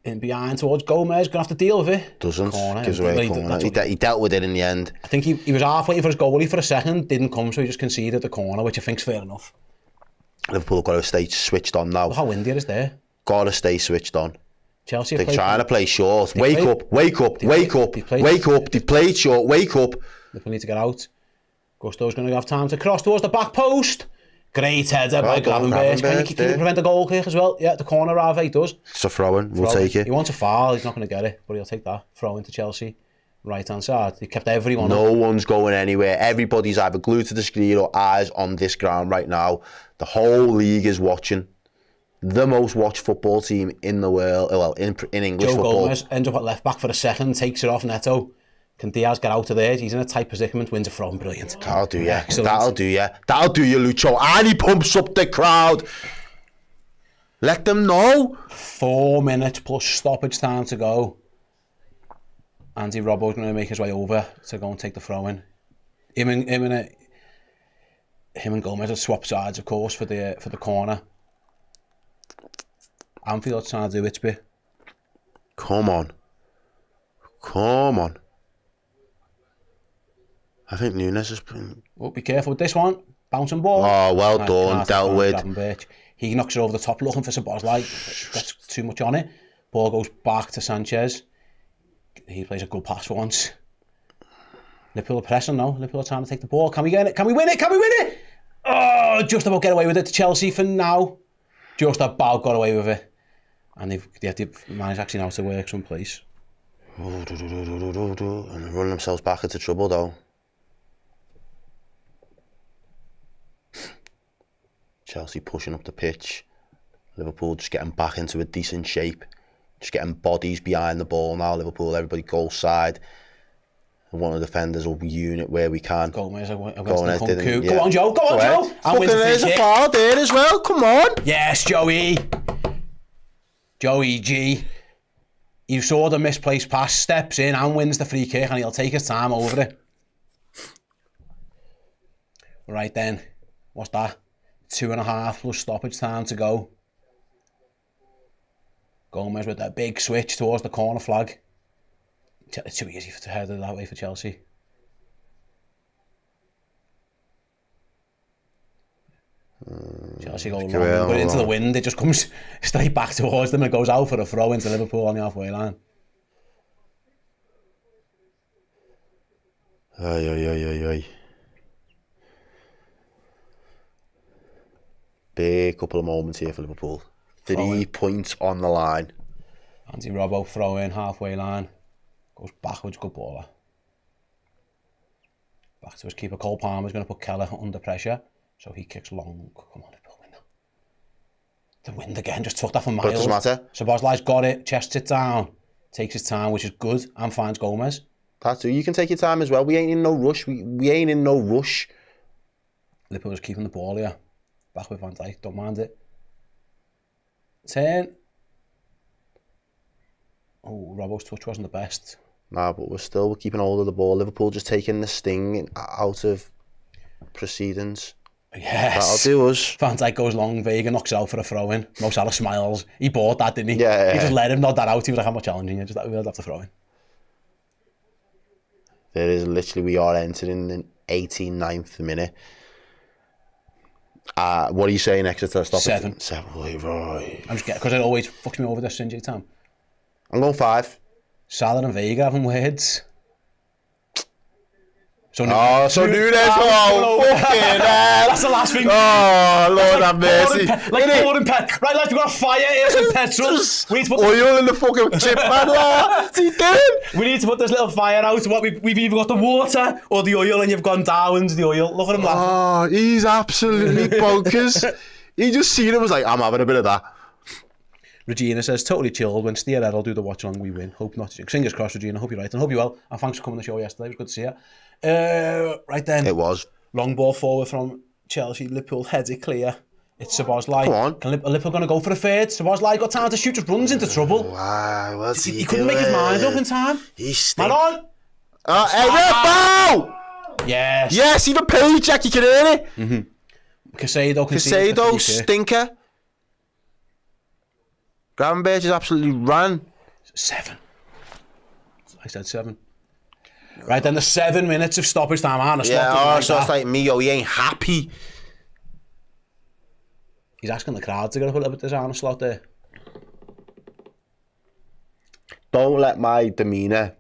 [SPEAKER 1] In behind towards Gomez, going to have to deal with it.
[SPEAKER 2] Doesn't,
[SPEAKER 1] Corner.
[SPEAKER 2] gives away a corner. He dealt with it in the end.
[SPEAKER 1] I think he was half waiting for his goalie for a second, didn't come, so he just conceded the corner, which I think's fair enough.
[SPEAKER 2] Liverpool have got to stay switched on now.
[SPEAKER 1] Look how windy it is there.
[SPEAKER 2] Got to stay switched on.
[SPEAKER 1] Chelsea
[SPEAKER 2] They're
[SPEAKER 1] have
[SPEAKER 2] trying to play short.
[SPEAKER 1] They
[SPEAKER 2] Wake
[SPEAKER 1] played-
[SPEAKER 2] up, wake up,
[SPEAKER 1] they
[SPEAKER 2] wake
[SPEAKER 1] played-
[SPEAKER 2] up,
[SPEAKER 1] they played-
[SPEAKER 2] wake up. They played short, wake up.
[SPEAKER 1] Liverpool need to get out. Gusto's going to have time to cross towards the back post. Great header by
[SPEAKER 2] done,
[SPEAKER 1] Gravenberch. Can
[SPEAKER 2] Gravenberch,
[SPEAKER 1] you
[SPEAKER 2] yeah.
[SPEAKER 1] prevent a goal kick as well? Yeah, the corner Rave does.
[SPEAKER 2] It's a throw-in, we'll
[SPEAKER 1] Throw-in.
[SPEAKER 2] take it.
[SPEAKER 1] He wants a foul, he's not going to get it, but he'll take that. Throw into Chelsea. Right hand side. He kept everyone
[SPEAKER 2] No
[SPEAKER 1] up.
[SPEAKER 2] one's going anywhere. Everybody's either glued to the screen or eyes on this ground right now. The whole league is watching. The most watched football team in the world, well, in English
[SPEAKER 1] Joe
[SPEAKER 2] football.
[SPEAKER 1] Gomez ends up at left back for a second, takes it off Neto. Can Diaz get out of there? He's in a tight predicament, wins a throw. Brilliant.
[SPEAKER 2] That'll do you.
[SPEAKER 1] Excellent.
[SPEAKER 2] That'll do you. That'll do you, Lucho. And he pumps up the crowd. Let them know.
[SPEAKER 1] 4 minutes plus stoppage time to go. Andy Robbo's going to make his way over to go and take the throw in. Him and Gomez have swapped sides, of course, for the corner. Anfield trying to do its bit.
[SPEAKER 2] Come on. Come on. I think Nunes has been...
[SPEAKER 1] Oh, be careful with this one. Bouncing ball.
[SPEAKER 2] Oh, well
[SPEAKER 1] Nice
[SPEAKER 2] done.
[SPEAKER 1] pass
[SPEAKER 2] Dealt
[SPEAKER 1] to
[SPEAKER 2] with.
[SPEAKER 1] Gravenberch. He knocks it over the top looking for Szoboszlai. That's too much on it. Ball goes back to Sanchez. He plays a good pass for once. Liverpool are pressing now. Liverpool are trying to take the ball. Can we get it? Can we win it? Can we win it? Oh, just about get away with it to Chelsea for now. Just about got away with it. And they've managed actually now to work someplace.
[SPEAKER 2] And they're running themselves back into trouble, though. Chelsea pushing up the pitch. Liverpool just getting back into a decent shape. Just getting bodies behind the ball now. Liverpool, everybody goal side. And one of the defenders will unit where we can.
[SPEAKER 1] Gomez against
[SPEAKER 2] Gomez didn't,
[SPEAKER 1] Nkunku.
[SPEAKER 2] yeah.
[SPEAKER 1] Go on, Joe. Go on, Joe. And
[SPEAKER 2] Fucking
[SPEAKER 1] wins the free
[SPEAKER 2] there's a
[SPEAKER 1] kick.
[SPEAKER 2] foul there as well. Come on.
[SPEAKER 1] Yes, Joey. Joey G. You saw the misplaced pass, steps in and wins the free kick, and he'll take his time over it. Right then, what's that? 2.5 plus stoppage time to go. Gomez with that big switch towards the corner flag. It's too easy to head it that way for Chelsea. Chelsea go long, but into the wind, it just comes straight back towards them and goes out for a throw into Liverpool on the halfway line.
[SPEAKER 2] Ay. Big couple of moments here for Liverpool. 3 points on the line.
[SPEAKER 1] Andy Robbo throw in halfway line. Goes backwards, good baller. Back to his keeper. Cole Palmer's going to put Keller under pressure. So he kicks long. Come on, Liverpool win now. The wind again, just took that for miles.
[SPEAKER 2] But it doesn't matter.
[SPEAKER 1] So Boslai's got it, chests it down, takes his time, which is good, and finds Gomez.
[SPEAKER 2] That's it. You can take your time as well. We ain't in no rush. We ain't in no rush.
[SPEAKER 1] Liverpool's keeping the ball here. Back with Van Dijk, don't mind it. Turn. Oh, Robbo's touch wasn't the best.
[SPEAKER 2] Nah, but we're keeping hold of the ball. Liverpool just taking the sting out of proceedings.
[SPEAKER 1] Yes.
[SPEAKER 2] That'll do us.
[SPEAKER 1] Van Dijk goes long, Vega knocks it out for a throw-in. Mo Salah smiles. He bought that, didn't he?
[SPEAKER 2] Yeah.
[SPEAKER 1] He just let him nod that out. He was like, I'm not challenging you. We'll have to throw in.
[SPEAKER 2] There is literally, we are entering the 89th minute. What are you saying, Exeter? Stop
[SPEAKER 1] 7.
[SPEAKER 2] It. 7, right.
[SPEAKER 1] I'm just getting, because it always fucks me over this Sinjay time.
[SPEAKER 2] I'm going 5.
[SPEAKER 1] Salah and Vega having words. So
[SPEAKER 2] Nunes. Oh, fucking hell.
[SPEAKER 1] That's the last thing.
[SPEAKER 2] Oh, Lord have mercy.
[SPEAKER 1] Like pouring pet. Right, lads, we've got a fire here, some petrol. We need to put
[SPEAKER 2] oil in the fucking chip, man. What's he doing?
[SPEAKER 1] We need to put this little fire out. We've either got the water or the oil, and you've gone down to the oil. Look at him laughing.
[SPEAKER 2] Oh, he's absolutely bonkers. He just seen it and was like, I'm having a bit of that.
[SPEAKER 1] Regina says, totally chilled. When Steer Errol do the watch along, we win. Hope not. Fingers crossed, Regina. Hope you're right. And hope you're well. And thanks for coming on the show yesterday. It was good to see you. Right then.
[SPEAKER 2] It was.
[SPEAKER 1] Long ball forward from Chelsea. Liverpool heads it clear. It's Szoboszlai.
[SPEAKER 2] Come on.
[SPEAKER 1] Liverpool going to go for a third. Szoboszlai got time to shoot, just runs into trouble.
[SPEAKER 2] Wow, what's
[SPEAKER 1] He couldn't make his mind up in time.
[SPEAKER 2] He's
[SPEAKER 1] Man on!
[SPEAKER 2] Hey, Red
[SPEAKER 1] Yes.
[SPEAKER 2] Yes, even paycheck, you can hear it.
[SPEAKER 1] Casado
[SPEAKER 2] stinker. Gravenberch has absolutely ran.
[SPEAKER 1] 7. I said 7. Right then, the 7 minutes of stoppage time.
[SPEAKER 2] So it's like me, he ain't happy.
[SPEAKER 1] He's asking the crowd to get up a little bit. There's Arne slot there.
[SPEAKER 2] Don't let my demeanour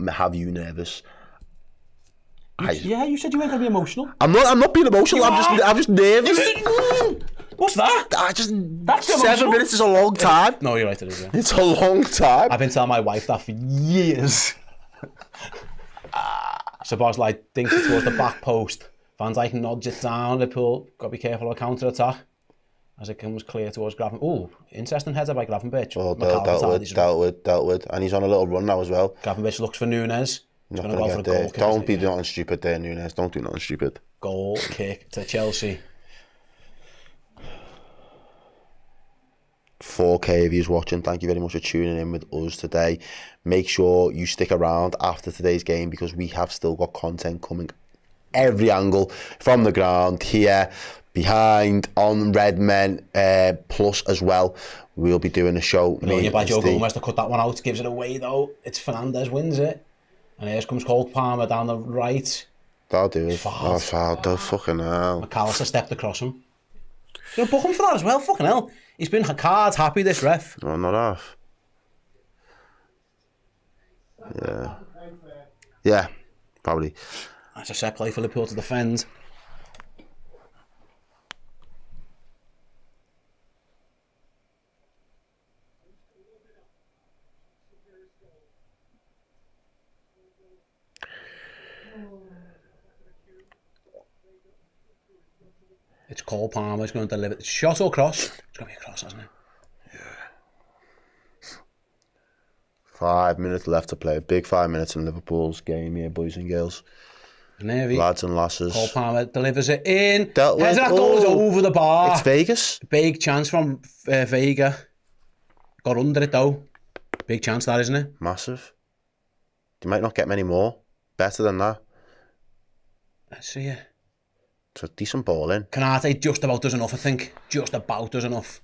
[SPEAKER 2] have you nervous.
[SPEAKER 1] Yeah, you said you weren't going to be emotional.
[SPEAKER 2] I'm not being emotional. I'm just nervous.
[SPEAKER 1] What's that?
[SPEAKER 2] That's 7 minutes is a long time.
[SPEAKER 1] No, you're right. It is. Yeah.
[SPEAKER 2] It's a long time.
[SPEAKER 1] I've been telling my wife that for years. Szoboszlai dinks it towards the back post. Van Dijk nods it down. Liverpool got to be careful of a counter attack as it comes clear towards Gravenberch. Oh, interesting header by Gravenberch.
[SPEAKER 2] Oh, dealt with, and he's on a little run now as well.
[SPEAKER 1] Gravenberch looks for Nunes. He's going to go for a goal kick.
[SPEAKER 2] Don't be nothing stupid there, Nunes. Don't do nothing stupid.
[SPEAKER 1] Goal kick to Chelsea.
[SPEAKER 2] 4K of yous watching, thank you very much for tuning in with us today. Make sure you stick around after today's game because we have still got content coming every angle from the ground, here, behind, on Redmen, plus as well. We'll be doing a show.
[SPEAKER 1] Brilliant by Joe Gomez to cut that one out, gives it away though. It's Fernandes wins it. And here comes Cole Palmer down the right.
[SPEAKER 2] That'll do it.
[SPEAKER 1] Foul.
[SPEAKER 2] The fucking hell.
[SPEAKER 1] McAllister stepped across him. You're going to book him for that as well, fucking hell. He's been cards happy, this ref.
[SPEAKER 2] No, not half. Yeah, probably.
[SPEAKER 1] That's a set play for Liverpool to defend. It's Cole Palmer. He's going to deliver. Shot or cross? It's going to be a cross, hasn't it?
[SPEAKER 2] 5 minutes left to play. Big 5 minutes in Liverpool's game here, boys and girls.
[SPEAKER 1] Navy.
[SPEAKER 2] Lads and lasses.
[SPEAKER 1] Cole Palmer delivers it in.
[SPEAKER 2] Heads
[SPEAKER 1] that goes over the bar.
[SPEAKER 2] It's Vegas.
[SPEAKER 1] Big chance from Vega. Got under it though. Big chance that, isn't it?
[SPEAKER 2] Massive. You might not get many more. Better than that.
[SPEAKER 1] Let's see it.
[SPEAKER 2] It's a decent ball in.
[SPEAKER 1] Canate just about does enough, I think. Just about does enough.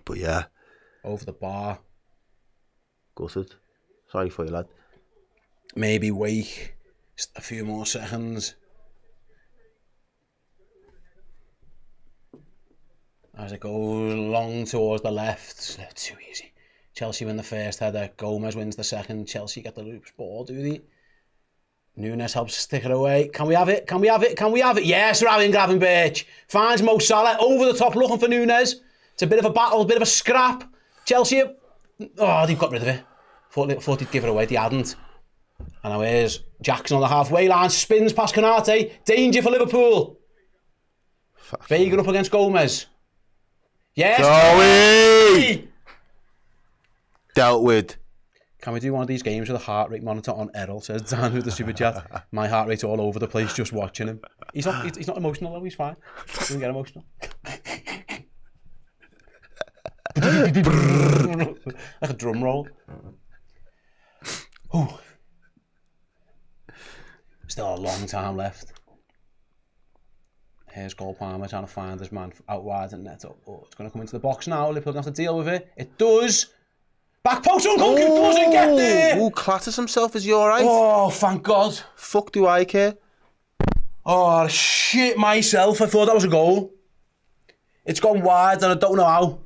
[SPEAKER 2] But yeah.
[SPEAKER 1] Over the bar.
[SPEAKER 2] Gutted. Sorry for you, lad.
[SPEAKER 1] Maybe wait a few more seconds. As it goes long towards the left. Too easy. Chelsea win the first header. Gomez wins the second. Chelsea get the loose ball, do they? Nunes helps stick it away. Can we have it? Can we have it? Can we have it? Yes, Ryan Gravenberch finds Mo Salah over the top looking for Nunes. It's a bit of a battle, a bit of a scrap. Chelsea, oh, they've got rid of it. Thought he'd give it away, they hadn't. And now here's Jackson on the halfway line, spins past Canate, danger for Liverpool. Vega up against Gomez. Yes!
[SPEAKER 2] Joey! Dealt with.
[SPEAKER 1] Can we do one of these games with a heart rate monitor on Errol? Says Dan with the super chat. My heart rate's all over the place just watching him. He's not emotional though, he's fine. Doesn't get emotional. Like a drum roll. Ooh. Still a long time left. Here's Cole Palmer trying to find his man out wide and Neto. Oh, it's going to come into the box now. Liverpool don't have to deal with it. It does. Back post, Uncle doesn't get there.
[SPEAKER 2] Oh, clatters himself. Is he all right?
[SPEAKER 1] Oh, thank God.
[SPEAKER 2] Fuck do I care?
[SPEAKER 1] Oh, shit myself. I thought that was a goal. It's gone wide and I don't know how.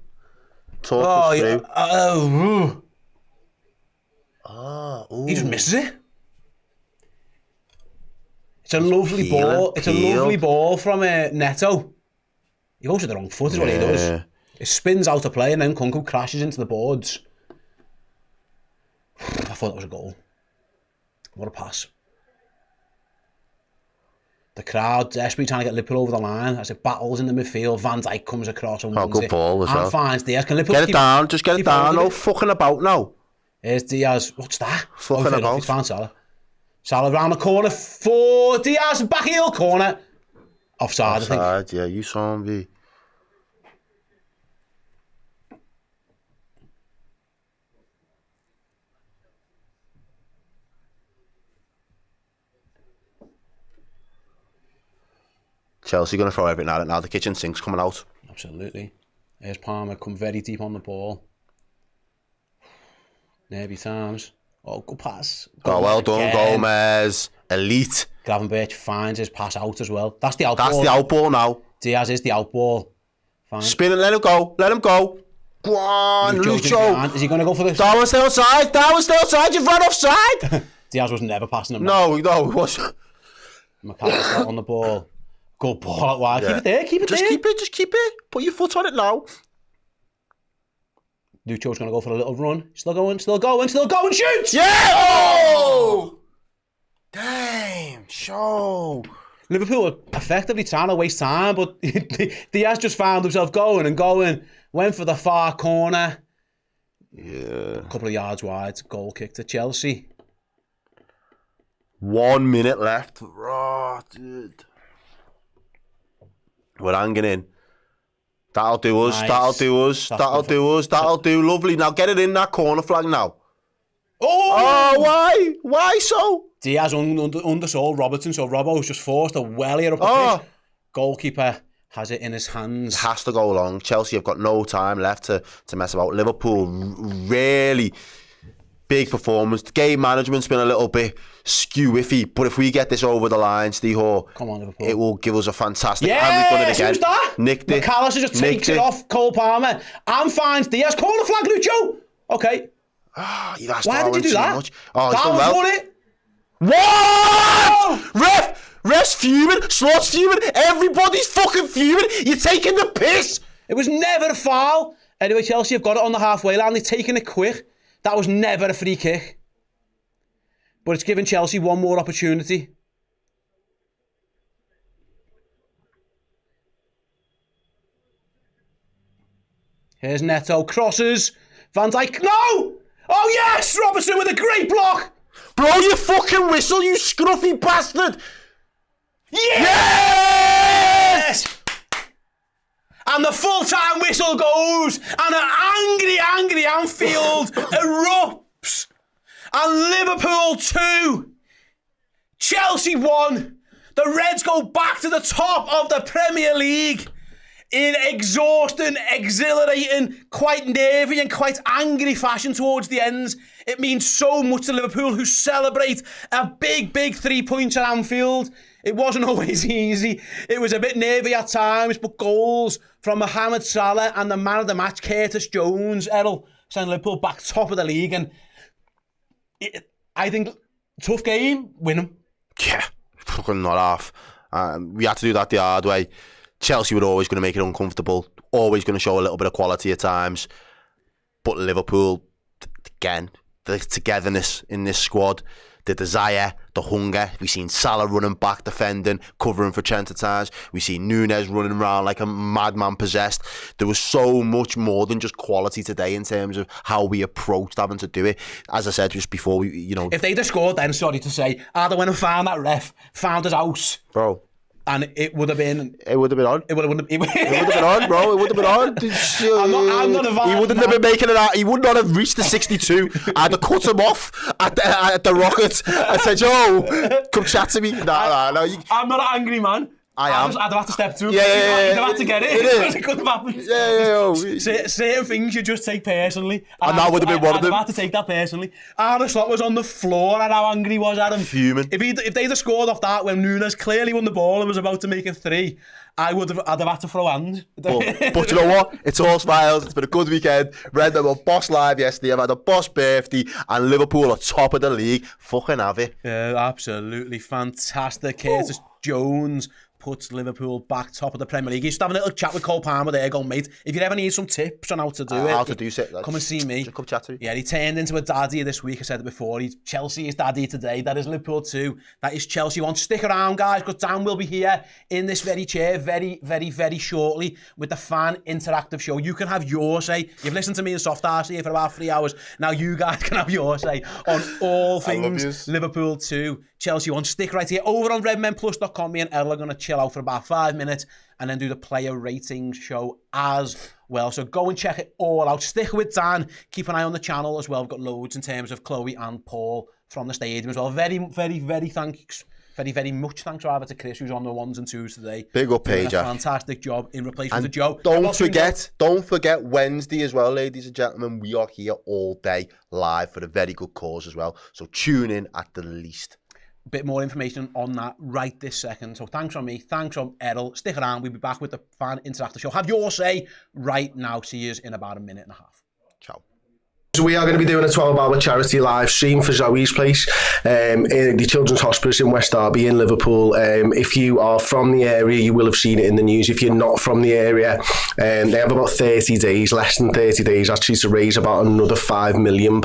[SPEAKER 2] Talk us through.
[SPEAKER 1] He just misses it. It's a lovely ball. It's a lovely ball from Neto. He goes with the wrong foot is what he does. It spins out of play and then Kunku crashes into the boards. I thought that was a goal. What a pass. The crowd desperately trying to get Liverpool over the line as it battles in the midfield. Van Dijk comes across and wins
[SPEAKER 2] good ball as well.
[SPEAKER 1] And finds Diaz. Can Liverpool
[SPEAKER 2] get it down, just get it down. No fucking about now.
[SPEAKER 1] Here's Diaz. What's that?
[SPEAKER 2] Fucking about.
[SPEAKER 1] He's found Salah. Salah round the corner for Diaz. Back heel corner. Offside, I think.
[SPEAKER 2] Yeah, you saw him be. Chelsea going to throw everything at it now. The kitchen sink's coming out.
[SPEAKER 1] Absolutely. Here's Palmer, come very deep on the ball. Maybe times. Oh, good pass.
[SPEAKER 2] Oh, well done, Gomez. Elite.
[SPEAKER 1] Gravenberch finds his pass out as well. That's the out ball.
[SPEAKER 2] That's the out ball now.
[SPEAKER 1] Diaz is the out ball. Fine.
[SPEAKER 2] Spin it, let him go. Let him go. Go on, Lucho.
[SPEAKER 1] Is he going to go for this?
[SPEAKER 2] Darwin's still outside. Darwin's still outside. You've run offside.
[SPEAKER 1] Diaz was never passing him.
[SPEAKER 2] No, it was.
[SPEAKER 1] McAllister on the ball. Good ball out wide. Yeah. Keep it there. Keep it there.
[SPEAKER 2] Just keep it. Put your foot on it now.
[SPEAKER 1] Lucho's going to go for a little run. Still going. Shoots!
[SPEAKER 2] Yeah! Oh! Damn. Show.
[SPEAKER 1] Liverpool were effectively trying to waste time, but Diaz just found himself going. Went for the far corner.
[SPEAKER 2] Yeah.
[SPEAKER 1] A couple of yards wide. Goal kick to Chelsea.
[SPEAKER 2] 1 minute left. Oh, dude. We're hanging in. That'll do us.
[SPEAKER 1] Nice.
[SPEAKER 2] That'll do us. That'll do. Lovely. Now get it in that corner flag now. Oh, why? Why so?
[SPEAKER 1] Diaz undersold Robertson, so Robbo's just forced a wellier up the pitch. Goalkeeper has it in his hands.
[SPEAKER 2] It has to go long. Chelsea have got no time left to mess about. Liverpool really big performance. The game management's been a little bit skew-iffy, but if we get this over the line, Steve Hoare,
[SPEAKER 1] come on, Liverpool,
[SPEAKER 2] it will give us a fantastic.
[SPEAKER 1] Yeah,
[SPEAKER 2] and we've done it again.
[SPEAKER 1] Who's that?
[SPEAKER 2] Nicked it.
[SPEAKER 1] McAllister just takes it off Cole Palmer and finds Diaz. Corner flag, Lucho. Okay. Why did you do that?
[SPEAKER 2] Much. Oh, he's
[SPEAKER 1] that
[SPEAKER 2] done
[SPEAKER 1] was
[SPEAKER 2] well.
[SPEAKER 1] it.
[SPEAKER 2] What? Ref's fuming. Slot's fuming. Everybody's fucking fuming. You're taking the piss.
[SPEAKER 1] It was never a foul. Anyway, Chelsea have got it on the halfway line. They've taken it quick. That was never a free kick. But it's given Chelsea one more opportunity. Here's Neto. Crosses. Van Dijk. No! Oh, yes! Robertson with a great block.
[SPEAKER 2] Blow your fucking whistle, you scruffy bastard.
[SPEAKER 1] Yes! And the full-time whistle goes, and an angry Anfield erupts. And Liverpool 2, Chelsea 1. The Reds go back to the top of the Premier League in exhausting, exhilarating, quite nervy and quite angry fashion towards the ends. It means so much to Liverpool, who celebrate a big 3-pointer at Anfield. It wasn't always easy. It was a bit nervy at times, but goals from Mohamed Salah and the man of the match, Curtis Jones, Errol, sent Liverpool back top of the league. And I think, tough game, win them.
[SPEAKER 2] Yeah, fucking not half. We had to do that the hard way. Chelsea were always going to make it uncomfortable, always going to show a little bit of quality at times. But Liverpool, again, the togetherness in this squad, the desire, the hunger. We've seen Salah running back, defending, covering for Trent at times. We've seen Nunes running around like a madman possessed. There was so much more than just quality today in terms of how we approached having to do it. As I said just before,
[SPEAKER 1] if they'd have scored then, sorry to say, I'd have went and found that ref, found his house.
[SPEAKER 2] Bro.
[SPEAKER 1] And it would have been...
[SPEAKER 2] It would have been on.
[SPEAKER 1] It would have
[SPEAKER 2] been on, bro. It would have been on.
[SPEAKER 1] I'm not a fan.
[SPEAKER 2] He wouldn't have been making it out. He would not have reached the 62. I'd have cut him off at the Rocket. I said, yo, come chat to me. No.
[SPEAKER 1] I'm not an angry man.
[SPEAKER 2] I am.
[SPEAKER 1] I'd have had to step through.
[SPEAKER 2] Yeah.
[SPEAKER 1] You'd have had to get it. It couldn't have happened.
[SPEAKER 2] Yeah.
[SPEAKER 1] Certain things you just take personally.
[SPEAKER 2] And that would have been one of them.
[SPEAKER 1] I'd have had to take that personally. Arne Slot was on the floor and how angry he was at him.
[SPEAKER 2] Fuming.
[SPEAKER 1] If they'd have scored off that when Nunes clearly won the ball and was about to make it 3, I'd have had to throw hands.
[SPEAKER 2] But you know what? It's all smiles. It's been a good weekend. Redmen were boss live yesterday. I've had a boss birthday, and Liverpool are top of the league. Fucking have it.
[SPEAKER 1] Yeah, absolutely fantastic. Curtis Jones puts Liverpool back top of the Premier League. He's just having a little chat with Cole Palmer there, going, mate, if you ever need some tips on how to do it,
[SPEAKER 2] how to do it,
[SPEAKER 1] come and see me.
[SPEAKER 2] Just come chat to me.
[SPEAKER 1] Yeah, he turned into a daddy this week. I said it before. He's Chelsea's daddy today. That is Liverpool too. That is Chelsea one. Stick around, guys, because Dan will be here in this very chair very, very, very shortly with the fan interactive show. You can have your say. You've listened to me and Soft Arse here for about 3 hours. Now you guys can have your say on all things Liverpool 2, Chelsea 1. Stick right here over on redmenplus.com. Me and Errol are going to chill out for about 5 minutes and then do the player ratings show as well. So go and check it all out. Stick with Dan. Keep an eye on the channel as well. We've got loads in terms of Chloe and Paul from the stadium as well. Very, very, very thanks. Very, very much thanks rather to Chris, who's on the 1s and 2s today.
[SPEAKER 2] Big up, Paige.
[SPEAKER 1] Fantastic job in replacement for Joe.
[SPEAKER 2] Don't forget Wednesday as well, ladies and gentlemen. We are here all day live for a very good cause as well. So tune in at the least.
[SPEAKER 1] A bit more information on that right this second. So thanks from me, thanks from Errol. Stick around, we'll be back with the fan interactive show. Have your say right now. See you in about a minute and a half.
[SPEAKER 2] Ciao.
[SPEAKER 6] So we are going to be doing a 12-hour charity live stream for Zoe's place in the Children's Hospice in West Derby in Liverpool. If you are from the area, you will have seen it in the news. If you're not from the area, they have about 30 days, less than 30 days actually, to raise about another £5 million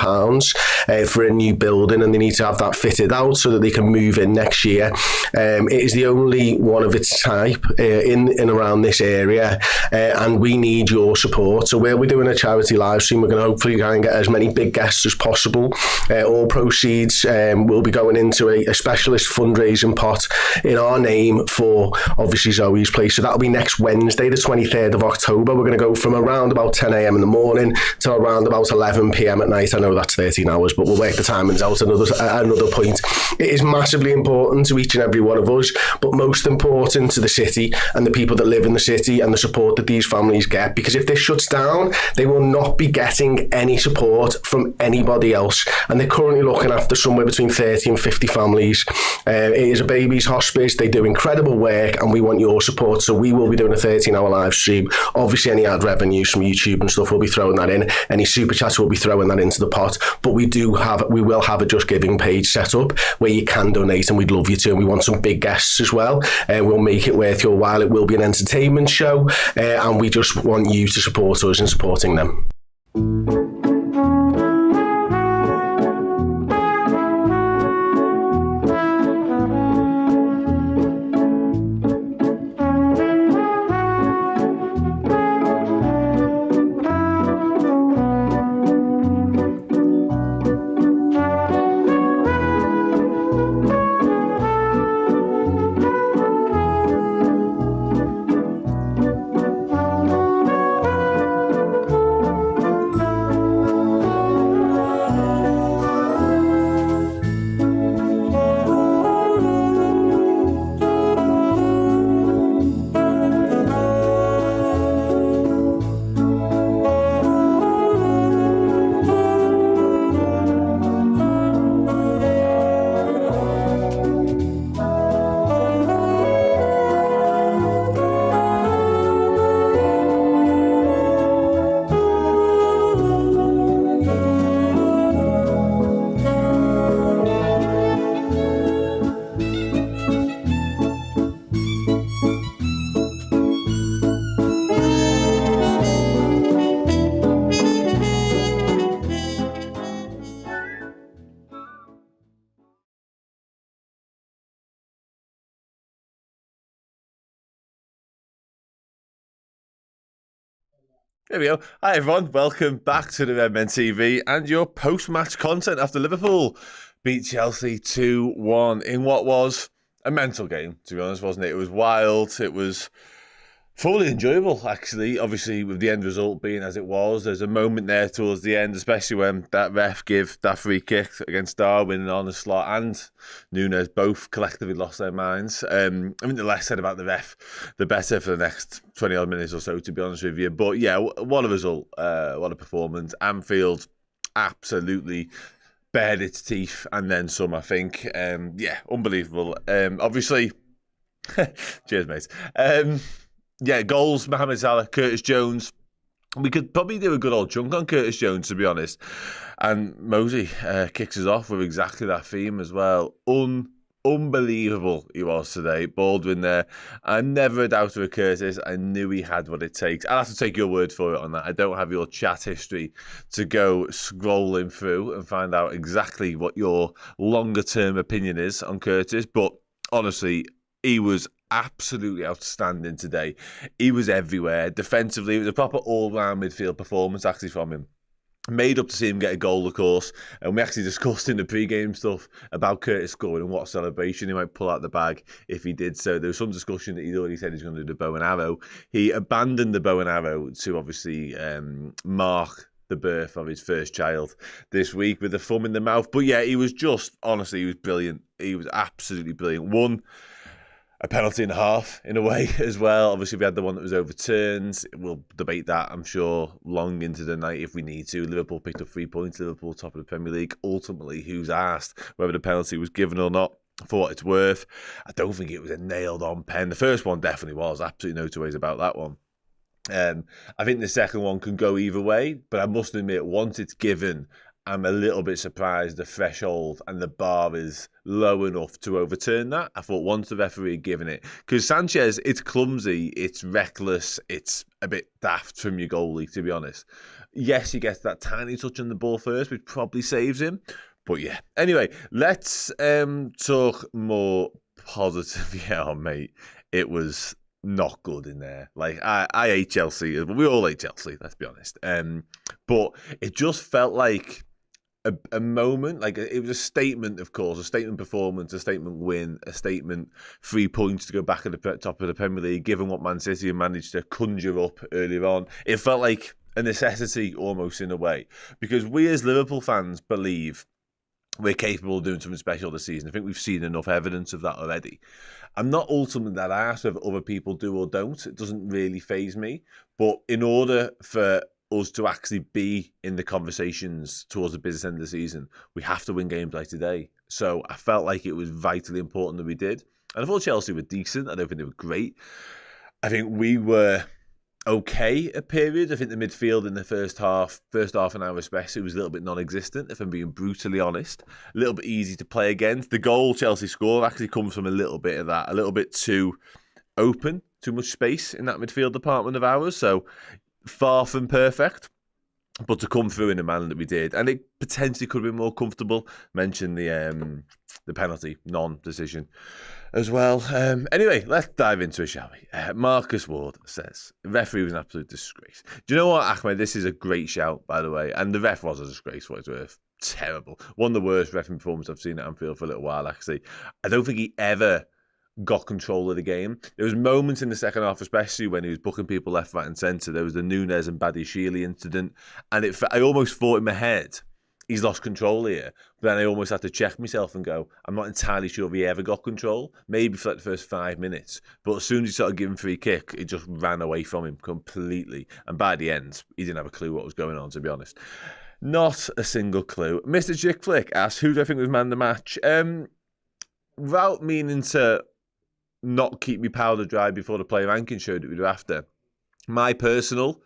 [SPEAKER 6] for a new building, and they need to have that fitted out so that they can move in next year. It is the only one of its type in and around this area, and we need your support. So we'll be doing a charity live stream. We're going to hopefully try and get as many big guests as possible. All proceeds will be going into a specialist fundraising pot in our name for obviously Zoe's place. So that'll be next Wednesday, the 23rd of October. We're going to go from around about 10 a.m. in the morning to around about 11 p.m. at night. I know that's 13 hours, but we'll work the timings out another point. It is massively important to each and every one of us, but most important to the city and the people that live in the city and the support that these families get, because if this shuts down, they will not be getting any support from anybody else, and they're currently looking after somewhere between 30 and 50 families. It is a baby's hospice. They do incredible work, and we want your support. So we will be doing a 13-hour live stream. Obviously, any ad revenues from YouTube and stuff, we'll be throwing that in. Any super chats, we'll be throwing that into the pot. But we will have a Just Giving page set up where you can donate, and we'd love you to. And we want some big guests as well. We'll make it worth your while. It will be an entertainment show, and we just want you to support us in supporting them.
[SPEAKER 3] There we go. Hi everyone, welcome back to the Redmen TV and your post-match content after Liverpool beat Chelsea 2-1 in what was a mental game, to be honest, wasn't it? It was wild, it was fully enjoyable, actually, obviously with the end result being as it was. There's a moment there towards the end, especially when that ref gave that free kick against Darwin on the slot and Nunes both collectively lost their minds. I think the less said about the ref, the better for the next 20 odd minutes or so, to be honest with you. But yeah, what a result, what a performance. Anfield absolutely bared its teeth and then some, I think. Yeah, unbelievable. Obviously, cheers, mate. Yeah, goals, Mohamed Salah, Curtis Jones. We could probably do a good old chunk on Curtis Jones, to be honest. And Mosey kicks us off with exactly that theme as well. Unbelievable he was today. Baldwin there. I'm never a doubter of Curtis. I knew he had what it takes. I'll have to take your word for it on that. I don't have your chat history to go scrolling through and find out exactly what your longer-term opinion is on Curtis. But honestly, he was absolutely outstanding today. He was everywhere. Defensively, it was a proper all-round midfield performance actually from him. Made up to see him get a goal, of course, and we actually discussed in the pre-game stuff about Curtis scoring and what celebration he might pull out the bag if he did so. There was some discussion that he'd already said he's going to do the bow and arrow. He abandoned the bow and arrow to obviously mark the birth of his first child this week with a thumb in the mouth. But yeah, he was just, honestly, he was brilliant. He was absolutely brilliant. Won a penalty and a half in a way as well. Obviously, we had the one that was overturned. We'll debate that, I'm sure, long into the night if we need to. Liverpool picked up 3 points. Liverpool top of the Premier League. Ultimately, who's asked whether the penalty was given or not? For what it's worth, I don't think it was a nailed-on pen. The first one definitely was. Absolutely no two ways about that one. I think the second one can go either way, but I must admit, once it's given, I'm a little bit surprised the threshold and the bar is low enough to overturn that. I thought once the referee had given it, because Sanchez, it's clumsy, it's reckless, it's a bit daft from your goalie, to be honest. Yes, he gets that tiny touch on the ball first, which probably saves him. But yeah, anyway, let's talk more positive. Yeah, mate, it was not good in there. Like, I hate Chelsea, but we all hate Chelsea, let's be honest. But it just felt like a moment, like it was a statement, of course, a statement performance, a statement win, a statement 3 points to go back at the top of the Premier League, given what Man City managed to conjure up earlier on. It felt like a necessity almost in a way, because we as Liverpool fans believe we're capable of doing something special this season. I think we've seen enough evidence of that already. I'm not ultimately that arsed whether other people do or don't. It doesn't really faze me. But in order for us to actually be in the conversations towards the business end of the season, we have to win games like today. So I felt like it was vitally important that we did. And I thought Chelsea were decent. I don't think they were great. I think we were okay at periods. I think the midfield in the first half an hour especially, was a little bit non-existent, if I'm being brutally honest. A little bit easy to play against. The goal Chelsea scored actually comes from a little bit of that, a little bit too open, too much space in that midfield department of ours. So far from perfect, but to come through in the manner that we did, and it potentially could have been more comfortable. Mention the penalty non-decision as well. Anyway, let's dive into it, shall we? Marcus Ward says, the referee was an absolute disgrace. Do you know what, Ahmed? This is a great shout, by the way, and the ref was a disgrace for what it's worth. Terrible. One of the worst refereeing performances I've seen at Anfield for a little while, actually. I don't think he ever got control of the game. There was moments in the second half, especially when he was booking people left, right and centre. There was the Nunes and Badiashile incident, and I almost thought in my head, he's lost control here. But then I almost had to check myself and go, I'm not entirely sure if he ever got control. Maybe for like the first 5 minutes. But as soon as he started giving free kick, it just ran away from him completely. And by the end, he didn't have a clue what was going on, to be honest. Not a single clue. Mr. Chick Flick asks, who do I think was man of the match? Without meaning to not keep me powder dry before the player ranking show that we do after, my personal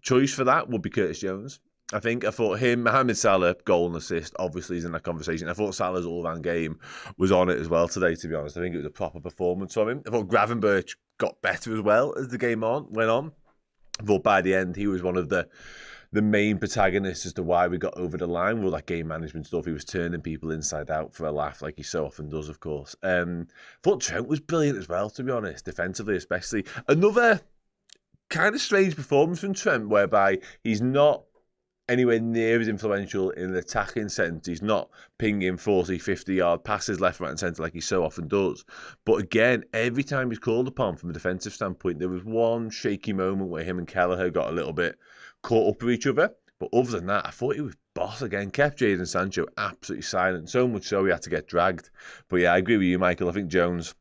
[SPEAKER 3] choice for that would be Curtis Jones. I thought him, Mohamed Salah, goal and assist, obviously is in that conversation. I thought Salah's all-round game was on it as well today, to be honest. I think it was a proper performance from him. I thought Gravenberch got better as well as the game went on. I thought by the end, he was one of the main protagonists as to why we got over the line with all that game management stuff. He was turning people inside out for a laugh, like he so often does, of course. Thought Trent was brilliant as well, to be honest, defensively especially. Another kind of strange performance from Trent, whereby he's not anywhere near as influential in an attacking sense. He's not pinging 40, 50-yard passes left, right and centre like he so often does. But again, every time he's called upon from a defensive standpoint, there was one shaky moment where him and Kelleher got a little bit caught up with each other. But other than that, I thought he was boss again. Kept Jadon Sancho absolutely silent, so much so he had to get dragged. But yeah, I agree with you, Michael. I think Jones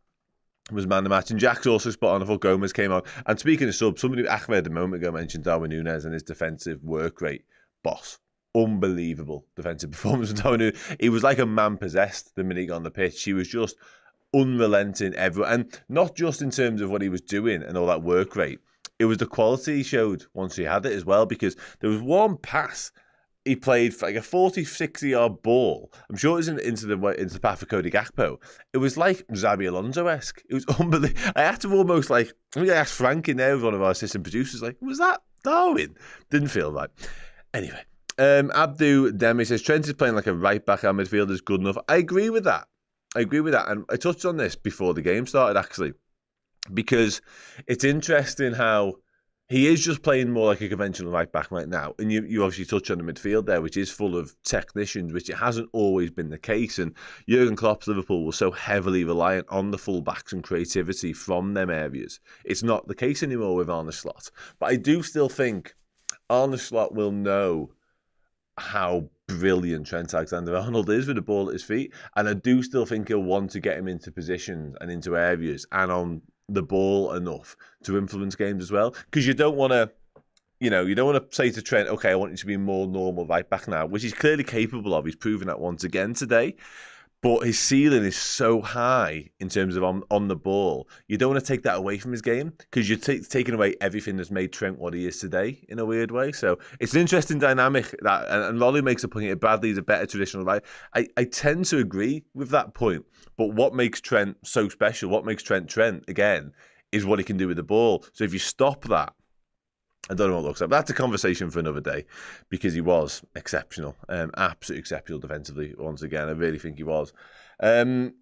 [SPEAKER 3] was man of the match. And Jack's also spot on. I thought Gomez came on. And speaking of subs, somebody, Ahmed, a moment ago, mentioned Darwin Núñez and his defensive work rate. Boss. Unbelievable defensive performance from Darwin Núñez. He was like a man possessed the minute he got on the pitch. He was just unrelenting everywhere. And not just in terms of what he was doing and all that work rate. It was the quality he showed once he had it as well, because there was one pass he played for like a 40, 60-yard ball. I'm sure it was into the path of Cody Gakpo. It was like Xabi Alonso-esque. It was unbelievable. I had to almost I asked Frank in there, with one of our assistant producers, was that Darwin? Didn't feel right. Anyway, Abdu Demi says, Trent is playing like a right-back. Our midfield is good enough. I agree with that. And I touched on this before the game started, actually, because it's interesting how he is just playing more like a conventional right-back right now. And you obviously touch on the midfield there, which is full of technicians, which it hasn't always been the case. And Jurgen Klopp's Liverpool was so heavily reliant on the full-backs and creativity from them areas. It's not the case anymore with Arne Slot. But I do still think Arne Slot will know how brilliant Trent Alexander-Arnold is with the ball at his feet. And I do still think he'll want to get him into positions and into areas and on the ball enough to influence games as well, because you don't want to say to Trent, okay, I want you to be more normal right back now, which he's clearly capable of. He's proven that once again today, but his ceiling is so high in terms of on the ball. You don't want to take that away from his game, because you're taking away everything that's made Trent what he is today in a weird way. So it's an interesting dynamic that, and Lolly makes a point here, Bradley's a better traditional right. I tend to agree with that point. But what makes Trent so special, what makes Trent Trent, again, is what he can do with the ball. So if you stop that, I don't know what it looks like. But that's a conversation for another day, because he was exceptional, absolutely exceptional defensively once again. I really think he was. No,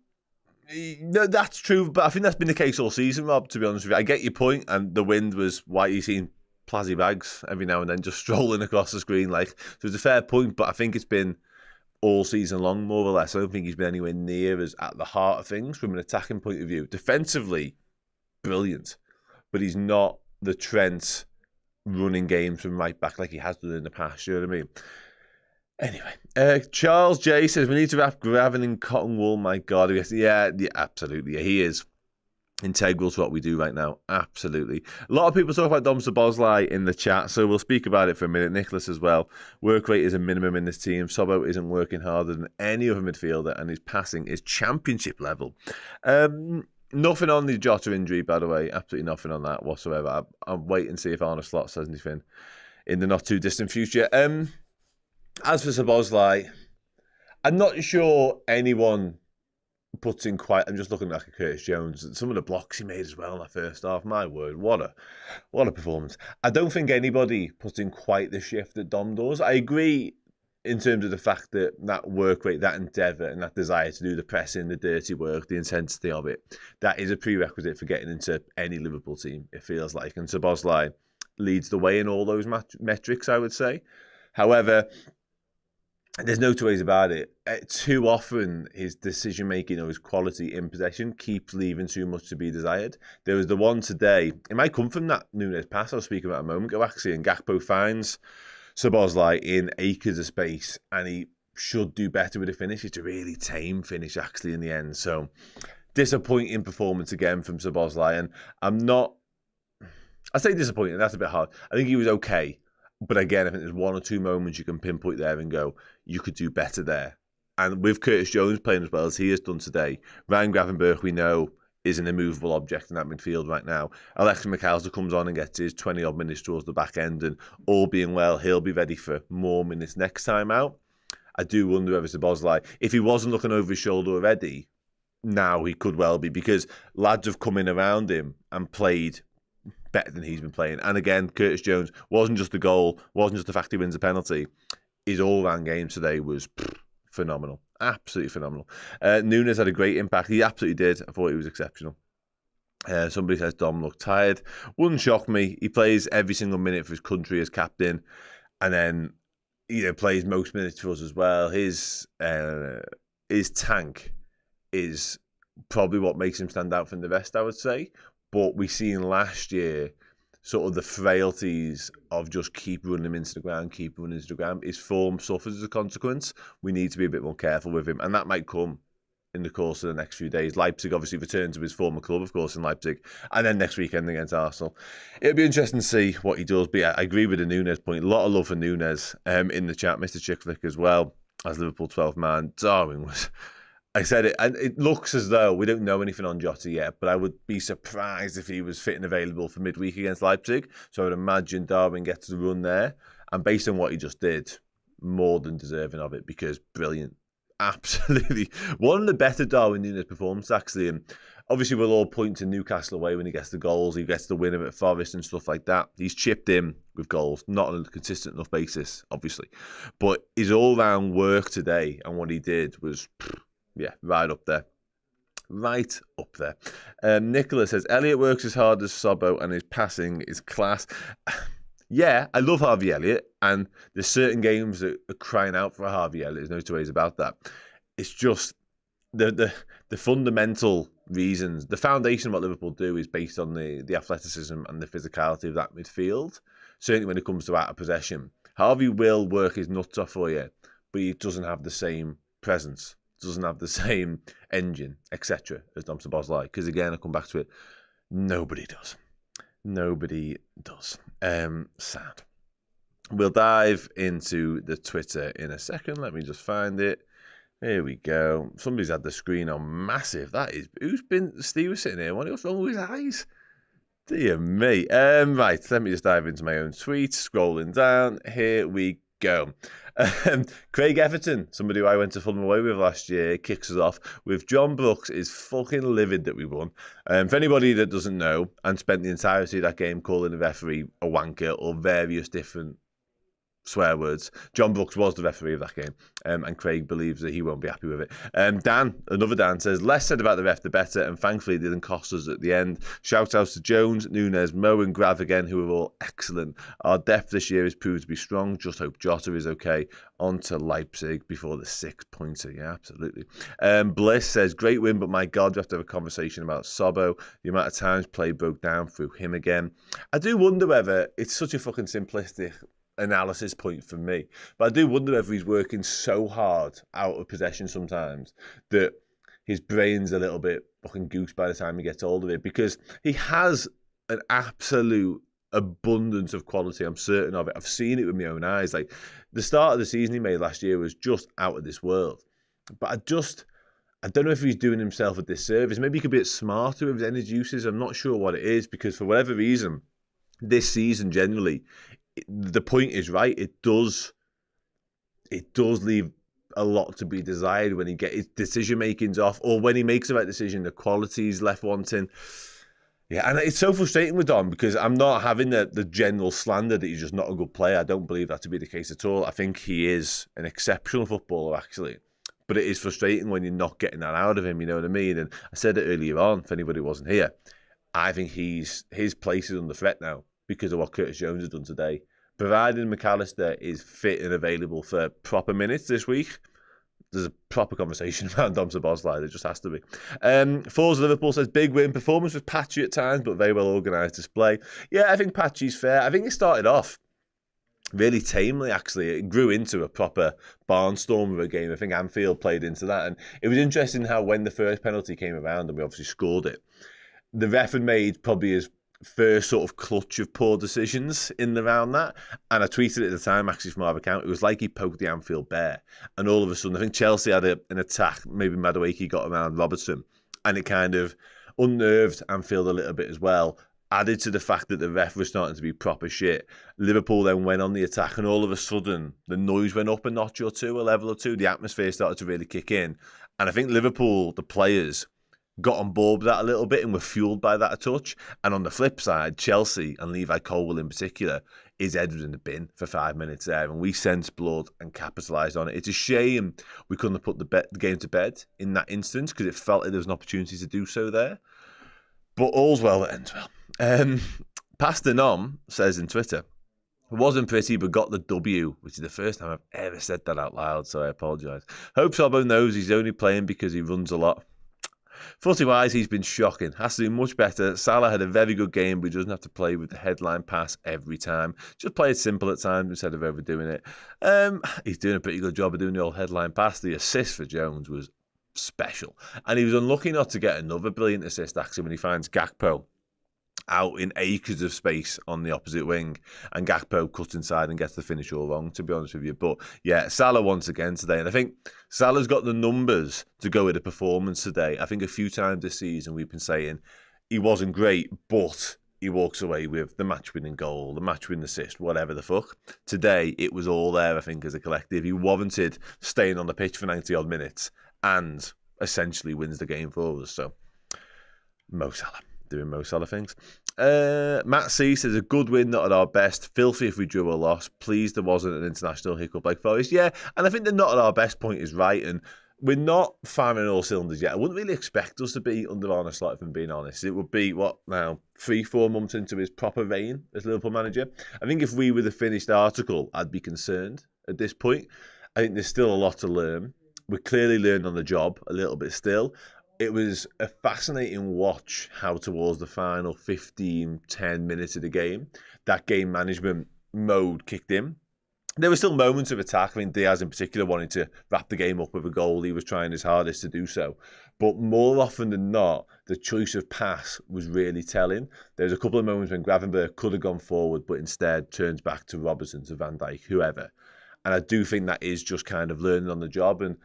[SPEAKER 3] that's true, but I think that's been the case all season, Rob, to be honest with you. I get your point, and the wind was why you seen Plazzy Bags every now and then just strolling across the screen. So it's a fair point, but I think it's been all season long, more or less. I don't think he's been anywhere near as at the heart of things from an attacking point of view. Defensively, brilliant, but he's not the Trent running games from right back like he has done in the past. You know what I mean? Anyway, Charles J says, we need to wrap Gravin in cotton wool. My God. Yeah, absolutely. Yeah, he is integral to what we do right now. Absolutely. A lot of people talk about Dom Szoboszlai in the chat, so we'll speak about it for a minute. Nicholas as well. Work rate is a minimum in this team. Sobo isn't working harder than any other midfielder, and his passing is championship level. Nothing on the Jota injury, by the way. Absolutely nothing on that whatsoever. I'm waiting to see if Arne Slot says anything in the not too distant future. As for Szoboszlai, I'm not sure anyone puts in quite. I'm just looking like a Curtis Jones. Some of the blocks he made as well in that first half. My word, what a performance! I don't think anybody puts in quite the shift that Dom does. I agree in terms of the fact that work rate, that endeavour, and that desire to do the pressing, the dirty work, the intensity of it, that is a prerequisite for getting into any Liverpool team, it feels like. And Szoboszlai leads the way in all those metrics, I would say. However, there's no two ways about it. Too often, his decision-making or his quality in possession keeps leaving too much to be desired. There was the one today, it might come from that Núñez pass I was speaking about a moment ago, actually, and Gakpo finds Szoboszlai in acres of space, and he should do better with the finish. It's a really tame finish, actually, in the end. So, disappointing performance again from Szoboszlai, and I say disappointing, that's a bit hard. I think he was okay. But again, I think there's one or two moments you can pinpoint there and go, you could do better there. And with Curtis Jones playing as well as he has done today, Ryan Gravenberch, we know, is an immovable object in that midfield right now. Alexis McAllister comes on and gets his 20-odd minutes towards the back end, and all being well, he'll be ready for more minutes next time out. I do wonder whether Szoboszlai, if he wasn't looking over his shoulder already, now he could well be, because lads have come in around him and played better than he's been playing. And again, Curtis Jones wasn't just the goal, wasn't just the fact he wins a penalty. His all-round game today was phenomenal. Absolutely phenomenal. Núñez had a great impact. He absolutely did. I thought he was exceptional. Somebody says Dom looked tired. Wouldn't shock me. He plays every single minute for his country as captain, and then plays most minutes for us as well. His tank is probably what makes him stand out from the rest, I would say. But we seen last year sort of the frailties of just keep running him into the ground. His form suffers as a consequence. We need to be a bit more careful with him, and that might come in the course of the next few days. Leipzig obviously returns to his former club, of course, in Leipzig, and then next weekend against Arsenal. It'll be interesting to see what he does, but yeah, I agree with the Nunes point. A lot of love for Nunes in the chat, Mr. Chickflick as well, as Liverpool 12th man. Darwin was... I said it, and it looks as though we don't know anything on Jota yet, but I would be surprised if he was fit and available for midweek against Leipzig. So I would imagine Darwin gets the run there, and based on what he just did, more than deserving of it, because brilliant. Absolutely. One of the better Darwin Nunes performances, actually. And obviously, we'll all point to Newcastle away when he gets the goals. He gets the winner at Forest and stuff like that. He's chipped in with goals, not on a consistent enough basis, obviously. But his all-round work today and what he did was, right up there. Right up there. Nicola says, Elliott works as hard as Sobbo and his passing is class. Yeah, I love Harvey Elliott, and there's certain games that are crying out for a Harvey Elliott. There's no two ways about that. It's just the fundamental reasons. The foundation of what Liverpool do is based on the athleticism and the physicality of that midfield. Certainly when it comes to out of possession. Harvey will work his nuts off for you, but he doesn't have the same presence, doesn't have the same engine, etc. as Dom Szoboszlai. Because again, I come back to it, nobody does. Nobody does. Sad. We'll dive into the Twitter in a second. Let me just find it. Here we go. Somebody's had the screen on massive. That is... Steve was sitting here. What's wrong with his eyes? Dear me. Right, let me just dive into my own tweet. Scrolling down. Here we go. Craig Everton, somebody who I went to Fulham away with last year, kicks us off with John Brooks is fucking livid that we won. For anybody that doesn't know and spent the entirety of that game calling the referee a wanker or various different swear words, John Brooks was the referee of that game, and Craig believes that he won't be happy with it. Another Dan says, less said about the ref the better, and thankfully it didn't cost us at the end. Shout outs to Jones, Nunes, Mo and Grav again, who are all excellent. Our depth this year has proved to be strong. Just hope Jota is okay. On to Leipzig before the 6-pointer. Yeah, absolutely. Bliss says, great win, but my God, we have to have a conversation about Sobbo. The amount of times play broke down through him again. I do wonder whether it's such a fucking simplistic analysis point for me, but I do wonder if he's working so hard out of possession sometimes that his brain's a little bit fucking goose by the time he gets hold of it, because he has an absolute abundance of quality. I'm certain of it. I've seen it with my own eyes. Like the start of the season he made last year was just out of this world, but I don't know if he's doing himself a disservice. Maybe he could be a bit smarter with his energy uses. I'm not sure what it is, because for whatever reason this season generally, the point is right. It does leave a lot to be desired when he gets his decision making's off, or when he makes the right decision, the quality's left wanting. Yeah, and it's so frustrating with Dom, because I'm not having the general slander that he's just not a good player. I don't believe that to be the case at all. I think he is an exceptional footballer, actually. But it is frustrating when you're not getting that out of him, you know what I mean? And I said it earlier on, if anybody wasn't here, I think his place is under threat now, because of what Curtis Jones has done today. Providing McAllister is fit and available for proper minutes this week, there's a proper conversation around Dom Szoboszlai. There just has to be. Forza Liverpool says, big win. Performance was patchy at times, but very well organised display. Yeah, I think patchy's fair. I think it started off really tamely, actually. It grew into a proper barnstorm of a game. I think Anfield played into that. And it was interesting how when the first penalty came around and we obviously scored it, the ref had made probably his first sort of clutch of poor decisions in around that, and I tweeted it at the time actually from our account. It was like he poked the Anfield bear, and all of a sudden I think Chelsea had an attack, maybe Madueke got around Robertson, and it kind of unnerved Anfield a little bit as well, added to the fact that the ref was starting to be proper shit. Liverpool then went on the attack, and all of a sudden the noise went up a notch or two, a level or two. The atmosphere started to really kick in, and I think Liverpool, the players, got on board with that a little bit and were fueled by that a touch. And on the flip side, Chelsea and Levi Colwill in particular, his head was in the bin for 5 minutes there, and we sensed blood and capitalised on it. It's a shame we couldn't have put the game to bed in that instance, because it felt like there was an opportunity to do so there. But all's well that ends well. Pastor Nom says in Twitter, it wasn't pretty, but got the W, which is the first time I've ever said that out loud, so I apologise. Hope Sobbo knows he's only playing because he runs a lot. Footy-wise, he's been shocking. Has to do much better. Salah had a very good game, but he doesn't have to play with the headline pass every time. Just play it simple at times instead of overdoing it. He's doing a pretty good job of doing the old headline pass. The assist for Jones was special. And he was unlucky not to get another brilliant assist, actually, when he finds Gakpo out in acres of space on the opposite wing, and Gakpo cuts inside and gets the finish all wrong, to be honest with you. But yeah, Salah once again today, and I think Salah's got the numbers to go with the performance today. I think a few times this season we've been saying he wasn't great, but he walks away with the match-winning goal, the match-winning assist, whatever the fuck. Today, it was all there, I think, as a collective. He warranted staying on the pitch for 90-odd minutes and essentially wins the game for us. So, Mo Salah. Doing Mo Salah things. Matt C says, a good win, not at our best. Filthy if we drew or lost. Pleased there wasn't an international hiccup like Forest. Yeah, and I think the not at our best point is right, and we're not firing all cylinders yet. I wouldn't really expect us to be under Arne Slot, if I'm being honest. It would be, 3-4 months into his proper reign as Liverpool manager. I think if we were the finished article, I'd be concerned at this point. I think there's still a lot to learn. We're clearly learning on the job a little bit still. It was a fascinating watch how towards the final 15, 10 minutes of the game, that game management mode kicked in. There were still moments of attack. I mean, Diaz in particular wanted to wrap the game up with a goal. He was trying his hardest to do so. But more often than not, the choice of pass was really telling. There was a couple of moments when Gravenberch could have gone forward, but instead turns back to Robertson, to Van Dijk, whoever. And I do think that is just kind of learning on the job and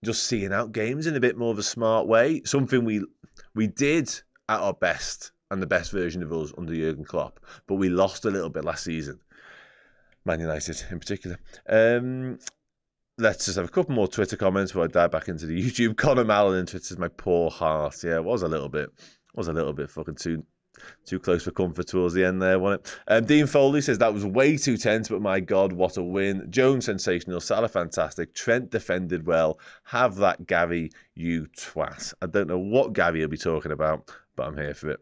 [SPEAKER 3] just seeing out games in a bit more of a smart way. Something we did at our best and the best version of us under Jurgen Klopp, but we lost a little bit last season. Man United in particular. Let's just have a couple more Twitter comments before I dive back into the YouTube. Conor Mallon in Twitter says, my poor heart. Yeah, it was a little bit fucking too close for comfort towards the end there, wasn't it? Dean Foley says, that was way too tense, but my God, what a win. Jones sensational, Salah fantastic, Trent defended well. Have that, Gary, you twat. I don't know what Gary will be talking about, but I'm here for it.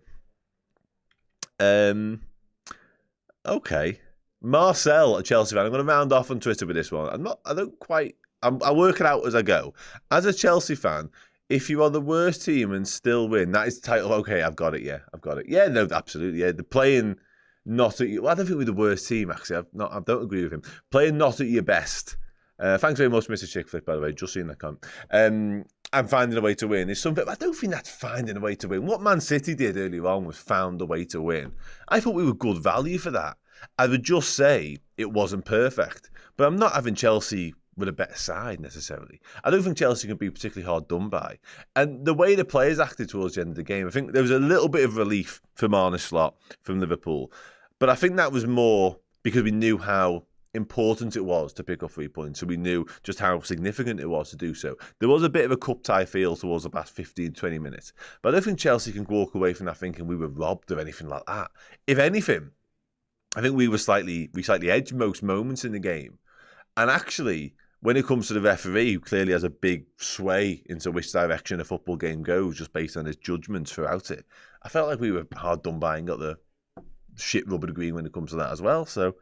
[SPEAKER 3] Okay. Marcel, a Chelsea fan. I'm going to round off on Twitter with this one. I work it out as I go. As a Chelsea fan, if you are the worst team and still win, that is the title. Okay, I've got it. Yeah, no, absolutely. Yeah, the playing not at you. Well, I don't think we're the worst team, actually. I don't agree with him. Playing not at your best. Thanks very much, Mr. Chickflick, by the way. Just seeing that comment. And finding a way to win is something. I don't think that's finding a way to win. What Man City did earlier on was found a way to win. I thought we were good value for that. I would just say it wasn't perfect. But I'm not having Chelsea with a better side necessarily. I don't think Chelsea can be particularly hard done by. And the way the players acted towards the end of the game, I think there was a little bit of relief from Arne Slot from Liverpool. But I think that was more because we knew how important it was to pick up 3 points. So we knew just how significant it was to do so. There was a bit of a cup tie feel towards the past 15, 20 minutes. But I don't think Chelsea can walk away from that thinking we were robbed of anything like that. If anything, I think we slightly edged most moments in the game. And actually, when it comes to the referee, who clearly has a big sway into which direction a football game goes, just based on his judgments throughout it, I felt like we were hard done by and got the shit rubber green when it comes to that as well. So,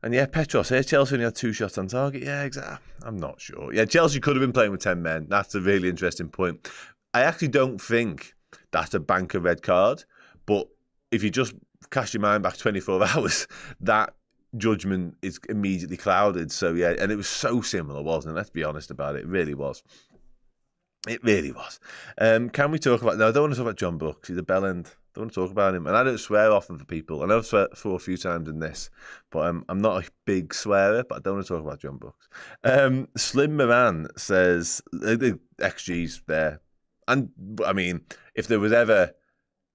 [SPEAKER 3] and yeah, Petros here, Chelsea only had 2 shots on target. Yeah, exactly. I'm not sure. Yeah, Chelsea could have been playing with 10 men. That's a really interesting point. I actually don't think that's a banker red card, but if you just cast your mind back 24 hours, that judgment is immediately clouded. So yeah, and it was so similar, wasn't it? Let's be honest about it. It really was. It really was. Can we talk about... No, I don't want to talk about John Brooks. He's a bell end. I don't want to talk about him. And I don't swear often for people. I know I've swear a few times in this, but I'm not a big swearer, but I don't want to talk about John Brooks. Slim Moran says, the XG's there. And, I mean, if there was ever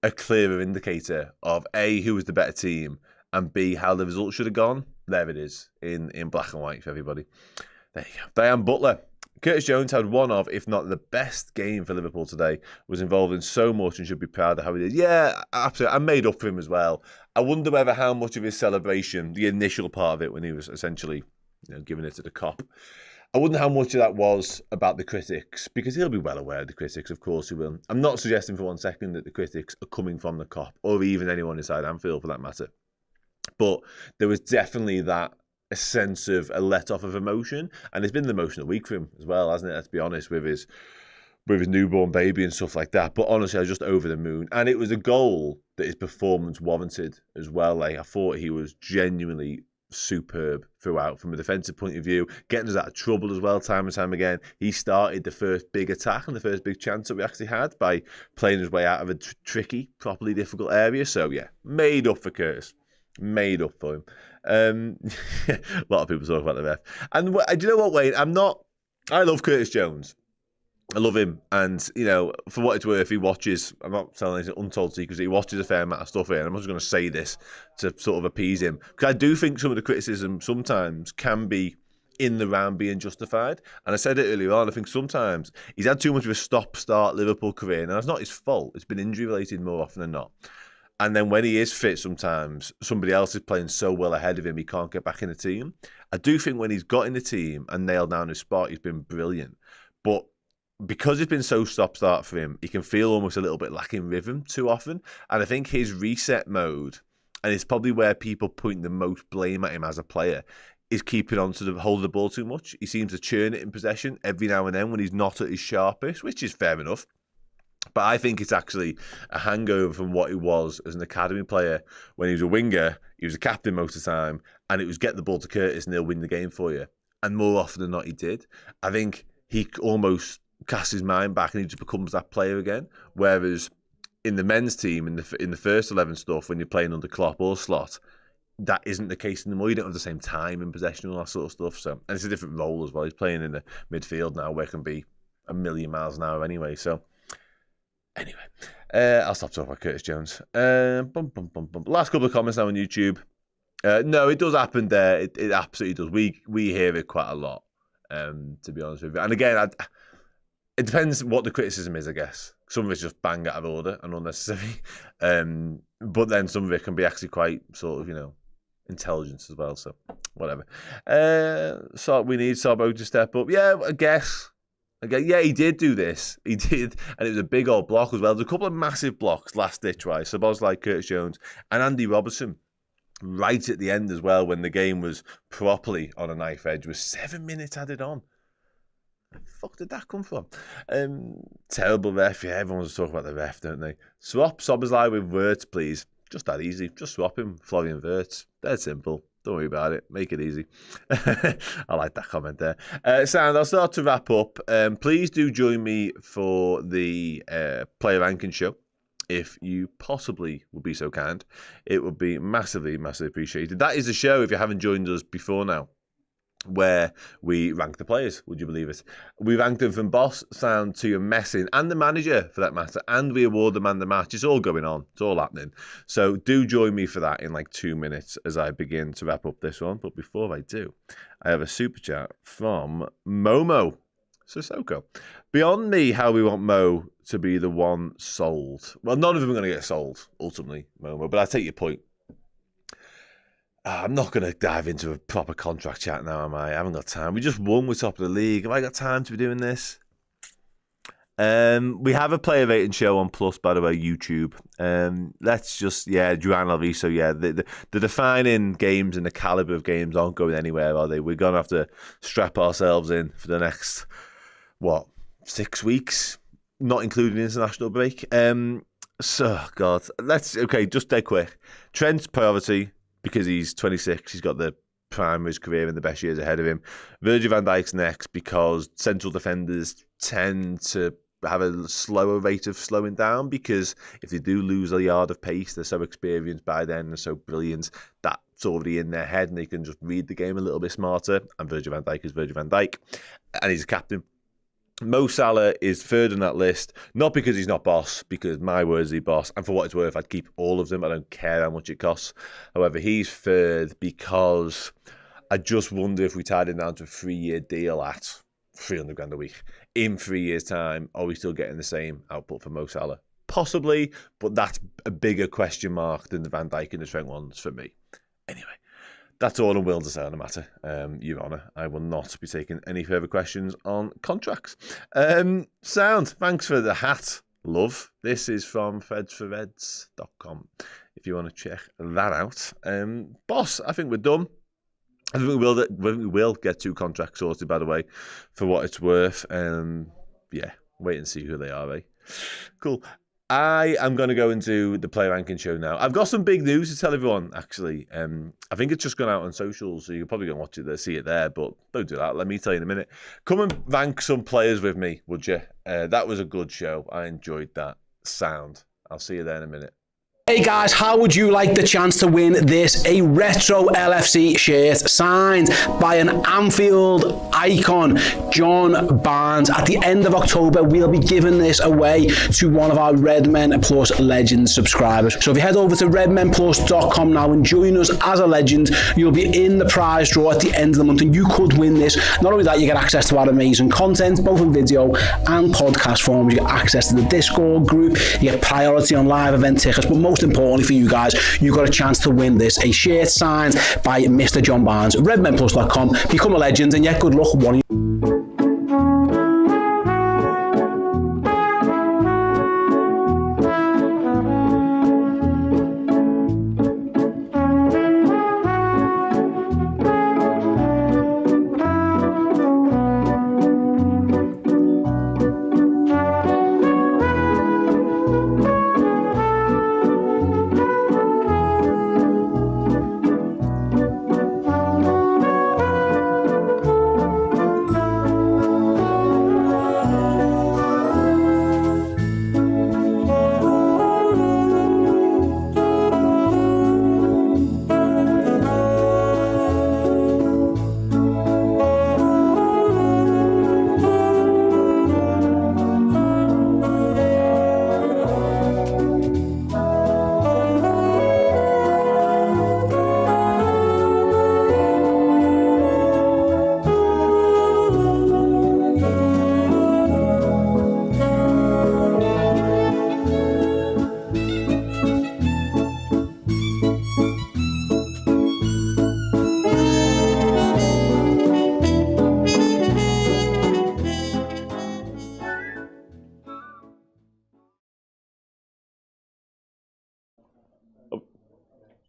[SPEAKER 3] a clearer indicator of A, who was the better team, and B, how the result should have gone, there it is, in black and white for everybody. There you go. Diane Butler. Curtis Jones had one of, if not the best game for Liverpool today, was involved in so much and should be proud of how he did. Yeah, absolutely. I made up for him as well. I wonder whether how much of his celebration, the initial part of it when he was essentially giving it to the cop, I wonder how much of that was about the critics, because he'll be well aware of the critics, of course he will. I'm not suggesting for 1 second that the critics are coming from the Kop, or even anyone inside Anfield for that matter. But there was definitely a sense of a let-off of emotion, and it's been the emotional week for him as well, hasn't it? Let's be honest, with his newborn baby and stuff like that. But honestly, I was just over the moon, and it was a goal that his performance warranted as well. Like, I thought he was genuinely superb throughout from a defensive point of view, getting us out of trouble as well time and time again. He started the first big attack and the first big chance that we actually had by playing his way out of a tricky, properly difficult area. So yeah, made up for Curtis. Made up for him. A lot of people talk about the ref. And do you know what, Wayne? I love Curtis Jones. I love him, and for what it's worth, he watches. I'm not telling anything untold secrets. He watches a fair amount of stuff here, and I'm just going to say this to sort of appease him, because I do think some of the criticism sometimes can be in the round being justified. And I said it earlier on. I think sometimes he's had too much of a stop-start Liverpool career, and it's not his fault. It's been injury-related more often than not. And then when he is fit, sometimes somebody else is playing so well ahead of him, he can't get back in the team. I do think when he's got in the team and nailed down his spot, he's been brilliant. But because it's been so stop-start for him, he can feel almost a little bit lacking rhythm too often. And I think his reset mode, and it's probably where people point the most blame at him as a player, is keeping on to the hold of the ball too much. He seems to churn it in possession every now and then when he's not at his sharpest, which is fair enough. But I think it's actually a hangover from what he was as an academy player. When he was a winger, he was a captain most of the time, and it was get the ball to Curtis and he'll win the game for you. And more often than not, he did. I think he almost casts his mind back and he just becomes that player again. Whereas in the men's team, in the first 11 stuff, when you're playing under Klopp or Slot, that isn't the case anymore. You don't have the same time in possession and all that sort of stuff. So, and it's a different role as well. He's playing in the midfield now, where it can be a million miles an hour anyway. So, anyway, I'll stop talking about Curtis Jones. Last couple of comments now on YouTube. No, it does happen there. It absolutely does. We hear it quite a lot, to be honest with you. And again, it depends what the criticism is, I guess. Some of it's just bang out of order and unnecessary. But then some of it can be actually quite sort of, intelligence as well. So, whatever. So we need Sobbo to step up. Yeah, I guess. Okay, yeah, he did do this. He did, and it was a big old block as well. There's a couple of massive blocks last ditch, right? So like Curtis Jones and Andy Robertson right at the end as well, when the game was properly on a knife edge, with 7 minutes added on. Where the fuck did that come from? Terrible ref. Yeah, everyone wants to talk about the ref, don't they? Swap Szoboszlai with Wirtz, please. Just that easy. Just swap him, Florian Wirtz. Dead simple. Don't worry about it. Make it easy. I like that comment there. Sound, I'll start to wrap up. Please do join me for the player ranking show. If you possibly would be so kind, it would be massively, massively appreciated. That is the show, if you haven't joined us before now, where we rank the players, would you believe it? We rank them from boss sound to Messing, and the manager for that matter, and we award the man of the match. It's all going on. It's all happening. So do join me for that in like 2 minutes as I begin to wrap up this one. But before I do, I have a super chat from Momo Sissoko. Beyond me, how we want Mo to be the one sold. Well, none of them are going to get sold, ultimately, Momo, but I take your point. I'm not going to dive into a proper contract chat now, am I? I haven't got time. We just won. We're top of the league. Have I got time to be doing this? We have a player rating show on Plus, by the way, YouTube. Let's just, Juan Alviso, the defining games and the calibre of games aren't going anywhere, are they? We're going to have to strap ourselves in for the next, 6 weeks? Not including the international break. Just dead quick. Trent's priority, because he's 26, he's got the prime of his career and the best years ahead of him. Virgil van Dijk's next, because central defenders tend to have a slower rate of slowing down, because if they do lose a yard of pace, they're so experienced by then, they're so brilliant, that's already in their head and they can just read the game a little bit smarter. And Virgil van Dijk is Virgil van Dijk, and he's a captain. Mo Salah is third on that list, not because he's not boss, because my word is he boss, and for what it's worth, I'd keep all of them. I don't care how much it costs. However, he's third because I just wonder if we tied him down to a 3-year deal at 300 grand a week. In 3 years' time, are we still getting the same output for Mo Salah? Possibly, but that's a bigger question mark than the Van Dijk and the Trent ones for me. Anyway, That's all I will to say on the matter, Your Honour. I will not be taking any further questions on contracts. Sound, thanks for the hat, love. This is from fredsforreds.com, if you want to check that out. Boss, I think we're done. I think we will get 2 contracts sorted, by the way, for what it's worth. Yeah, wait and see who they are, eh? Cool. I am going to go and do the player ranking show now. I've got some big news to tell everyone, actually. I think it's just gone out on socials, so you're probably going to watch it there, see it there, but don't do that. Let me tell you in a minute. Come and rank some players with me, would you? That was a good show. I enjoyed that. Sound. I'll see you there in a minute.
[SPEAKER 1] Hey guys, how would you like the chance to win this? A retro LFC shirt signed by an Anfield icon, John Barnes. At the end of October, we'll be giving this away to one of our Redmen Plus Legends subscribers. So if you head over to redmenplus.com now and join us as a legend, you'll be in the prize draw at the end of the month and you could win this. Not only that, you get access to our amazing content, both in video and podcast forms. You get access to the Discord group, you get priority on live event tickets, but most importantly for you guys, you got a chance to win this. A shirt signed by Mr. John Barnes. Redmenplus.com. Become a legend, and yeah, good luck. One.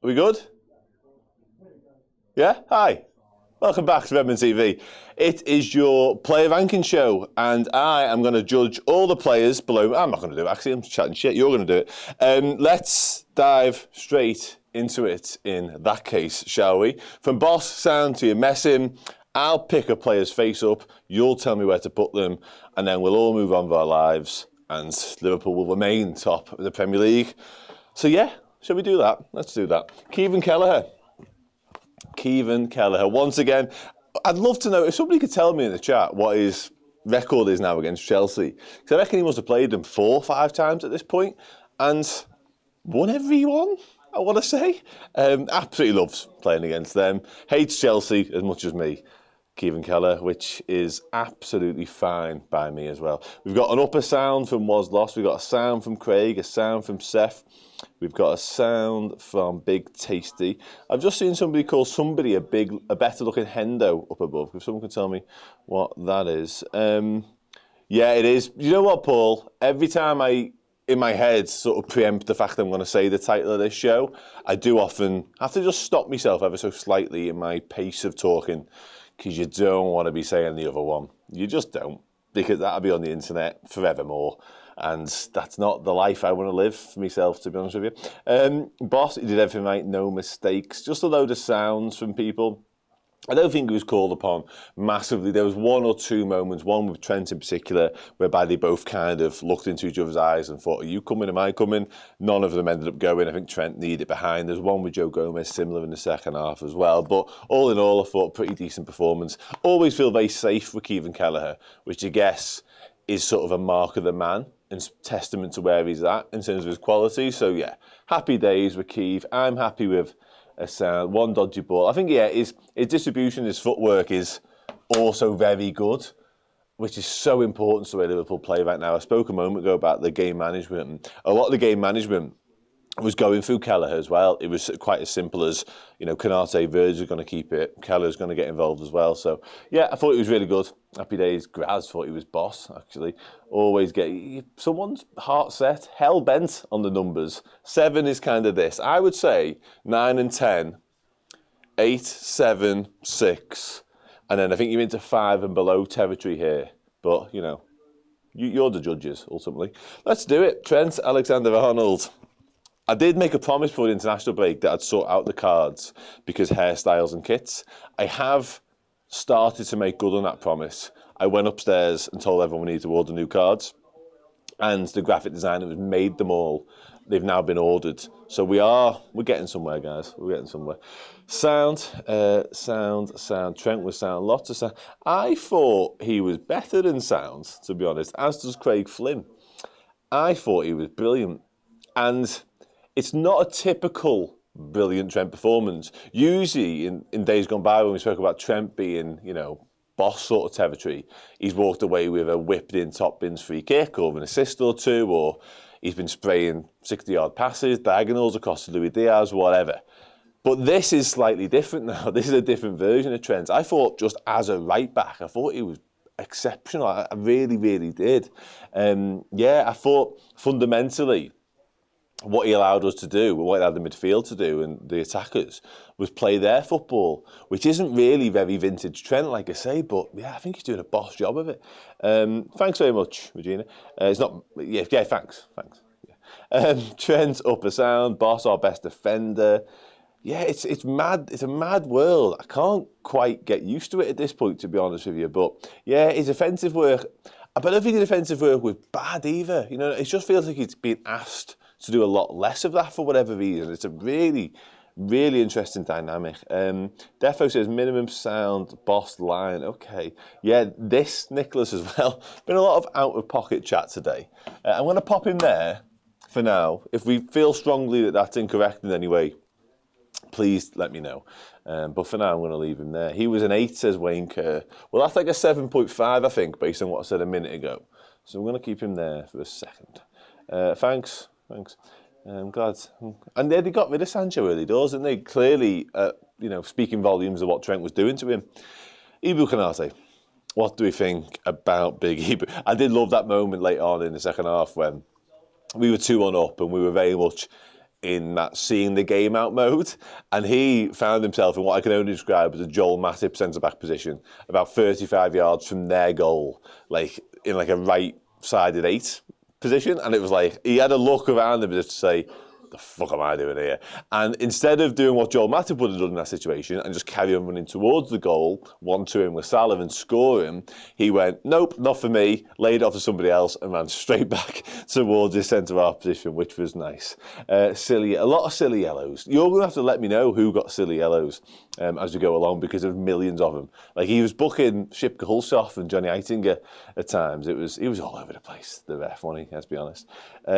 [SPEAKER 3] Are we good? Yeah? Hi. Welcome back to Redmen TV. It is your player ranking show, and I am going to judge all the players below. I'm not going to do it, actually. I'm chatting shit. You're going to do it. Let's dive straight into it in that case, shall we? From boss sound to your messing, I'll pick a player's face up. You'll tell me where to put them, and then we'll all move on with our lives, and Liverpool will remain top of the Premier League. So yeah, shall we do that? Let's do that. Kievan Kelleher. Once again, I'd love to know if somebody could tell me in the chat what his record is now against Chelsea. Because I reckon he must have played them 4 or 5 times at this point and won every one, I want to say. Absolutely loves playing against them. Hates Chelsea as much as me. Kievan Kelleher, which is absolutely fine by me as well. We've got an upper sound from Was Lost. We've got a sound from Craig, a sound from Seth. We've got a sound from Big Tasty. I've just seen somebody call somebody a better looking Hendo up above. If someone can tell me what that is. Yeah, it is. You know what, Paul? Every time I, in my head, sort of preempt the fact that I'm going to say the title of this show, I do often have to just stop myself ever so slightly in my pace of talking, because you don't want to be saying the other one. You just don't, because that'll be on the internet forevermore. And that's not the life I want to live for myself, to be honest with you. Boss, he did everything right, no mistakes. Just a load of sounds from people. I don't think he was called upon massively. There was 1 or 2 moments, one with Trent in particular, whereby they both kind of looked into each other's eyes and thought, are you coming, am I coming? None of them ended up going. I think Trent needed it behind. There's one with Joe Gomez, similar in the second half as well. But all in all, I thought pretty decent performance. Always feel very safe with Kievan Kelleher, which I guess is sort of a mark of the man and testament to where he's at in terms of his quality. So yeah, happy days with Keeve. I'm happy with a sound, 1 dodgy ball. I think, yeah, his distribution, his footwork is also very good, which is so important to the way Liverpool play right now. I spoke a moment ago about the game management. A lot of the game management was going through Kelleher as well. It was quite as simple as, Canate, Virgil's going to keep it, Kelleher's going to get involved as well. So, yeah, I thought it was really good. Happy days. Graz thought he was boss, actually. Always get someone's heart set, hell bent on the numbers. 7 is kind of this. I would say 9 and 10, 8, 7, 6. And then I think you're into 5 and below territory here. But, you're the judges, ultimately. Let's do it. Trent Alexander-Arnold. I did make a promise before the international break that I'd sort out the cards because hairstyles and kits. I have started to make good on that promise. I went upstairs and told everyone we needed to order new cards. And the graphic designer who's made them all, they've now been ordered. So we're getting somewhere, guys. We're getting somewhere. Sound. Trent was sound, lots of sound. I thought he was better than sound, to be honest, as does Craig Flynn. I thought he was brilliant. And it's not a typical brilliant Trent performance. Usually in days gone by when we spoke about Trent being, boss sort of territory, he's walked away with a whipped in top bins free kick or an assist or two, or he's been spraying 60-yard passes, diagonals across to Luis Diaz, whatever. But this is slightly different now. This is a different version of Trent. I thought just as a right back, I thought he was exceptional. I really, really did. I thought fundamentally what he allowed us to do, what he allowed the midfield to do and the attackers was play their football, which isn't really very vintage Trent, like I say, but yeah, I think he's doing a boss job of it. Thanks very much, Regina. Thanks. Yeah. Trent, upper sound, boss, our best defender. Yeah, it's mad. It's a mad world. I can't quite get used to it at this point, to be honest with you. But yeah, his offensive work, I don't think his defensive work was bad either. It just feels like he's been asked to do a lot less of that for whatever reason. It's a really, really interesting dynamic. Defo says minimum sound, boss line. Okay. Yeah, this, Nicholas, as well. Been a lot of out-of-pocket chat today. I'm going to pop in there for now. If we feel strongly that that's incorrect in any way, please let me know. But for now, I'm going to leave him there. He was an 8, says Wayne Kerr. Well, that's like a 7.5, I think, based on what I said a minute ago. So I'm going to keep him there for a second. Thanks. I'm glad. And they got rid of Sancho early doors, didn't they? Clearly, speaking volumes of what Trent was doing to him. Ibu Konate, what do we think about Big Ibu? I did love that moment late on in the second half when we were 2-1 up and we were very much in that seeing the game out mode, and he found himself in what I can only describe as a Joel Matip centre-back position, about 35 yards from their goal, like in like a right-sided 8 position, and it was like he had a look around him just to say, the fuck am I doing here? And instead of doing what Joel Matip would have done in that situation and just carry on running towards the goal, 1-2 with Salah and score him, he went, nope, not for me, laid it off to somebody else and ran straight back towards his centre-half position, which was nice. A lot of silly yellows. You're going to have to let me know who got silly yellows as we go along, because there's millions of them. Like, he was booking Shipka Hulshoff and Johnny Eitinger at times. He was all over the place, the ref, wasn't he? Let's be honest.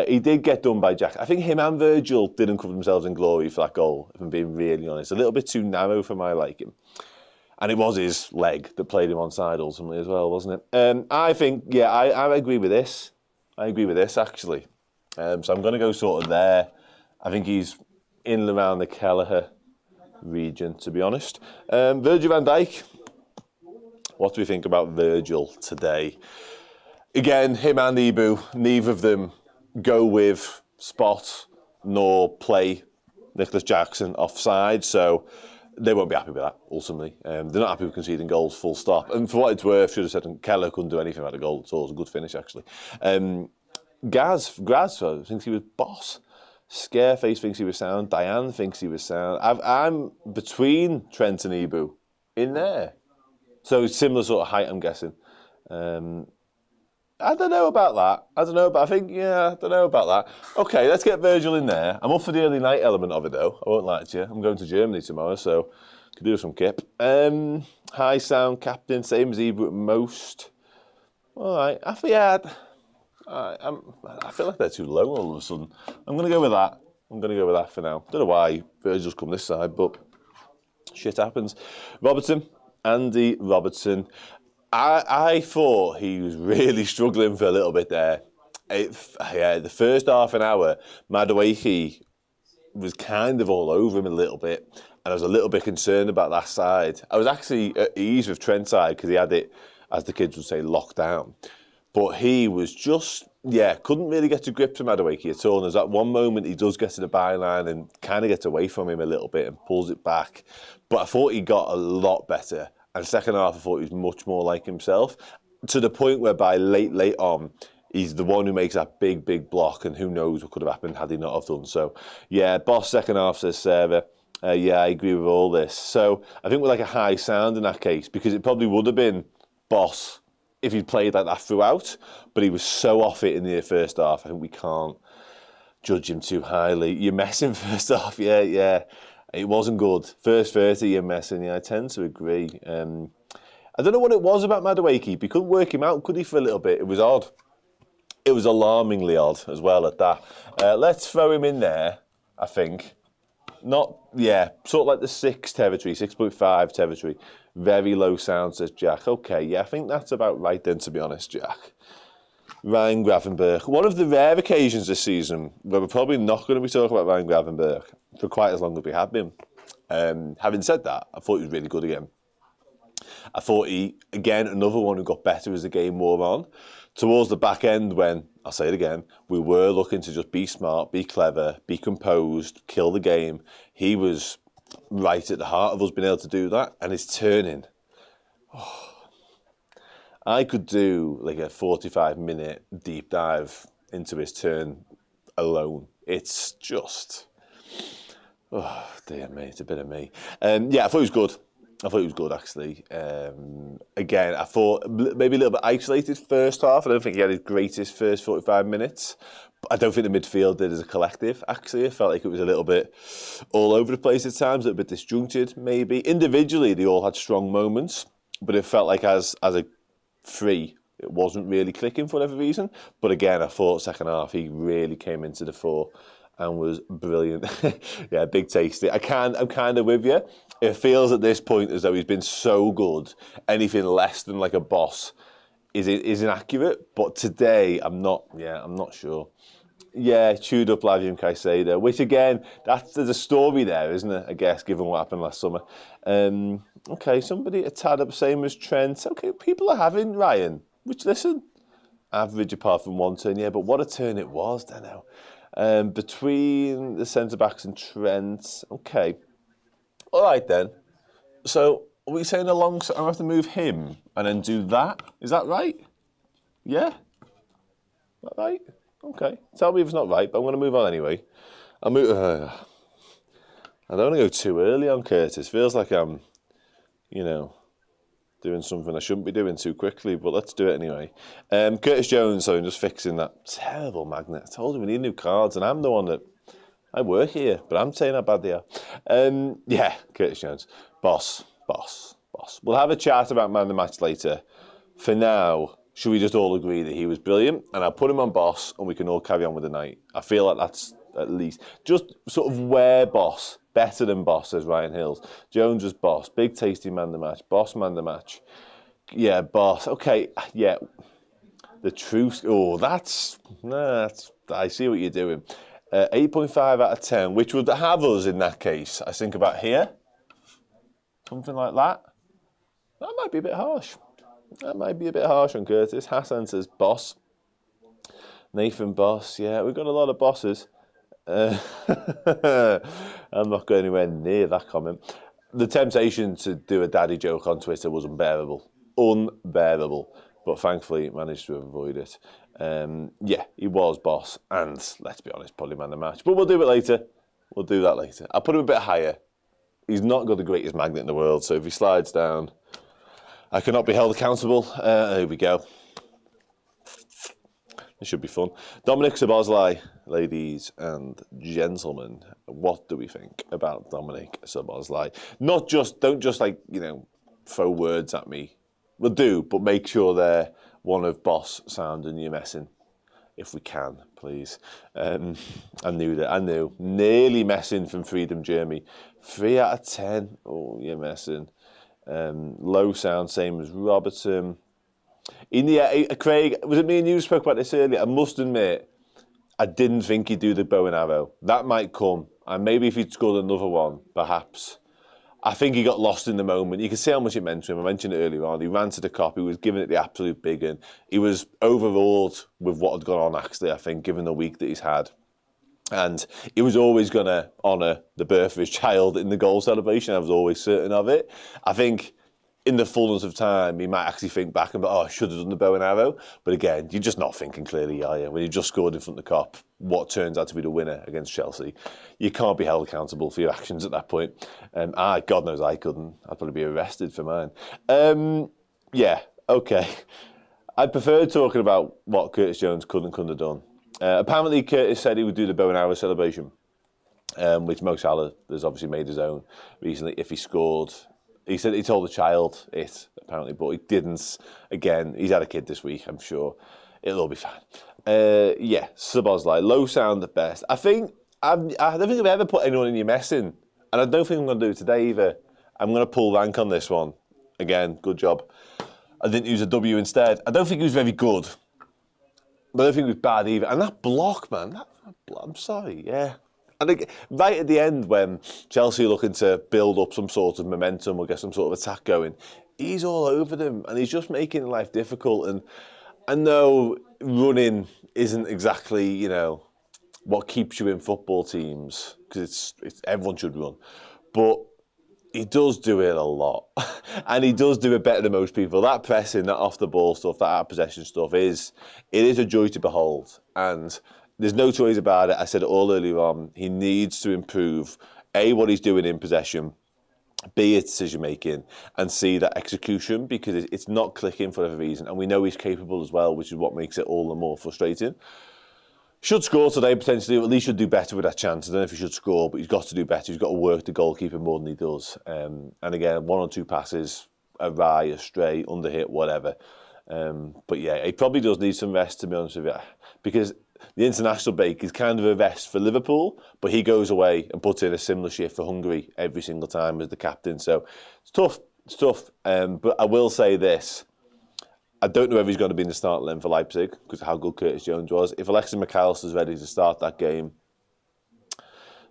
[SPEAKER 3] He did get done by Jack. I think him and Virgil didn't cover themselves in glory for that goal, if I'm being really honest. A little bit too narrow for my liking. And it was his leg that played him onside ultimately as well, wasn't it? I think, yeah, I agree with this. I agree with this, actually. So I'm going to go sort of there. I think he's in and around the Kelleher region, to be honest. Virgil van Dijk. What do we think about Virgil today? Again, him and Ibu, neither of them go with spot nor play Nicholas Jackson offside, so they won't be happy with that, ultimately. They're not happy with conceding goals, full stop. And for what it's worth, should have said Keller couldn't do anything about the goal at all. It was a good finish, actually. Graz thinks he was boss. Scareface thinks he was sound. Diane thinks he was sound. I'm between Trent and Ibu in there. So similar sort of height, I'm guessing. I don't know about that. I don't know about that. Okay, let's get Virgil in there. I'm up for the early night element of it, though. I won't lie to you. I'm going to Germany tomorrow, so could do some kip. High sound captain, same as Ibu at most. All right. I feel like they're too low all of a sudden. I'm going to go with that. For now. Don't know why Virgil's come this side, but shit happens. Andy Robertson. I thought he was really struggling for a little bit there. The first half an hour, Madueke was kind of all over him a little bit, and I was a little bit concerned about that side. I was actually at ease with Trent's side because he had it, as the kids would say, locked down. But he was just, couldn't really get to grips with Madueke at all. And there's that one moment he does get to the byline and kind of gets away from him a little bit and pulls it back. But I thought he got a lot better. And second half, I thought he was much more like himself, to the point whereby late on, he's the one who makes that big block, and who knows what could have happened had he not have done so. Yeah, boss second half, says Sarah. I agree with all this. So I think we're like a high sound in that case, because it probably would have been boss if he'd played like that throughout, but he was so off it in the first half. I think we can't judge him too highly. You're messing first half, yeah. It wasn't good. First 30, you're messing. Yeah, I tend to agree. I don't know what it was about Madueke. We couldn't work him out, could he, for a little bit? It was odd. It was alarmingly odd as well at that. Let's throw him in there, I think. Sort of like the 6 territory, 6.5 territory. Very low sound, says Jack. Okay, yeah, I think that's about right then, to be honest, Jack. Ryan Gravenberch. One of the rare occasions this season where we're probably not going to be talking about Ryan Gravenberch for quite as long as we have been. Having said that, I thought he was really good again. I thought he, again, another one who got better as the game wore on. Towards the back end, when, I'll say it again, we were looking to just be smart, be clever, be composed, kill the game. He was right at the heart of us being able to do that, and his turning. I could do like a 45-minute deep dive into his turn alone. It's just, oh dear me, it's a bit of me. I thought he was good. I thought he was good, actually. Again, I thought maybe a little bit isolated first half. I don't think he had his greatest first 45 minutes. But I don't think the midfield did as a collective, actually. I felt like it was a little bit all over the place at times, a little bit disjointed, maybe. Individually, they all had strong moments, but it felt like as a three, it wasn't really clicking for whatever reason. But again, I thought second half, he really came into the fore and was brilliant. Yeah, big tasty. I'm kind of with you. It feels at this point as though he's been so good, anything less than like a boss is inaccurate. But today, I'm not sure. Yeah, chewed up Lavium Caicedo, which again, there's a story there, isn't it? I guess, given what happened last summer. Okay, somebody a tad up, same as Trent. Okay, people are having Ryan, which, listen, average apart from one turn, yeah, but what a turn it was, don't know. Between the centre-backs and Trent. Okay. All right, then. So, are we saying alongside, I have to move him and then do that? Is that right? Yeah? Is that right? Okay. Tell me if it's not right, but I'm going to move on anyway. I don't want to go too early on Curtis. Feels like I'm, doing something I shouldn't be doing too quickly, but let's do it anyway. Curtis Jones, so I'm just fixing that terrible magnet. I told you we need new cards, and I'm the one that, I work here, but I'm saying how bad they are. Yeah, Curtis Jones. Boss. We'll have a chat about man of the match later. For now, should we just all agree that he was brilliant? And I'll put him on boss, and we can all carry on with the night. I feel like that's at least just sort of where boss. Better than boss, says Ryan Hills. Jones was boss. Big tasty man of the match. Boss man of the match. Yeah, boss. Okay, yeah. The truth. Oh, that's I see what you're doing. 8.5 out of 10, which would have us in that case, I think about here. Something like that. That might be a bit harsh. That might be a bit harsh on Curtis. Hassan says boss. Nathan boss. Yeah, we've got a lot of bosses. I'm not going anywhere near that comment. The temptation to do a daddy joke on Twitter was unbearable. But thankfully managed to avoid it. Yeah, he was boss, and let's be honest, probably man of the match. But we'll do it later. We'll do that later. I'll put him a bit higher. He's not got the greatest magnet in the world, so if he slides down, I cannot be held accountable. Here we go. It should be fun. Dominic Szoboszlai, ladies and gentlemen, what do we think about Dominic Szoboszlai? Don't just throw words at me. We'll do, but make sure they're one of boss sound and you're messing. If we can, please. I knew. Nearly messing from Freedom Jeremy. 3 out of 10. Oh, you're messing. Low sound, same as Robertson. Craig, was it me and you who spoke about this earlier? I must admit, I didn't think he'd do the bow and arrow. That might come. And maybe if he'd scored another one, perhaps. I think he got lost in the moment. You can see how much it meant to him. I mentioned it earlier on. He ran to the cop. He was giving it the absolute big one. He was overawed with what had gone on, actually, I think, given the week that he's had. And he was always going to honour the birth of his child in the goal celebration. I was always certain of it. I think in the fullness of time, he might actually think back and be, I should have done the bow and arrow. But again, you're just not thinking clearly, are you? When you just scored in front of the cop, what turns out to be the winner against Chelsea, you can't be held accountable for your actions at that point. God knows I couldn't. I'd probably be arrested for mine. Yeah, okay. I prefer talking about what Curtis Jones could and couldn't have done. Apparently, Curtis said he would do the bow and arrow celebration, which Mo Salah has obviously made his own recently. If he scored, he said he told the child it, apparently, but he didn't. Again, he's had a kid this week, I'm sure. It'll all be fine. Yeah, Szoboszlai, low sound at best. I don't think I've ever put anyone in your mess in, and I don't think I'm going to do it today either. I'm going to pull rank on this one. Again, good job. I didn't use a W instead. I don't think he was very good. But I don't think it was bad either. And that block, man, I'm sorry, yeah. And right at the end, when Chelsea are looking to build up some sort of momentum or get some sort of attack going, he's all over them and he's just making life difficult. And I know running isn't exactly, what keeps you in football teams, because it's everyone should run. But he does do it a lot. And he does do it better than most people. That pressing, that off-the-ball stuff, that out-of-possession stuff, it is a joy to behold. And there's no two ways about it. I said it all earlier on. He needs to improve, A, what he's doing in possession, B, his decision-making, and C, that execution, because it's not clicking for whatever reason. And we know he's capable as well, which is what makes it all the more frustrating. Should score today, potentially, or at least should do better with that chance. I don't know if he should score, but he's got to do better. He's got to work the goalkeeper more than he does. And again, one or two passes, awry, astray, underhit, whatever. But yeah, he probably does need some rest, to be honest with you, because the international break is kind of a rest for Liverpool, but he goes away and puts in a similar shift for Hungary every single time as the captain. So it's tough. It's tough. But I will say this. I don't know if he's going to be in the start line for Leipzig because of how good Curtis Jones was. If Alexis McAllister's ready to start that game,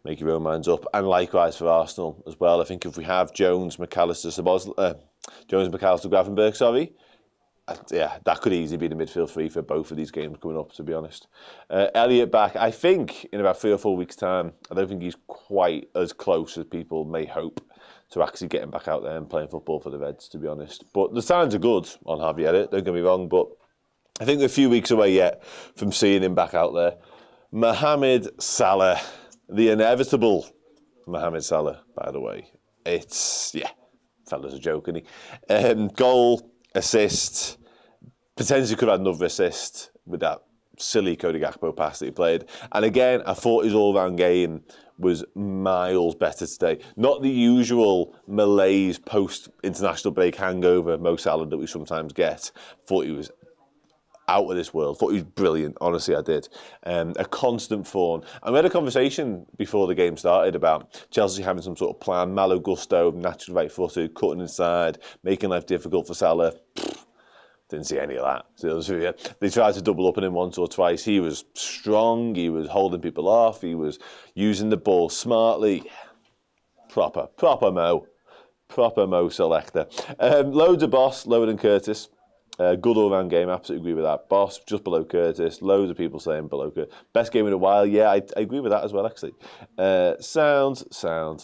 [SPEAKER 3] make your own minds up. And likewise for Arsenal as well. I think if we have Jones, McAllister, Gravenberch, yeah, that could easily be the midfield three for both of these games coming up, to be honest. Elliott back, I think, in about 3 or 4 weeks' time. I don't think he's quite as close as people may hope to actually getting back out there and playing football for the Reds, to be honest. But the signs are good on Javi Elliott, don't get me wrong, but I think we're a few weeks away yet from seeing him back out there. Mohamed Salah, the inevitable Mohamed Salah, by the way. It's, yeah, fella's a joke, isn't he? Goal, assist, potentially could have had another assist with that silly Cody Gakpo pass that he played. And again, I thought his all-round game was miles better today. Not the usual malaise post-international break hangover Mo Salah that we sometimes get. Thought he was out of this world. Thought he was brilliant. Honestly, I did. A constant fawn. And we had a conversation before the game started about Chelsea having some sort of plan. Malo Gusto, naturally right-footed, cutting inside, making life difficult for Salah. Didn't see any of that. So they tried to double up on him once or twice. He was strong. He was holding people off. He was using the ball smartly. Proper Mo. Proper Mo selector. Loads of Boss, lower than Curtis. Good all-round game. Absolutely agree with that. Boss, just below Curtis. Loads of people saying below Curtis. Best game in a while. Yeah, I agree with that as well, actually. Sound.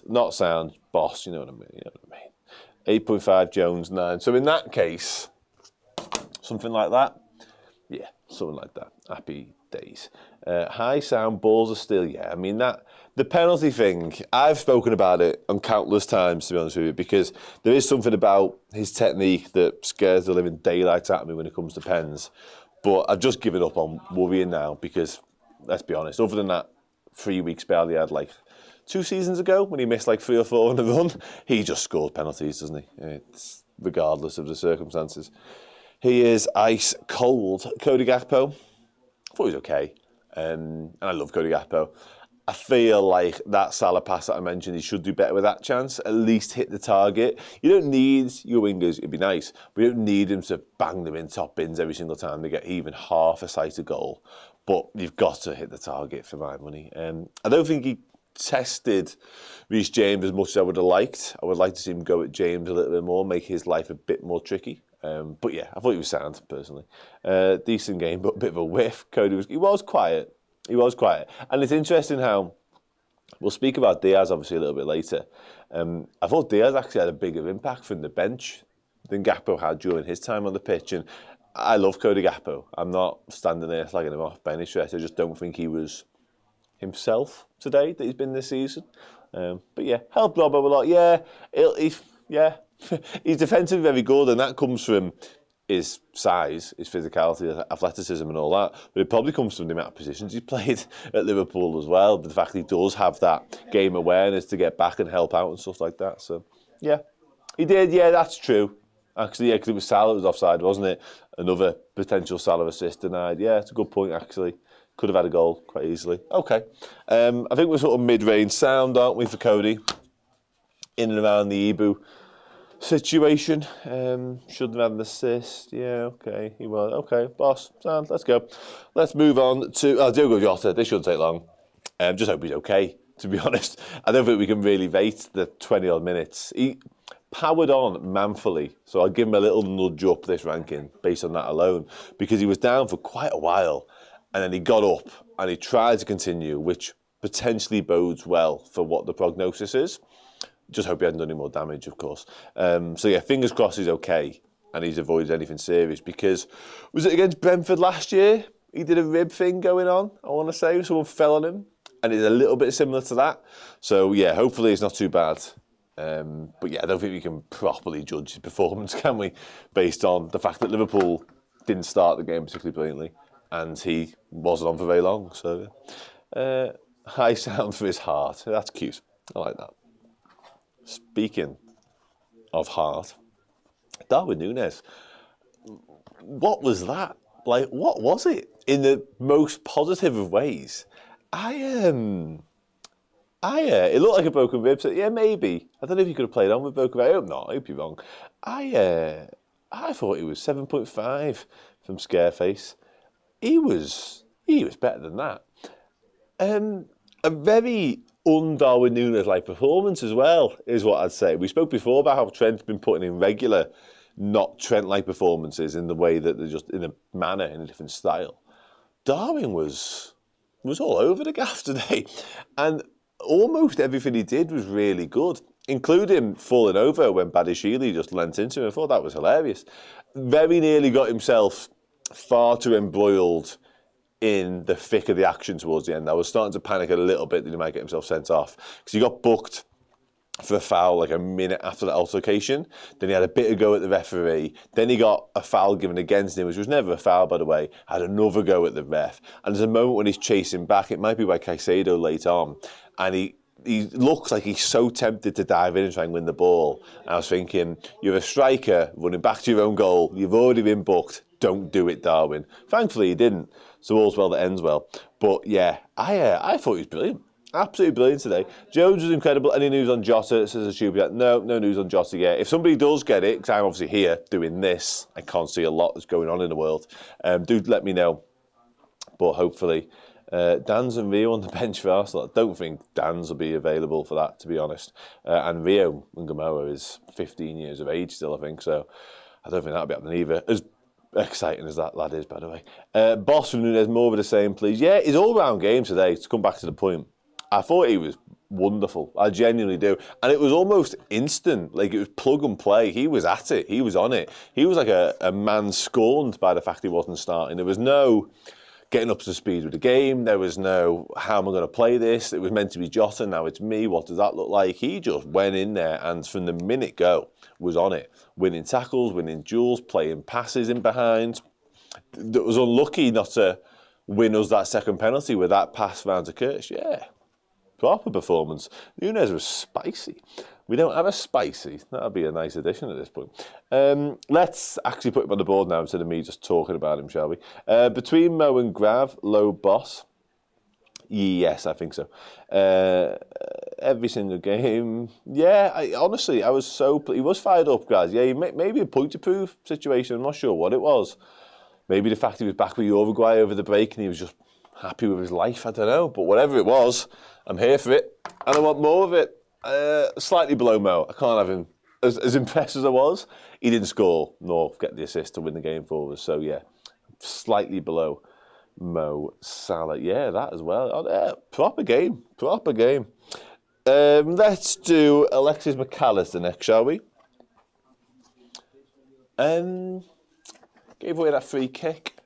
[SPEAKER 3] Not sound. Boss, you know what I mean. 8.5, Jones, 9. So in that case, something like that? Yeah, something like that. Happy days. High sound, balls are still, yeah. I mean, the penalty thing, I've spoken about it on countless times, to be honest with you, because there is something about his technique that scares the living daylight out of me when it comes to pens. But I've just given up on worrying now because, let's be honest, other than that 3 week spell he had like 2 seasons ago when he missed like 3 or 4 on a run, he just scores penalties, doesn't he? It's regardless of the circumstances. He is ice cold. Cody Gakpo, I thought he was okay. And I love Cody Gakpo. I feel like that Salah pass that I mentioned, he should do better with that chance. At least hit the target. You don't need your wingers, it'd be nice, but you don't need them to bang them in top bins every single time they get even half a sighted goal. but you've got to hit the target for my money. I don't think he tested Reece James as much as I would have liked. I would like to see him go at James a little bit more, make his life a bit more tricky. But yeah, I thought he was sound, personally. Decent game, but a bit of a whiff. Cody was quiet. He was quiet. And it's interesting how, we'll speak about Diaz obviously a little bit later. I thought Diaz actually had a bigger impact from the bench than Gakpo had during his time on the pitch. And I love Cody Gakpo. I'm not standing there slagging him off by any stretch. I just don't think he was himself today that he's been this season. But yeah, helped Robbo a lot. Yeah, he's defensively very good, and that comes from his size, his physicality, athleticism and all that. But it probably comes from the amount of positions he's played at Liverpool as well. But the fact that he does have that game awareness to get back and help out and stuff like that. So, yeah, he did. Yeah, that's true. Actually, yeah, because it was Salah that was offside, wasn't it? Another potential Salah assist denied. Yeah, it's a good point, actually. Could have had a goal quite easily. Okay. I think we're sort of mid-range sound, aren't we, for Cody? In and around the Ibu situation. Shouldn't have had an assist. Yeah, okay. He was. Okay, boss. Sound. Let's go. Let's move on to Diogo Jota. This shouldn't take long. Just hope he's okay, to be honest. I don't think we can really rate the 20-odd minutes. He powered on manfully, so I'll give him a little nudge up this ranking based on that alone, because he was down for quite a while, and then he got up and he tried to continue, which potentially bodes well for what the prognosis is. Just hope he hasn't done any more damage, of course. So yeah, fingers crossed he's okay and he's avoided anything serious, because was it against Brentford last year? He did a rib thing going on, I want to say. Someone fell on him, and it's a little bit similar to that. So yeah, hopefully it's not too bad. But yeah, I don't think we can properly judge his performance, can we? Based on the fact that Liverpool didn't start the game particularly brilliantly, and he wasn't on for very long. So high sound for his heart. That's cute. I like that. Speaking of heart, Darwin Núñez. What was that? Like, what was it? In the most positive of ways. it looked like a broken rib. So yeah, maybe. I don't know if he could have played on with broken rib. I hope not. I hope you're wrong. I thought he was 7.5 from Scareface. He was better than that. A very un-Darwin Núñez-like performance as well, is what I'd say. We spoke before about how Trent's been putting in regular, not Trent-like performances in the way that they're just in a manner, in a different style. Darwin was all over the gaff today, and almost everything he did was really good, including falling over when Badiashile just leant into him. I thought that was hilarious. Very nearly got himself far too embroiled in the thick of the action towards the end. I was starting to panic a little bit that he might get himself sent off, because he got booked for a foul like a minute after the altercation. Then he had a bit of go at the referee. Then he got a foul given against him, which was never a foul, by the way. Had another go at the ref. And there's a moment when he's chasing back. It might be by Caicedo late on. And he looks like he's so tempted to dive in and try and win the ball. And I was thinking, you're a striker running back to your own goal. You've already been booked. Don't do it, Darwin. Thankfully, he didn't. So all's well that ends well. But yeah, I thought he was brilliant. Absolutely brilliant today. Jones was incredible. Any news on Jota? Says a stupid. No news on Jota yet. If somebody does get it, because I'm obviously here doing this, I can't see a lot that's going on in the world. Do let me know. But hopefully, Dan's and Rio on the bench for Arsenal. I don't think Dan's will be available for that, to be honest. And Rio Ngamoa is 15 years of age still, I think. So I don't think that'll be happening either. As exciting as that lad is, by the way. Boss from Núñez, more of the same, please. Yeah, his all-round game today, to come back to the point, I thought he was wonderful. I genuinely do. And it was almost instant. Like, it was plug and play. He was at it. He was on it. He was like a man scorned by the fact he wasn't starting. There was no getting up to speed with the game. There was no, how am I going to play this? It was meant to be Jota. Now it's me. What does that look like? He just went in there and from the minute go was on it. Winning tackles, winning duels, playing passes in behind. That was unlucky not to win us that second penalty with that pass round to Kirsch. Yeah. Proper performance. Núñez was spicy. We don't have a spicy. That'll be a nice addition at this point. Let's actually put him on the board now instead of me just talking about him, shall we? Between Mo and Grav, low boss. Yes, I think so. Every single game. Yeah, honestly, I was so... He was fired up, guys. Yeah, maybe a point-to-prove situation. I'm not sure what it was. Maybe the fact he was back with Uruguay over the break and he was just happy with his life, I don't know. But whatever it was, I'm here for it, and I want more of it. Slightly below Mo. I can't have him as impressed as I was. He didn't score nor get the assist to win the game for us. So yeah, slightly below Mo Salah. Yeah, that as well. Oh, proper game. Let's do Alexis McAllister next, shall we? Gave away that free kick.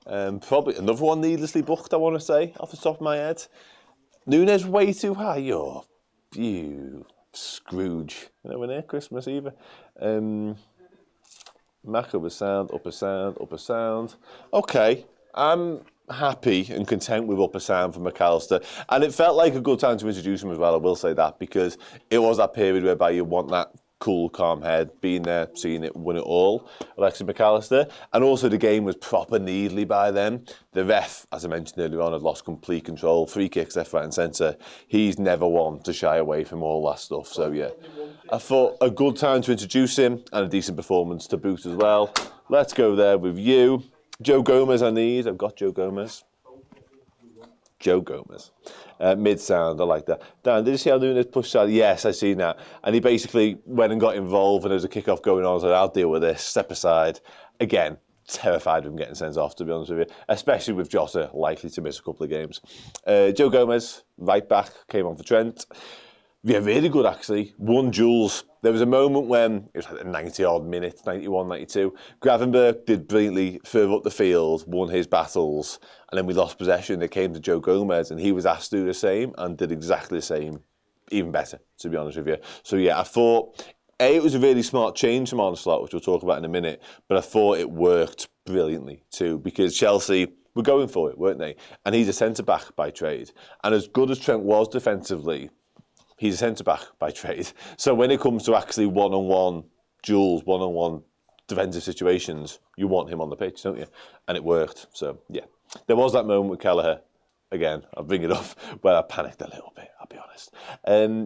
[SPEAKER 3] Probably another one needlessly booked, I want to say, off the top of my head. Nunes way too high. You Scrooge. You know, we're near Christmas either. Maka was sound, upper sound. Okay, I'm happy and content with upper sound for McAllister. And it felt like a good time to introduce him as well, I will say that, because it was that period whereby you want that cool, calm head, being there, seeing it, win it all, Alexis McAllister. And also the game was proper needly by then. The ref, as I mentioned earlier on, had lost complete control. Free kicks left, right and centre. He's never one to shy away from all that stuff. So yeah, I thought a good time to introduce him and a decent performance to boot as well. Let's go there with you. Joe Gomez I've got Joe Gomez. Mid-sound, I like that. Dan, did you see how Nunes pushed out? Yes, I seen that. And he basically went and got involved and there was a kick-off going on. I was like, I'll deal with this, step aside. Again, terrified of him getting sent off, to be honest with you, especially with Jota likely to miss a couple of games. Joe Gomez, right back, came on for Trent. Yeah, really good actually. Won duels. There was a moment when, it was like 90-odd minutes, 91, 92. Gravenberch did brilliantly further up the field, won his battles, and then we lost possession. It came to Joe Gomez, and he was asked to do the same, and did exactly the same, even better, to be honest with you. So yeah, I thought, it was a really smart change from Onslaught, which we'll talk about in a minute, but I thought it worked brilliantly too, because Chelsea were going for it, weren't they? And he's a centre-back by trade. And as good as Trent was defensively, he's a centre-back by trade. So when it comes to actually one-on-one duels, one-on-one defensive situations, you want him on the pitch, don't you? And it worked. So, yeah. There was that moment with Kelleher. Again, I'll bring it up, where I panicked a little bit, I'll be honest.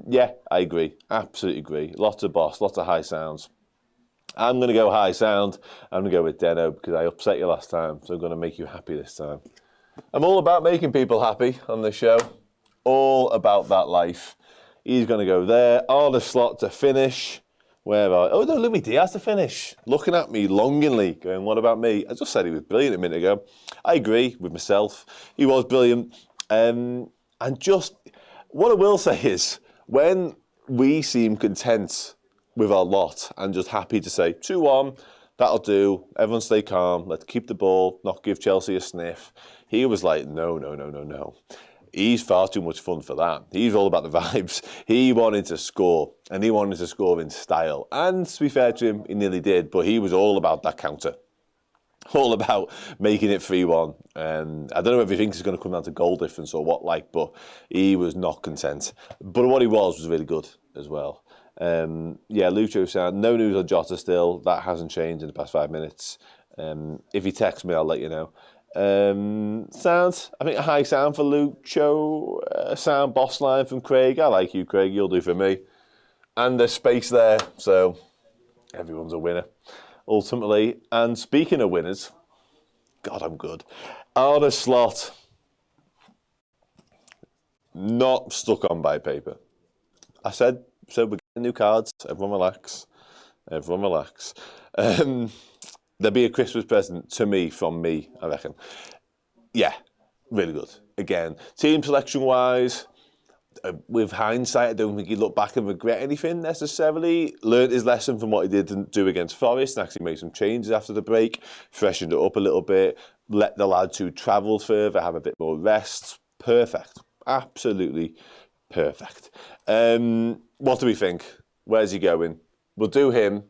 [SPEAKER 3] Yeah, I agree. Absolutely agree. Lots of boss, lots of high sounds. I'm going to go high sound. I'm going to go with Deno because I upset you last time, so I'm going to make you happy this time. I'm all about making people happy on this show. All about that life. He's going to go there. Arne Slot to finish. Where are... Oh, no, Luis Diaz to finish. Looking at me longingly, going, what about me? I just said he was brilliant a minute ago. I agree with myself. He was brilliant. And just... What I will say is, when we seem content with our lot and just happy to say, 2-1, that'll do. Everyone stay calm. Let's keep the ball, not give Chelsea a sniff. He was like, no. He's far too much fun for that. He's all about the vibes. He wanted to score, and he wanted to score in style. And to be fair to him, he nearly did, but he was all about that counter. All about making it 3-1. I don't know if he thinks it's going to come down to goal difference or what like, but he was not content. But what he was really good as well. Yeah, Lucho sound. No news on Jota still. That hasn't changed in the past 5 minutes. If he texts me, I'll let you know. Sound, I think a high sound for Lucho, sound boss line from Craig. I like you, Craig, you'll do for me. And there's space there, so everyone's a winner, ultimately. And speaking of winners, God, I'm good. Arne Slot, not stuck on by paper. I said we're getting new cards, everyone relax. There'll be a Christmas present to me from me, I reckon. Yeah, really good. Again, team selection-wise, with hindsight, I don't think he'd look back and regret anything necessarily. Learned his lesson from what he didn't do against Forest and actually made some changes after the break, freshened it up a little bit, let the lads who travelled further have a bit more rest. Perfect. Absolutely perfect. What do we think? Where's he going? We'll do him.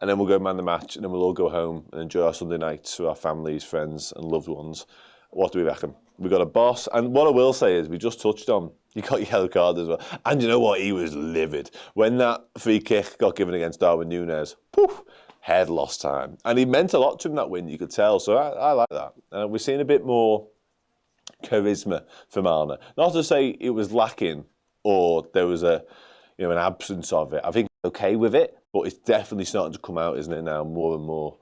[SPEAKER 3] And then we'll go man the match, and then we'll all go home and enjoy our Sunday nights with our families, friends, and loved ones. What do we reckon? We've got a boss. And what I will say is, we just touched on, you got your yellow card as well. And you know what? He was livid. When that free kick got given against Darwin Núñez, poof, head lost time. And he meant a lot to him, that win, you could tell. So I like that. We're seeing a bit more charisma from Arne. Not to say it was lacking or there was an absence of it. I think he's okay with it. But it's definitely starting to come out, isn't it, now? More and more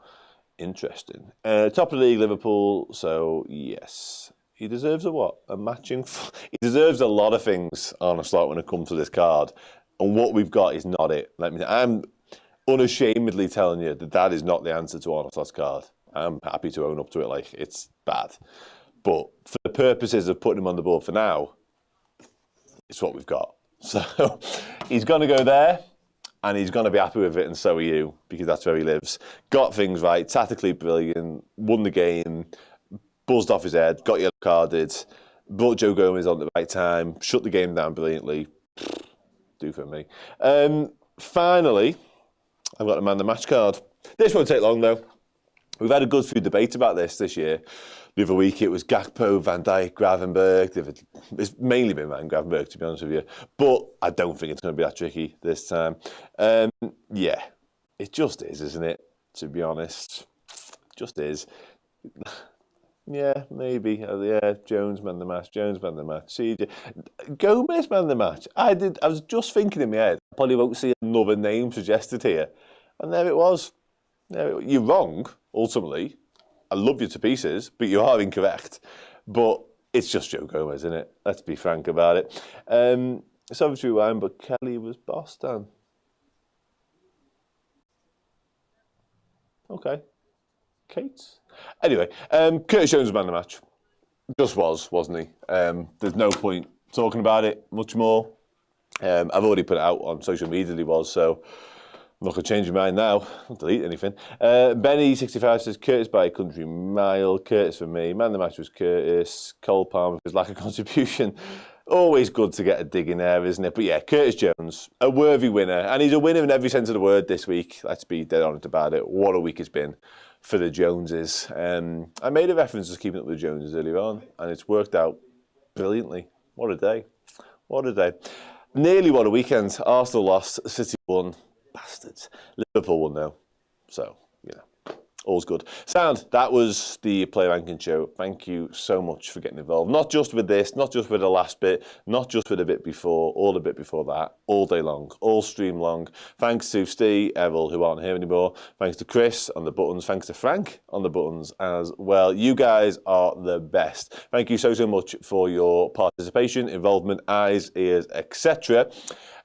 [SPEAKER 3] interesting. Top of the league, Liverpool. So, yes, he deserves a what? A matching... He deserves a lot of things, Arne Slot, when it comes to this card. And what we've got is not it. I'm unashamedly telling you that that is not the answer to Arne Slot's card. I'm happy to own up to it, like, it's bad. But for the purposes of putting him on the board for now, it's what we've got. So he's going to go there, and he's going to be happy with it, and so are you, because that's where he lives. Got things right, tactically brilliant, won the game, buzzed off his head, got yellow carded, brought Joe Gomez on at the right time, shut the game down brilliantly. Do for me. Finally, I've got a man the match card. This won't take long though. We've had a good few debates about this year. The other week it was Gakpo, Van Dijk, Gravenberg. It's mainly been Van Gravenberg, to be honest with you. But I don't think it's going to be that tricky this time. Yeah, it just is, isn't it? To be honest, just is. Yeah, maybe. Yeah, Jones man the match. Jones man the match. CJ Gomez man the match. I was just thinking in my head, I probably won't see another name suggested here, and there it was. You're wrong. Ultimately, I love you to pieces, but you are incorrect. But it's just Joe Gomez, isn't it? Let's be frank about it. It's obviously rewind, but Kelly was boss, Dan. Okay. Kate. Anyway, Curtis Jones was man of the match. Just was, wasn't he? There's no point talking about it much more. I've already put it out on social media that he was, so I'm not going to change your mind now. I'll delete anything. Benny65 says, Curtis by a country mile. Curtis for me. Man of the match was Curtis. Cole Palmer for his lack of contribution. Always good to get a dig in there, isn't it? But yeah, Curtis Jones, a worthy winner. And he's a winner in every sense of the word this week. Let's be dead honest about it. What a week it's been for the Joneses. I made a reference to keeping up with the Joneses earlier on, and it's worked out brilliantly. What a day. What a day. Nearly what a weekend. Arsenal lost, City won. Bastards. Liverpool won though. So, you know, all's good. Sound, that was the Player Ranking Show. Thank you so much for getting involved. Not just with this, not just with the last bit, not just with a bit before, all the bit before that, all day long, all stream long. Thanks to Steve, Errol, who aren't here anymore. Thanks to Chris on the buttons. Thanks to Frank on the buttons as well. You guys are the best. Thank you so much for your participation, involvement, eyes, ears, etc.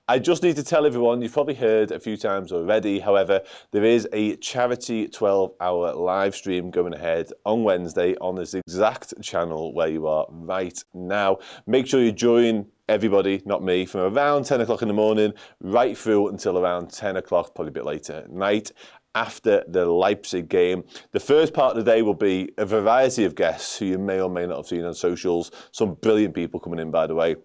[SPEAKER 3] I just need to tell everyone, you've probably heard a few times already, however, there is a charity 12-hour live stream going ahead on Wednesday on this exact channel where you are right now. Make sure you join everybody, not me, from around 10 o'clock in the morning, right through until around 10 o'clock, probably a bit later at night, after the Leipzig game. The first part of the day will be a variety of guests who you may or may not have seen on socials. Some brilliant people coming in, by the way.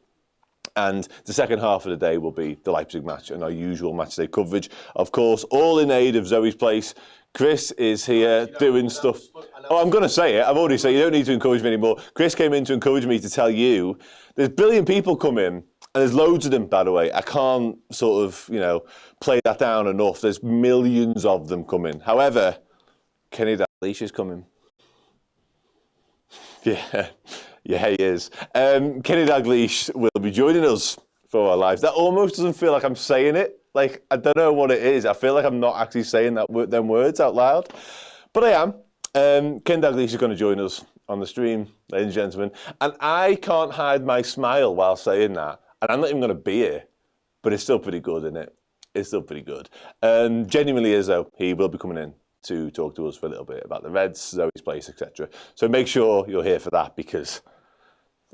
[SPEAKER 3] And the second half of the day will be the Leipzig match and our usual matchday coverage. Of course, all in aid of Zoe's place. Chris is here doing stuff. Oh, I'm going to say it. I've already said it. You don't need to encourage me anymore. Chris came in to encourage me to tell you there's brilliant people coming, and there's loads of them, by the way. I can't sort of, you know, play that down enough. There's millions of them coming. However, Kenny Dalglish is coming. Yeah. Yeah, he is. Kenny Dalglish will be joining us for our lives. That almost doesn't feel like I'm saying it. Like, I don't know what it is. I feel like I'm not actually saying them words out loud. But I am. Ken Dalglish is going to join us on the stream, ladies and gentlemen. And I can't hide my smile while saying that. And I'm not even going to be here. But it's still pretty good, isn't it? It's still pretty good. Genuinely is, though. He will be coming in to talk to us for a little bit about the Reds, Zoe's place, etc. So make sure you're here for that, because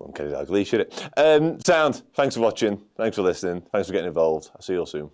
[SPEAKER 3] I'm Kenny Dalglish, isn't it? Sound, thanks for watching, thanks for listening, thanks for getting involved. I'll see you all soon.